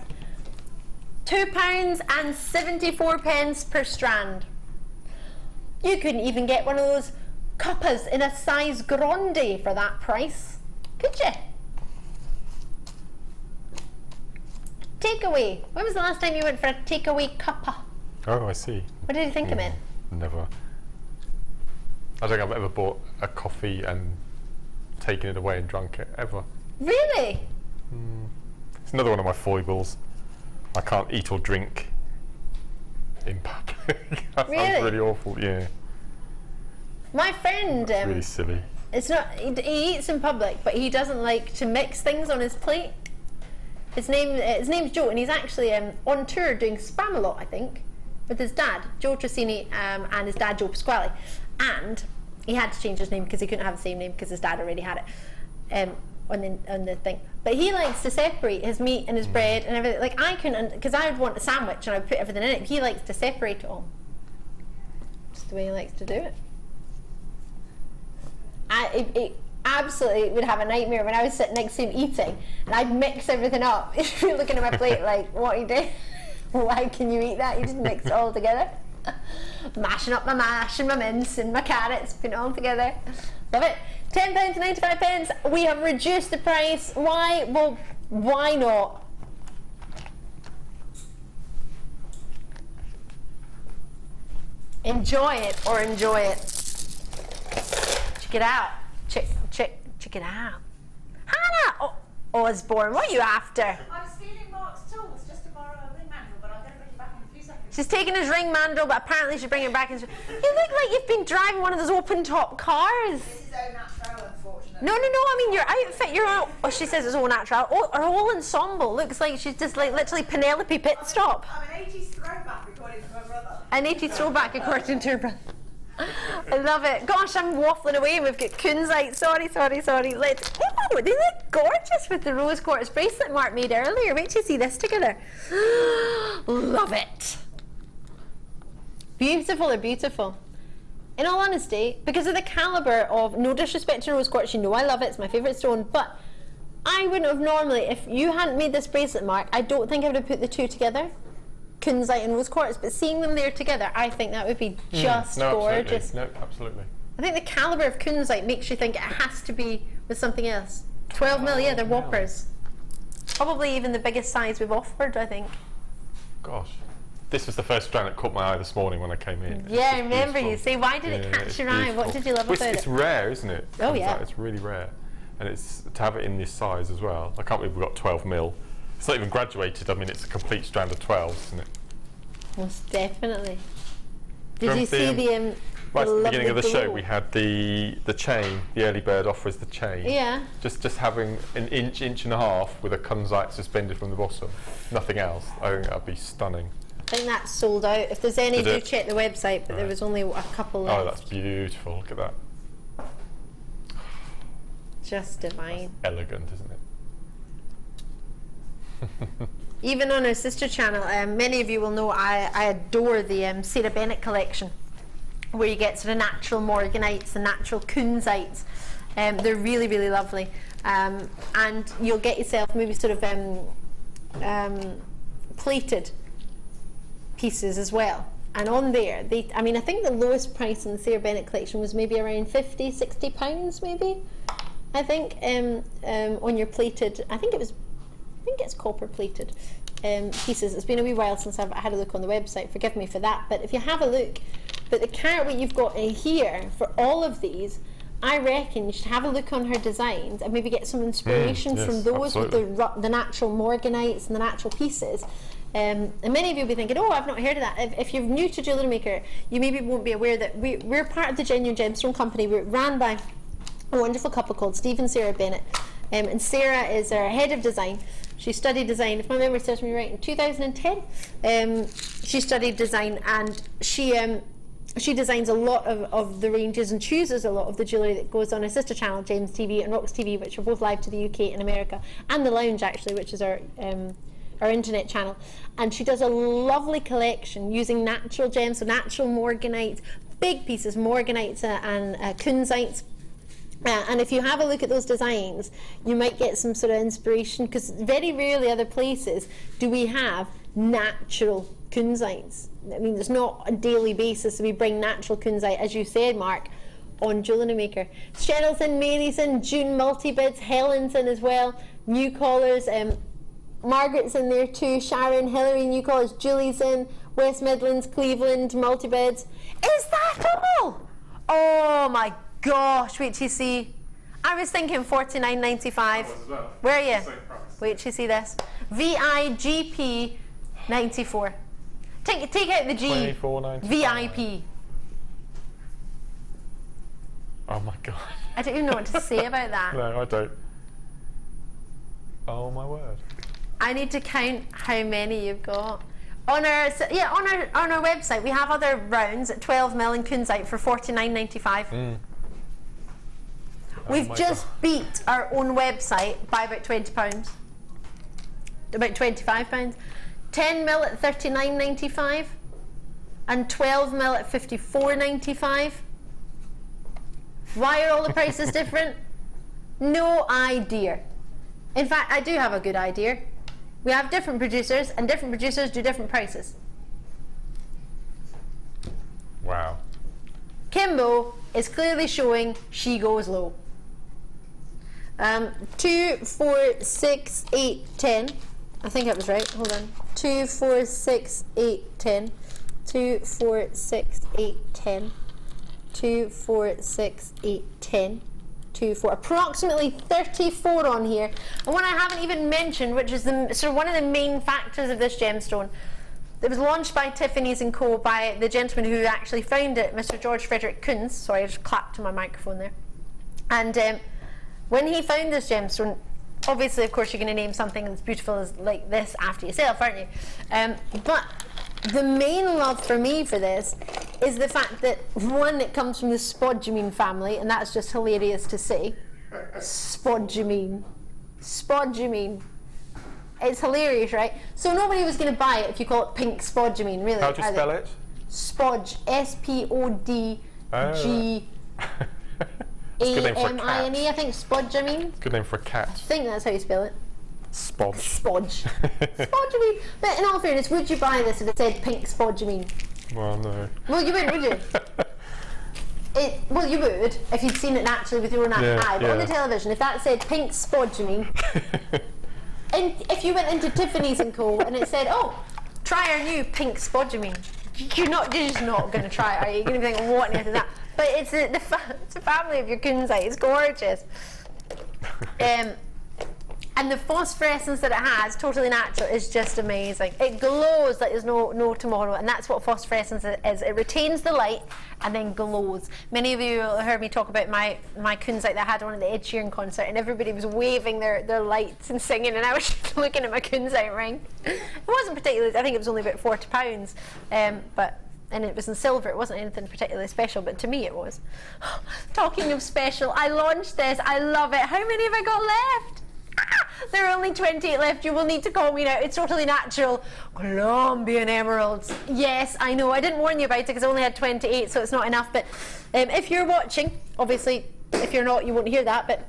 S1: £2.74 per strand. You couldn't even get one of those cuppas in a size grande for that price, could you? Takeaway. When was the last time you went for a takeaway cuppa?
S2: Oh, I see.
S1: What did you think of it?
S2: Never. I don't think I've ever bought a coffee and taken it away and drunk it, ever.
S1: Really?
S2: It's another one of my foibles. I can't eat or drink in public. That sounds really awful, yeah.
S1: My friend,
S2: it's really silly.
S1: It's not. He eats in public, but he doesn't like to mix things on his plate. His name's Joe, and he's actually on tour doing Spamalot, I think, with his dad, Joe Tracini, and his dad, Joe Pasquale. And he had to change his name because he couldn't have the same name because his dad already had it on the thing. But he likes to separate his meat and his bread and everything. Like I couldn't, because I would want a sandwich and I would put everything in it. He likes to separate it all. Just the way he likes to do it. It absolutely would have a nightmare when I was sitting next to him eating and I'd mix everything up. He'd be looking at my plate like, what are you doing? Why can you eat that? You just mix it all together. Mashing up my mash and my mince and my carrots, putting it all together. Love it. £10.95. We have reduced the price. Why? Well, why not? Enjoy it or enjoy it. Check it out. Check it out. Hannah Osborne, what are you after?
S9: I'm stealing Mark's tools just to borrow a ring handle, but I'll get it back in a few seconds.
S1: She's taking his ring mandrel, but apparently she's bringing it back. And you look like you've been driving one of those open-top cars.
S11: This is au naturel, unfortunately.
S1: No, I mean your outfit, your all, oh, she says it's au natural. Oh, her whole ensemble looks like she's just like literally Penelope pit stop.
S11: I'm an 80s throwback according to my brother.
S1: An 80s throwback according to her brother. I love it. Gosh, I'm waffling away. We've got Kunzite. Sorry. Let's. Oh, they look gorgeous with the rose quartz bracelet Mark made earlier. Wait till you see this together. Love it. Beautiful, they're beautiful. In all honesty, because of the calibre of, no disrespect to rose quartz, you know I love it, it's my favourite stone, but I wouldn't have normally, if you hadn't made this bracelet, Mark, I don't think I would have put the two together, Kunzite and rose quartz, but seeing them there together, I think that would be just gorgeous.
S2: No, absolutely.
S1: I think the calibre of Kunzite makes you think it has to be with something else. 12 mil, yeah, they're whoppers. Probably even the biggest size we've offered, I think.
S2: Gosh. This was the first strand that caught my eye this morning when I came in.
S1: Yeah, I remember you. See, why did it catch your eye? What did you love about it?
S2: It's rare, isn't it?
S1: Oh, yeah.
S2: It's really rare. And it's to have it in this size as well. I can't believe we've got 12 mil. It's not even graduated. I mean, it's a complete strand of 12, isn't it?
S1: Most definitely. Did you see the
S2: right at the beginning of the show, we had the chain. The early bird offers the chain.
S1: Yeah.
S2: Just having an inch and a half with a Kunzite suspended from the bottom. Nothing else. I think that'd be stunning.
S1: I think that's sold out. If there's any, do check the website, but there was only a couple left.
S2: Oh, that's beautiful. Look at that.
S1: Just divine.
S2: That's elegant, isn't it?
S1: Even on our sister channel, many of you will know I adore the Sarah Bennett collection, where you get sort of natural morganites and natural kunzites. They're really, really lovely. And you'll get yourself maybe sort of plated pieces as well. And on there, I mean, I think the lowest price in the Sarah Bennett collection was maybe around £50–60 maybe. I think on your plated, I think it's copper plated pieces. It's been a wee while since I've had a look on the website, forgive me for that, but if you have a look, but the carrot what you've got in here for all of these, I reckon you should have a look on her designs and maybe get some inspiration from those with the natural morganites and the natural pieces. And many of you will be thinking, oh, I've not heard of that. If you're new to Jewellery Maker, you maybe won't be aware that we're part of the Genuine Gemstone Company. We're ran by a wonderful couple called Steve and Sarah Bennett. And Sarah is our head of design. She studied design, if my memory serves me right, in 2010. She studied design, and she designs a lot of the ranges and chooses a lot of the jewellery that goes on her sister channel, James TV and Rocks TV, which are both live to the UK and America, and The Lounge actually, which is our internet channel. And she does a lovely collection using natural gems, so natural morganites, big pieces, morganites and kunzites. And if you have a look at those designs, you might get some sort of inspiration, because very rarely other places do we have natural kunzites. I mean, there's not a daily basis that we bring natural kunzite, as you said, Mark, on Jewellery Maker. Cheryl's in, Mary's in, June multi-bids, Helen's in as well, new callers, Margaret's in there too, Sharon, Hillary, new callers, Julie's in, West Midlands, Cleveland, multi-bids. Is that all? Oh my gosh, wait till you see. I was thinking $49.95.
S2: Well.
S1: Where are you? Wait till you see this. VIGP 94. Take out the G.
S2: $24.95.
S1: VIP.
S2: Oh my god.
S1: I don't even know what to say about that.
S2: No, I don't. Oh my word.
S1: I need to count how many you've got. On our website we have other rounds at 12 mil in kunzite for $49.95. We've just beat our own website by about £20. About £25. 10 mil at $39.95 and 12 mil at $54.95. Why are all the prices different? No idea. In fact, I do have a good idea. We have different producers, and different producers do different prices.
S2: Wow.
S1: Kimbo is clearly showing she goes low. 2, 4, 6, 8, 10. I think that was right. Hold on. 2, 4, 6, 8, 10. 2, 4, 6, 8, 10. 2, 4, 6, 8, 10. 2, 4, approximately 34 on here. And one I haven't even mentioned, which is sort of one of the main factors of this gemstone, It was launched by Tiffany's & Co. by the gentleman who actually found it, Mr. George Frederick Kunz. Sorry, I just clapped to my microphone there. And when he found this gemstone, obviously, of course, you're going to name something as beautiful as like this after yourself, aren't you? But the main love for me for this is the fact that, one, it comes from the spodumene family, and that's just hilarious to say. Spodumene. Spodumene. It's hilarious, right? So nobody was going to buy it if you call it pink spodumene, really.
S2: How do you spell it?
S1: Spodge. S-P-O-D-G... A-M-I-N-E, I think, spodumene.
S2: Good name for a cat.
S1: I think that's how you spell it.
S2: Spodge.
S1: Spodge. Spodumene. But in all fairness, would you buy this if it said pink spodumene?
S2: Well, no.
S1: Well, you wouldn't, would you? Well, you would, if you'd seen it naturally with your own eye. But on the television, if that said pink spodumene, and if you went into Tiffany's & Co. and it said, oh, try our new pink spodumene, you're just not going to try it, are you? You're going to be thinking, what on earth is that? But it's the family of your Kunzite. It's gorgeous. And the phosphorescence that it has, totally natural, is just amazing. It glows like there's no tomorrow, and that's what phosphorescence is. It retains the light and then glows. Many of you heard me talk about my Kunzite that I had on at the Ed Sheeran concert, and everybody was waving their lights and singing, and I was just looking at my Kunzite ring. It wasn't particularly, I think it was only about £40, and it was in silver. It wasn't anything particularly special, but to me it was. Talking of special, I launched this. I love it. How many have I got left? There are only 28 left. You will need to call me now. It's totally natural Colombian emeralds. Yes, I know. I didn't warn you about it because I only had 28, so it's not enough. But if you're watching, obviously, if you're not, you won't hear that. But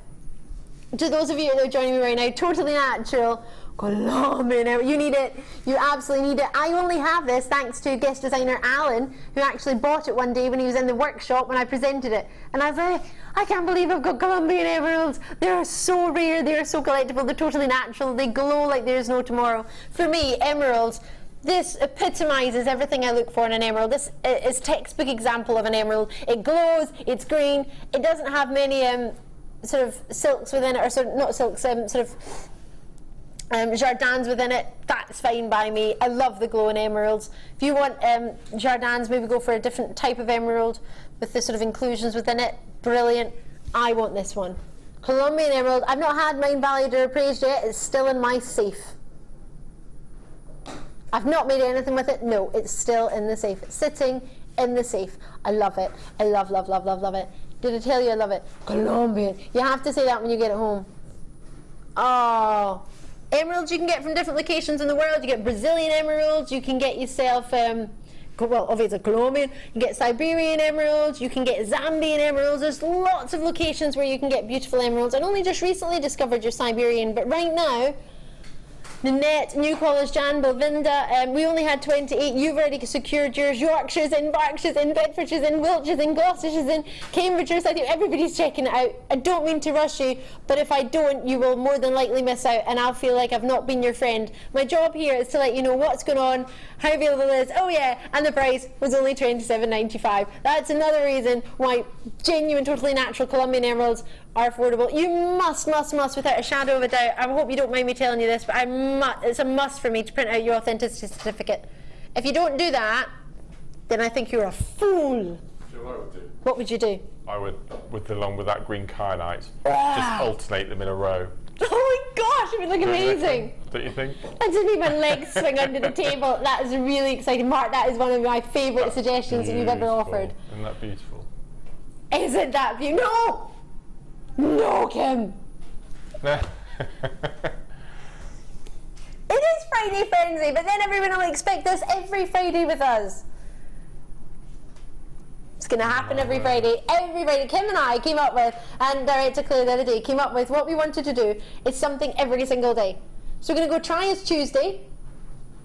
S1: to those of you that are joining me right now, totally natural Colombian emerald. You need it. You absolutely need it. I only have this thanks to guest designer Alan, who actually bought it one day when he was in the workshop when I presented it. And I was like, I can't believe I've got Colombian emeralds. They're so rare. They're so collectible. They're totally natural. They glow like there's no tomorrow. For me, emeralds, this epitomizes everything I look for in an emerald. This is a textbook example of an emerald. It glows. It's green. It doesn't have many sort of silks within it, or sort of, not silks, sort of jardins within it. That's fine by me. I love the glowing emeralds. If you want jardins, maybe go for a different type of emerald with the sort of inclusions within it. Brilliant. I want this one. Colombian emerald. I've not had mine valued or appraised yet. It's still in my safe. I've not made anything with it. No, it's still in the safe. It's sitting in the safe. I love it. I love, love, love, love, love it. Did I tell you I love it? Colombian. You have to say that when you get it home. Oh. Emeralds you can get from different locations in the world. You get Brazilian emeralds. You can get yourself, well, obviously Colombian. You can get Siberian emeralds. You can get Zambian emeralds. There's lots of locations where you can get beautiful emeralds. I only just recently discovered your Siberian, but right now, Nanette, New College, Jan, Belvinda, we only had 28. You've already secured yours. Yorkshire's in, Berkshire's in, Bedfordshire's in, Wiltshire's in, Gloucestershire's in, Cambridgeshire's. I think everybody's checking it out. I don't mean to rush you, but if I don't, you will more than likely miss out, and I'll feel like I've not been your friend. My job here is to let you know what's going on, how available it is. Oh yeah, and the price was only $27.95. That's another reason why genuine, totally natural Colombian emeralds are affordable. You must, without a shadow of a doubt, I hope you don't mind me telling you this, but it's a must for me to print out your authenticity certificate. If you don't do that, then I think you're a fool.
S2: Do you know what I would do?
S1: What would you do?
S2: I would, along with that green kyanite, just alternate them in a row.
S1: Oh my gosh, it would look amazing.
S2: Don't you think?
S1: I just need my legs swing under the table. That is really exciting. Mark, that is one of my favourite suggestions that you've ever offered.
S2: Isn't that beautiful?
S1: Isn't that beautiful? No! No, Kim!
S2: Nah.
S1: It is Friday Frenzy, but then everyone will expect us every Friday with us. It's going to happen every Friday. Every Friday. Kim and I came up with, and Director Claire the other day came up with, what we wanted to do is something every single day. So we're going to go try as Tuesday.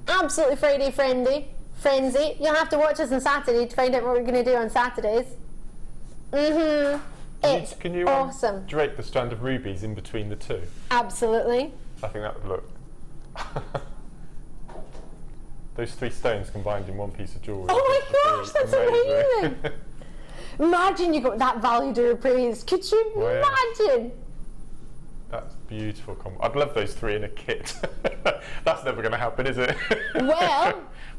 S1: Absolutely Friday Frenzy. You'll have to watch us on Saturday to find out what we're going to do on Saturdays. It's
S2: can you
S1: awesome.
S2: Drape the strand of rubies in between the two?
S1: Absolutely.
S2: I think that would look. Those three stones combined in one piece of jewellery.
S1: Oh my gosh, that's amazing! Imagine you got that valued or appraised. Could you imagine?
S2: That's beautiful. I'd love those 3 in a kit. That's never going to happen, is it?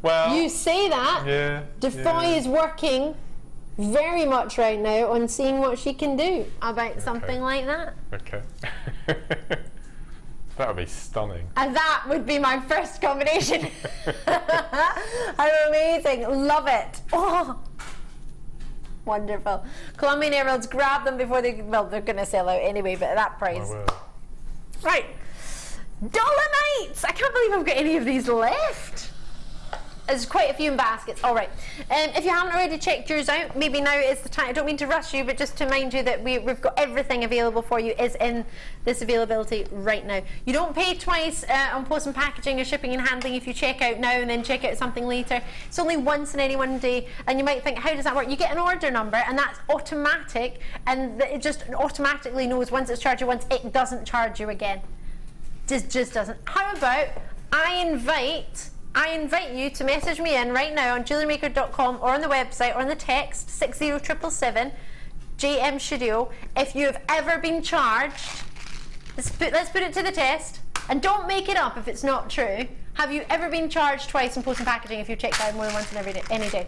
S1: Well, you say that.
S2: Yeah.
S1: DeFoy is working very much right now on seeing what she can do about something like that.
S2: Okay. That would be stunning.
S1: And that would be my first combination. How amazing. Love it. Oh, wonderful. Colombian emeralds, grab them before they're going to sell out anyway, but at that price. Right. Dolomites. I can't believe I've got any of these left. There's quite a few in baskets. All right. If you haven't already checked yours out, maybe now is the time. I don't mean to rush you, but just to remind you that we've got everything available for you is in this availability right now. You don't pay twice on post and packaging or shipping and handling if you check out now and then check out something later. It's only once in any one day, and you might think, how does that work? You get an order number, and that's automatic, and it just automatically knows once it's charged you once, it doesn't charge you again. Just doesn't. How about I invite you to message me in right now on JewelleryMaker.com or on the website or on the text 60777 JM Studio if you have ever been charged. Let's put it to the test, and don't make it up if it's not true. Have you ever been charged twice in post and packaging if you've checked out more than once in any day?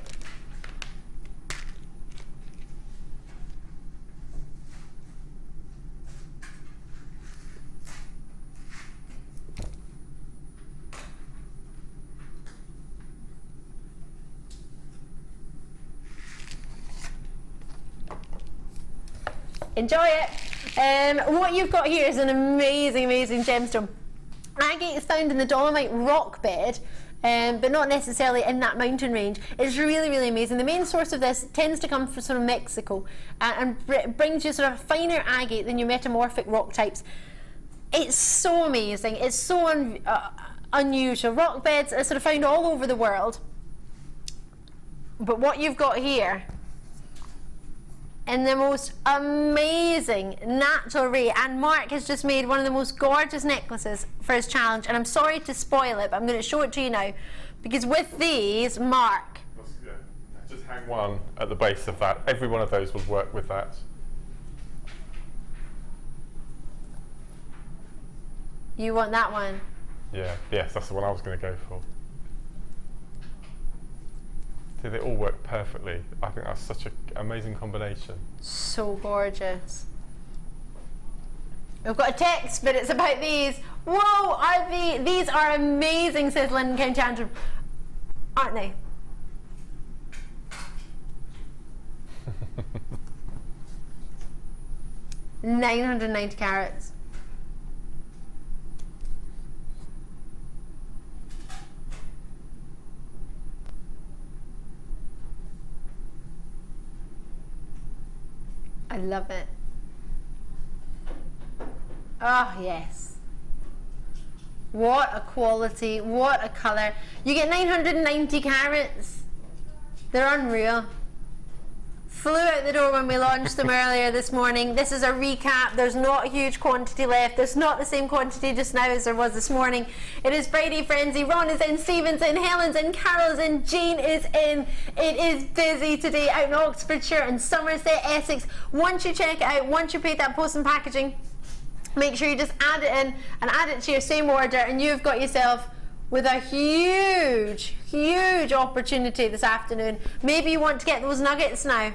S1: Enjoy it. What you've got here is an amazing gemstone. Agate is found in the Dolomite rock bed, but not necessarily in that mountain range. It's really amazing. The main source of this tends to come from sort of Mexico, and brings you sort of finer agate than your metamorphic rock types. It's so amazing. It's so unusual. Rock beds are sort of found all over the world, but what you've got here in the most amazing natural ray, and Mark has just made one of the most gorgeous necklaces for his challenge, and I'm sorry to spoil it, but I'm going to show it to you now, because with these, Mark,
S2: just hang one at the base of that. Every one of those will work with that.
S1: You want that one?
S2: Yes, that's the one I was going to go for. They all work perfectly. I think that's such an amazing combination.
S1: So gorgeous. We've got a text, but it's about these. Whoa, these are amazing, says Lynn County Antrim. Aren't they? $990 carats. I love it. Oh, yes. What a quality, what a colour. You get 990 carats. They're unreal. Flew out the door when we launched them earlier this morning. This is a recap. There's not a huge quantity left. There's not the same quantity just now as there was this morning. It is Friday Frenzy. Ron is in, Stephen's in, Helen's in, Carol's in, Jane is in. It is busy today out in Oxfordshire and Somerset, Essex. Once you check it out, once you paid that post and packaging, make sure you just add it in and add it to your same order, and you've got yourself with a huge opportunity this afternoon. Maybe you want to get those nuggets now.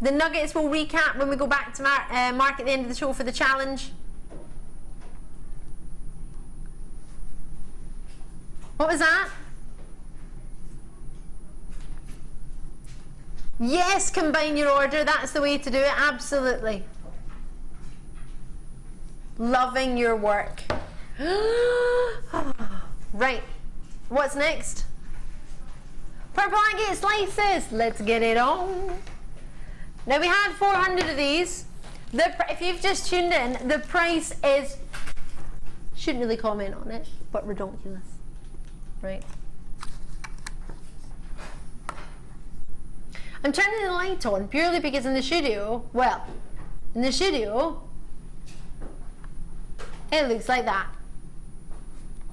S1: The nuggets will recap when we go back to Mark at the end of the show for the challenge. What was that? Yes, combine your order. That's the way to do it. Absolutely. Loving your work. Right. What's next? Purple agate slices. Let's get it on. Now we had 400 of these. If you've just tuned in, the price is, shouldn't really comment on it, but ridiculous, right? I'm turning the light on purely because in the studio, it looks like that.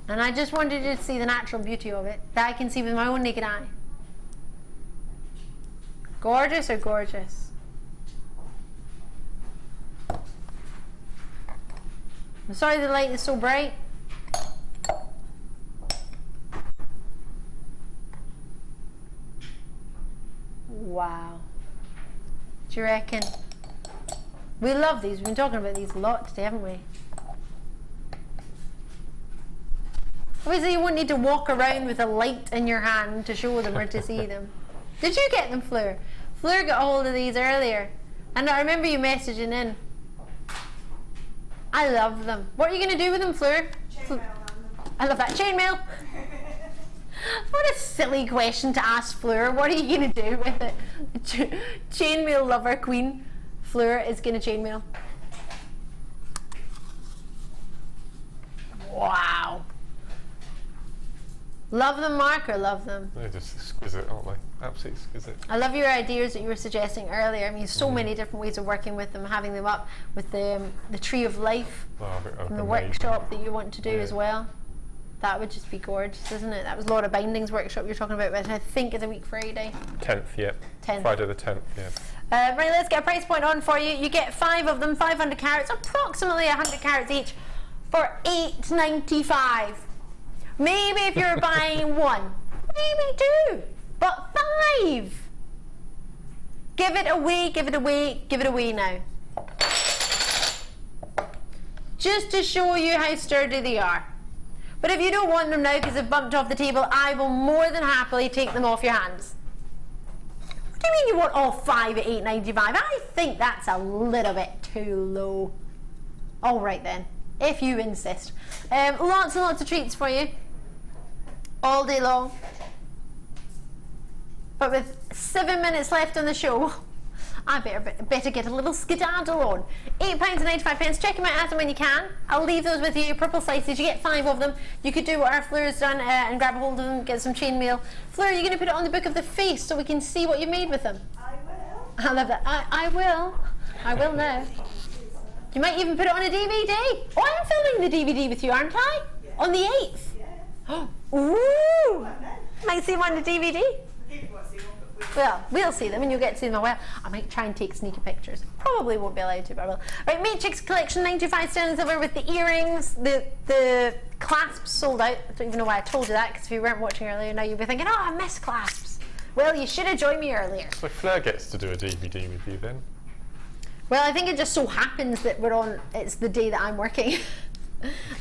S1: And I just wanted you to see the natural beauty of it, that I can see with my own naked eye. Gorgeous or gorgeous? I'm sorry the light is so bright. Wow. Do you reckon? We love these. We've been talking about these a lot today, haven't we? Obviously you won't need to walk around with a light in your hand to show them or to see them. Did you get them, Fleur? Fleur got a hold of these earlier. And I remember you messaging in. I love them. What are you going to do with them, Fleur? I love that. Chainmail. What a silly question to ask Fleur. What are you going to do with it? Chainmail lover queen. Fleur is going to chainmail. Wow. Love them, Mark, or love them?
S2: They're just exquisite, aren't they? Absolutely exquisite.
S1: I love your ideas that you were suggesting earlier. I mean, so many different ways of working with them, having them up with the tree of life and the workshop that you want to do as well. That would just be gorgeous, isn't it? That was Laura Binding's workshop you're talking about, which I think is a week Friday.
S2: 10th, yeah.
S1: 10th.
S2: Friday the 10th, yeah.
S1: Right, let's get a price point on for you. You get 5 of them, 500 carats, approximately 100 carats each, for $8.95. Maybe if you're buying 1, maybe 2, but 5. Give it away, give it away, give it away now. Just to show you how sturdy they are. But if you don't want them now because they've bumped off the table, I will more than happily take them off your hands. What do you mean you want all 5 at $8.95? I think that's a little bit too low. All right then, if you insist. Lots and lots of treats for you. All day long. But with 7 minutes left on the show, I better get a little skedaddle on. £8.95. Check them out as and when you can. I'll leave those with you. Purple slices. You get 5 of them. You could do what our Fleur's done and grab a hold of them, get some chainmail. Fleur, you're going to put it on the book of the face so we can see what you made with them.
S11: I will.
S1: I love that. I will. I will now. You might even put it on a DVD. Oh, I'm filming the DVD with you, aren't I?
S11: Yeah.
S1: On the 8th.
S11: Yeah.
S1: Ooh! Might see them on the DVD. Well, we'll see them and you'll get to see them. Well, I might try and take sneaky pictures. Probably won't be allowed to, but I will. Right, Matrix Collection, 95 sterling silver with the earrings. The clasps sold out. I don't even know why I told you that, because if you weren't watching earlier, now you'll be thinking, oh, I missed clasps. Well, you should have joined me earlier.
S2: So Fleur gets to do a DVD with you then?
S1: Well, I think it just so happens that it's the day that I'm working.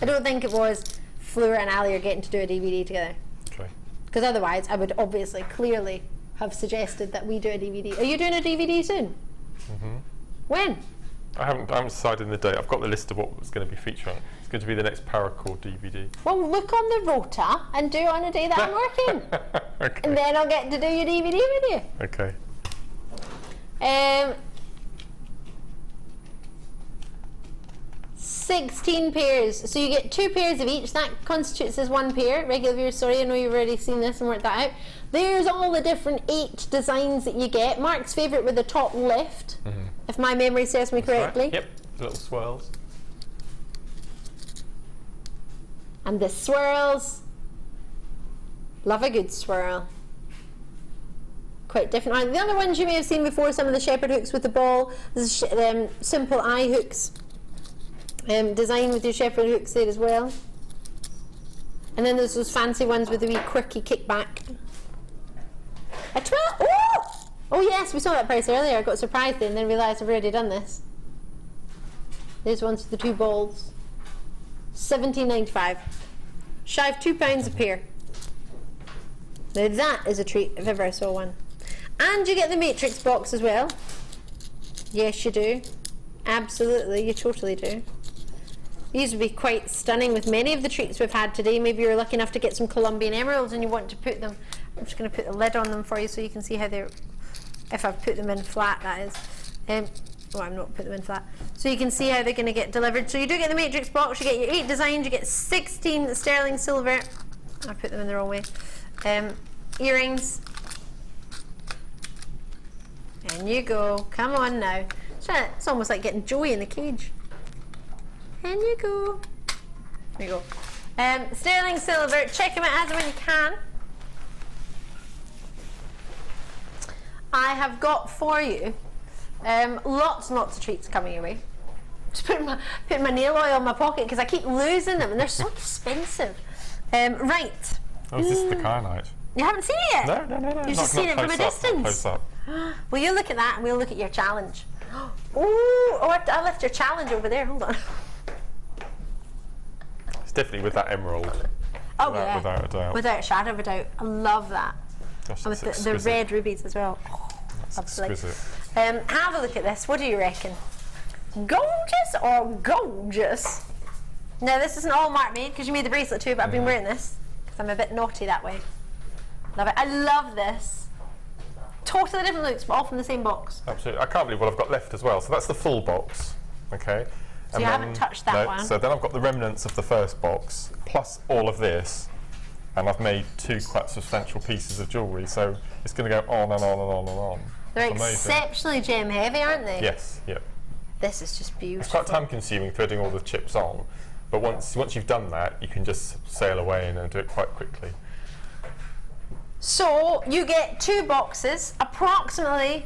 S1: I don't think it was Fleur and Ali are getting to do a DVD together.
S2: Okay.
S1: Because otherwise, I would obviously, clearly have suggested that we do a DVD. Are you doing a DVD soon?
S2: Mm-hmm.
S1: When?
S2: I haven't decided the date. I've got the list of what was going to be featured on it. It's going to be the next Paracord DVD.
S1: Well, look on the rota and do it on a day that I'm working.
S2: Okay.
S1: And then I'll get to do your DVD with you.
S2: Okay.
S1: 16 pairs. So you get 2 pairs of each. That constitutes as 1 pair. Regular viewers, sorry, I know you've already seen this and worked that out. There's all the different 8 designs that you get. Mark's favourite with the top left, if my memory serves me correctly.
S2: Right. Yep, little swirls.
S1: And the swirls. Love a good swirl. Quite different. The other ones you may have seen before, some of the shepherd hooks with the ball. This is simple eye hooks. Design with your shepherd hooks there as well. And then there's those fancy ones with the wee quirky kickback. A 12. Oh yes, we saw that price earlier. I got surprised then, and then realised I've already done this. There's ones with the 2 balls. £17.95. Shy of £2 a pair. Now that is a treat if ever I saw one. And you get the Matrix box as well. Yes, you do. Absolutely, you totally do. These would be quite stunning with many of the treats we've had today. Maybe you're lucky enough to get some Colombian emeralds and you want to put them. I'm just going to put the lid on them for you so you can see how they're, if I've put them in flat, that is. Oh, I'm not put them in flat. So you can see how they're going to get delivered. So you do get the Matrix box, you get your 8 designs, you get 16 sterling silver. I put them in the wrong way. Earrings. And you go. Come on now. It's almost like getting Joey in the cage. And you go. There you go. Sterling silver. Check them out as and when you can. I have got for you lots and lots of treats coming your way. Just putting my nail oil in my pocket because I keep losing them and they're so expensive. Right.
S2: Oh, is this the Kyanite?
S1: You haven't seen it yet?
S2: No.
S1: You've just seen it from a distance.
S2: Close up.
S1: Well, you look at that and we'll look at your challenge. Ooh, I left your challenge over there. Hold on.
S2: It's definitely with that emerald.
S1: Oh, yeah.
S2: Without a doubt.
S1: Without a shadow of a doubt. I love that.
S2: Gosh,
S1: And with the red rubies as well.
S2: That's
S1: Lovely.
S2: exquisite.
S1: Have a look at this. What do you reckon? Gorgeous or gorgeous? Now, this isn't all Mark made because you made the bracelet too, but I've been wearing this because I'm a bit naughty that way. Love it. I love this. Totally different looks, but all from the same box.
S2: Absolutely. I can't believe what I've got left as well. So that's the full box. Okay.
S1: So you haven't touched that one.
S2: So then I've got the remnants of the first box, plus all of this, and I've made 2 quite substantial pieces of jewellery, so it's going to go on and on and on and on.
S1: They're
S2: It's amazing.
S1: exceptionally gem heavy, aren't they?
S2: Yes, yep.
S1: This is just beautiful.
S2: It's quite time consuming threading all the chips on, but once you've done that, you can just sail away and do it quite quickly.
S1: So you get 2 boxes, approximately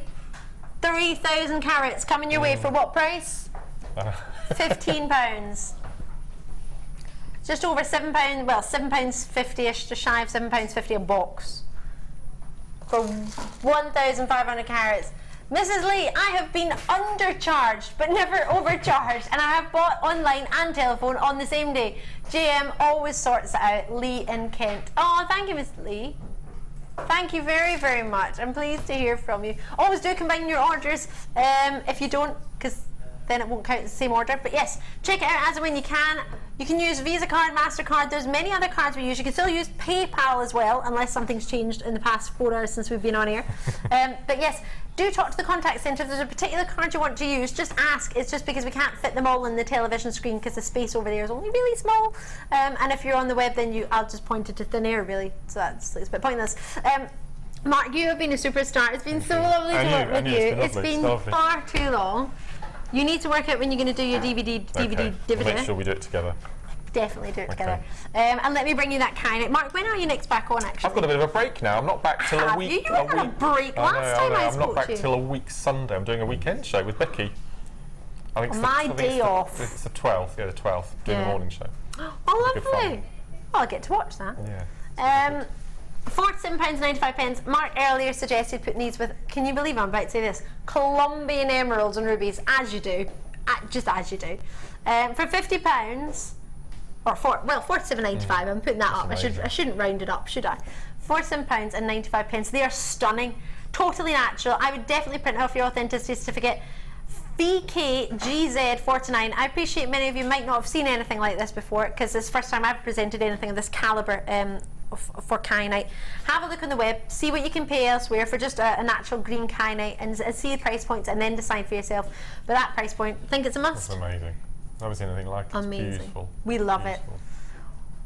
S1: 3,000 carats coming your way for what price? £15. Just over £7, well, £7.50ish, just shy of £7.50 a box for 1,500 carats. Mrs. Lee, I have been undercharged but never overcharged, and I have bought online and telephone on the same day. JM always sorts it out. Lee in Kent. Oh, thank you, Miss Lee. Thank you very, very much. I'm pleased to hear from you. Always do combine your orders. If you don't, because then it won't count as the same order. But yes, check it out as and when you can. You can use Visa card, MasterCard. There's many other cards we use. You can still use PayPal as well, unless something's changed in the past 4 hours since we've been on air. But yes, do talk to the contact centre. If there's a particular card you want to use, just ask. It's just because we can't fit them all in the television screen because the space over there is only really small. And if you're on the web, then I'll just point it to thin air, really. So it's a bit pointless. Mark, you have been a superstar. It's been so lovely to work with you. It's been far too long. You need to work out when you're going to do your DVD.
S2: We'll make sure we do it together.
S1: Definitely do it together. And let me bring you that Kyanite. Mark, when are you next back on, actually?
S2: I've got a bit of a break now. I'm not back till a week.
S1: You were on a break last time I spoke to you.
S2: I'm not back till a week Sunday. I'm doing a weekend show with Becky. I think
S1: my day off.
S2: It's the 12th. Yeah, the 12th. Doing the morning show.
S1: Oh, lovely. Well, I'll get to watch that.
S2: Yeah.
S1: £47.95. Mark earlier suggested putting these with, can you believe I'm about to say this, Colombian emeralds and rubies, as you do, just as you do, for £50, or £47.95. I'm putting that up. I shouldn't round it up, should I? £47.95. They are stunning, totally natural. I would definitely print off your authenticity certificate. VKGZ49. I appreciate many of you might not have seen anything like this before, because it's the first time I've presented anything of this calibre for Kyanite. Have a look on the web, see what you can pay elsewhere for just a natural green Kyanite, and see the price points, and then decide for yourself. But that price point, I think it's a must.
S2: It's amazing. I've never seen anything like it.
S1: Amazing.
S2: It's beautiful.
S1: We love it.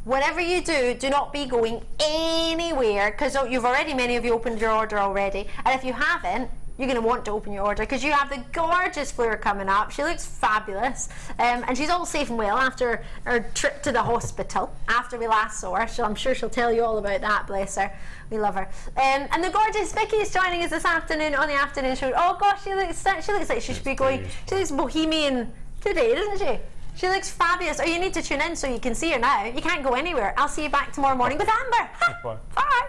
S1: Whatever you do, do not be going anywhere, because you've already, many of you opened your order already, and if you haven't, you're going to want to open your order because you have the gorgeous Fleur coming up. She looks fabulous, and she's all safe and well after her trip to the hospital after we last saw her. So I'm sure she'll tell you all about that, bless her. We love her. And the gorgeous Vicky is joining us this afternoon on the afternoon show. Oh gosh, she looks like she should be going. She looks bohemian today, doesn't she? She looks fabulous. Oh, you need to tune in so you can see her now. You can't go anywhere. I'll see you back tomorrow morning with Amber. Bye.